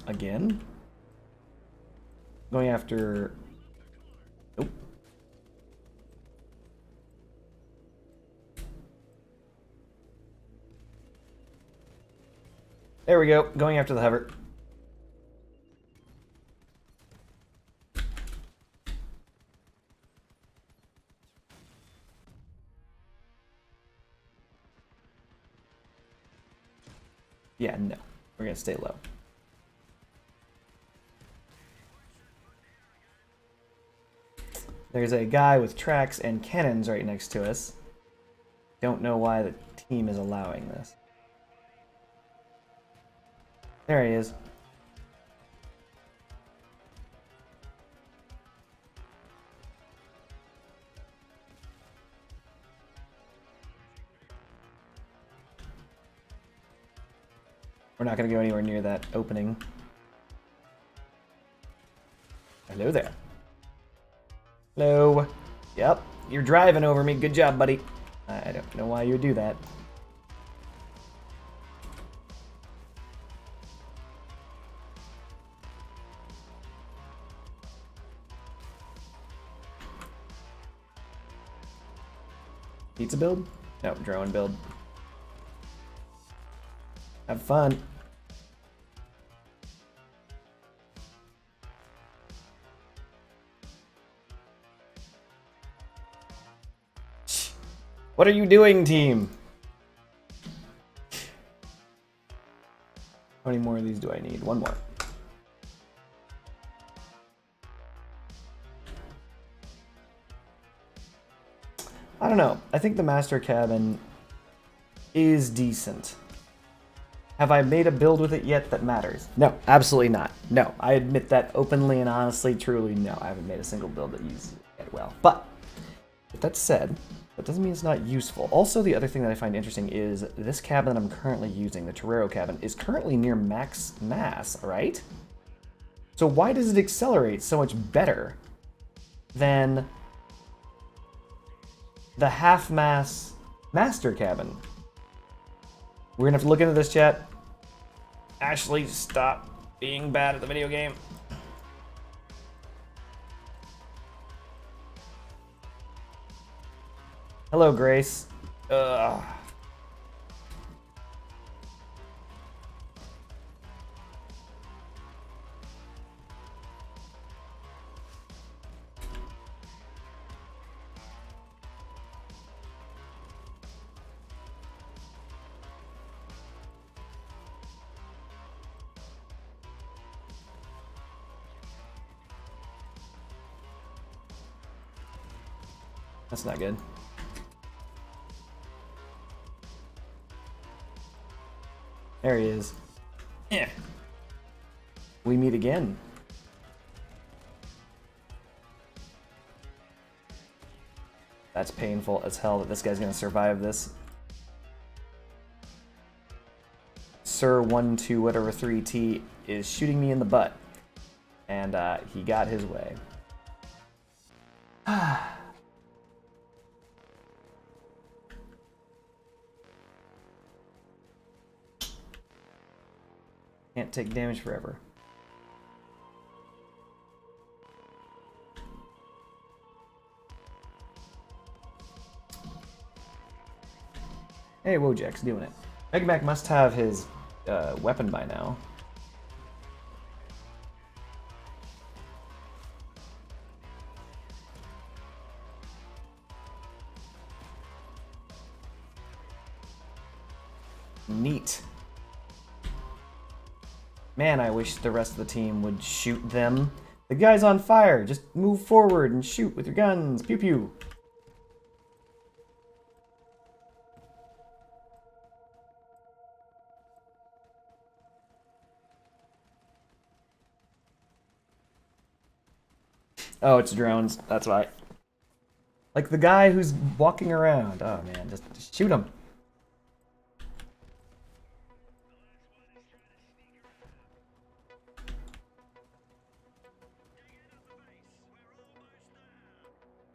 Again? Going after... Nope. There we go. Going after the hover. Yeah, no. We're gonna stay low. There's a guy with tracks and cannons right next to us. Don't know why the team is allowing this. There he is. We're not going to go anywhere near that opening. Hello there. Hello. Yep, you're driving over me. Good job, buddy. I don't know why you would do that. Pizza build? No, drone build. Have fun. What are you doing, team? How many more of these do I need? One more. I don't know. I think the master cabin is decent. Have I made a build with it yet that matters? No, absolutely not. No, I admit that openly and honestly, truly, no. I haven't made a single build that uses it well. But, with that said, That doesn't mean it's not useful. Also, the other thing that I find interesting is this cabin that I'm currently using, the Torero cabin, is currently near max mass, right? So why does it accelerate so much better than the half-mass master cabin? We're gonna have to look into this, chat. Ashley, stop being bad at the video game. Hello, Grace. Ugh. That's not good. There he is. Yeah. We meet again. That's painful as hell that this guy's gonna survive this. Sir 1-2 whatever 3T is shooting me in the butt. And he got his way. Can't take damage forever. Hey, Wojak's doing it. Megamac must have his weapon by now. Neat. Man, I wish the rest of the team would shoot them. The guy's on fire. Just move forward and shoot with your guns. Pew pew. Oh, it's drones. That's why. Like the guy who's walking around. Oh man, just shoot him.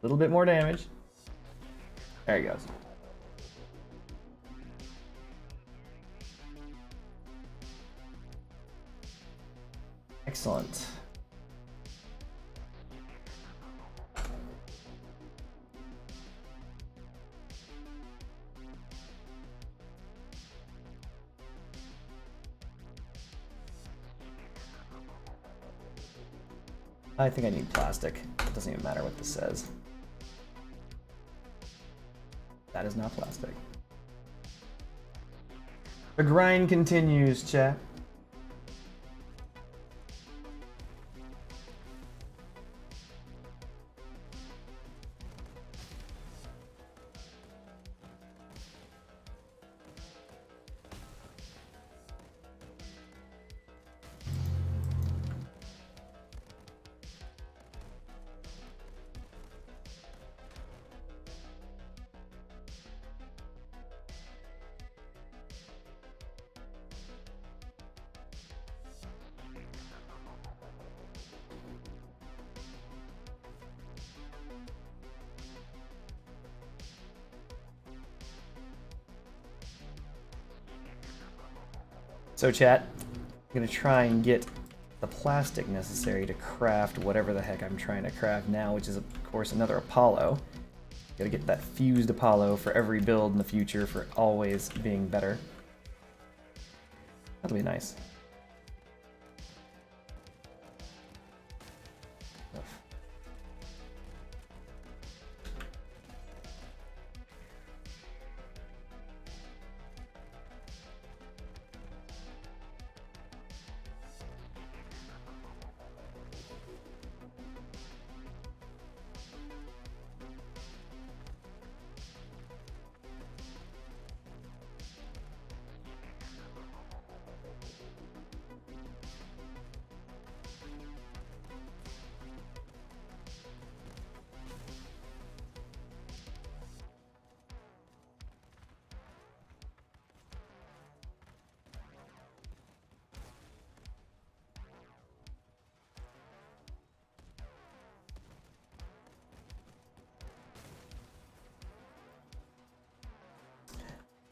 A little bit more damage. There he goes. Excellent. I think I need plastic. It doesn't even matter what this says. That is not plastic. The grind continues, chat. So chat, I'm gonna try and get the plastic necessary to craft whatever the heck I'm trying to craft now, which is of course another Apollo. Gotta get that fused Apollo for every build in the future for always being better. That'll be nice.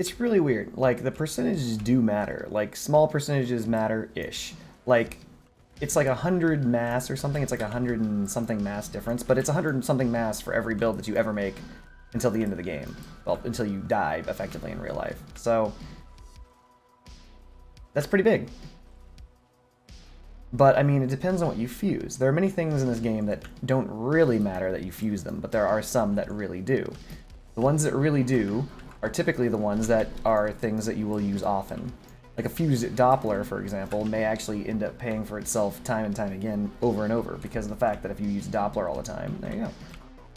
It's really weird. Like, the percentages do matter. Like, small percentages matter-ish. Like, it's like 100 mass or something. It's like 100 and something mass difference, but it's 100 and something mass for every build that you ever make until the end of the game. Well, until you die, effectively, in real life. So, that's pretty big. But, I mean, it depends on what you fuse. There are many things in this game that don't really matter that you fuse them, but there are some that really do. The ones that really do are typically the ones that are things that you will use often. Like a fused Doppler, for example, may actually end up paying for itself time and time again, over and over, because of the fact that if you use Doppler all the time, there you go.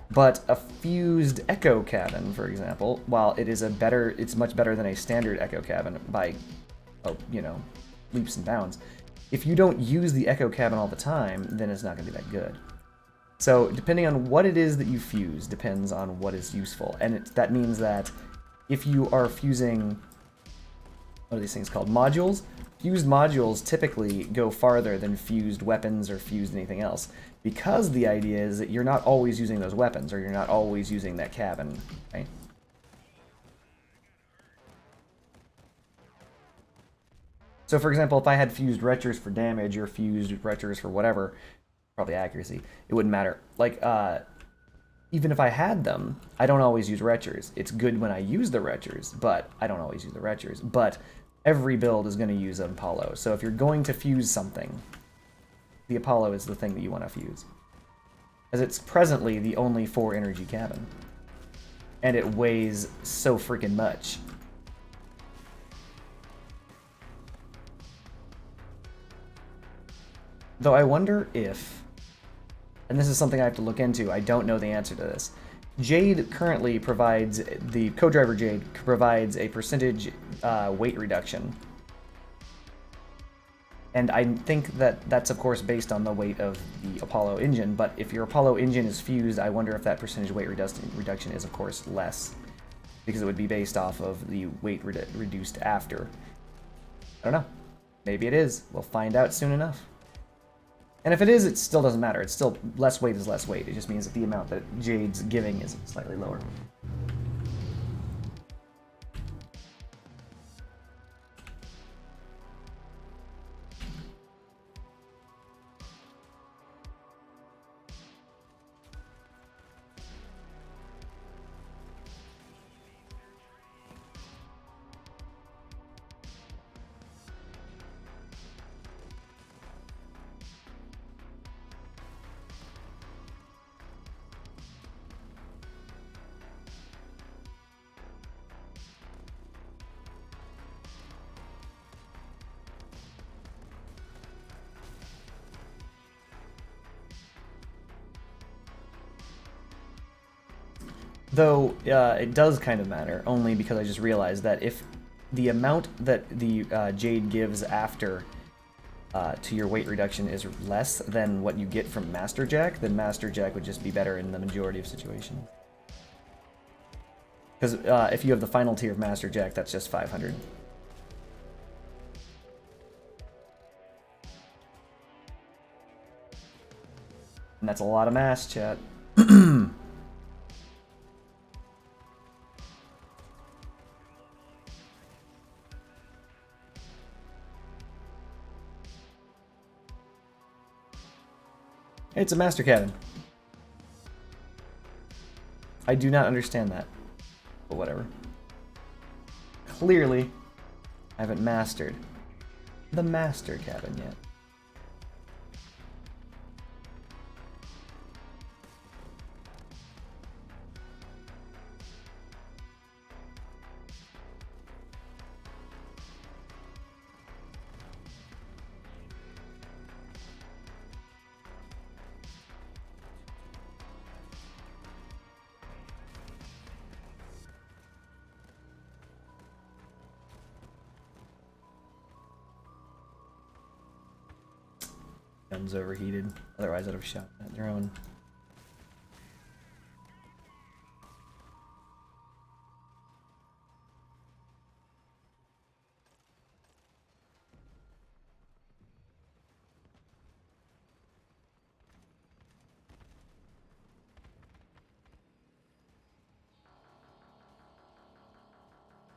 But a fused echo cabin, for example, while it is it's much better than a standard echo cabin by, you know, leaps and bounds. If you don't use the echo cabin all the time, then it's not going to be that good. So depending on what it is that you fuse depends on what is useful, and that means that if you are fusing, what are these things called? Modules? Fused modules typically go farther than fused weapons or fused anything else, because the idea is that you're not always using those weapons, or you're not always using that cabin, right? So for example, if I had fused retchers for damage, or fused retchers for whatever, probably accuracy, it wouldn't matter. Like, even if I had them, I don't always use retchers. It's good when I use the retchers, but I don't always use the retchers. But every build is going to use an Apollo. So if you're going to fuse something, the Apollo is the thing that you want to fuse. As it's presently the only 4 energy cabin. And it weighs so freaking much. Though I wonder if, and this is something I have to look into, I don't know the answer to this. Jade currently provides, the co-driver Jade provides a percentage weight reduction. And I think that that's of course based on the weight of the Apollo engine, but if your Apollo engine is fused, I wonder if that percentage weight reduction is of course less. Because it would be based off of the weight reduced after. I don't know. Maybe it is. We'll find out soon enough. And if it is, it still doesn't matter. It's still, less weight is less weight. It just means that the amount that Jade's giving is slightly lower. Though it does kind of matter, only because I just realized that if the amount that the Jade gives after to your weight reduction is less than what you get from Master Jack, then Master Jack would just be better in the majority of situations. Because if you have the final tier of Master Jack, that's just 500. And that's a lot of mass, chat. It's a master cabin. I do not understand that. But whatever. Clearly, I haven't mastered the master cabin yet. Guns overheated. Otherwise, I'd have shot at their own.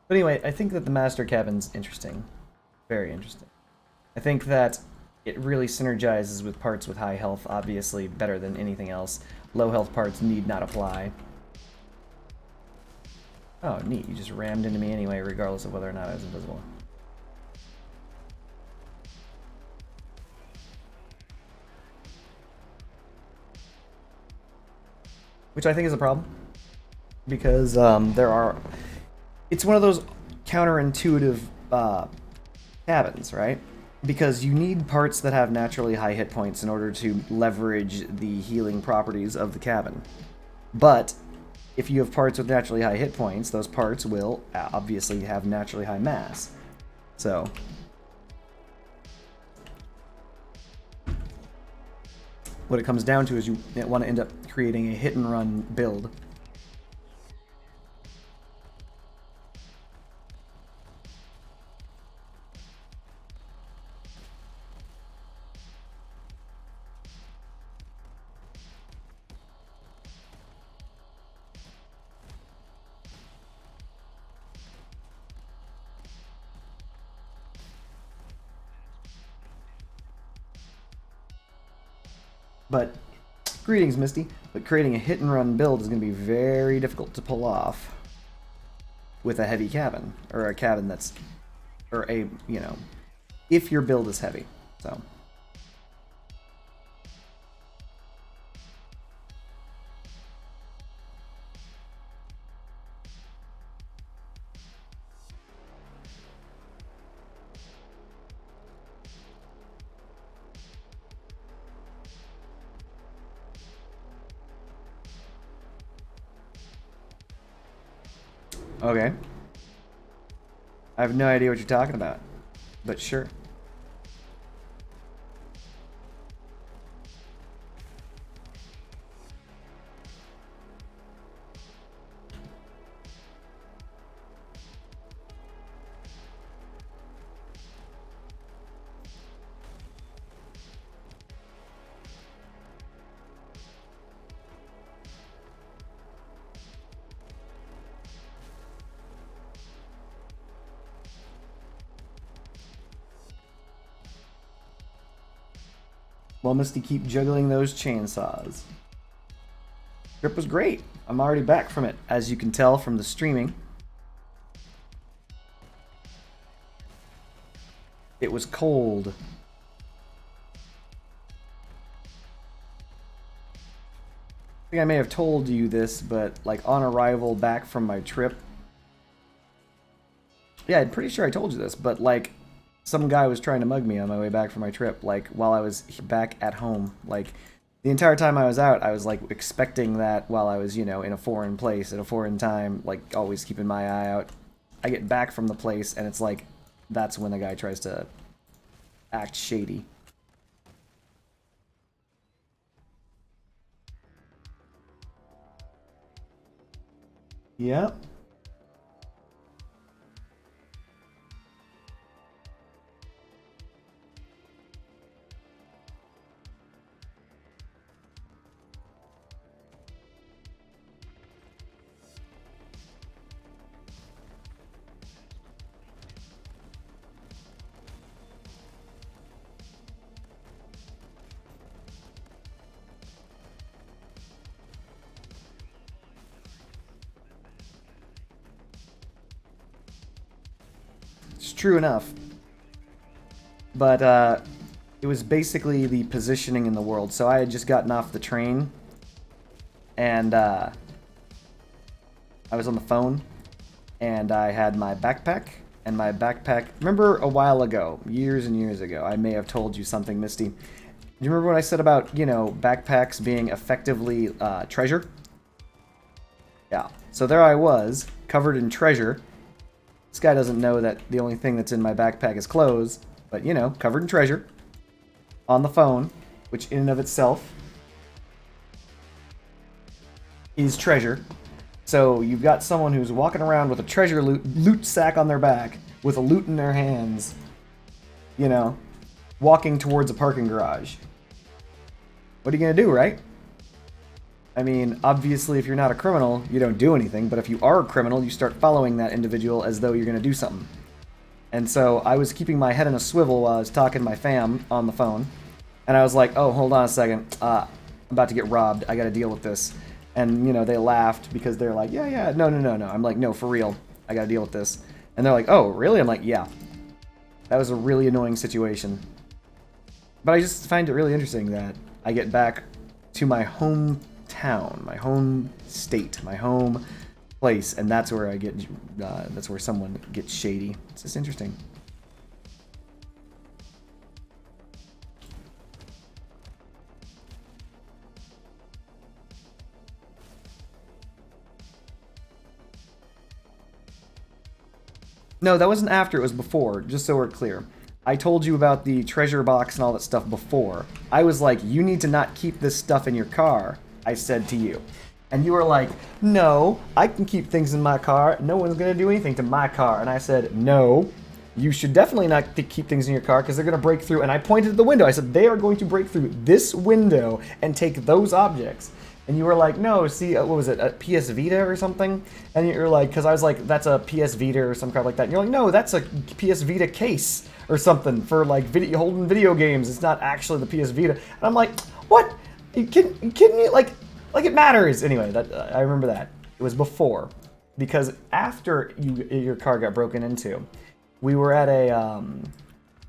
But anyway, I think that the master cabin's interesting. Very interesting. I think that it really synergizes with parts with high health, obviously, better than anything else. Low health parts need not apply. Oh, neat. You just rammed into me anyway, regardless of whether or not I was invisible. Which I think is a problem. Because there are... It's one of those counterintuitive cabins, right? Because you need parts that have naturally high hit points in order to leverage the healing properties of the cabin. But if you have parts with naturally high hit points, those parts will obviously have naturally high mass. So what it comes down to is you want to end up creating a hit and run build. But, greetings, Misty. But creating a hit-and-run build is going to be very difficult to pull off with a heavy cabin, or a cabin that's, or a, you know, if your build is heavy. So. Okay. I have no idea what you're talking about, but sure. Well, Misty, keep juggling those chainsaws. Trip was great. I'm already back from it, as you can tell from the streaming. It was cold. I think I may have told you this, but like on arrival back from my trip. Yeah, I'm pretty sure I told you this, but like some guy was trying to mug me on my way back from my trip, like while I was back at home. Like the entire time I was out, I was like expecting that while I was, you know, in a foreign place at a foreign time, like always keeping my eye out. I get back from the place and it's like that's when the guy tries to act shady. Yep. It's true enough. But it was basically the positioning in the world. So I had just gotten off the train and I was on the phone and I had my backpack and my backpack. Remember a while ago, years and years ago, I may have told you something, Misty. Do you remember what I said about, you know, backpacks being effectively treasure? Yeah. So there I was, covered in treasure. This guy doesn't know that the only thing that's in my backpack is clothes, but, you know, covered in treasure. On the phone, which in and of itself is treasure. So you've got someone who's walking around with a treasure loot sack on their back, with a loot in their hands, you know, walking towards a parking garage. What are you gonna do, right? I mean, obviously, if you're not a criminal, you don't do anything, but if you are a criminal, you start following that individual as though you're going to do something. And so I was keeping my head in a swivel while I was talking to my fam on the phone, and I was like, oh, hold on a second, I'm about to get robbed, I got to deal with this. And, you know, they laughed because they're like, yeah, no. I'm like, no, for real, I got to deal with this. And they're like, oh, really? I'm like, yeah. That was a really annoying situation. But I just find it really interesting that I get back to my hometown, my home state, my home place, and that's where I get, that's where someone gets shady. It's just interesting. No, that wasn't after, it was before, just so we're clear. I told you about the treasure box and all that stuff before. I was like, you need to not keep this stuff in your car, I said to you. And you were like, no, I can keep things in my car. No one's going to do anything to my car. And I said, no, you should definitely not keep things in your car because they're going to break through. And I pointed at the window. I said, they are going to break through this window and take those objects. And you were like, no, see, what was it, a PS Vita or something? And you're like, because I was like, that's a PS Vita or some crap like that. And you're like, no, that's a PS Vita case or something for like holding video games. It's not actually the PS Vita. And I'm like, what? You kidding me? Like it matters. Anyway, I remember that. It was before. Because after your car got broken into, we were at a,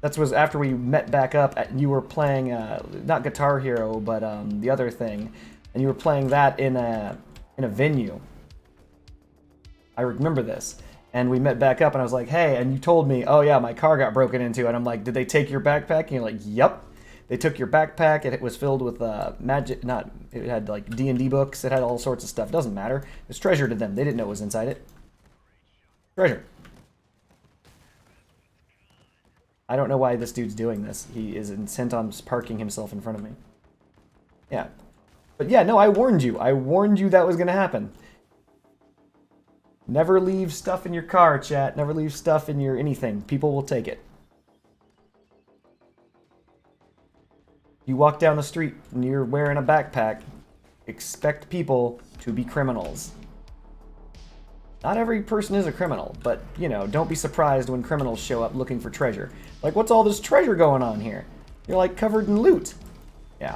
that was after we met back up, you were playing, not Guitar Hero, but the other thing. And you were playing that in a venue. I remember this. And we met back up and I was like, hey, and you told me, oh yeah, my car got broken into. And I'm like, did they take your backpack? And you're like, yep. They took your backpack and it was filled with it had like D&D books. It had all sorts of stuff. It doesn't matter. It's treasure to them. They didn't know what was inside it. Treasure. I don't know why this dude's doing this. He is intent on parking himself in front of me. Yeah. But yeah, no, I warned you. I warned you that was going to happen. Never leave stuff in your car, chat. Never leave stuff in your anything. People will take it. You walk down the street and you're wearing a backpack, expect people to be criminals. Not every person is a criminal, but, you know, don't be surprised when criminals show up looking for treasure. Like, what's all this treasure going on here? You're, like, covered in loot. Yeah.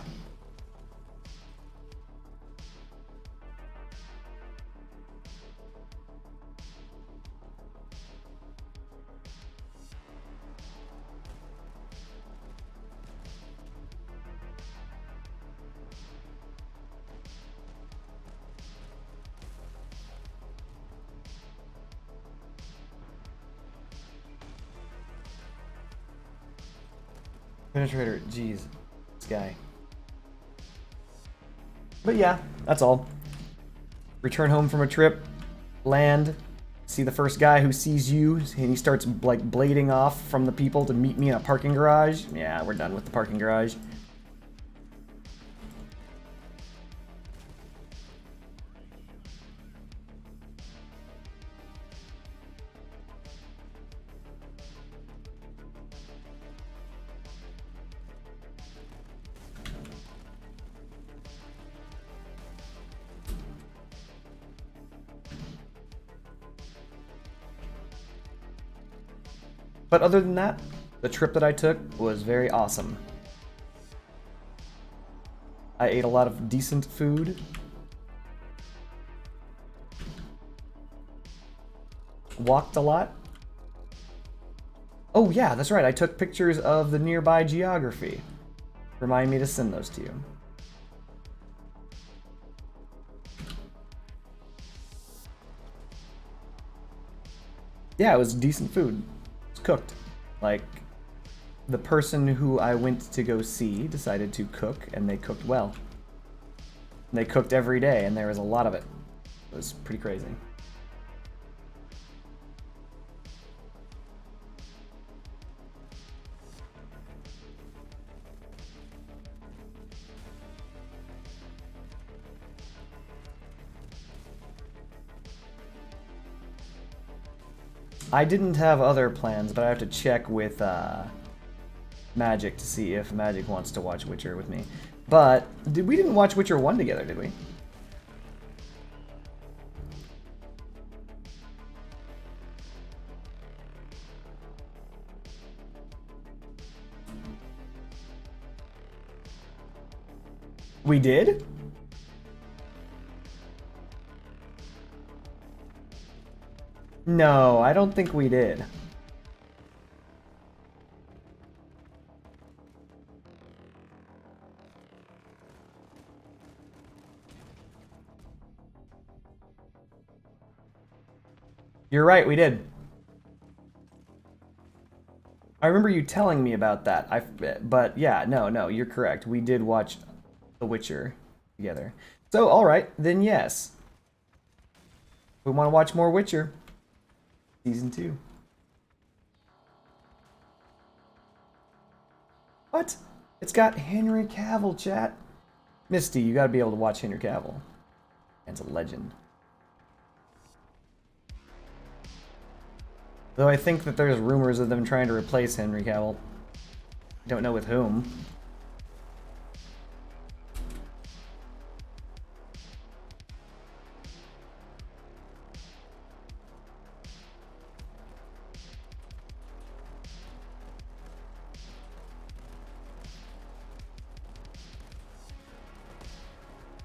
Penetrator, jeez, this guy. But yeah, that's all. Return home from a trip, land, see the first guy who sees you, and he starts like blading off from the people to meet me in a parking garage. Yeah, we're done with the parking garage. But other than that, the trip that I took was very awesome. I ate a lot of decent food. Walked a lot. Oh yeah, that's right, I took pictures of the nearby geography. Remind me to send those to you. Yeah, it was decent food. Cooked. Like, the person who I went to go see decided to cook, and they cooked well. And they cooked every day, and there was a lot of it. It was pretty crazy. I didn't have other plans, but I have to check with Magic to see if Magic wants to watch Witcher with me. But we didn't watch Witcher 1 together, did we? We did? No, I don't think we did. You're right, we did. I remember you telling me about that. But yeah, no, you're correct. We did watch The Witcher together. So, all right, then yes. We want to watch more Witcher. Season 2. What? It's got Henry Cavill, chat. Misty, you gotta be able to watch Henry Cavill. Man's a legend. Though I think that there's rumors of them trying to replace Henry Cavill. Don't know with whom.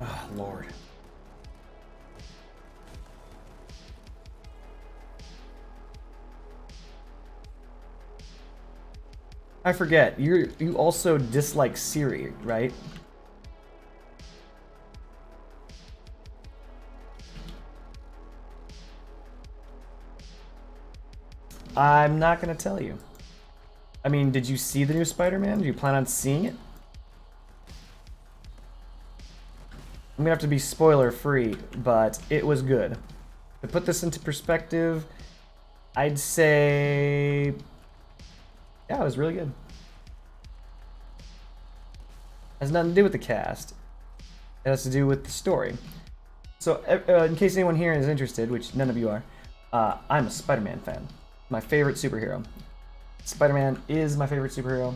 Oh, Lord. I forget. You also dislike Siri, right? I'm not gonna tell you. I mean, did you see the new Spider-Man? Do you plan on seeing it? I'm gonna have to be spoiler free, but it was good. To put this into perspective, I'd say, yeah, it was really good. Has nothing to do with the cast. It has to do with the story. So, in case anyone here is interested, which none of you are, I'm a Spider-Man fan. My favorite superhero. Spider-Man is my favorite superhero.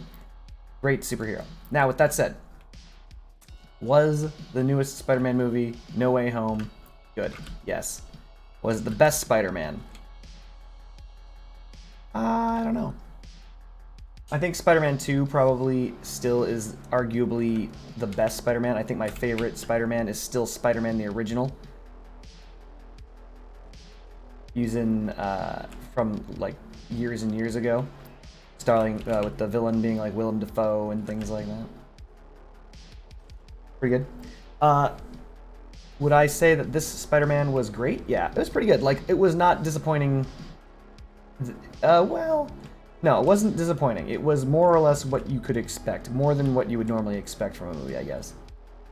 Great superhero. Now, with that said, was the newest Spider-Man movie, No Way Home, good? Yes. Was it the best Spider-Man? I don't know. I think Spider-Man 2 probably still is arguably the best Spider-Man. I think my favorite Spider-Man is still Spider-Man the original. Using from like years and years ago. Starting with the villain being like Willem Dafoe and things like that. Pretty good. Would I say that this Spider-Man was great? Yeah, it was pretty good. Like, it was not disappointing. Well, no, it wasn't disappointing. It was more or less what you could expect. More than what you would normally expect from a movie, I guess.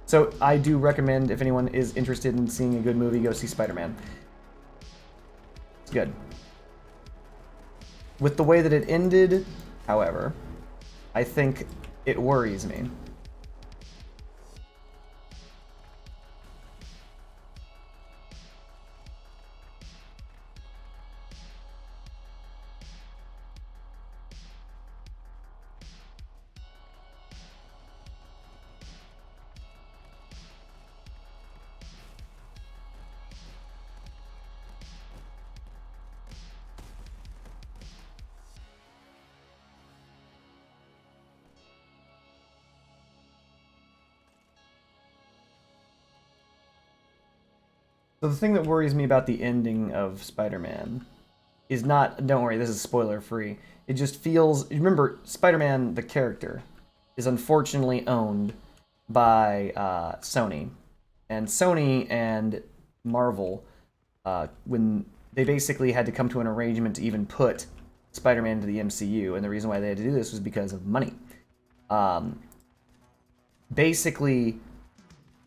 So, I do recommend, if anyone is interested in seeing a good movie, go see Spider-Man. It's good. With the way that it ended, however, I think it worries me. So the thing that worries me about the ending of Spider-Man is not, don't worry, this is spoiler free. It just feels, remember, Spider-Man, the character, is unfortunately owned by Sony. And Sony and Marvel, when they basically had to come to an arrangement to even put Spider-Man into the MCU, and the reason why they had to do this was because of money. Basically,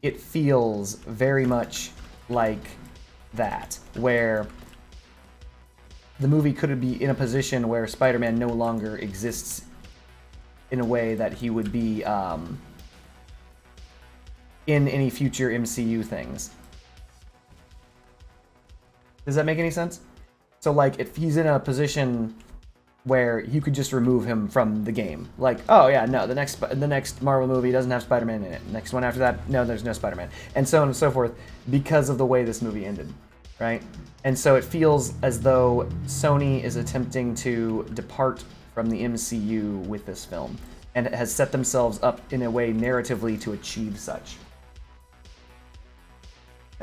it feels very much like that, where the movie could be in a position where Spider-Man no longer exists in a way that he would be in any future MCU things. Does that make any sense? So, like, if he's in a position where you could just remove him from the game, like, oh yeah, no, the next Marvel movie doesn't have Spider-Man in it. Next one after that, no, there's no Spider-Man, and so on and so forth, because of the way this movie ended, right? And so it feels as though Sony is attempting to depart from the MCU with this film, and it has set themselves up in a way narratively to achieve such.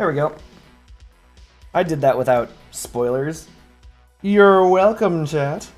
There we go. I did that without spoilers. You're welcome, chat.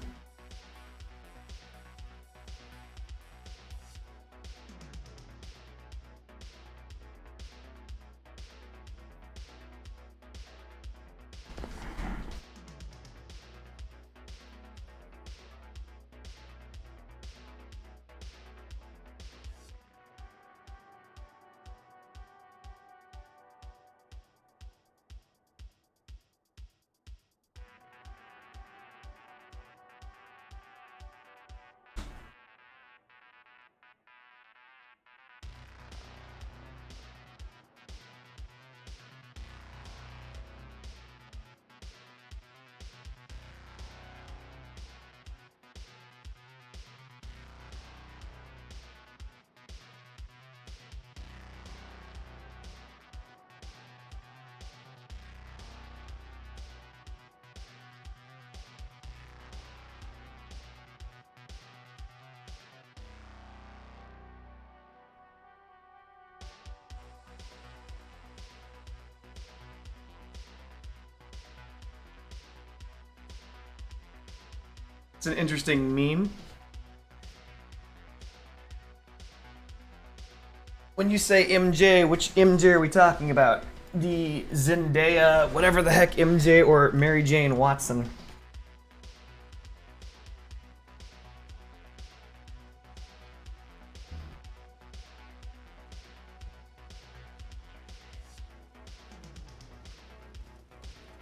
It's an interesting meme. When you say MJ, which MJ are we talking about? The Zendaya, whatever the heck MJ, or Mary Jane Watson?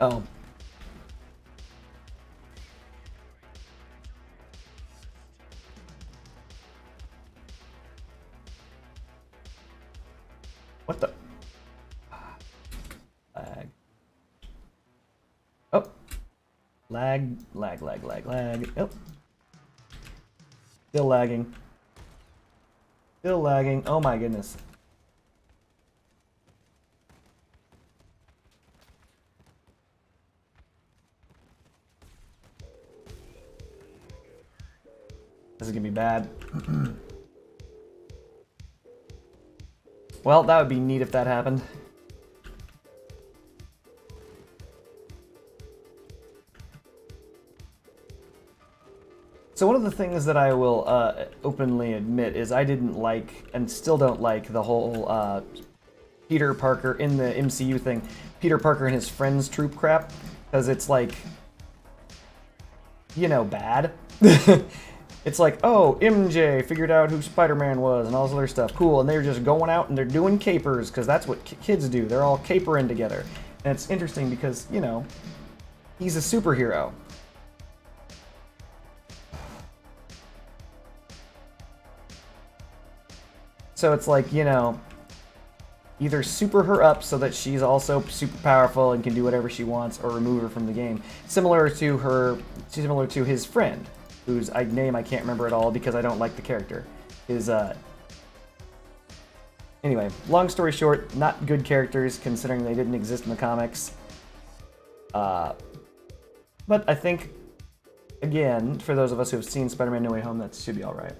Oh. What the? Lag. Oh. Lag. Oh. Still lagging. Still lagging. Oh my goodness. This is gonna be bad. Well, that would be neat if that happened. So one of the things that I will openly admit is I didn't like, and still don't like, the whole Peter Parker in the MCU thing, Peter Parker and his friends troop crap, because it's like, you know, bad. It's like, oh, MJ figured out who Spider-Man was and all this other stuff. Cool. And they're just going out and they're doing capers because that's what kids do. They're all capering together. And it's interesting because, you know, he's a superhero. So it's like, you know, either super her up so that she's also super powerful and can do whatever she wants, or remove her from the game. Similar to his friend, whose name I can't remember at all because I don't like the character. Anyway, long story short, not good characters considering they didn't exist in the comics. But I think, again, for those of us who have seen Spider-Man No Way Home, that should be alright.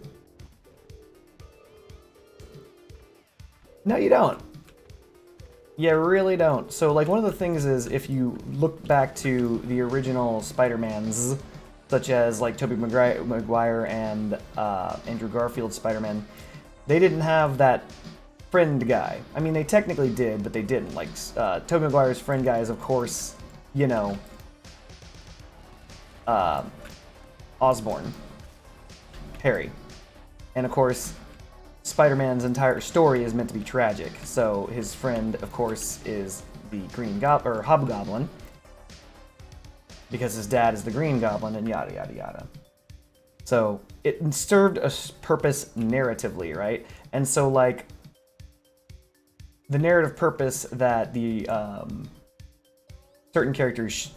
No, you don't. You really don't. So, like, one of the things is, if you look back to the original Spider-Mans, such as, like, Tobey Maguire and Andrew Garfield's Spider-Man, they didn't have that friend guy. I mean, they technically did, but they didn't. Like, Tobey Maguire's friend guy is, of course, you know, Osborn. Harry. And, of course, Spider-Man's entire story is meant to be tragic. So, his friend, of course, is the Hobgoblin, because his dad is the Green Goblin, and yada yada yada. So it served a purpose narratively, right? And so, like, the narrative purpose that the certain characters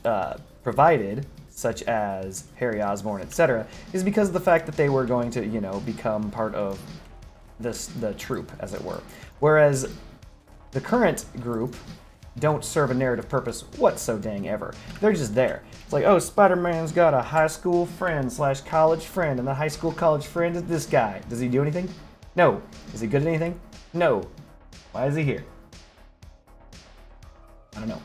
provided, such as Harry Osborn, etc., is because of the fact that they were going to, you know, become part of the troupe, as it were. Whereas the current group don't serve a narrative purpose whatso-dang ever. They're just there. It's like, oh, Spider-Man's got a high school friend / college friend, and the high school college friend is this guy. Does he do anything? No. Is he good at anything? No. Why is he here? I don't know.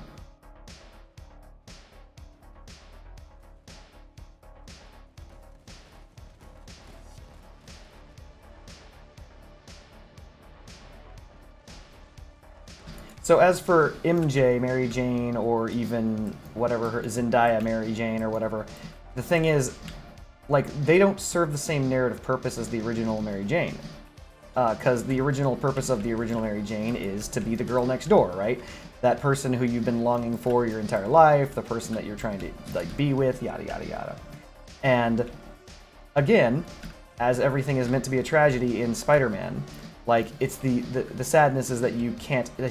So as for MJ, Mary Jane, or even whatever her Zendaya, Mary Jane, or whatever, the thing is, like, they don't serve the same narrative purpose as the original Mary Jane. Because the original purpose of the original Mary Jane is to be the girl next door, right? That person who you've been longing for your entire life, the person that you're trying to like be with, yada yada yada. And again, as everything is meant to be a tragedy in Spider-Man, like it's the sadness is that he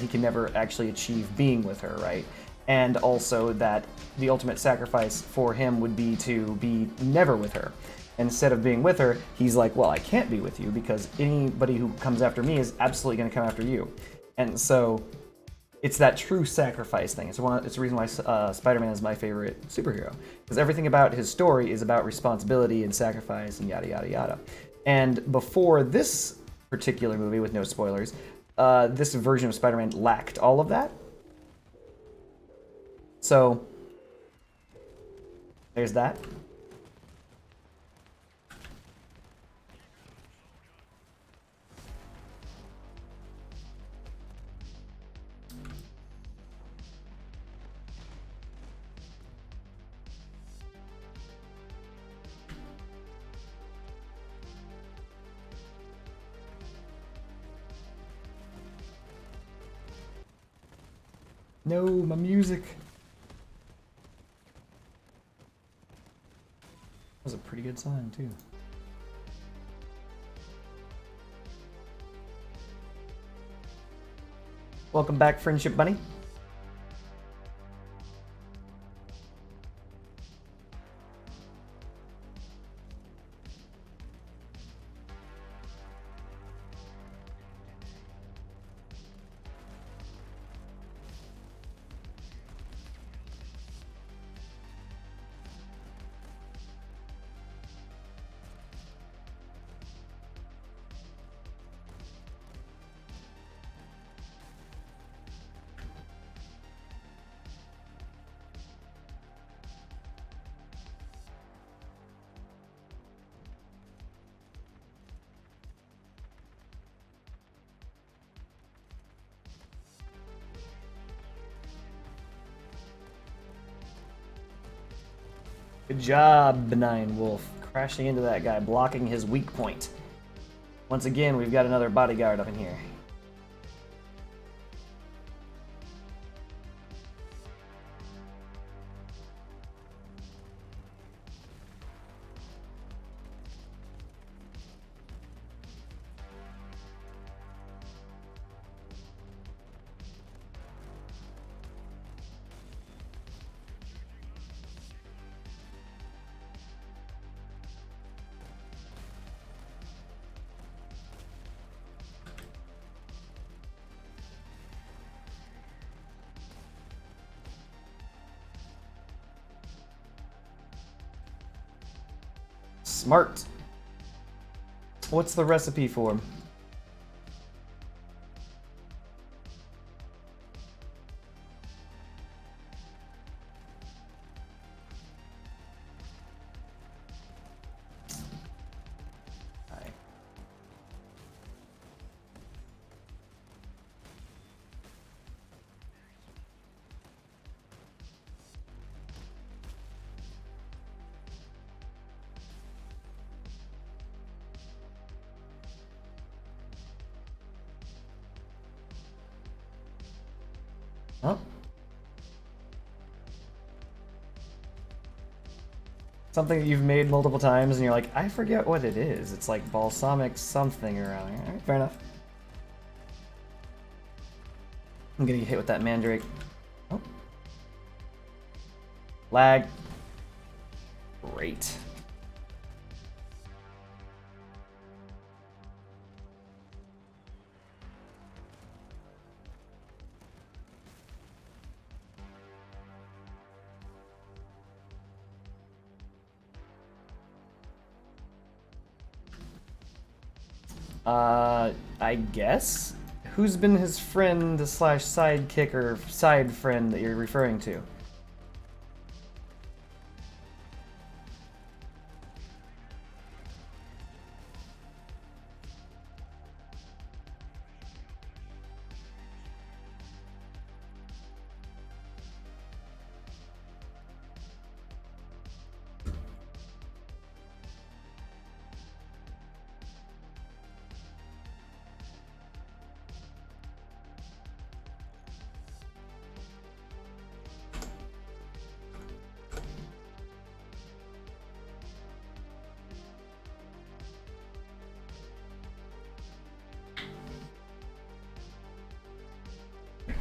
can never actually achieve being with her, right? And also that the ultimate sacrifice for him would be to be never with her. Instead of being with her, he's like, well, I can't be with you because anybody who comes after me is absolutely going to come after you. And so it's that true sacrifice thing. It's the reason why Spider-Man is my favorite superhero. Because everything about his story is about responsibility and sacrifice and yada, yada, yada. And before this particular movie, with no spoilers, this version of Spider-Man lacked all of that. So, there's that. No, my music. That was a pretty good song, too. Welcome back, Friendship Bunny. Good job, Benign Wolf. Crashing into that guy, blocking his weak point. Once again, we've got another bodyguard up in here. Smart. What's the recipe for him? Huh? Something that you've made multiple times and you're like, I forget what it is. It's like balsamic something around here. Alright, fair enough. I'm gonna get hit with that mandrake. Oh. Lag. Great. I guess? Who's been his friend slash sidekick or side friend that you're referring to?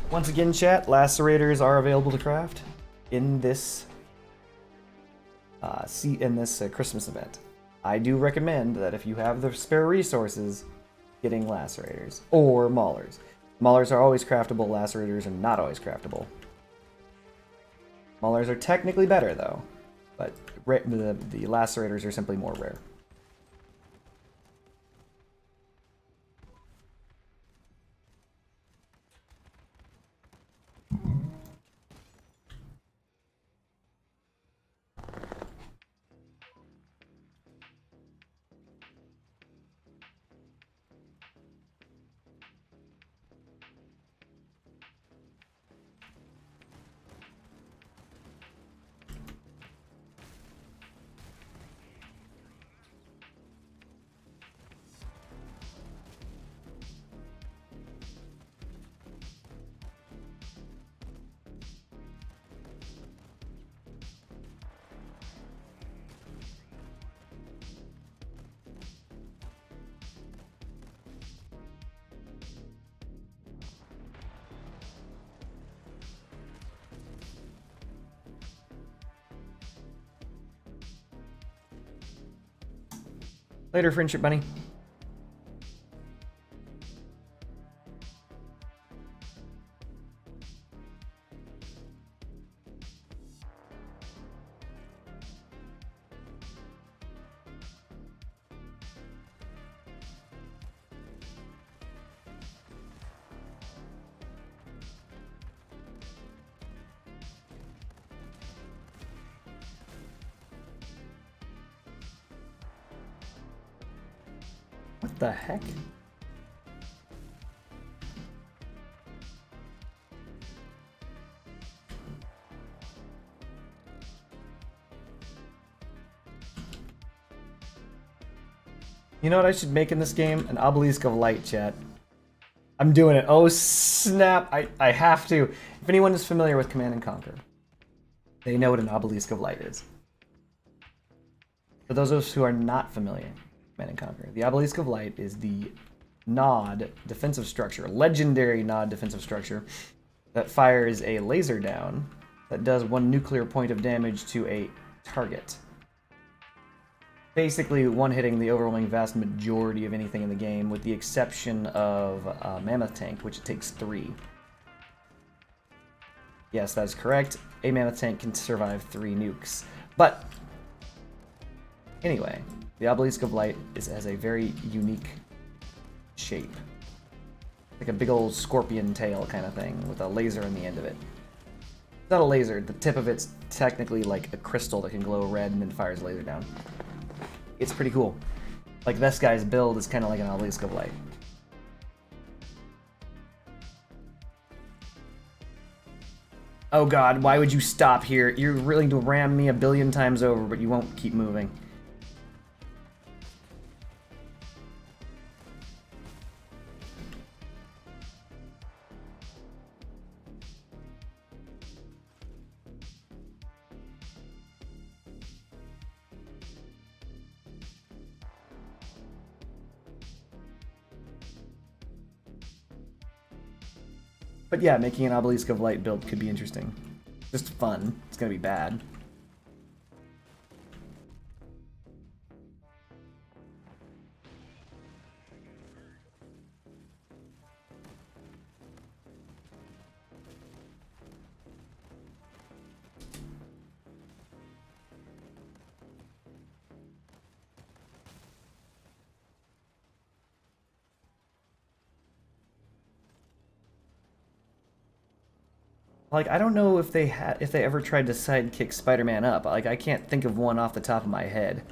Once again, chat, lacerators are available to craft in this Christmas event. I do recommend that if you have the spare resources, getting lacerators or maulers. Maulers are always craftable, lacerators are not always craftable. Maulers are technically better though, but the lacerators are simply more rare. Later, friendship bunny. What the heck? You know what I should make in this game? An obelisk of light, chat. I'm doing it. Oh, snap. I have to. If anyone is familiar with Command & Conquer, they know what an obelisk of light is. For those of us who are not familiar, Command & Conquer, the obelisk of light is the nod defensive structure, legendary nod defensive structure that fires a laser down that does 1 nuclear point of damage to a target. Basically one-hitting the overwhelming vast majority of anything in the game, with the exception of Mammoth Tank, which it takes 3. Yes, that is correct. A Mammoth Tank can survive 3 nukes. But, anyway, the Obelisk of Light has a very unique shape. Like a big old scorpion tail kind of thing, with a laser on the end of it. It's not a laser, the tip of it's technically like a crystal that can glow red and then fires a laser down. It's pretty cool. Like, this guy's build is kind of like an Obelisk of Light. Oh god, why would you stop here? You're willing to ram me 1,000,000,000 times over, but you won't keep moving. But yeah, making an Obelisk of Light build could be interesting. Just fun. It's gonna be bad. Like, I don't know if they ever tried to sidekick Spider-Man up. Like, I can't think of one off the top of my head.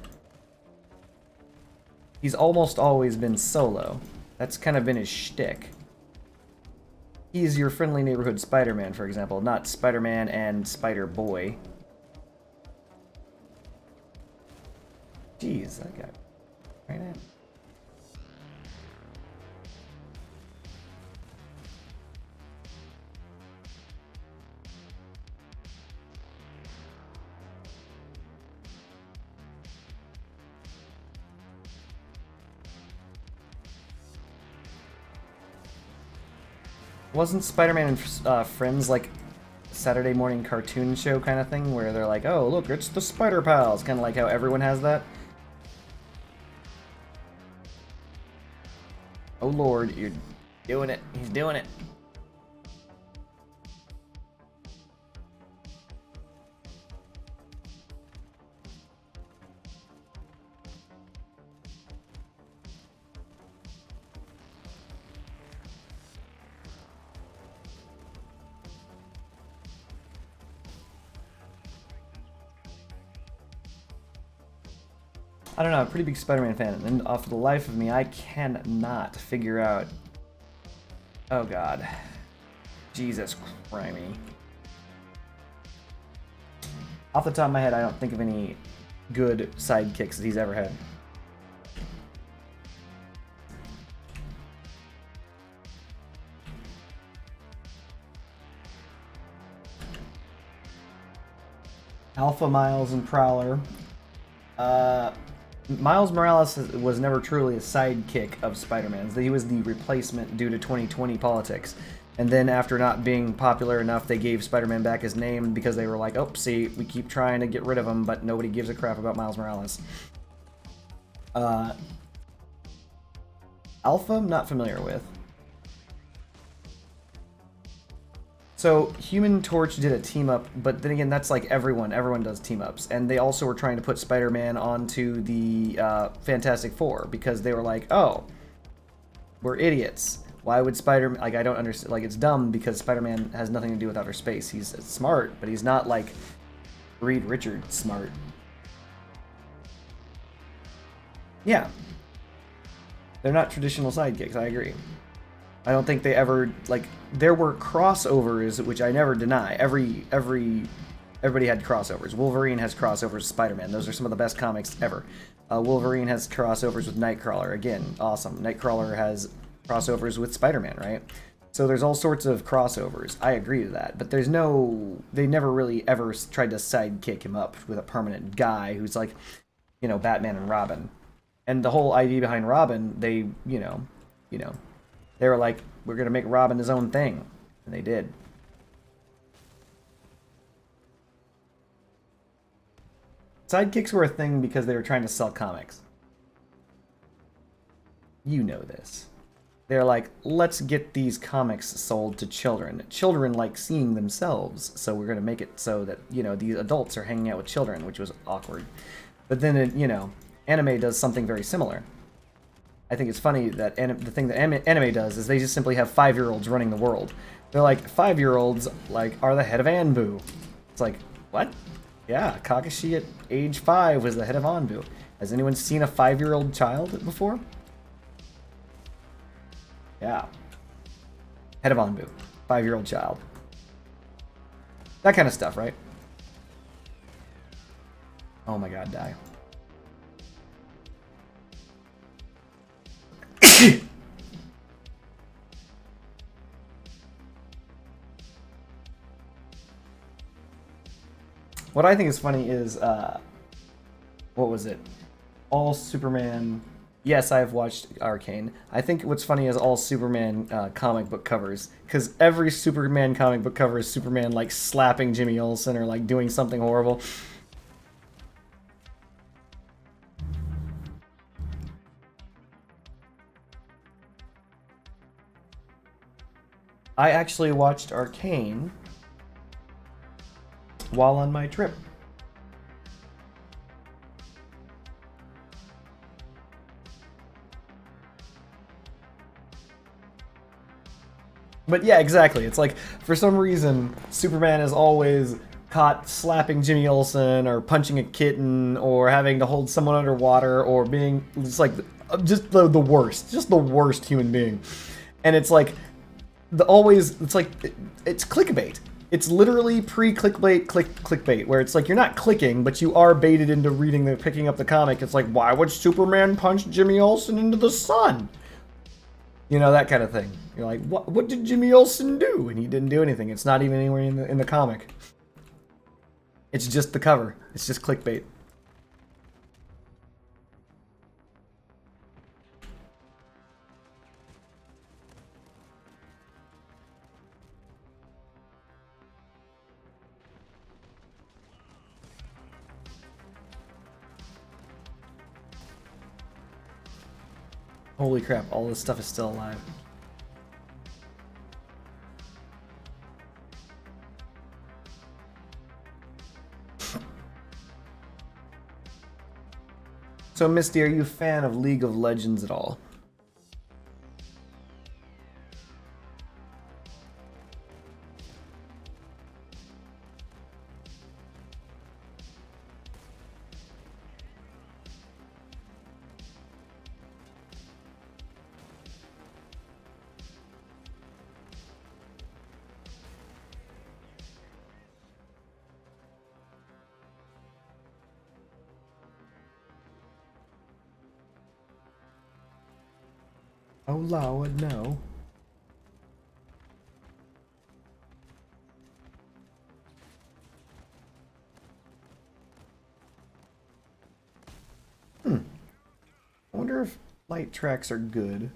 He's almost always been solo. That's kind of been his shtick. He's your friendly neighborhood Spider-Man, for example, not Spider-Man and Spider-Boy. Jeez, that guy. Right at. Wasn't Spider-Man and Friends like Saturday morning cartoon show kind of thing where they're like, oh, look, it's the Spider Pals, kind of like how everyone has that? Oh Lord, you're doing it. He's doing it. I don't know, I'm a pretty big Spider-Man fan, and for the life of me, I cannot figure out... Oh god. Jesus crimey. Off the top of my head, I don't think of any good sidekicks that he's ever had. Alpha, Miles, and Prowler. Miles Morales was never truly a sidekick of Spider-Man's. He was the replacement due to 2020 politics. And then after not being popular enough, they gave Spider-Man back his name because they were like, oh, see, we keep trying to get rid of him, but nobody gives a crap about Miles Morales. Alpha, I'm not familiar with. So, Human Torch did a team-up, but then again, that's like everyone. Everyone does team-ups. And they also were trying to put Spider-Man onto the Fantastic Four, because they were like, oh, we're idiots. Why would Spider-Man... Like, I don't understand. Like, it's dumb, because Spider-Man has nothing to do with outer space. He's smart, but he's not, like, Reed Richards smart. Yeah. They're not traditional sidekicks, I agree. I don't think they ever, like, there were crossovers, which I never deny. Everybody had crossovers. Wolverine has crossovers with Spider-Man. Those are some of the best comics ever. Wolverine has crossovers with Nightcrawler. Again, awesome. Nightcrawler has crossovers with Spider-Man, right? So there's all sorts of crossovers. I agree to that. But there's no... They never really ever tried to sidekick him up with a permanent guy who's like, you know, Batman and Robin. And the whole idea behind Robin, they, you know... They were like, we're going to make Robin his own thing. And they did. Sidekicks were a thing because they were trying to sell comics. You know this. They're like, let's get these comics sold to children. Children like seeing themselves, so we're going to make it so that, you know, these adults are hanging out with children, which was awkward. But then, it, you know, anime does something very similar. I think it's funny that the thing that anime does is they just simply have 5-year-olds running the world. They're like, 5-year-olds, like, are the head of Anbu. It's like, what? Yeah, Kakashi at age 5 was the head of Anbu. Has anyone seen a 5-year-old child before? Yeah. Head of Anbu. 5-year-old child. That kind of stuff, right? Oh my god, die. What I think is funny is, what was it? All Superman... Yes, I've watched Arcane. I think what's funny is all Superman comic book covers. Because every Superman comic book cover is Superman, like, slapping Jimmy Olsen or, like, doing something horrible. I actually watched Arcane while on my trip. But yeah, exactly. It's like, for some reason, Superman is always caught slapping Jimmy Olsen or punching a kitten or having to hold someone underwater or being just like just the worst human being. And it's like it's clickbait. It's literally pre-clickbait, clickbait, where it's like you're not clicking, but you are baited into picking up the comic. It's like, why would Superman punch Jimmy Olsen into the sun? You know, that kind of thing. You're like, what did Jimmy Olsen do? And he didn't do anything. It's not even anywhere in the comic. It's just the cover. It's just clickbait. Holy crap, all this stuff is still alive. So, Misty, are you a fan of League of Legends at all? Oh, Lord, no. I wonder if light tracks are good.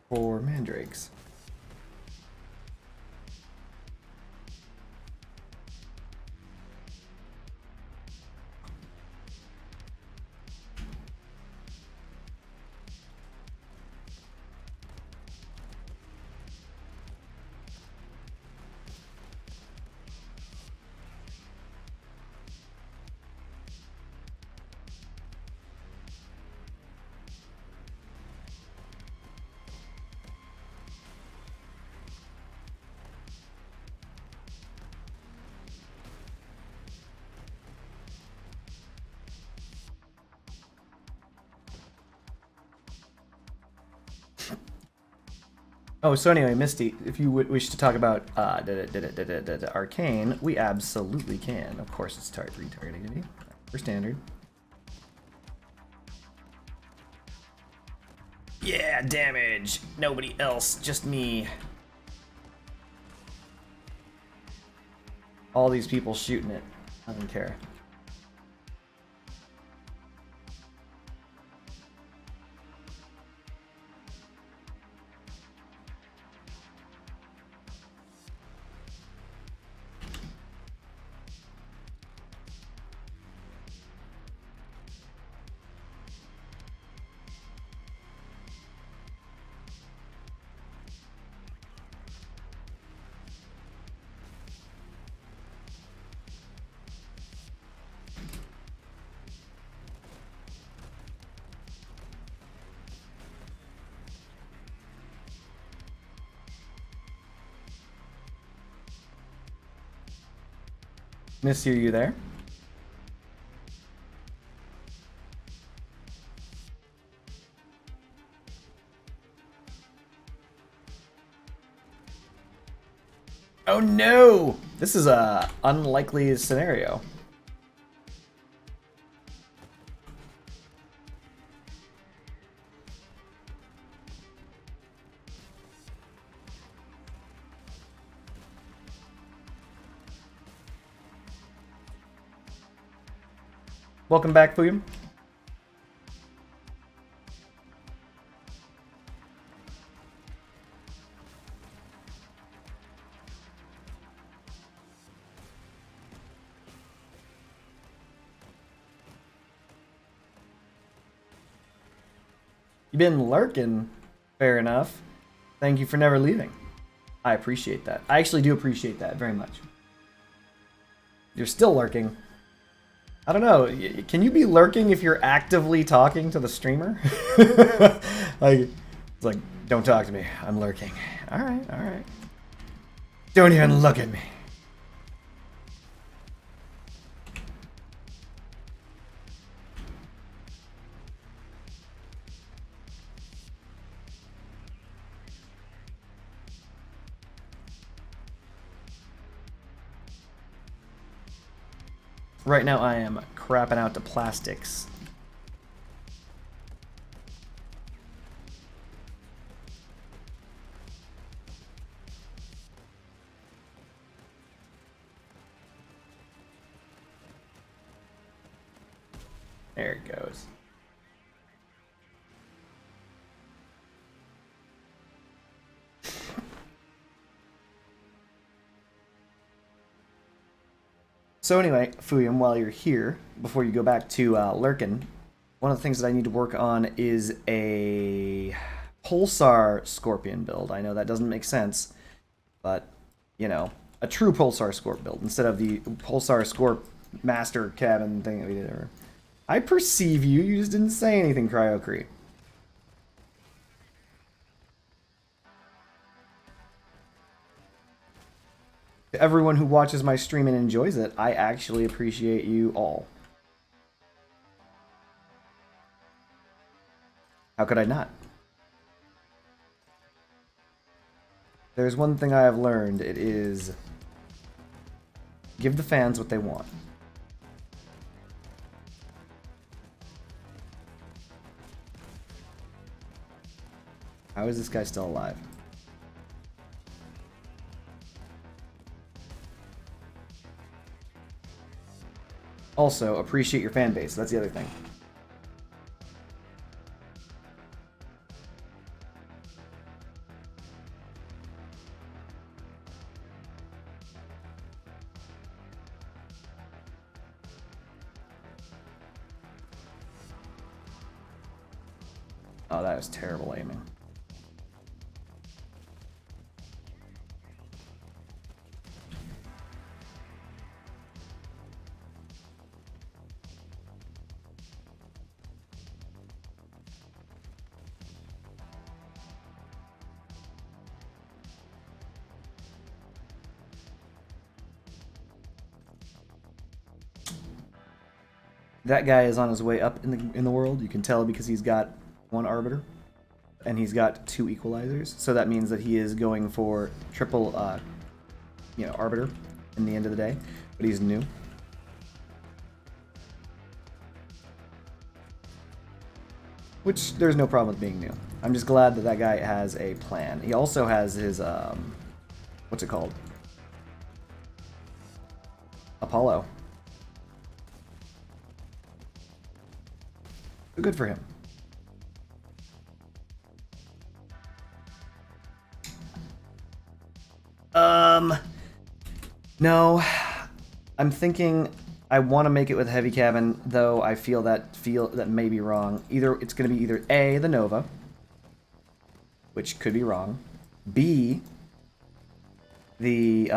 For mandrakes. Oh, so anyway, Misty, if you wish to talk about Arcane, we absolutely can. Of course, it's retargeting for standard. Yeah, damage. Nobody else, just me. All these people shooting it. I don't care. Missy, are you there? Oh no! This is a unlikely scenario. Welcome back, Fuyum. You've been lurking. Fair enough. Thank you for never leaving. I appreciate that. I actually do appreciate that very much. You're still lurking. I don't know. Can you be lurking if you're actively talking to the streamer? Like, it's like, don't talk to me. I'm lurking. All right, all right. Don't even look at me. Right now I am crapping out to plastics. There it goes. So anyway, Fuyum, while you're here, before you go back to lurking, one of the things that I need to work on is a Pulsar Scorpion build. I know that doesn't make sense, but, you know, a true Pulsar Scorp build instead of the Pulsar Scorp Master Cabin thing that we did ever. I perceive you, you just didn't say anything, Cryocree. To everyone who watches my stream and enjoys it, I actually appreciate you all. How could I not? There's one thing I have learned, it is give the fans what they want. How is this guy still alive? Also, appreciate your fan base. That's the other thing. Oh, that was terrible aiming. That guy is on his way up in the world. You can tell because he's got one Arbiter, and he's got 2 Equalizers. So that means that he is going for triple, Arbiter in the end of the day. But he's new. Which, there's no problem with being new. I'm just glad that that guy has a plan. He also has his, what's it called? Apollo. Good for him. No. I'm thinking I want to make it with heavy cabin, though I feel that may be wrong. Either it's going to be either A, the Nova, which could be wrong. B, the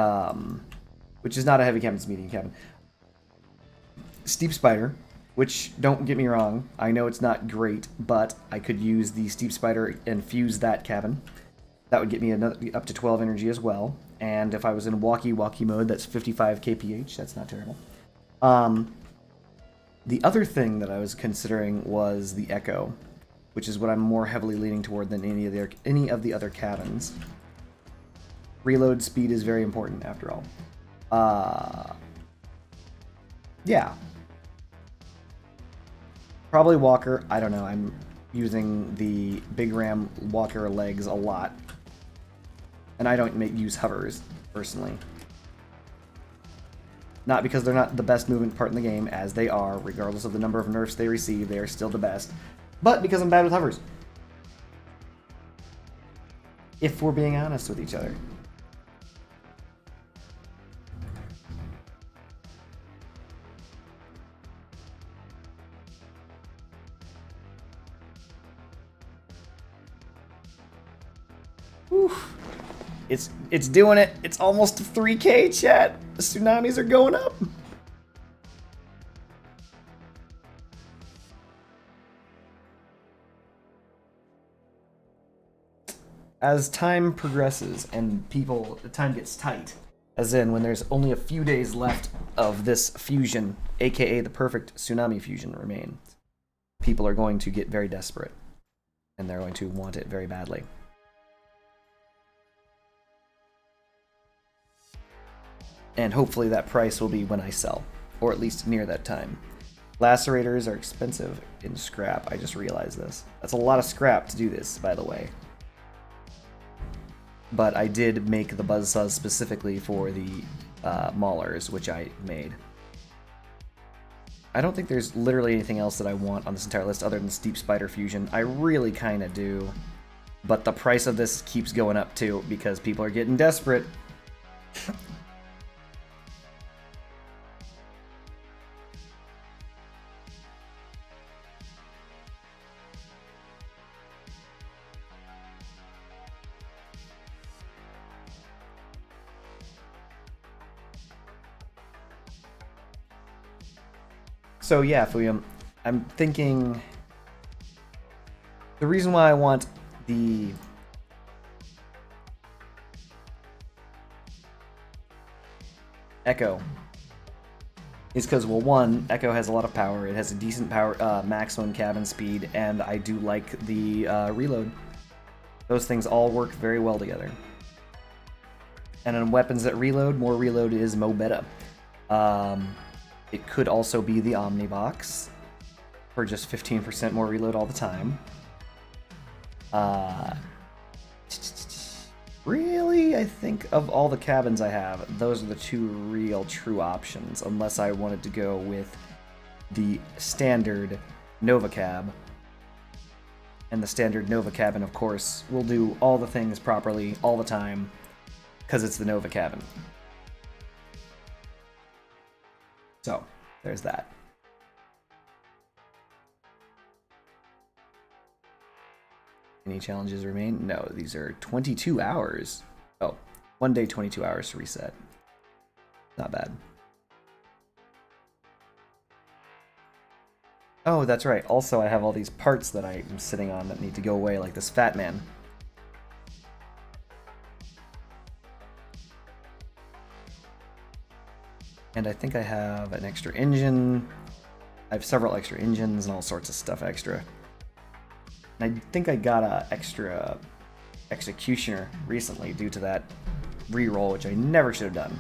which is not a heavy cabin, it's a medium cabin. Steep Spider, which, don't get me wrong, I know it's not great, but I could use the Steep Spider and fuse that cabin. That would get me another, up to 12 energy as well. And if I was in walkie-walkie mode, that's 55 kph. That's not terrible. The other thing that I was considering was the Echo, which is what I'm more heavily leaning toward than any of the other cabins. Reload speed is very important, after all. Yeah. Probably Walker. I don't know. I'm using the Big Ram Walker legs a lot. And I don't use hovers, personally. Not because they're not the best movement part in the game, as they are, regardless of the number of nerfs they receive, they are still the best. But because I'm bad with hovers. If we're being honest with each other. Whew. It's doing it. It's almost 3K, chat. The tsunamis are going up. as time progresses and time gets tight, as in when there's only a few days left of this fusion, aka the perfect tsunami fusion, remains, people are going to get very desperate, and they're going to want it very badly. And hopefully that price will be when I sell, or at least near that time. Lacerators are expensive in scrap. I just realized this. That's a lot of scrap to do this, by the way. But I did make the buzzsaws specifically for the maulers, which I made. I don't think there's literally anything else that I want on this entire list other than Steep Spider Fusion. I really kind of do. But the price of this keeps going up too, because people are getting desperate. So yeah, Fuyum, I'm thinking the reason why I want the Echo is because, well, one, Echo has a lot of power. It has a decent power maximum cabin speed, and I do like the reload. Those things all work very well together. And on weapons that reload, more reload is mo better. It could also be the Omnibox for just 15% more reload all the time. Really, I think of all the cabins I have, those are the two real true options, unless I wanted to go with the standard Nova Cab. And the standard Nova Cabin, of course, will do all the things properly all the time, because it's the Nova Cabin. So, there's that. Any challenges remain? No, these are 22 hours. Oh, 1 day, 22 hours to reset. Not bad. Oh, that's right. Also, I have all these parts that I am sitting on that need to go away, like this Fat Man. And I think I have an extra engine. I have several extra engines and all sorts of stuff extra. And I think I got an extra executioner recently due to that reroll, which I never should have done.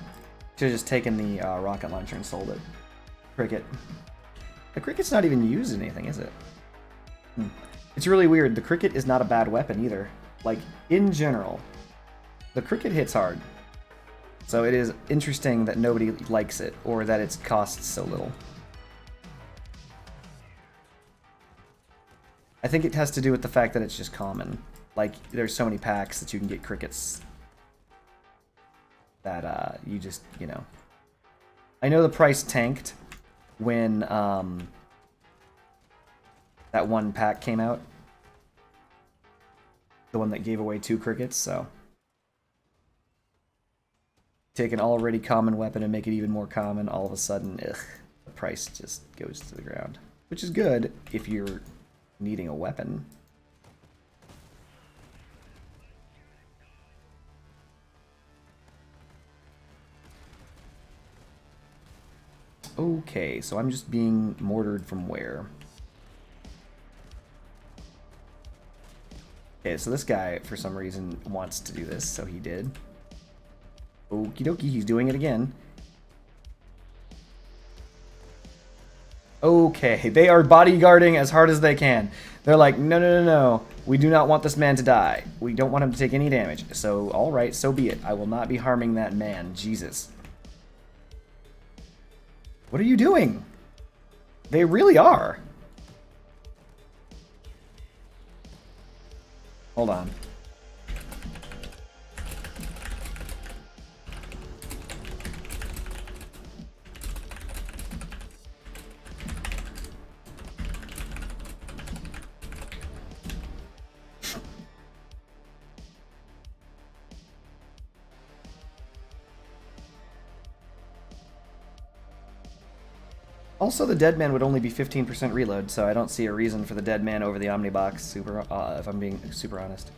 Should have just taken the rocket launcher and sold it. Cricket. The Cricket's not even used in anything, is it? It's really weird. The Cricket is not a bad weapon either. Like, in general, the Cricket hits hard. So it is interesting that nobody likes it, or that it costs so little. I think it has to do with the fact that it's just common. Like, there's so many packs that you can get Crickets that you just, you know. I know the price tanked when that one pack came out. The one that gave away 2 Crickets, so. Take an already common weapon and make it even more common, all of a sudden, the price just goes to the ground. Which is good if you're needing a weapon. Okay, so I'm just being mortared from where? Okay, so this guy, for some reason, wants to do this, so he did. Okie dokie, he's doing it again. Okay, they are bodyguarding as hard as they can. They're like, no, no, no, no. We do not want this man to die. We don't want him to take any damage. So, alright, so be it. I will not be harming that man. Jesus. What are you doing? They really are. Hold on. Also, the dead man would only be 15% reload, so I don't see a reason for the dead man over the Omnibox, if I'm being super honest.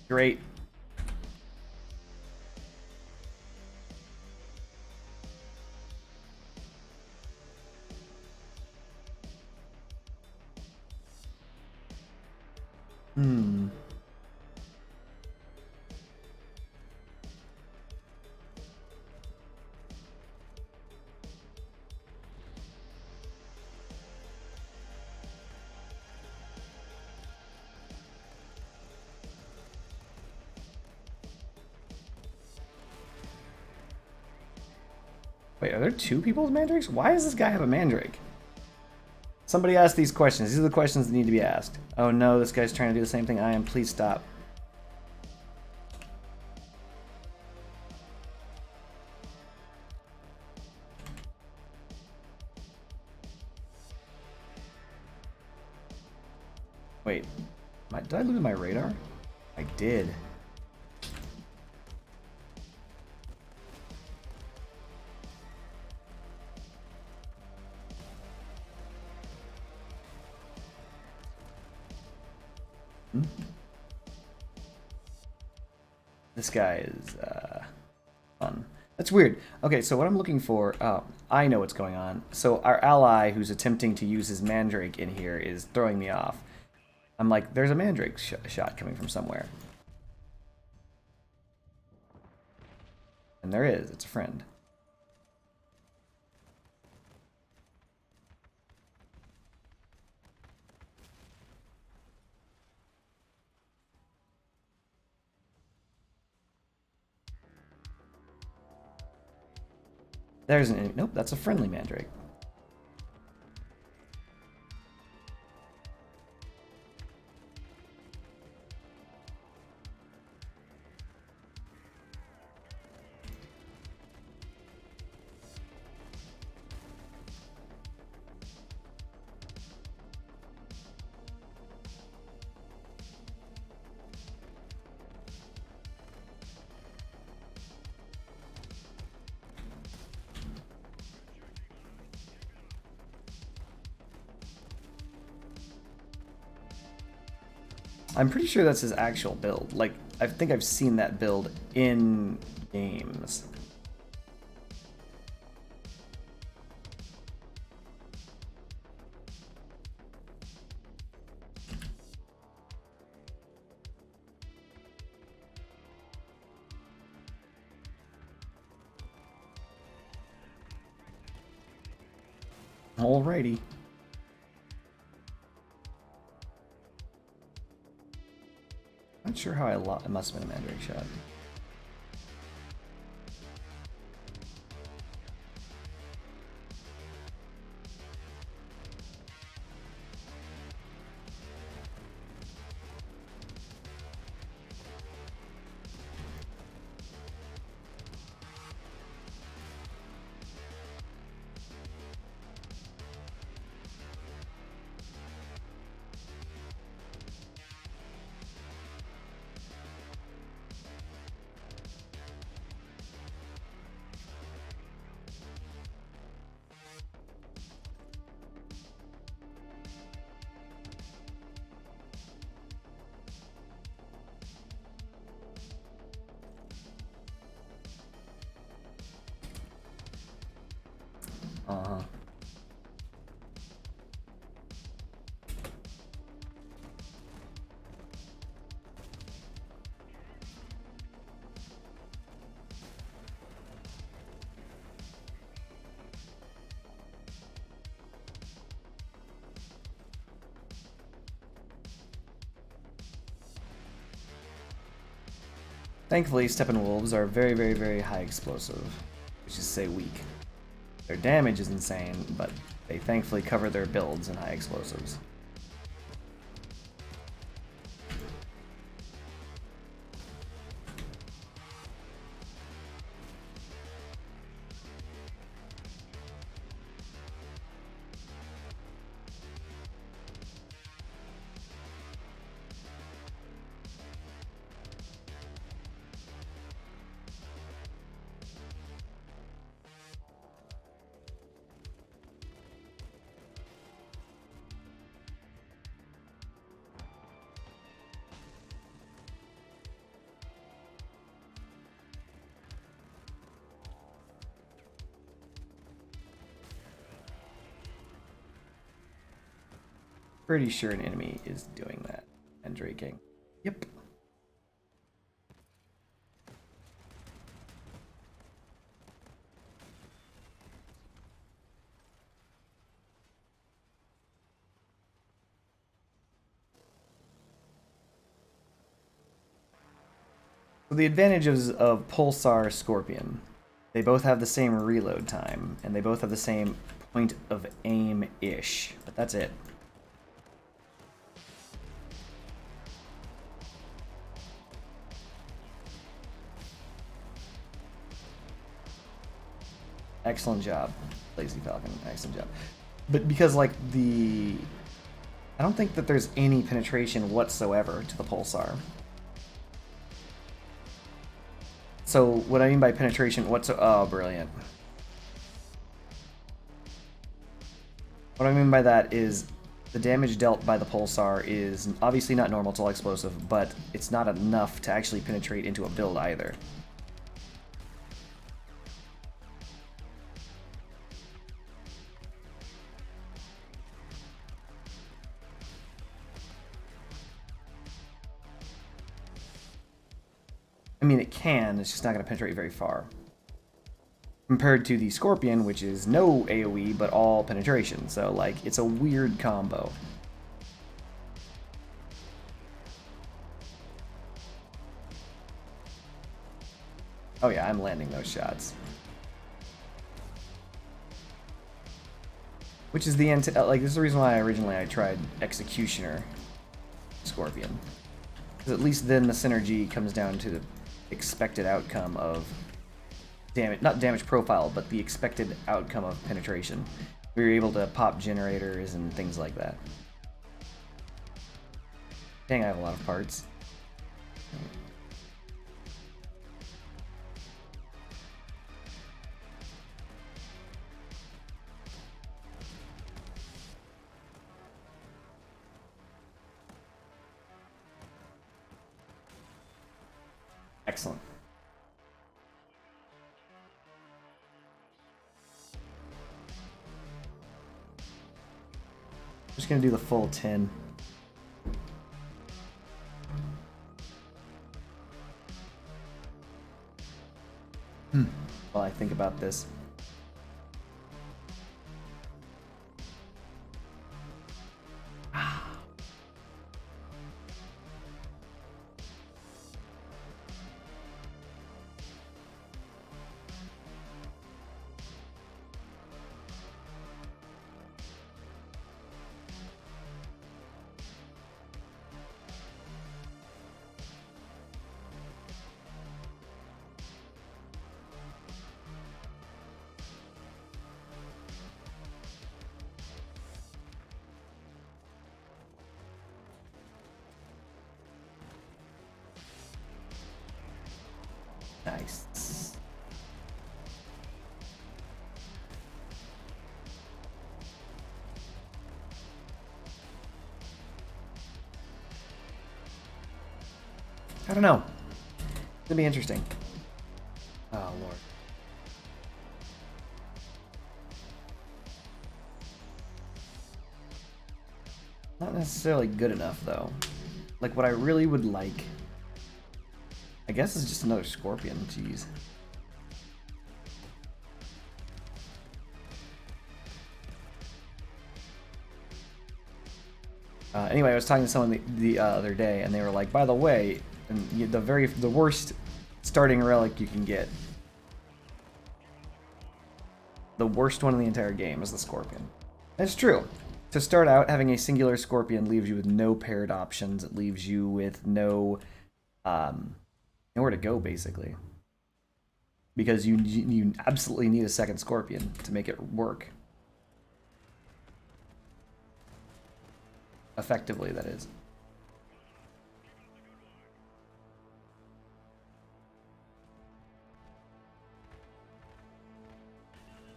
Great. Hmm. Wait, are there two people with mandrakes? Why does this guy have a mandrake? Somebody ask these questions. These are the questions that need to be asked. Oh no, this guy's trying to do the same thing I am. Please stop. Wait, did I lose my radar? I did. Hmm? This guy is fun. That's weird. Okay, so what I'm looking for, I know what's going on. So our ally who's attempting to use his mandrake in here is throwing me off. I'm like, there's a mandrake shot coming from somewhere. And there is. It's a friend. There's an... Nope, that's a friendly mandrake. I'm pretty sure that's his actual build. Like, I think I've seen that build in games. Alrighty. Not sure how it must have been a mandrake shot. Uh-huh. Thankfully, Steppenwolves are very, very, very high explosive, which is to say weak. Their damage is insane, but they thankfully cover their builds in high explosives. Pretty sure an enemy is doing that and draking. Yep. So the advantages of Pulsar Scorpion, they both have the same reload time, and they both have the same point of aim-ish, but that's it. Excellent job, Lazy Falcon. Excellent job. But because, like, I don't think that there's any penetration whatsoever to the Pulsar. So what I mean by penetration, oh, brilliant. What I mean by that is the damage dealt by the Pulsar is obviously not normal, it's all explosive, but it's not enough to actually penetrate into a build either. I mean, it can, it's just not going to penetrate very far. Compared to the Scorpion, which is no AoE, but all penetration. So, like, it's a weird combo. Oh yeah, I'm landing those shots. Which is the like, this is the reason why I tried Executioner Scorpion. Because at least then the synergy comes down to the expected outcome of damage, not damage profile, but the expected outcome of penetration. We were able to pop generators and things like that. Dang, I have a lot of parts. Excellent. I'm just gonna do the full 10. While I think about this. Nice. I don't know. It's gonna be interesting. Oh, Lord. Not necessarily good enough, though. Like, what I really would like, I guess, is just another Scorpion. Jeez. Anyway, I was talking to someone the other day, and they were like, by the way, and the worst starting relic you can get, the worst one in the entire game is the Scorpion. That's true. To start out, having a singular Scorpion leaves you with no paired options. It leaves you with nowhere to go, basically. Because you absolutely need a second Scorpion to make it work. Effectively, that is.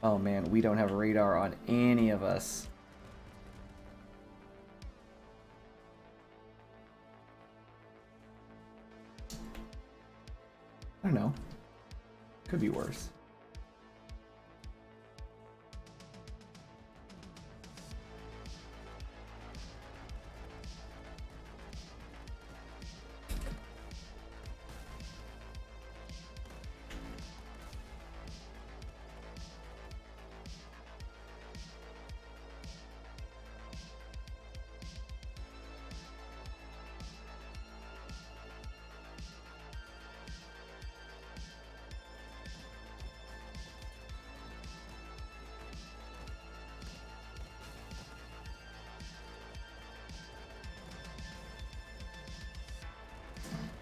Oh man, we don't have radar on any of us. I don't know. Could be worse.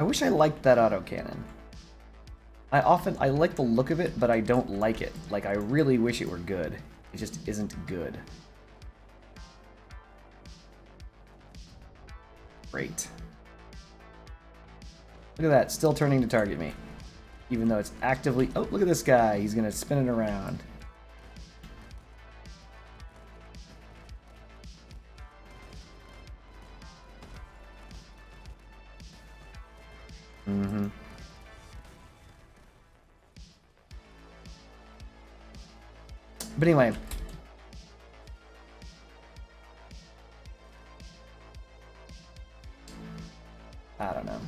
I wish I liked that autocannon. I like the look of it, but I don't like it. Like, I really wish it were good. It just isn't good. Great. Look at that, still turning to target me. Even though it's actively... Oh, look at this guy. He's gonna spin it around. Mm-hmm. But anyway. I don't know.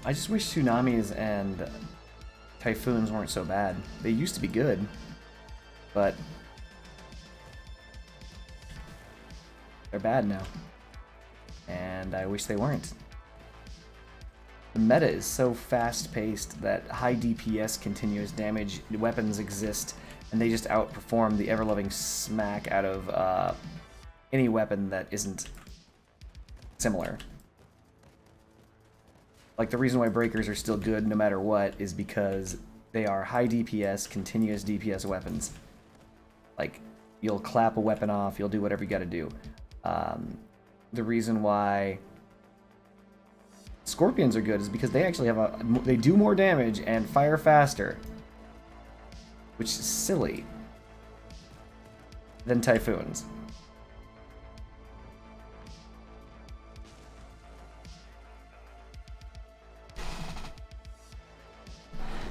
I just wish tsunamis and typhoons weren't so bad. They used to be good, but they're bad now. And I wish they weren't. The meta is so fast-paced that high DPS continuous damage weapons exist, and they just outperform the ever-loving smack out of any weapon that isn't similar. Like, the reason why breakers are still good no matter what is because they are high DPS, continuous DPS weapons. Like, you'll clap a weapon off, you'll do whatever you gotta do. The reason why scorpions are good is because they actually have they do more damage and fire faster, which is silly, than typhoons.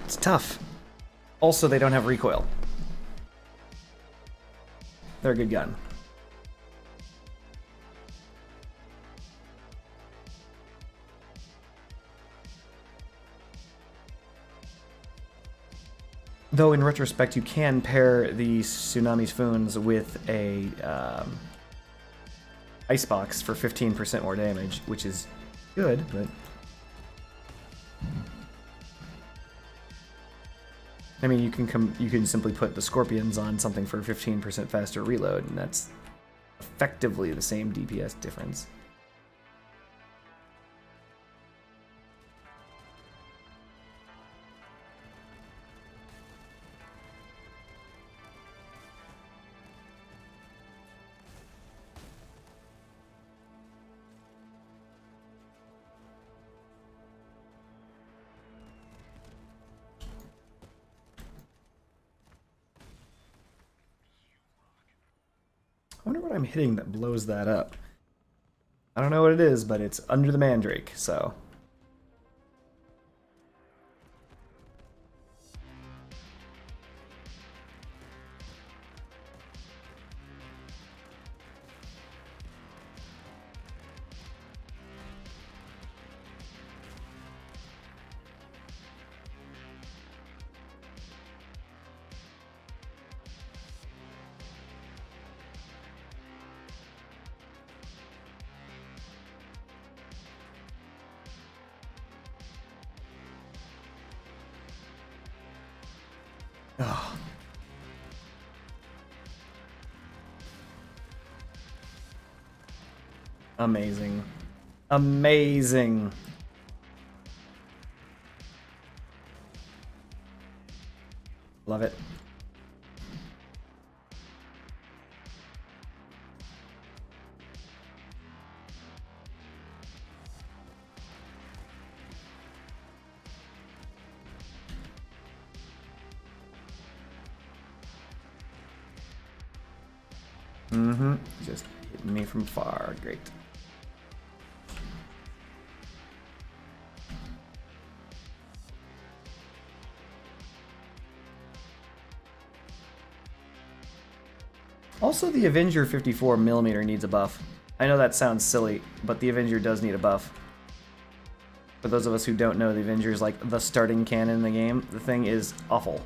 It's tough. Also, they don't have recoil. They're a good gun. Though in retrospect, you can pair the Tsunami's Foons with a icebox for 15% more damage, which is good, but I mean, you can simply put the Scorpions on something for 15% faster reload, and that's effectively the same DPS difference. I wonder what I'm hitting that blows that up. I don't know what it is, but it's under the Mandrake, so... Oh. Amazing. Amazing. Love it. Mm-hmm. Just hitting me from far. Great. Also, the Avenger 54mm needs a buff. I know that sounds silly, but the Avenger does need a buff. For those of us who don't know, the Avenger is like the starting cannon in the game. The thing is awful.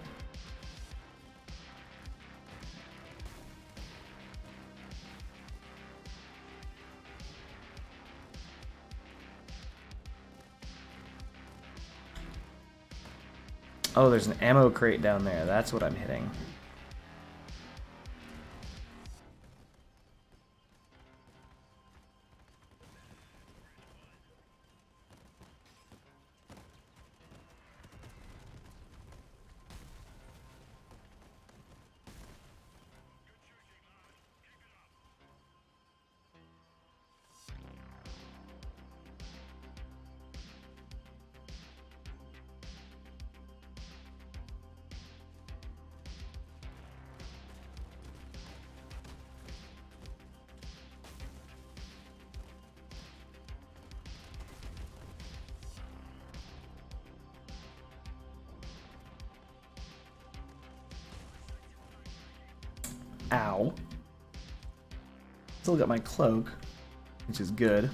Oh, there's an ammo crate down there. That's what I'm hitting. Ow. Still got my cloak, which is good.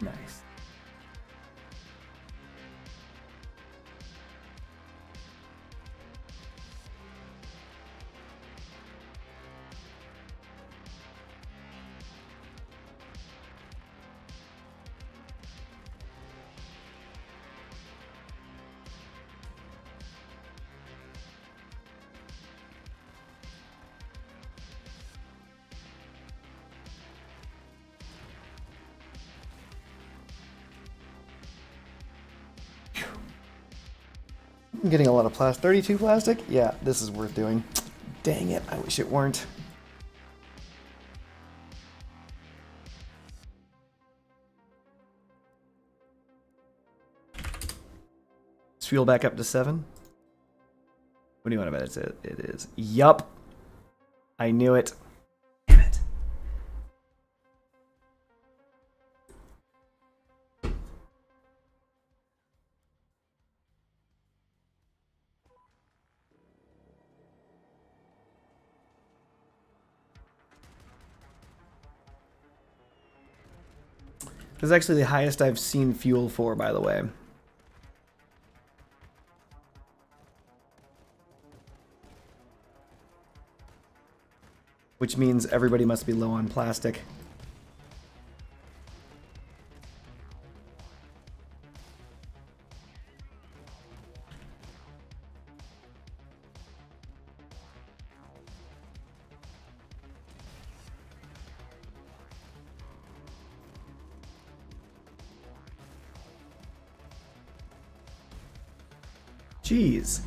Nice. I'm getting a lot of plastic. 32 plastic? Yeah, this is worth doing. Dang it, I wish it weren't. Is fuel back up to 7? What do you want to bet it is? Yup. I knew it. Damn it. This is actually the highest I've seen fuel for, by the way. Which means everybody must be low on plastic. Jeez.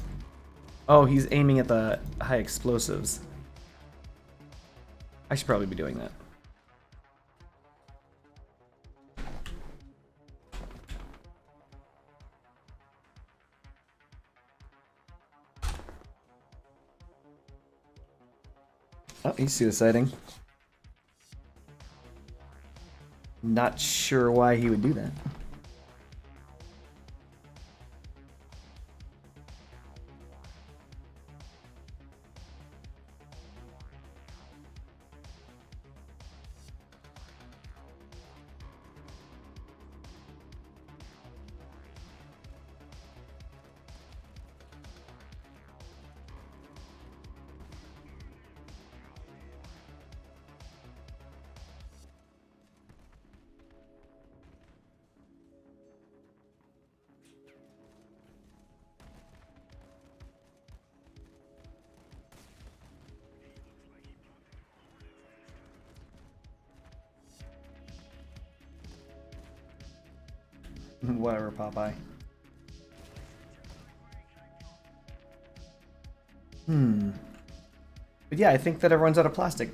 Oh, he's aiming at the high explosives. I should probably be doing that. Oh, he's suiciding. Not sure why he would do that. Whatever, Popeye. But yeah, I think that everyone's out of plastic.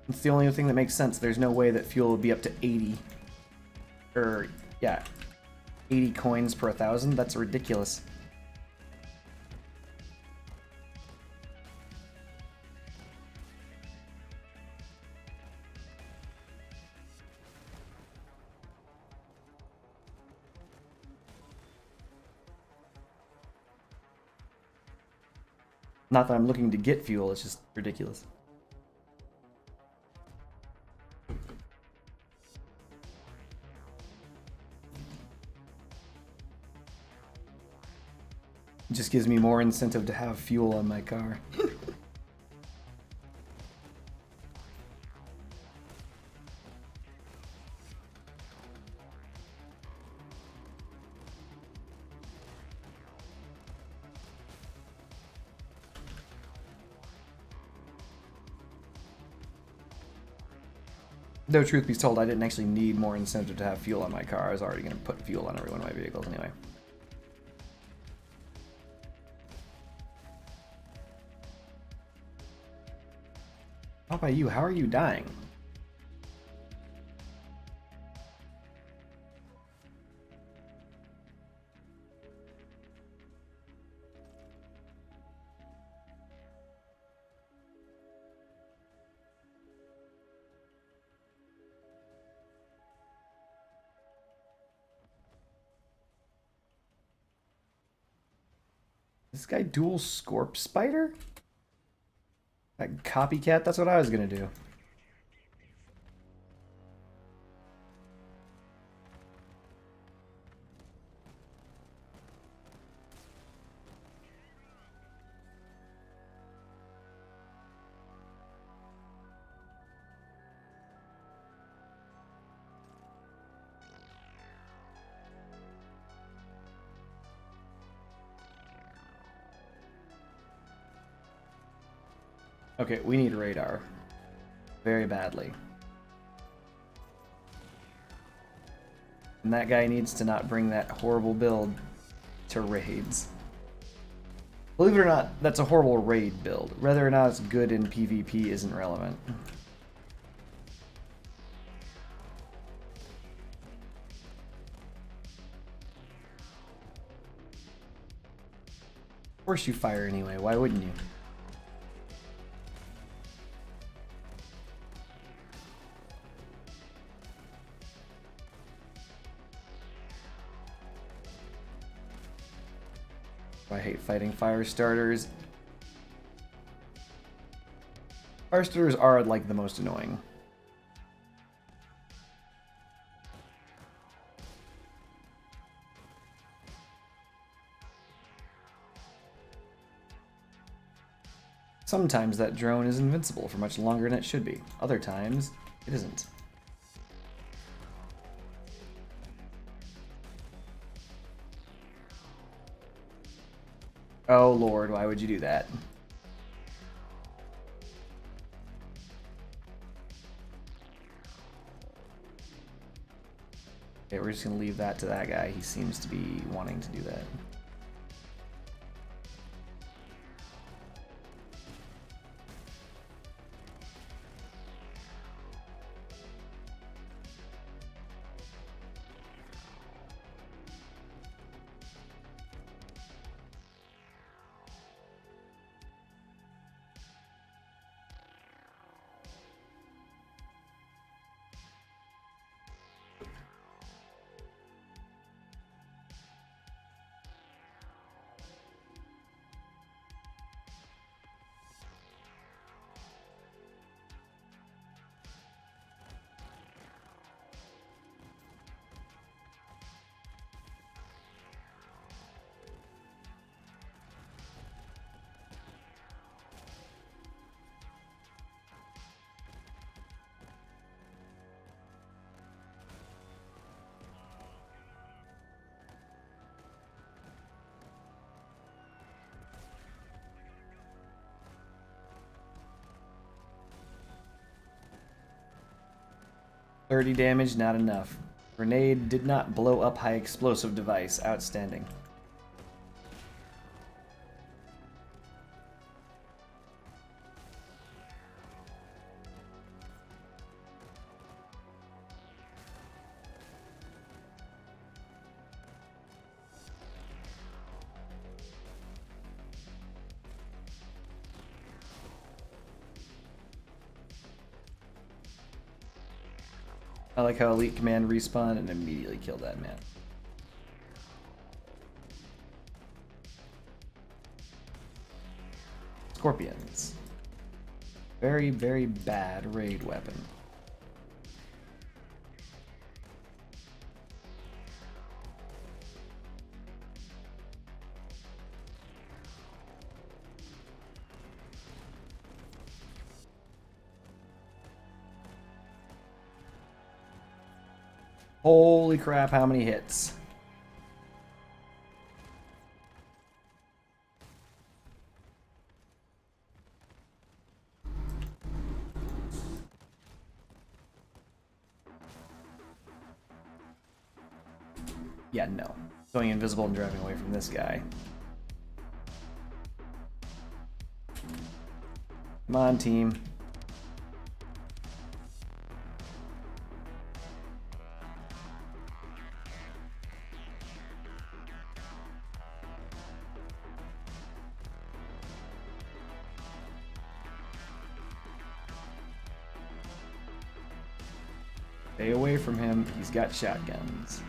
It's the only thing that makes sense. There's no way that fuel would be up to 80. Or, yeah, 80 coins per 1,000. That's ridiculous. Not that I'm looking to get fuel, it's just ridiculous. It just gives me more incentive to have fuel on my car. Though truth be told, I didn't actually need more incentive to have fuel on my car. I was already going to put fuel on every one of my vehicles anyway. How about you? How are you dying? This guy dual Scorp Spider? That copycat, that's what I was gonna do. Okay, we need radar. Very badly. And that guy needs to not bring that horrible build to raids. Believe it or not, that's a horrible raid build. Whether or not it's good in PvP isn't relevant. Of course you fire anyway, why wouldn't you? I hate fighting fire starters. Fire starters are like the most annoying. Sometimes that drone is invincible for much longer than it should be. Other times, it isn't. Oh lord, why would you do that? Okay, we're just gonna leave that to that guy. He seems to be wanting to do that. $30 damage, not enough. Grenade did not blow up high explosive device. Outstanding. I like how Elite Command respawned and immediately killed that man. Scorpions. Very, very bad raid weapon. Holy crap, how many hits? Yeah, no. Going invisible and driving away from this guy. Come on, team. Stay away from him. He's got shotguns.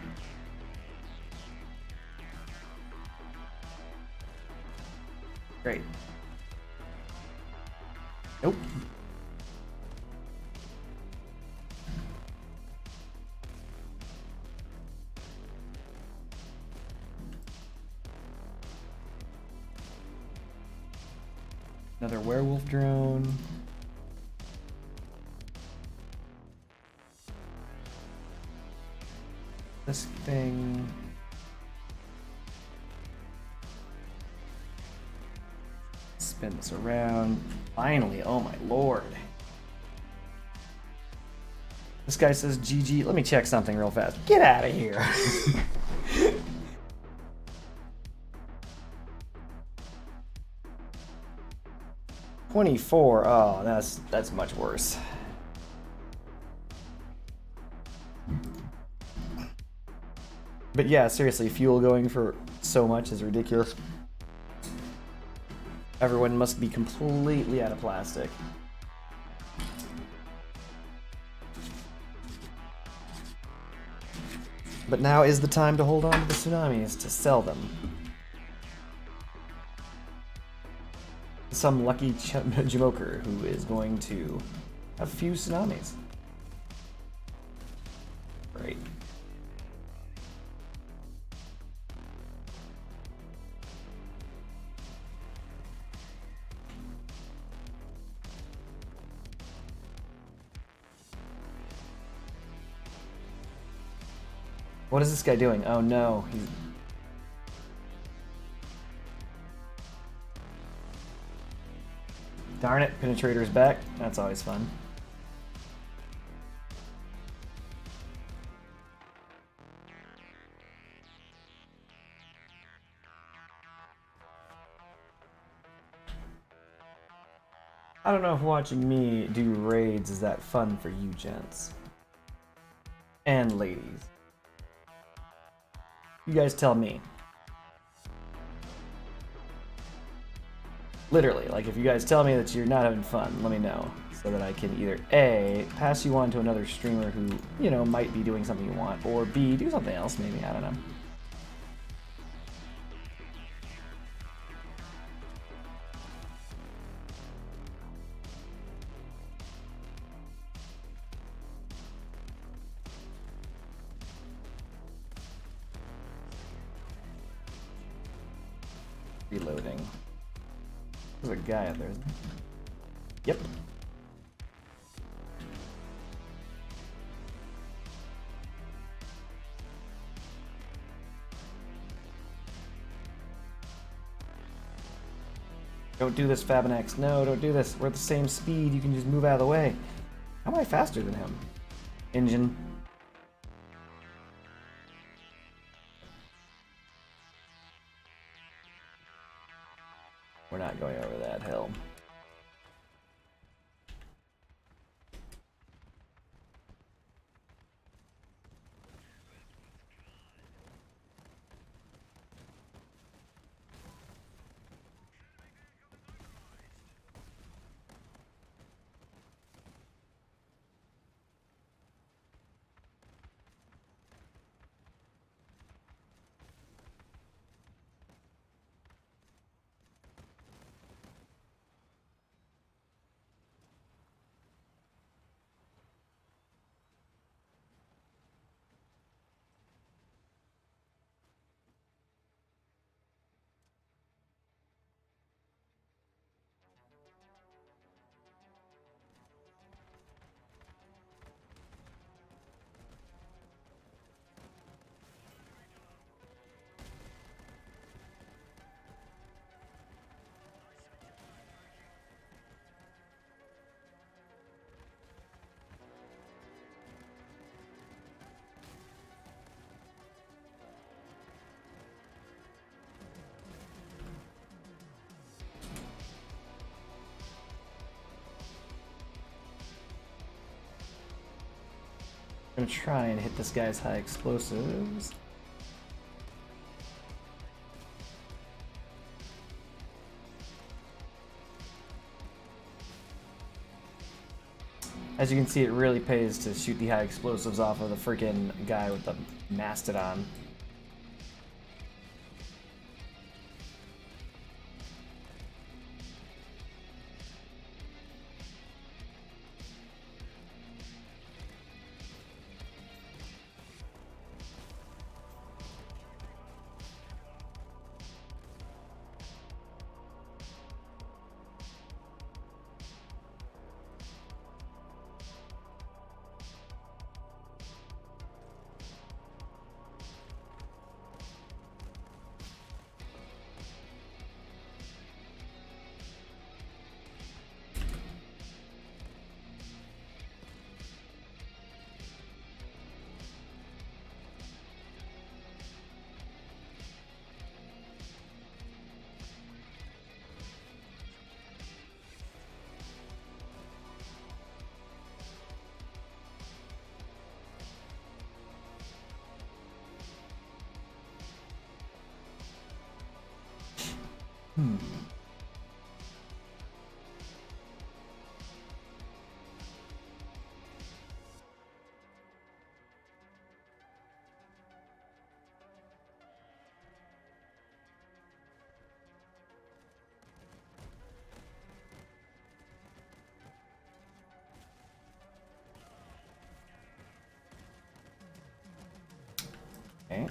Great. Nope. Another werewolf drone. This thing. Spin this around. Finally, oh my lord. This guy says GG. Let me check something real fast. Get out of here. $24. Oh, that's much worse. But yeah, seriously, fuel going for so much is ridiculous. Everyone must be completely out of plastic. But now is the time to hold on to the tsunamis to sell them. Some lucky Jamoker who is going to have a few tsunamis. Great. What is this guy doing? Oh no, he's... Darn it, Penetrator's back. That's always fun. I don't know if watching me do raids is that fun for you gents. And ladies. You guys tell me. Literally, like if you guys tell me that you're not having fun, let me know. So that I can either A, pass you on to another streamer who, you know, might be doing something you want, or B, do something else maybe, I don't know. Reloading. There's a guy out there, isn't there? Yep. Don't do this, TeknoAXE. No, don't do this. We're at the same speed. You can just move out of the way. How am I faster than him? Engine. We're not going over that hill. I'm gonna try and hit this guy's high explosives. As you can see, it really pays to shoot the high explosives off of the freaking guy with the mastodon. Okay.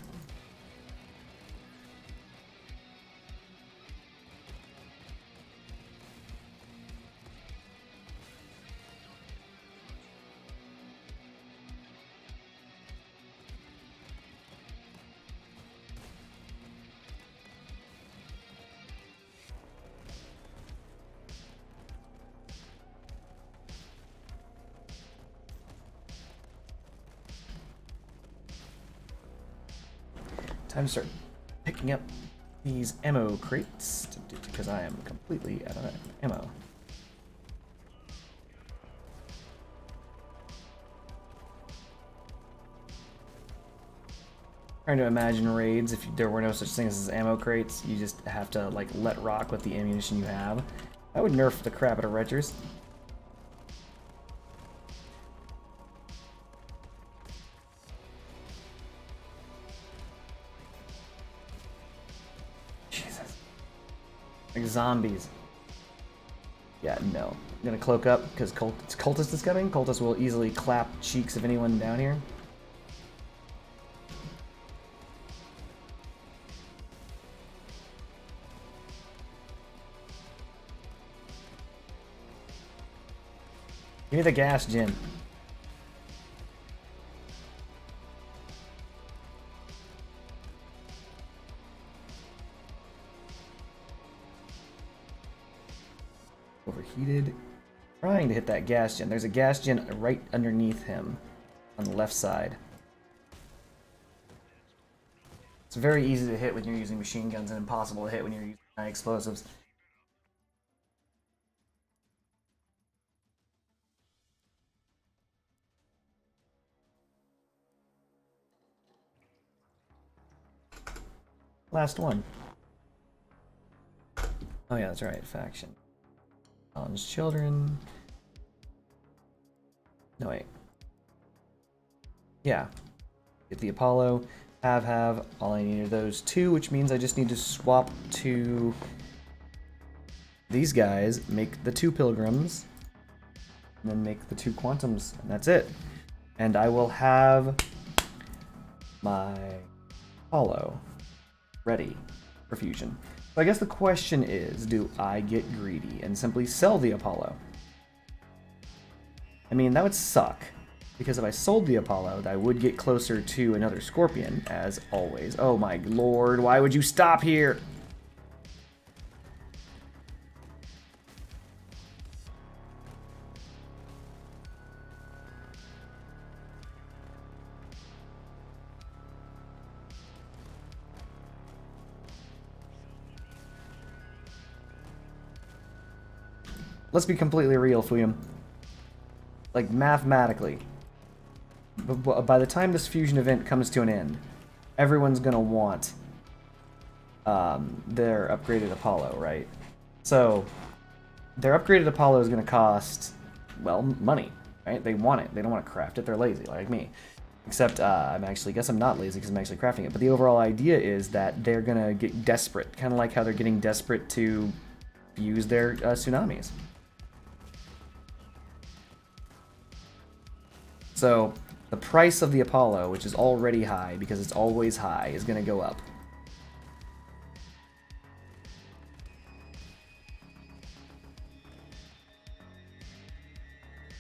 Time to start picking up these ammo crates because I am completely out of ammo. Trying to imagine raids if there were no such things as ammo crates. You just have to like let rock with the ammunition you have. I would nerf the crap out of retchers. Like zombies. Yeah, no. I'm gonna cloak up because Cultist is coming. Cultist will easily clap cheeks of anyone down here. Give me the gas, Jin. Overheated. Trying to hit that gas gen. There's a gas gen right underneath him on the left side. It's very easy to hit when you're using machine guns and impossible to hit when you're using high explosives. Last one. Oh yeah, that's right, faction. Challenge children. No, wait. Yeah. Get the Apollo. Have. All I need are those two, which means I just need to swap to these guys, make the two pilgrims, and then make the two quantums, and that's it. And I will have my Apollo ready for fusion. So I guess the question is, do I get greedy and simply sell the Apollo? I mean, that would suck, because if I sold the Apollo, I would get closer to another Scorpion, as always. Oh my lord, why would you stop here? Let's be completely real, Fuyum. Like, mathematically, by the time this fusion event comes to an end, everyone's gonna want their upgraded Apollo, right? So their upgraded Apollo is gonna cost, well, money, right? They want it. They don't want to craft it. They're lazy, like me. Except guess I'm not lazy because I'm actually crafting it. But the overall idea is that they're gonna get desperate, kind of like how they're getting desperate to use their tsunamis. So the price of the Apollo, which is already high because it's always high, is going to go up.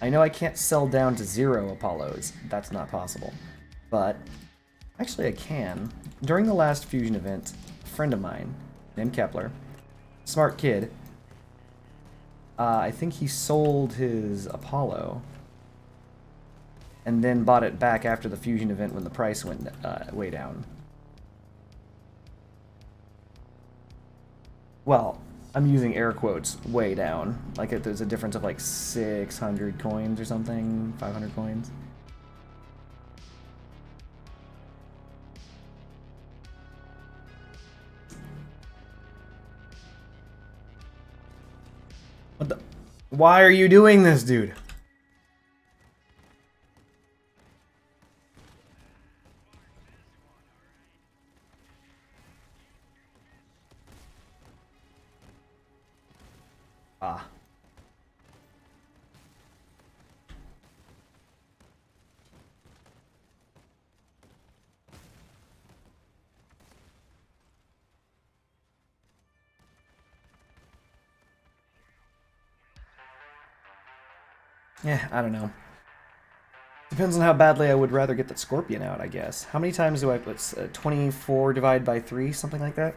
I know I can't sell down to 0 Apollos. That's not possible. But actually I can. During the last fusion event, a friend of mine named Kepler, smart kid, I think he sold his Apollo and then bought it back after the fusion event when the price went way down. Well, I'm using air quotes, way down. Like there's a difference of like 600 coins or something, 500 coins. What the? Why are you doing this, dude? Ah. Yeah, I don't know. Depends on how badly I would rather get that Scorpion out, I guess. How many times do I put 24 divided by 3, something like that?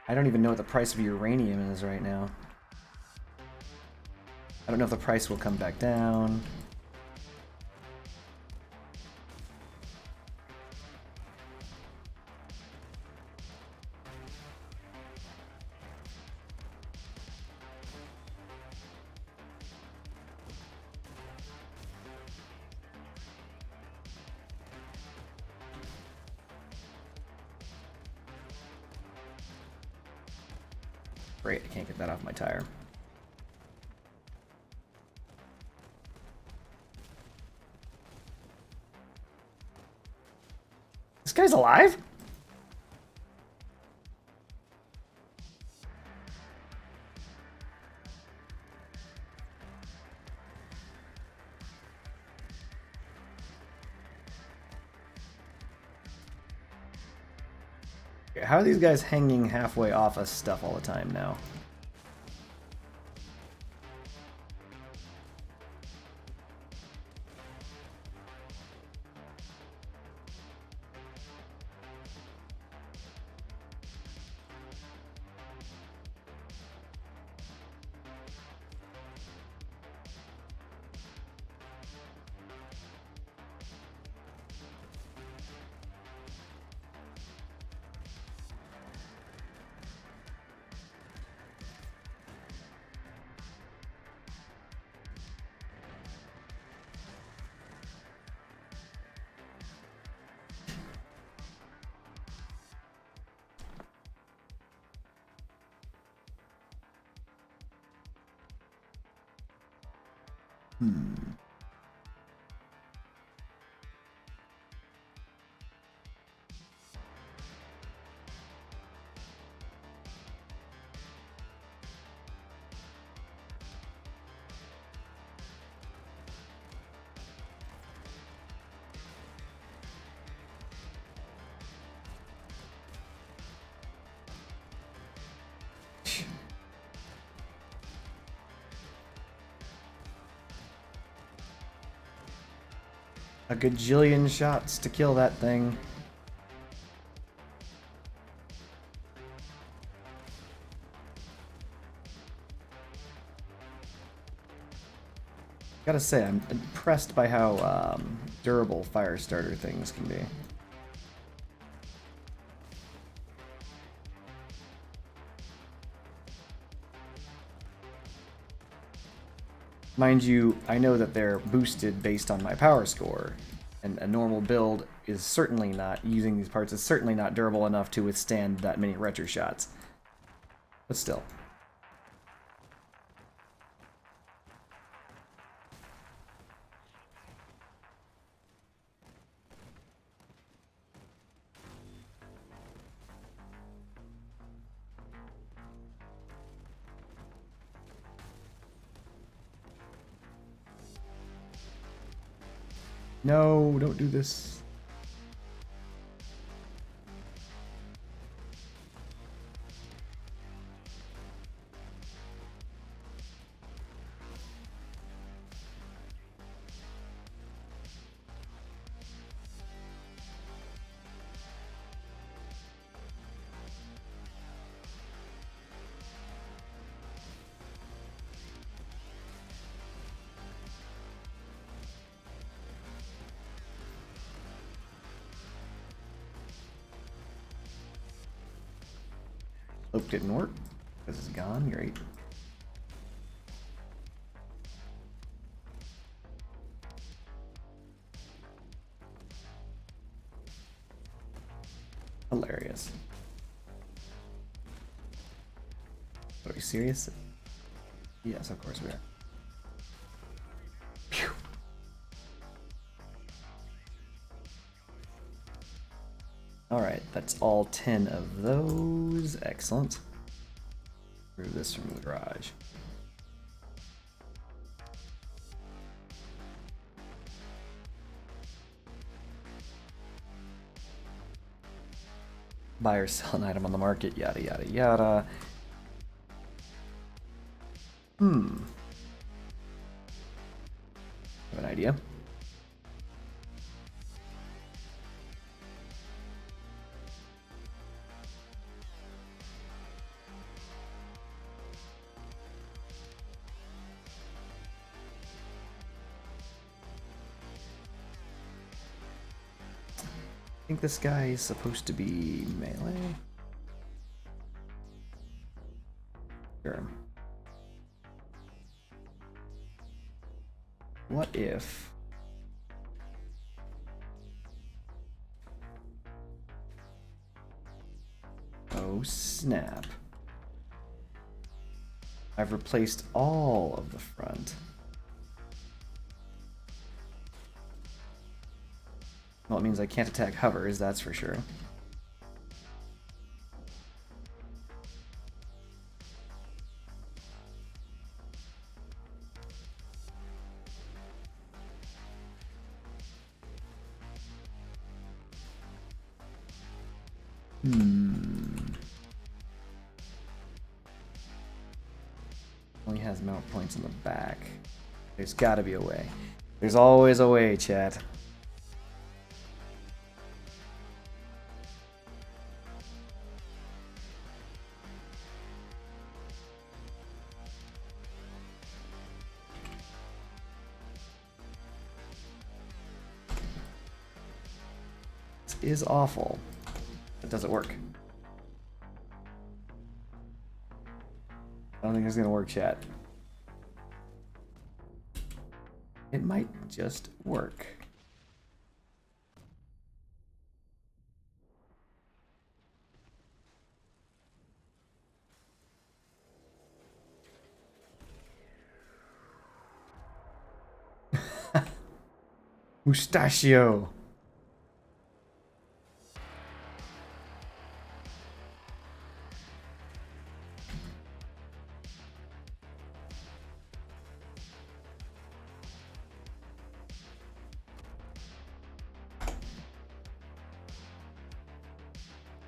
I don't even know what the price of uranium is right now. I don't know if the price will come back down. Great, I can't get that off my tire. This guy's alive? How are these guys hanging halfway off us stuff all the time now? A gajillion shots to kill that thing. Gotta say, I'm impressed by how durable fire starter things can be. Mind you, I know that they're boosted based on my power score, And a normal build is certainly not, using these parts is certainly not durable enough to withstand that many retro shots. But still. No, don't do this. Loop didn't work. This is gone. Great. Hilarious. Are we serious? Yes, of course we are. Phew. Alright, that's all 10 of those. Excellent. Remove this from the garage. Buy or sell an item on the market, yada yada yada. Have an idea? I think this guy is supposed to be melee. Sure. What if... Oh snap. I've replaced all of the front. Well, it means I can't attack hovers, that's for sure. Only has mount points in the back. There's gotta be a way. There's always a way, chat. Is awful. It doesn't work. I don't think it's gonna work, chat. It might just work. Mustachio.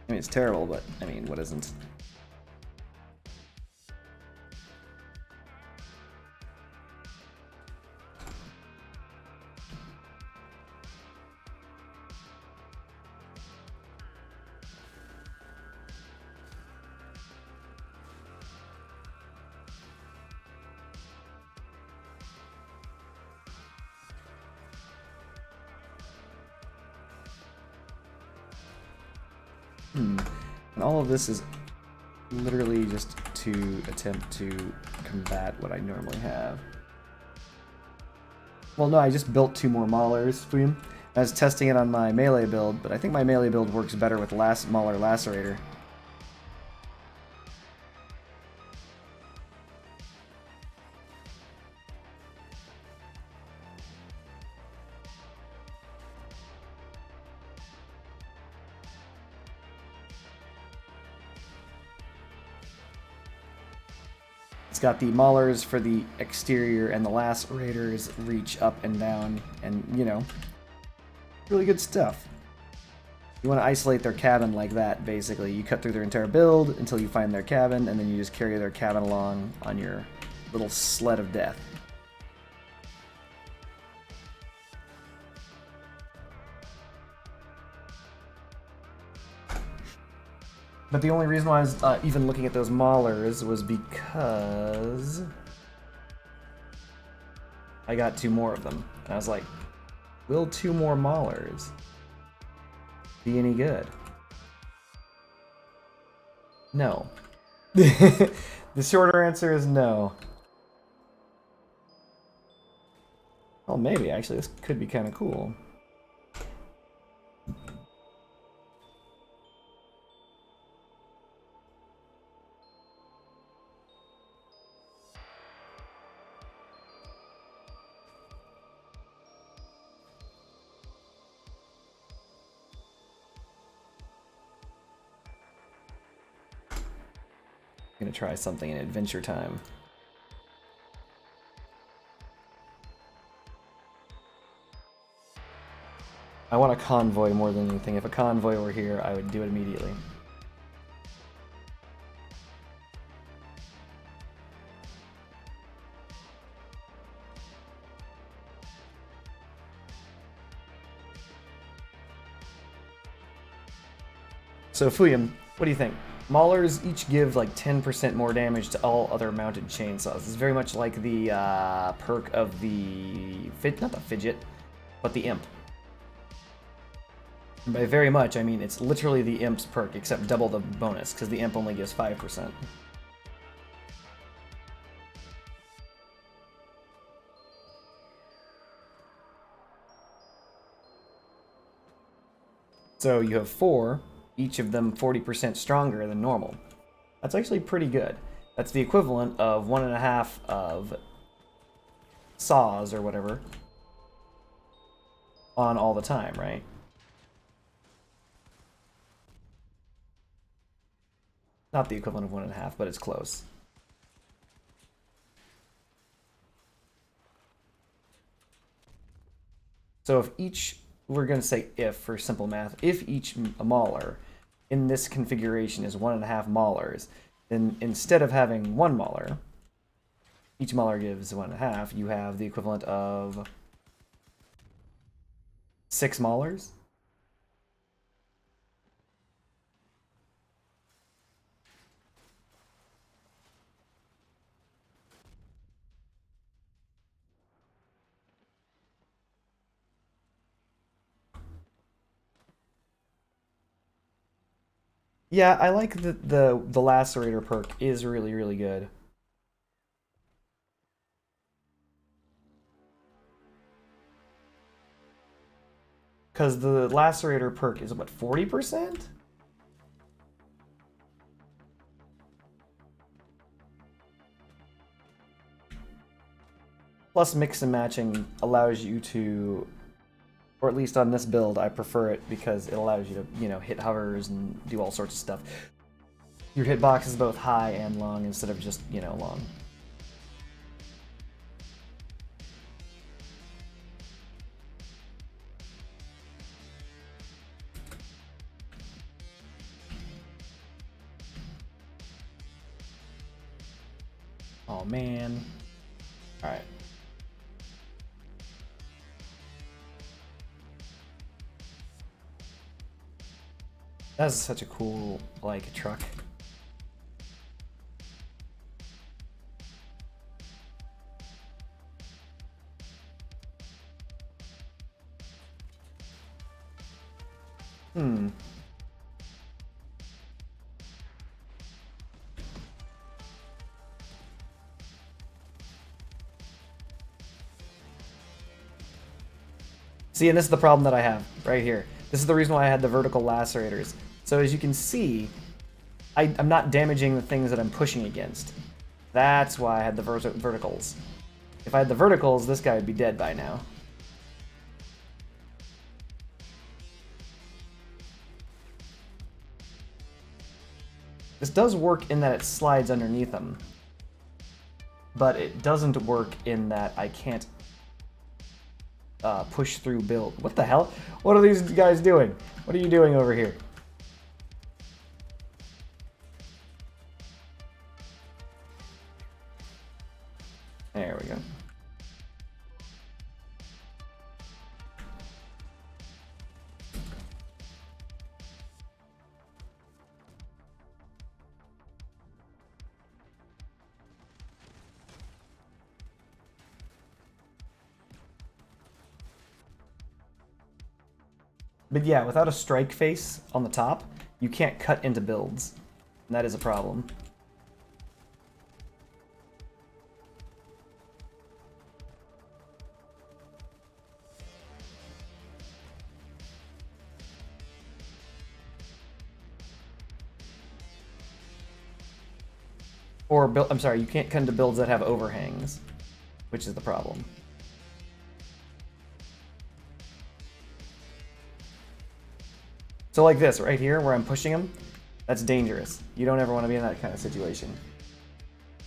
I mean, it's terrible, but I mean, what isn't? And all of this is literally just to attempt to combat what I normally have. Well, no, I just built 2 more Maulers for him. I was testing it on my melee build, but I think my melee build works better with Mauler Lacerator. It's got the Maulers for the exterior, and the Lacerators reach up and down, and, you know, really good stuff. You want to isolate their cabin like that, basically. You cut through their entire build until you find their cabin, and then you just carry their cabin along on your little sled of death. But the only reason why I was even looking at those Maulers was because I got 2 more of them. And I was like, will 2 more Maulers be any good? No. The shorter answer is no. Well, maybe, actually. This could be kind of cool. I'm gonna try something in Adventure Time. I want a convoy more than anything. If a convoy were here, I would do it immediately. So, Fuyum, what do you think? Maulers each give like 10% more damage to all other mounted chainsaws. This is very much like the perk of the... not the Fidget, but the Imp. And by very much, I mean it's literally the Imp's perk, except double the bonus, because the Imp only gives 5%. So you have 4, each of them 40% stronger than normal. That's actually pretty good. That's the equivalent of 1.5 of saws or whatever on all the time, right? Not the equivalent of 1.5, but it's close. So if each, we're going to say if for simple math, if each Mauler in this configuration is 1.5 Maulers, then instead of having 1 Mauler, each Mauler gives 1.5, you have the equivalent of 6 Maulers? Yeah, I like the Lacerator perk is really, really good. Because the Lacerator perk is, what, 40%? Plus mix and matching allows you to, or at least on this build, I prefer it because it allows you to, you know, hit hovers and do all sorts of stuff. Your hitbox is both high and long instead of just, you know, long. Oh man. Alright. That's such a cool, like, truck. Hmm. See, and this is the problem that I have right here. This is the reason why I had the vertical lacerators. So as you can see, I'm not damaging the things that I'm pushing against. That's why I had the verticals. If I had the verticals, this guy would be dead by now. This does work in that it slides underneath them. But it doesn't work in that I can't push through build. What the hell? What are these guys doing? What are you doing over here? There we go. But yeah, without a strike face on the top, you can't cut into builds. And that is a problem. Or, I'm sorry, you can't cut into builds that have overhangs, which is the problem. So like this, right here, where I'm pushing him, that's dangerous. You don't ever want to be in that kind of situation.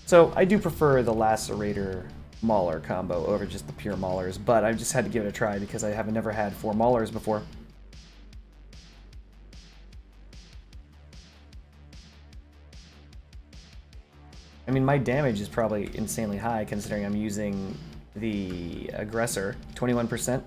So I do prefer the Lacerator Mauler combo over just the pure Maulers, but I just had to give it a try because I have never had 4 Maulers before. I mean, my damage is probably insanely high considering I'm using the Aggressor, 21%.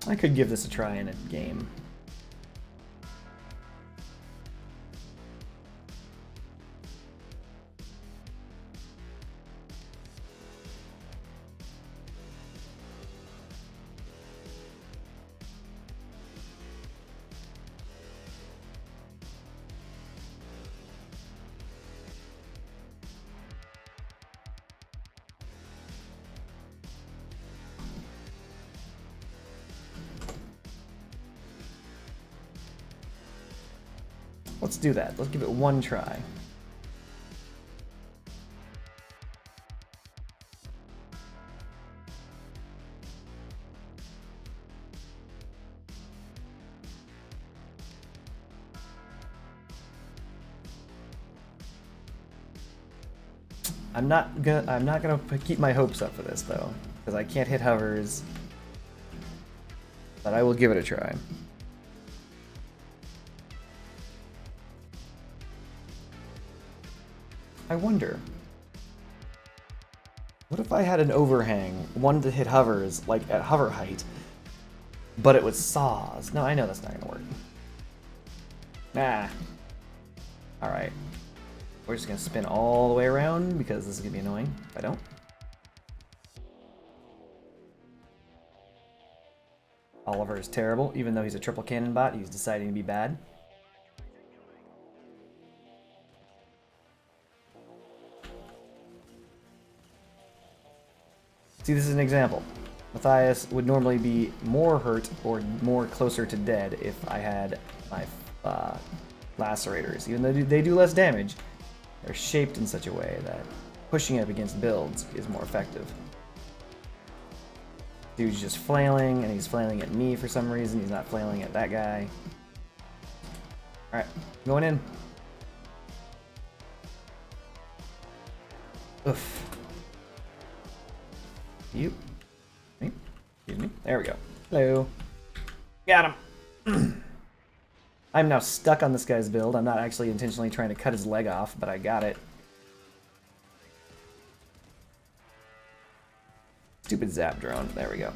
I could give this a try in a game. Let's do that. Let's give it one try. I'm not gonna keep my hopes up for this though, because I can't hit hovers. But I will give it a try. I wonder, what if I had an overhang, one to hit hovers, like at hover height, but it was saws? No, I know that's not gonna work. Nah. Alright. We're just gonna spin all the way around because this is gonna be annoying if I don't. Oliver is terrible, even though he's a triple cannon bot, he's deciding to be bad. See, this is an example. Matthias would normally be more hurt or more closer to dead if I had my lacerators. Even though they do less damage, they're shaped in such a way that pushing up against builds is more effective. Dude's just flailing, and he's flailing at me for some reason. He's not flailing at that guy. Alright, going in. Oof. You. Excuse me. There we go. Hello. Got him. I'm now stuck on this guy's build. I'm not actually intentionally trying to cut his leg off, but I got it. Stupid zap drone. There we go.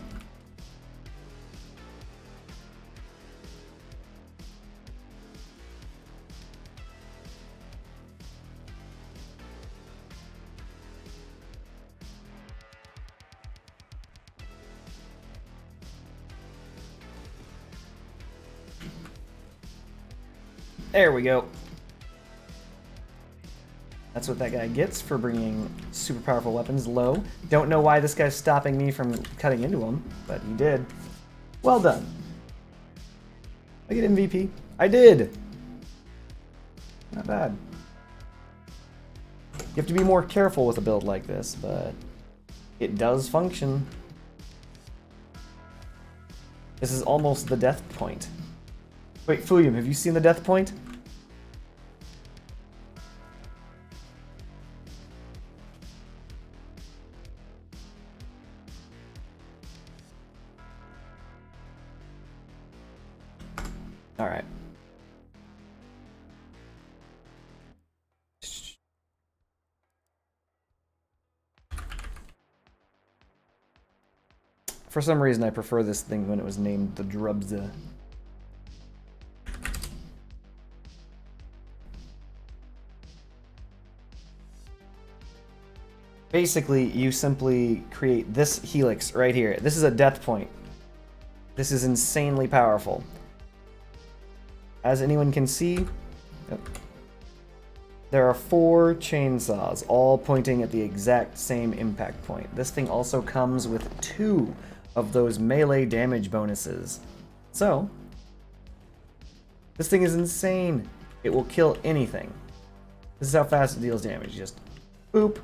There we go. That's what that guy gets for bringing super powerful weapons low. Don't know why this guy's stopping me from cutting into him, but he did. Well done. I get MVP. I did. Not bad. You have to be more careful with a build like this, but it does function. This is almost the death point. Wait, Fuyum, have you seen the death point? All right. For some reason, I prefer this thing when it was named the Drubza. Basically, you simply create this helix right here. This is a death point. This is insanely powerful. As anyone can see, there are 4 chainsaws, all pointing at the exact same impact point. This thing also comes with 2 of those melee damage bonuses. So, this thing is insane. It will kill anything. This is how fast it deals damage. Just boop.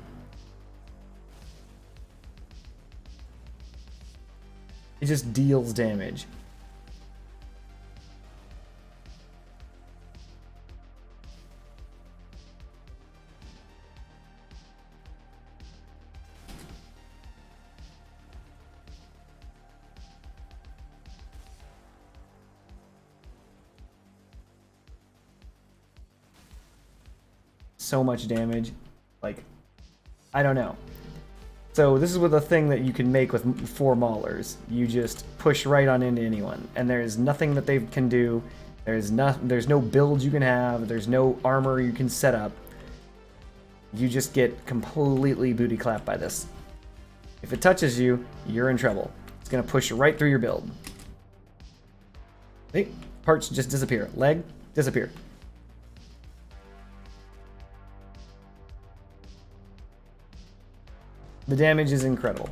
It just deals damage. So much damage. Like, I don't know. So this is with a thing that you can make with 4 maulers. You just push right on into anyone, and there's nothing that they can do. There's no build you can have. There's no armor you can set up. You just get completely booty clapped by this. If it touches you, you're in trouble. It's gonna push right through your build. Hey, parts just disappear. Leg, disappear. The damage is incredible.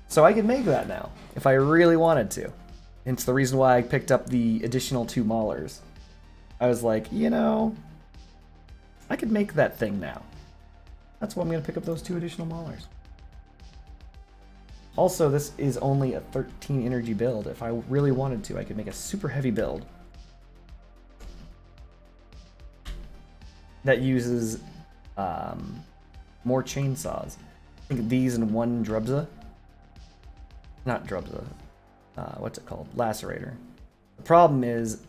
So I can make that now, if I really wanted to. Hence the reason why I picked up the additional 2 maulers. I was like, you know, I could make that thing now. That's why I'm going to pick up those 2 additional maulers. Also, this is only a 13 energy build. If I really wanted to, I could make a super heavy build that uses more chainsaws. I think these and 1 Drubza. Not Drubza. What's it called? Lacerator. The problem is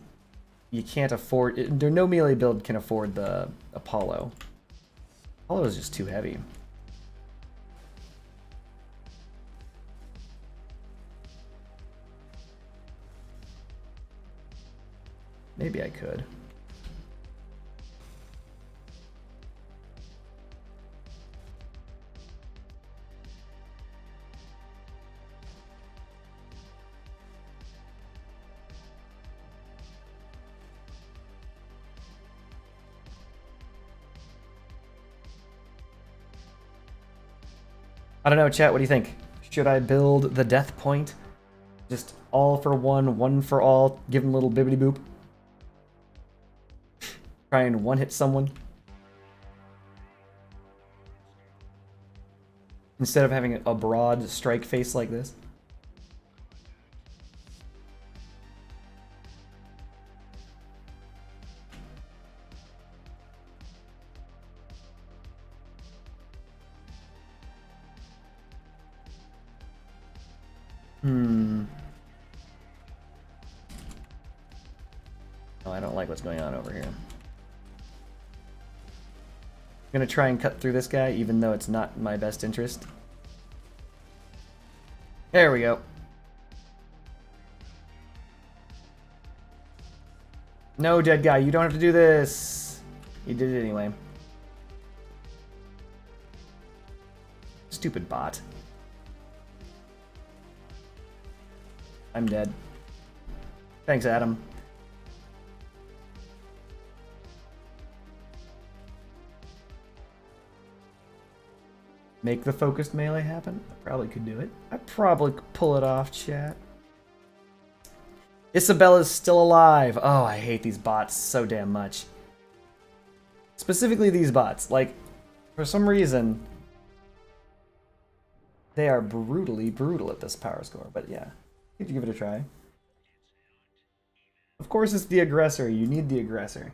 you can't afford... no melee build can afford the Apollo. Apollo is just too heavy. Maybe I could. I don't know, chat, what do you think? Should I build the death point? Just all for one, one for all, give them a little bibbity boop? Try and one-hit someone? Instead of having a broad strike face like this? Hmm. Oh, I don't like what's going on over here. I'm gonna try and cut through this guy, even though it's not in my best interest. There we go. No, dead guy, you don't have to do this. You did it anyway. Stupid bot. I'm dead. Thanks, Adam. Make the focused melee happen? I probably could do it. I probably could pull it off, chat. Isabella's still alive. Oh, I hate these bots so damn much. Specifically these bots. Like, for some reason, they are brutally brutal at this power score. But yeah, you have to give it a try. Of course it's the aggressor. You need the aggressor.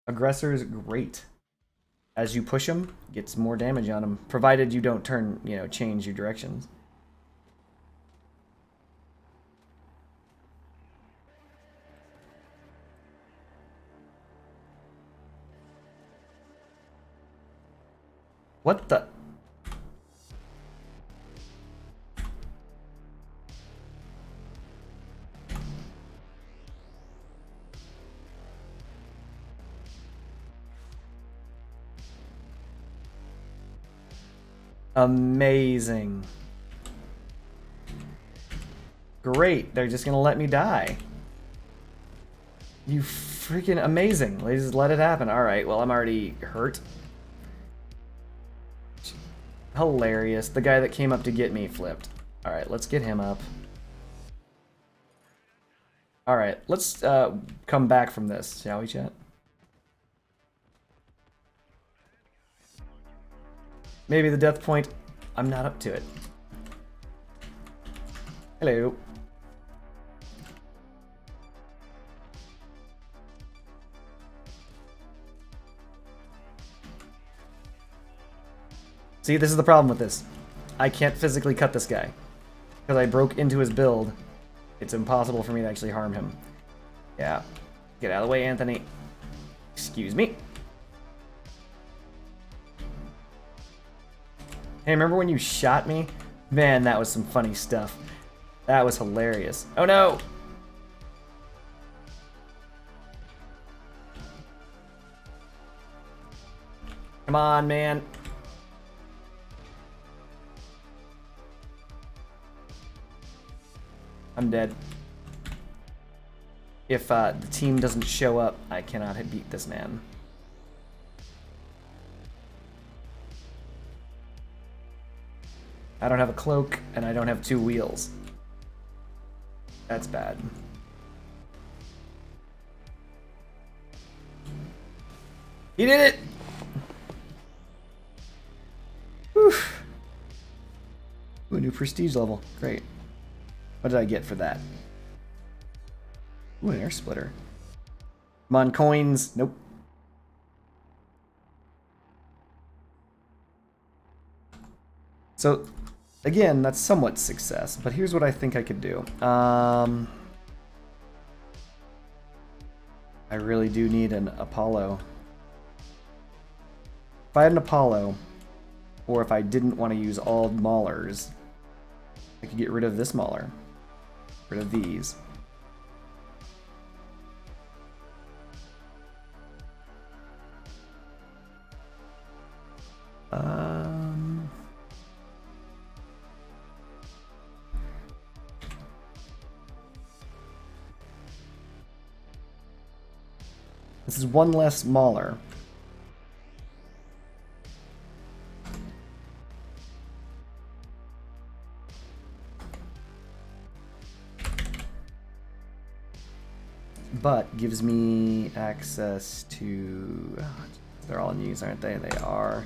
Aggressor is great. As you push him, gets more damage on him, provided you don't turn, change your directions. What the? Amazing. Great, they're just gonna let me die. You freaking amazing. They just let it happen. Alright, well, I'm already hurt. Hilarious. The guy that came up to get me flipped. Alright, let's get him up. Alright, let's come back from this, shall we, chat? Maybe the death point. I'm not up to it. Hello. See, this is the problem with this. I can't physically cut this guy. Because I broke into his build. It's impossible for me to actually harm him. Yeah. Get out of the way, Anthony. Excuse me. Hey, remember when you shot me? Man, that was some funny stuff. That was hilarious. Oh no! Come on, man. I'm dead. If the team doesn't show up, I cannot beat this man. I don't have a cloak, and I don't have 2 wheels. That's bad. He did it! Whew. Ooh, a new prestige level. Great. What did I get for that? Ooh, an air splitter. Come on, coins. Nope. So, again, that's somewhat success, but here's what I think I could do. I really do need an Apollo. If I had an Apollo, or if I didn't want to use all Maulers, I could get rid of this Mauler. Rid of these. This is one less Mauler. But gives me access to... Oh, they're all in use, aren't they? They are.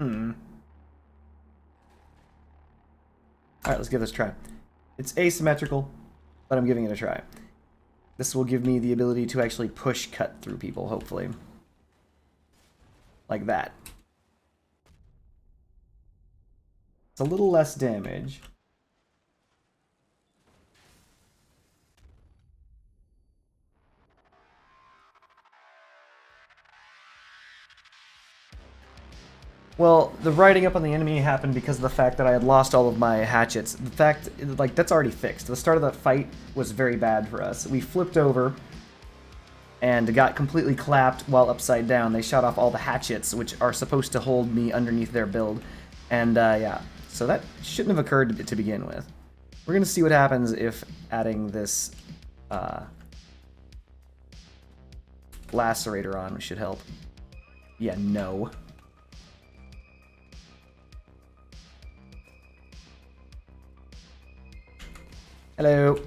Alright, let's give this a try. It's asymmetrical, but I'm giving it a try. This will give me the ability to actually push cut through people, hopefully. Like that. It's a little less damage. Well, the riding up on the enemy happened because of the fact that I had lost all of my hatchets. The fact, like, that's already fixed. The start of the fight was very bad for us. We flipped over and got completely clapped while upside down. They shot off all the hatchets, which are supposed to hold me underneath their build. And, yeah, so that shouldn't have occurred to begin with. We're going to see what happens if adding this lacerator on should help. Yeah, no. Hello.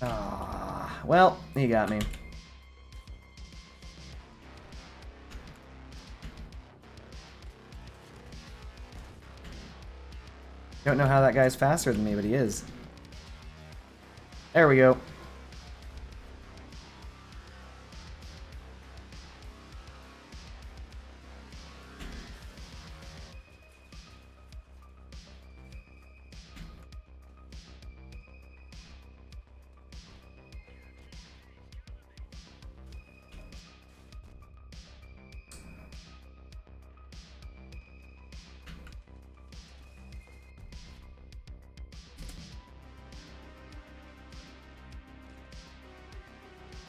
Ah, well, he got me. Don't know how that guy's faster than me, but he is. There we go.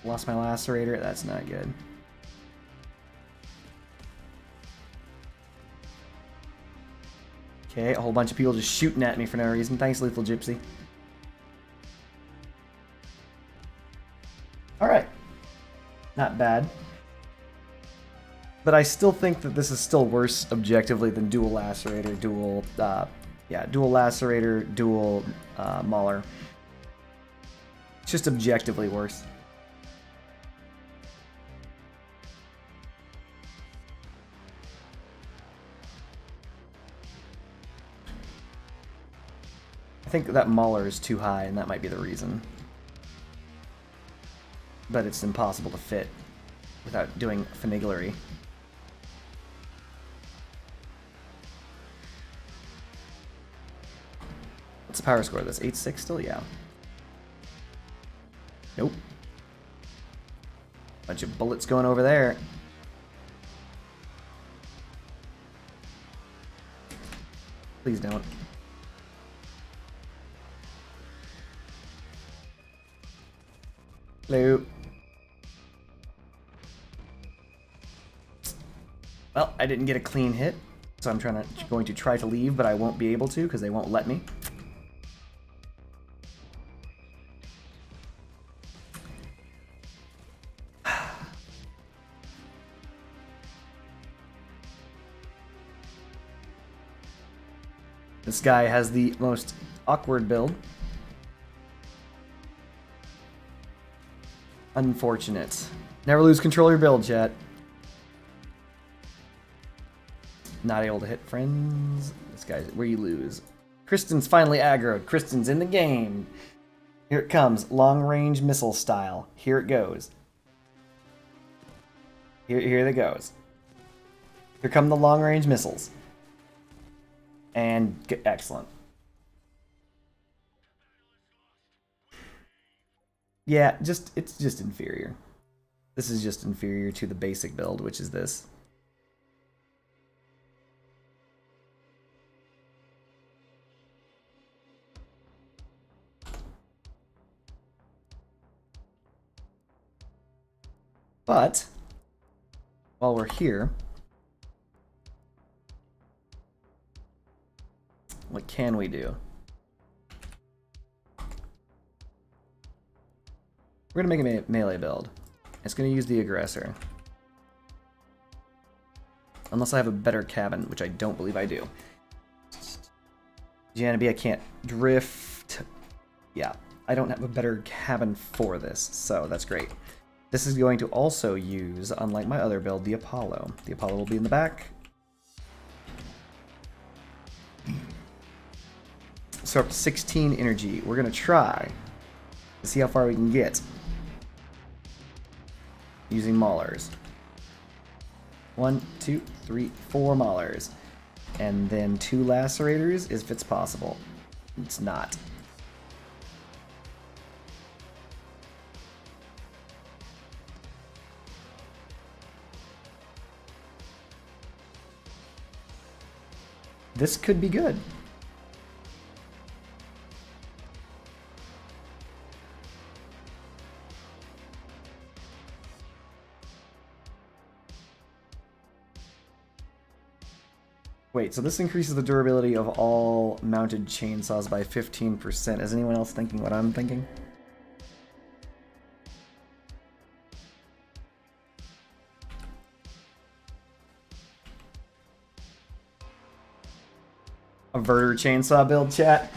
Lost my lacerator. That's not good. Okay, a whole bunch of people just shooting at me for no reason. Thanks, Lethal Gypsy. Alright. Not bad. But I still think that this is still worse objectively than dual lacerator, dual lacerator, dual mauler. It's just objectively worse. I think that mauler is too high, and that might be the reason. But it's impossible to fit without doing finaglery. What's the power score of this? 8-6 still? Yeah. Nope. Bunch of bullets going over there. Please don't. Hello. Well, I didn't get a clean hit, so I'm going to try to leave, but I won't be able to because they won't let me. This guy has the most awkward build. Unfortunate. Never lose control of your build, chat. Not able to hit friends. This guy's where you lose. Kristen's finally aggroed. Kristen's in the game. Here it comes. Long range missile style. Here it goes. Here it goes. Here come the long range missiles. And excellent. Yeah, it's just inferior. This is just inferior to the basic build, which is this. But while we're here, what can we do? We're going to make a melee build. It's going to use the aggressor. Unless I have a better cabin, which I don't believe I do. Janabi, I can't drift. Yeah, I don't have a better cabin for this, so that's great. This is going to also use, unlike my other build, the Apollo. The Apollo will be in the back. So up to 16 energy. We're going to try to see how far we can get using Maulers. 1, 2, 3, 4 Maulers. And then 2 Lacerators if it's possible. It's not. This could be good. Wait, so this increases the durability of all mounted chainsaws by 15%. Is anyone else thinking what I'm thinking? A Verter chainsaw build, chat?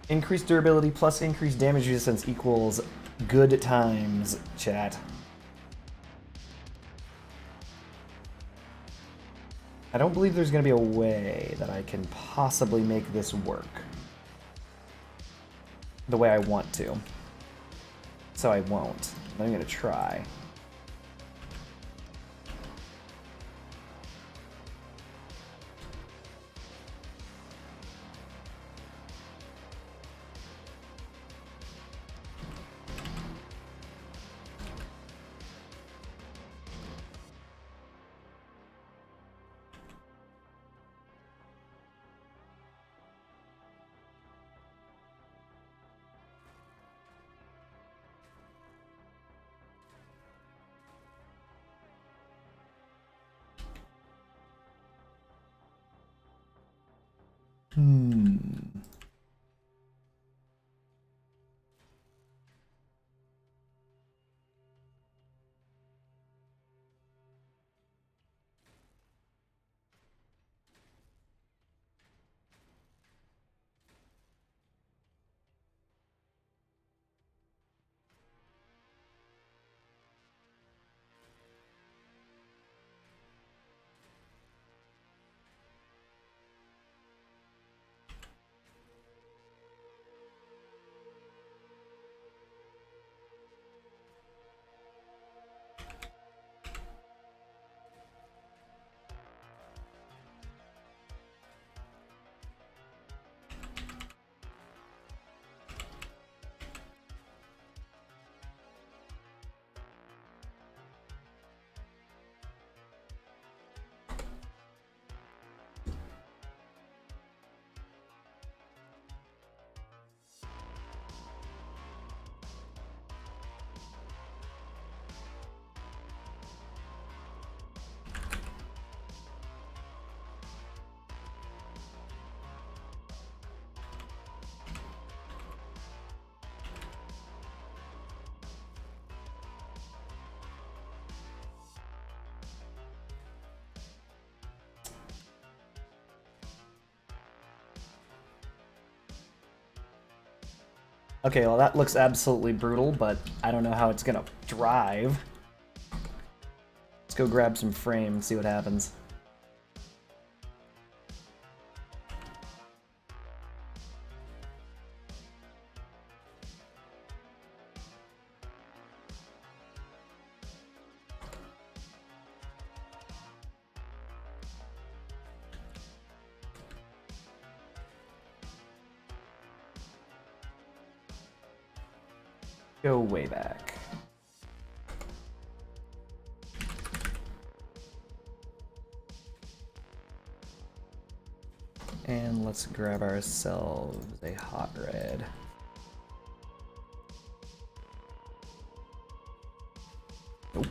Increased durability plus increased damage resistance equals good times, chat. I don't believe there's going to be a way that I can possibly make this work the way I want to. So I won't. But I'm going to try. Okay, well that looks absolutely brutal, but I don't know how it's gonna drive. Let's go grab some frame and see what happens. Go way back. And let's grab ourselves a hot red. Nope.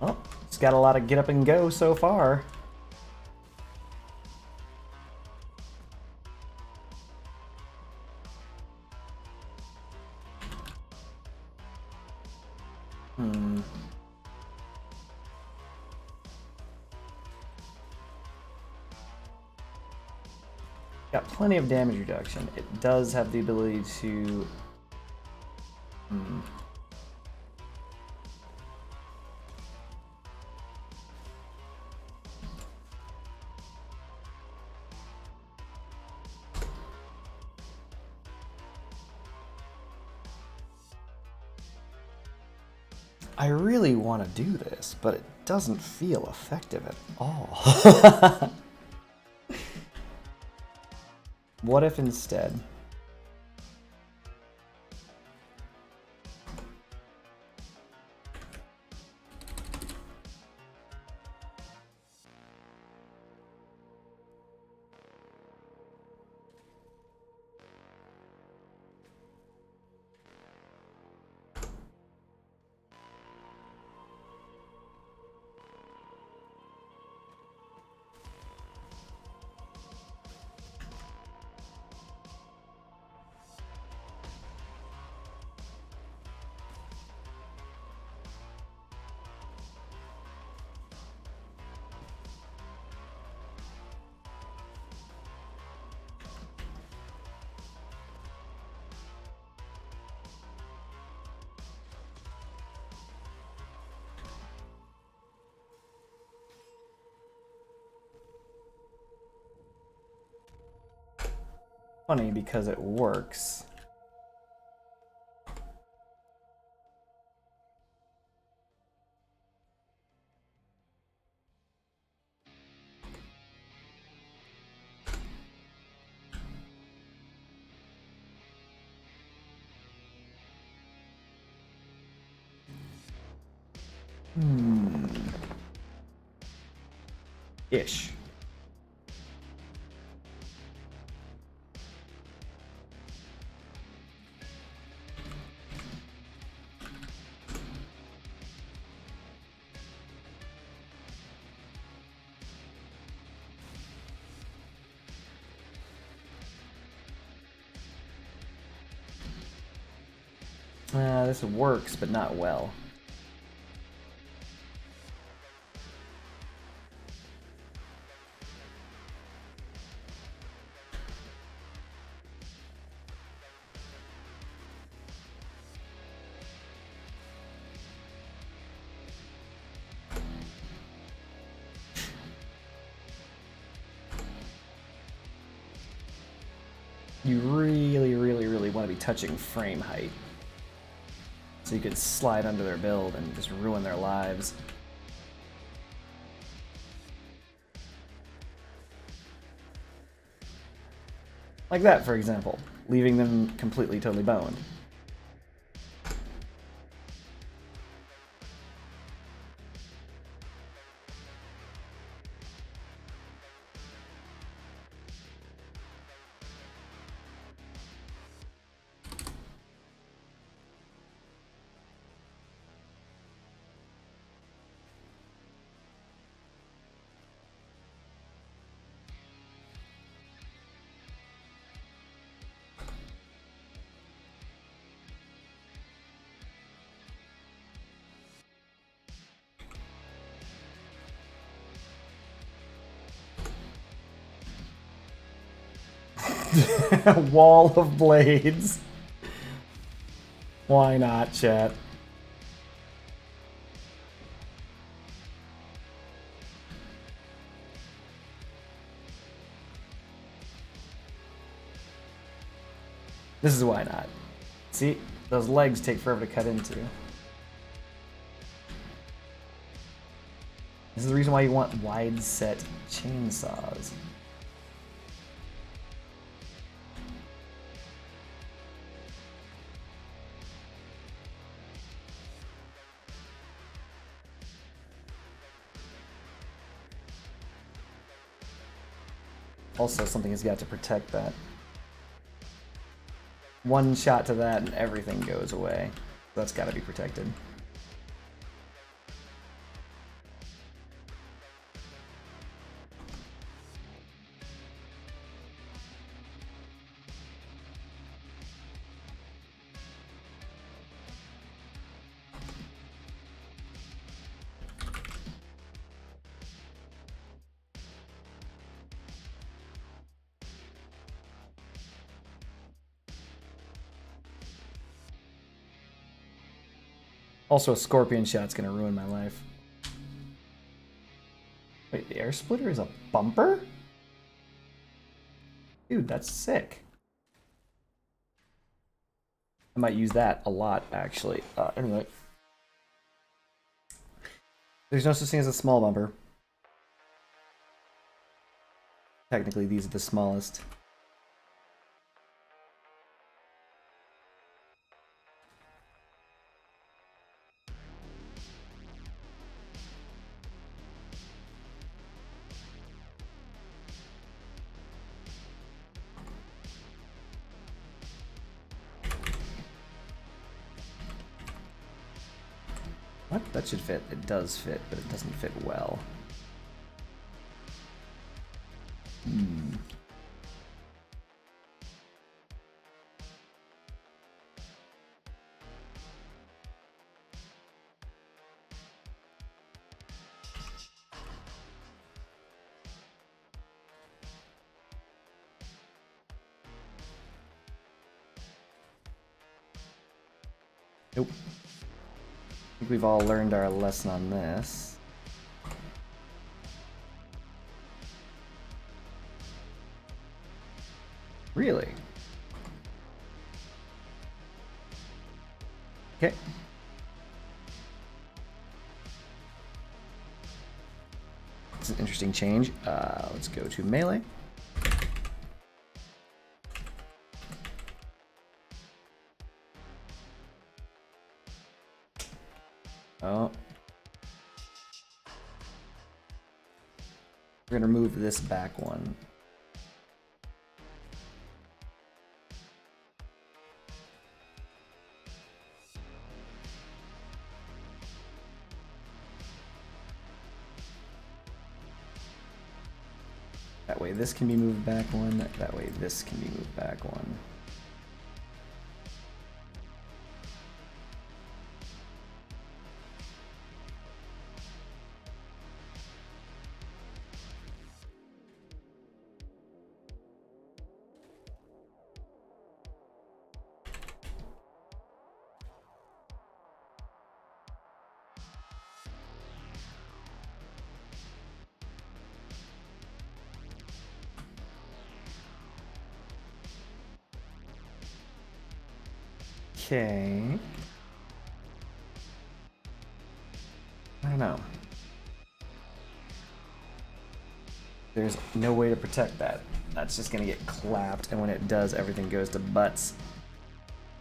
Oh, it's got a lot of get up and go so far. Got plenty of damage reduction. It does have the ability to... I really want to do this, but it doesn't feel effective at all. What if instead... Funny because it works. Ish. This works, but not well. You really, really, really want to be touching frame height. So you could slide under their build and just ruin their lives. Like that, for example, leaving them completely, totally boned. Wall of blades. Why not, chat? This is why not. See, those legs take forever to cut into. This is the reason why you want wide set chainsaws. Also, something has got to protect that. One shot to that and everything goes away. That's got to be protected. Also, a scorpion shot's gonna ruin my life. Wait, the air splitter is a bumper? Dude, that's sick. I might use that a lot, actually. Anyway. There's no such thing as a small bumper. Technically, these are the smallest. What? That should fit. It does fit, but it doesn't fit well. Nope. I think we've all learned our lesson on this. Really? Okay. It's an interesting change. Let's go to melee. Oh. We're gonna remove this back one. That way this can be moved back one. That way this can be moved back one. Okay. I don't know. There's no way to protect that. That's just gonna get clapped, and when it does, everything goes to butts.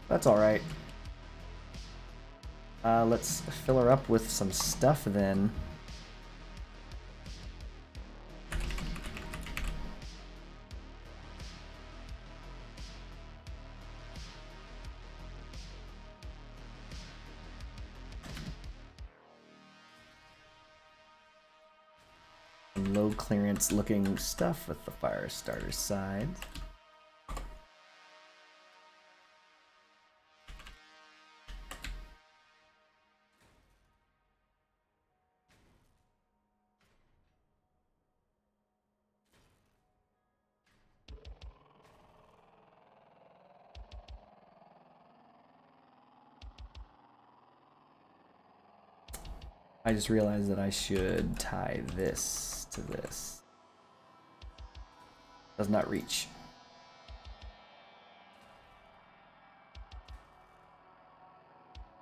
That's alright. Let's fill her up with some stuff then. Low clearance looking stuff with the fire starter side. I just realized that I should tie this to this. Does not reach.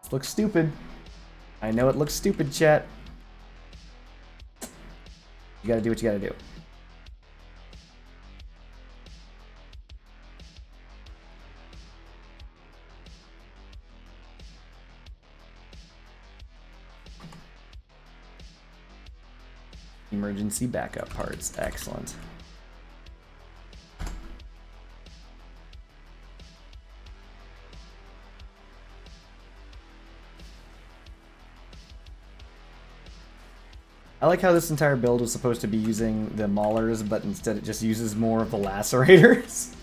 This looks stupid. I know it looks stupid, chat. You gotta do what you gotta do. Emergency backup parts. Excellent. I like how this entire build was supposed to be using the maulers, but instead it just uses more of the lacerators.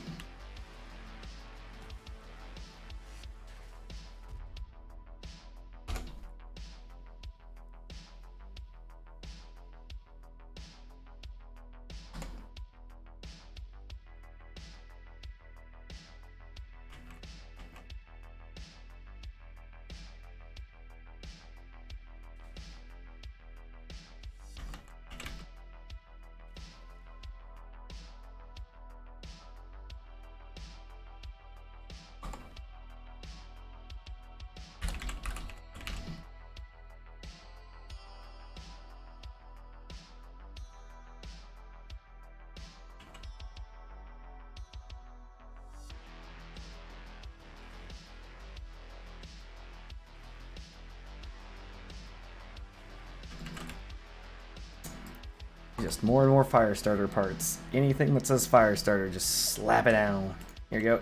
Just more and more fire starter parts. Anything that says fire starter, just slap it down. Here you go.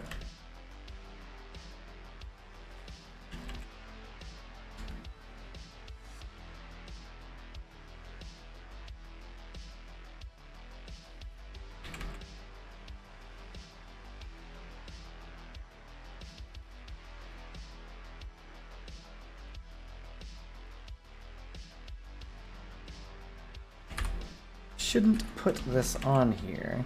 Shouldn't put this on here.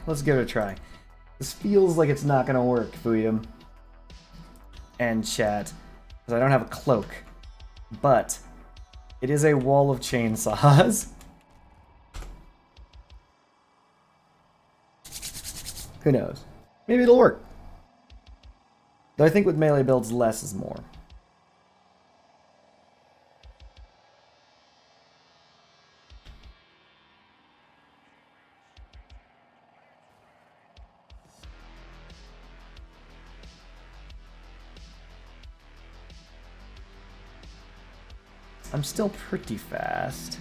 Let's give it a try. This feels like it's not gonna work, Fuyum. And chat, because I don't have a cloak. But it is a wall of chainsaws. Who knows? Maybe it'll work. Though I think with melee builds, less is more. I'm still pretty fast.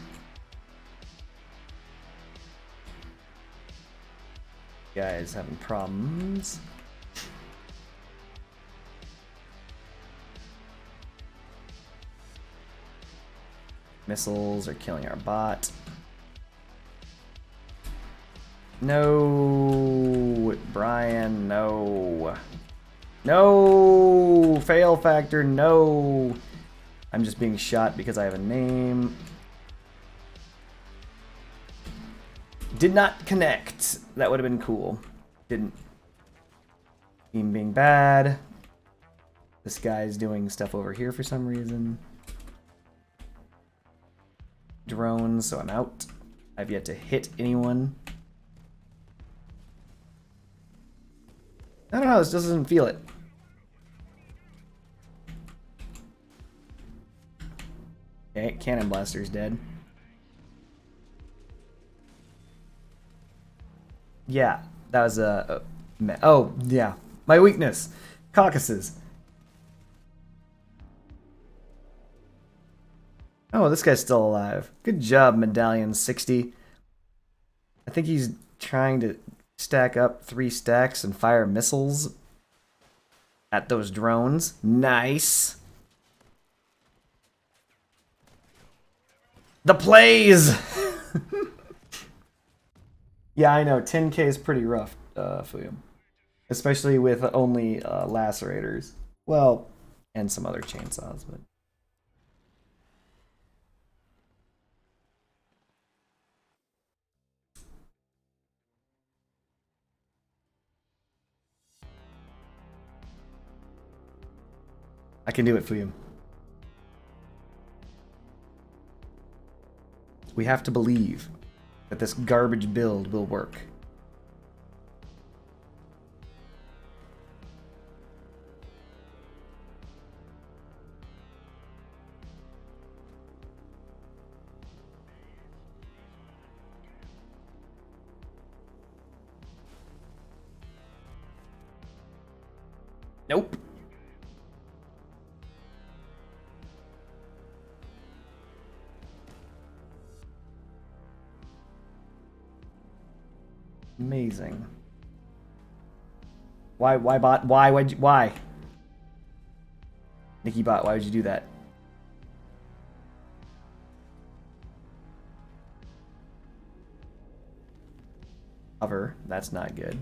Guys having problems. Missiles are killing our bot. No, Brian, no. No, fail factor, no. I'm just being shot because I have a name. Did not connect. That would have been cool. Didn't. Team being bad. This guy's doing stuff over here for some reason. Drones, so I'm out. I've yet to hit anyone. I don't know, this doesn't feel it. Okay, Cannon Blaster's dead. Yeah, that was a oh, yeah. My weakness. Caucuses. Oh, this guy's still alive. Good job, Medallion 60. I think he's trying to stack up 3 stacks and fire missiles at those drones. Nice. The plays! Yeah, I know. 10k is pretty rough, Fuyum. Especially with only lacerators. Well, and some other chainsaws, but... I can do it, Fuyum. We have to believe that this garbage build will work. Nope. Amazing. Why bot? Why? Nikki bot, why would you do that? Hover, that's not good.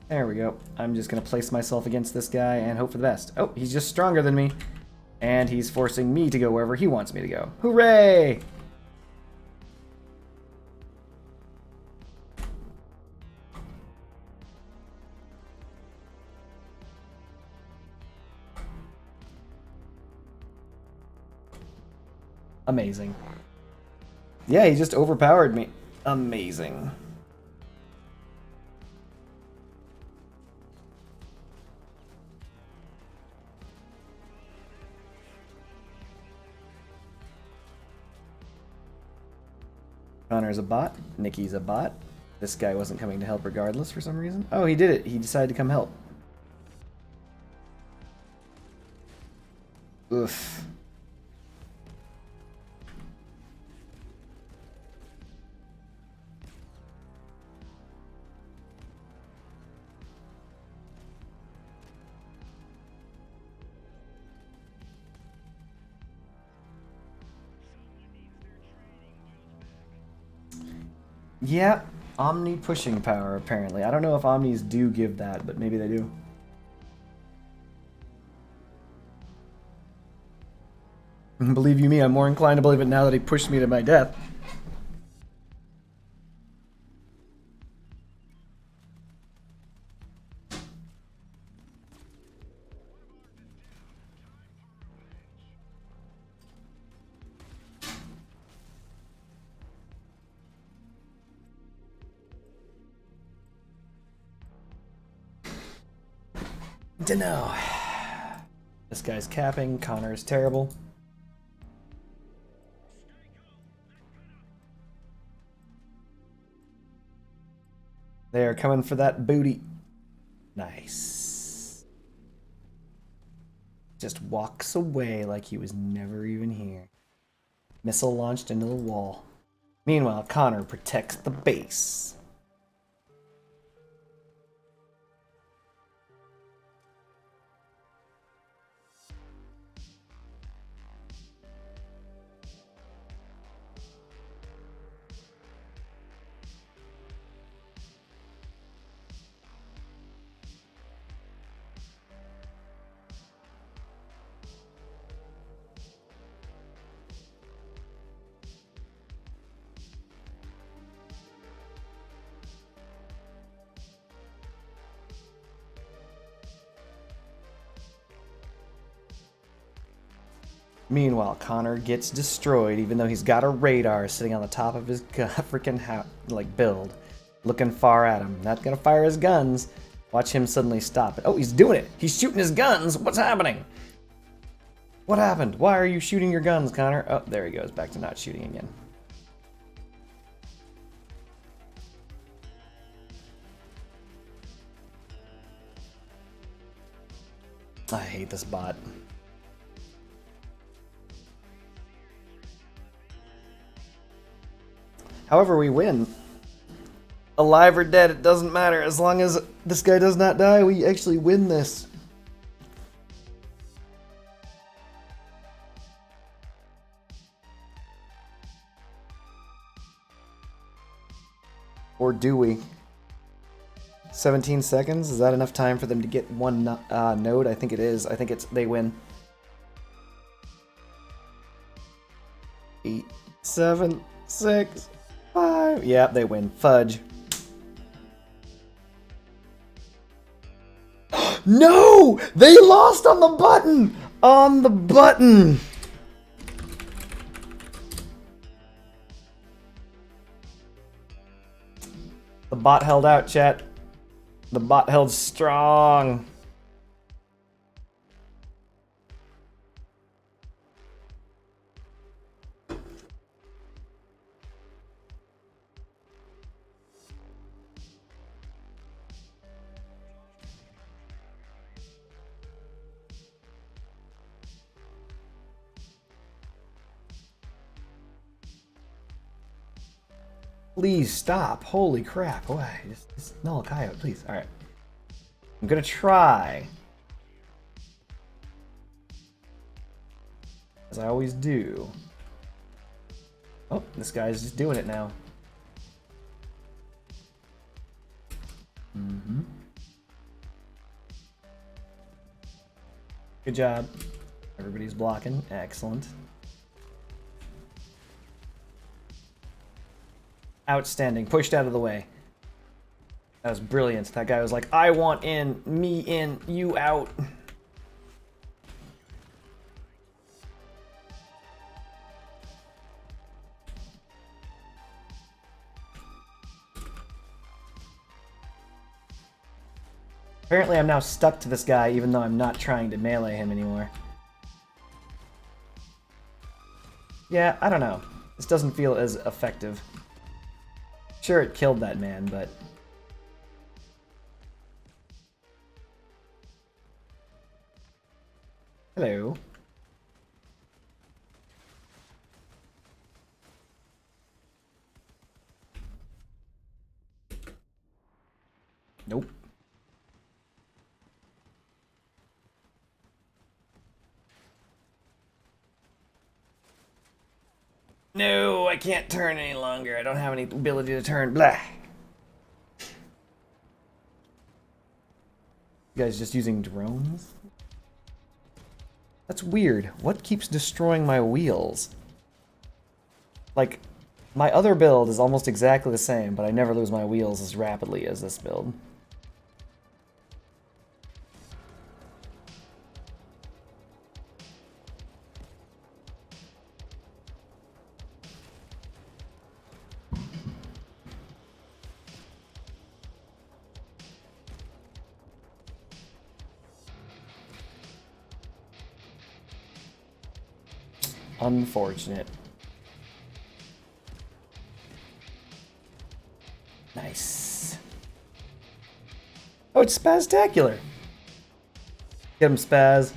There we go. I'm just gonna place myself against this guy and hope for the best. Oh, he's just stronger than me. And he's forcing me to go wherever he wants me to go. Hooray! Amazing. Yeah, he just overpowered me. Amazing. Connor's a bot. Nikki's a bot. This guy wasn't coming to help regardless for some reason. Oh, he did it. He decided to come help. Oof. Yeah, Omni pushing power, apparently. I don't know if Omnis do give that, but maybe they do. Believe you me, I'm more inclined to believe it now that he pushed me to my death. Dunno. This guy's capping. Connor's terrible. They are coming for that booty. Nice. Just walks away like he was never even here. Missile launched into the wall. Meanwhile, Connor protects the base. Meanwhile, Connor gets destroyed, even though he's got a radar sitting on the top of his freaking build, looking far at him. Not gonna fire his guns. Watch him suddenly stop it. Oh, he's doing it. He's shooting his guns. What's happening? What happened? Why are you shooting your guns, Connor? Oh, there he goes, back to not shooting again. I hate this bot. However, we win. Alive or dead, it doesn't matter. As long as this guy does not die, we actually win this. Or do we? 17 seconds? Is that enough time for them to get one node? I think it is. I think they win. 8, 7, 6, 5. Yeah, they win. Fudge. No! They lost on the button! On the button! The bot held out, chat. The bot held strong. Please stop. Holy crap. Why? Just null coyote, please. Alright. I'm gonna try. As I always do. Oh, this guy's just doing it now. Mm-hmm. Good job. Everybody's blocking. Excellent. Outstanding. Pushed out of the way. That was brilliant. That guy was like, I want in, me in, you out. Apparently I'm now stuck to this guy even though I'm not trying to melee him anymore. Yeah, I don't know. This doesn't feel as effective. sure it killed that man, but... Hello. Nope. No, I can't turn any longer. I don't have any ability to turn. Blah. You guys just using drones? That's weird. What keeps destroying my wheels? Like, my other build is almost exactly the same, but I never lose my wheels as rapidly as this build. Unfortunate. Nice. Oh, it's spaztacular. Get him, Spaz.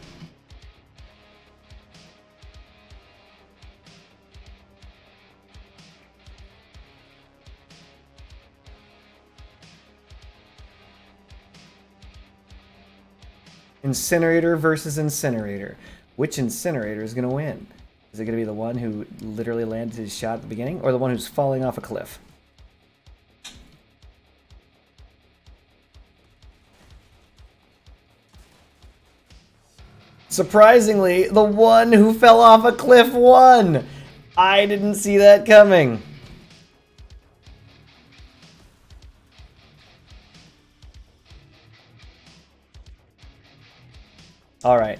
Incinerator versus Incinerator. Which Incinerator is going to win? Is it going to be the one who literally landed his shot at the beginning, or the one who's falling off a cliff? Surprisingly, the one who fell off a cliff won! I didn't see that coming. Alright,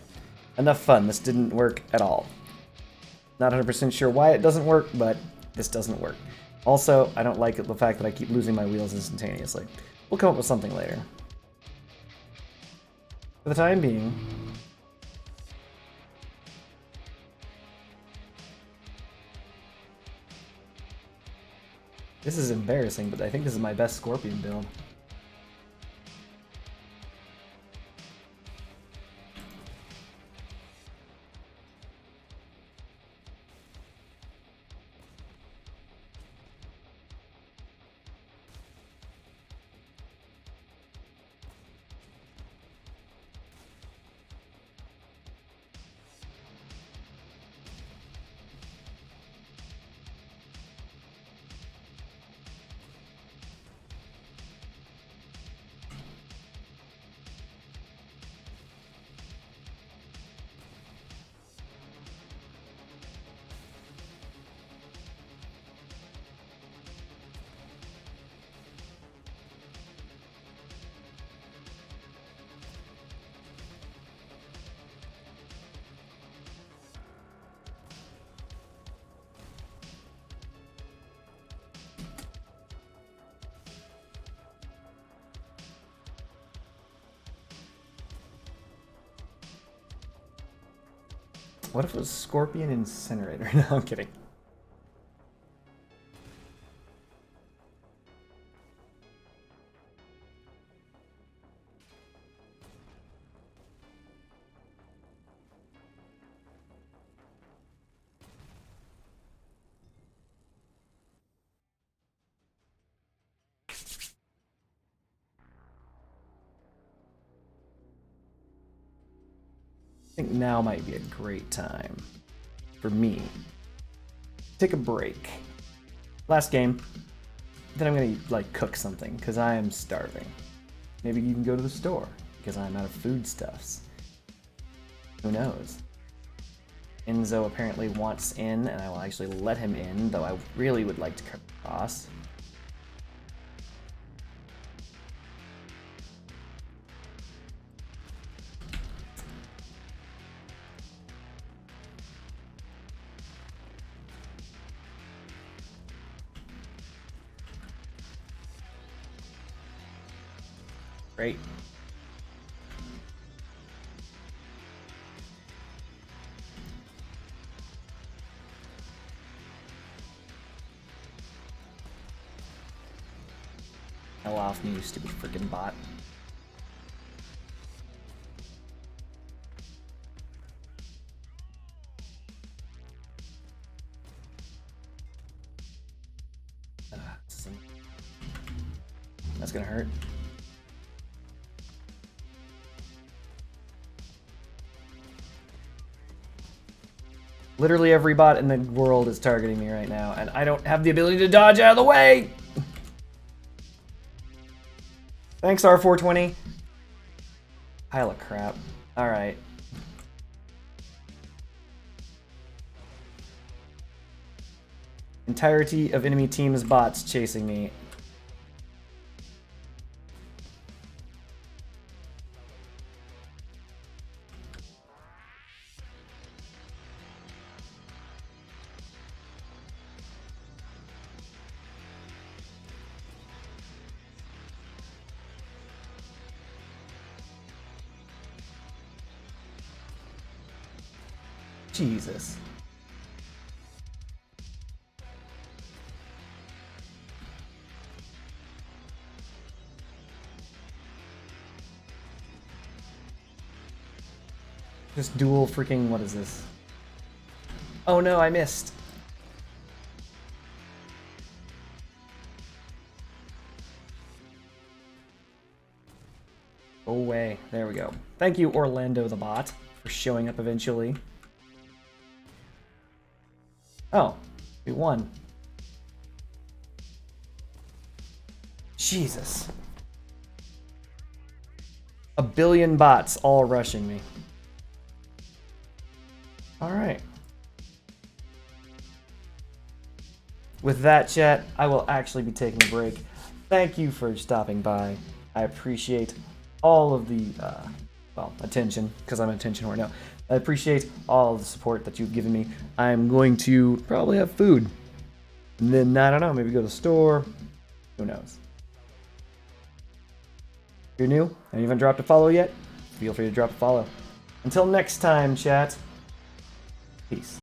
enough fun. This didn't work at all. Not 100% sure why it doesn't work, but this doesn't work. Also, I don't like the fact that I keep losing my wheels instantaneously. We'll come up with something later. For the time being... This is embarrassing, but I think this is my best Scorpion build. What if it was Scorpion Incinerator? No, I'm kidding. I think now might be a great time for me to take a break. Last game. Then I'm gonna like cook something because I am starving. Maybe even go to the store because I'm out of foodstuffs. Who knows? Enzo apparently wants in, and I will actually let him in, though I really would like to cut across. Great. hell off me, you stupid freaking bot. That's gonna hurt. Literally every bot in the world is targeting me right now, and I don't have the ability to dodge out of the way! Thanks, R420. Pile of crap. Alright. Entirety of enemy team's bots chasing me. Jesus. Just dual freaking, what is this? Oh no, I missed. Go away. There we go. Thank you, Orlando the bot, for showing up eventually. Oh, we won. Jesus. A billion bots all rushing me. Alright. With that, chat, I will actually be taking a break. Thank you for stopping by. I appreciate all of the, well, attention, because I'm an attention whore now. I appreciate all the support that you've given me. I'm going to probably have food. And then, I don't know, maybe go to the store. Who knows? If you're new and you haven't dropped a follow yet, feel free to drop a follow. Until next time, chat. Peace.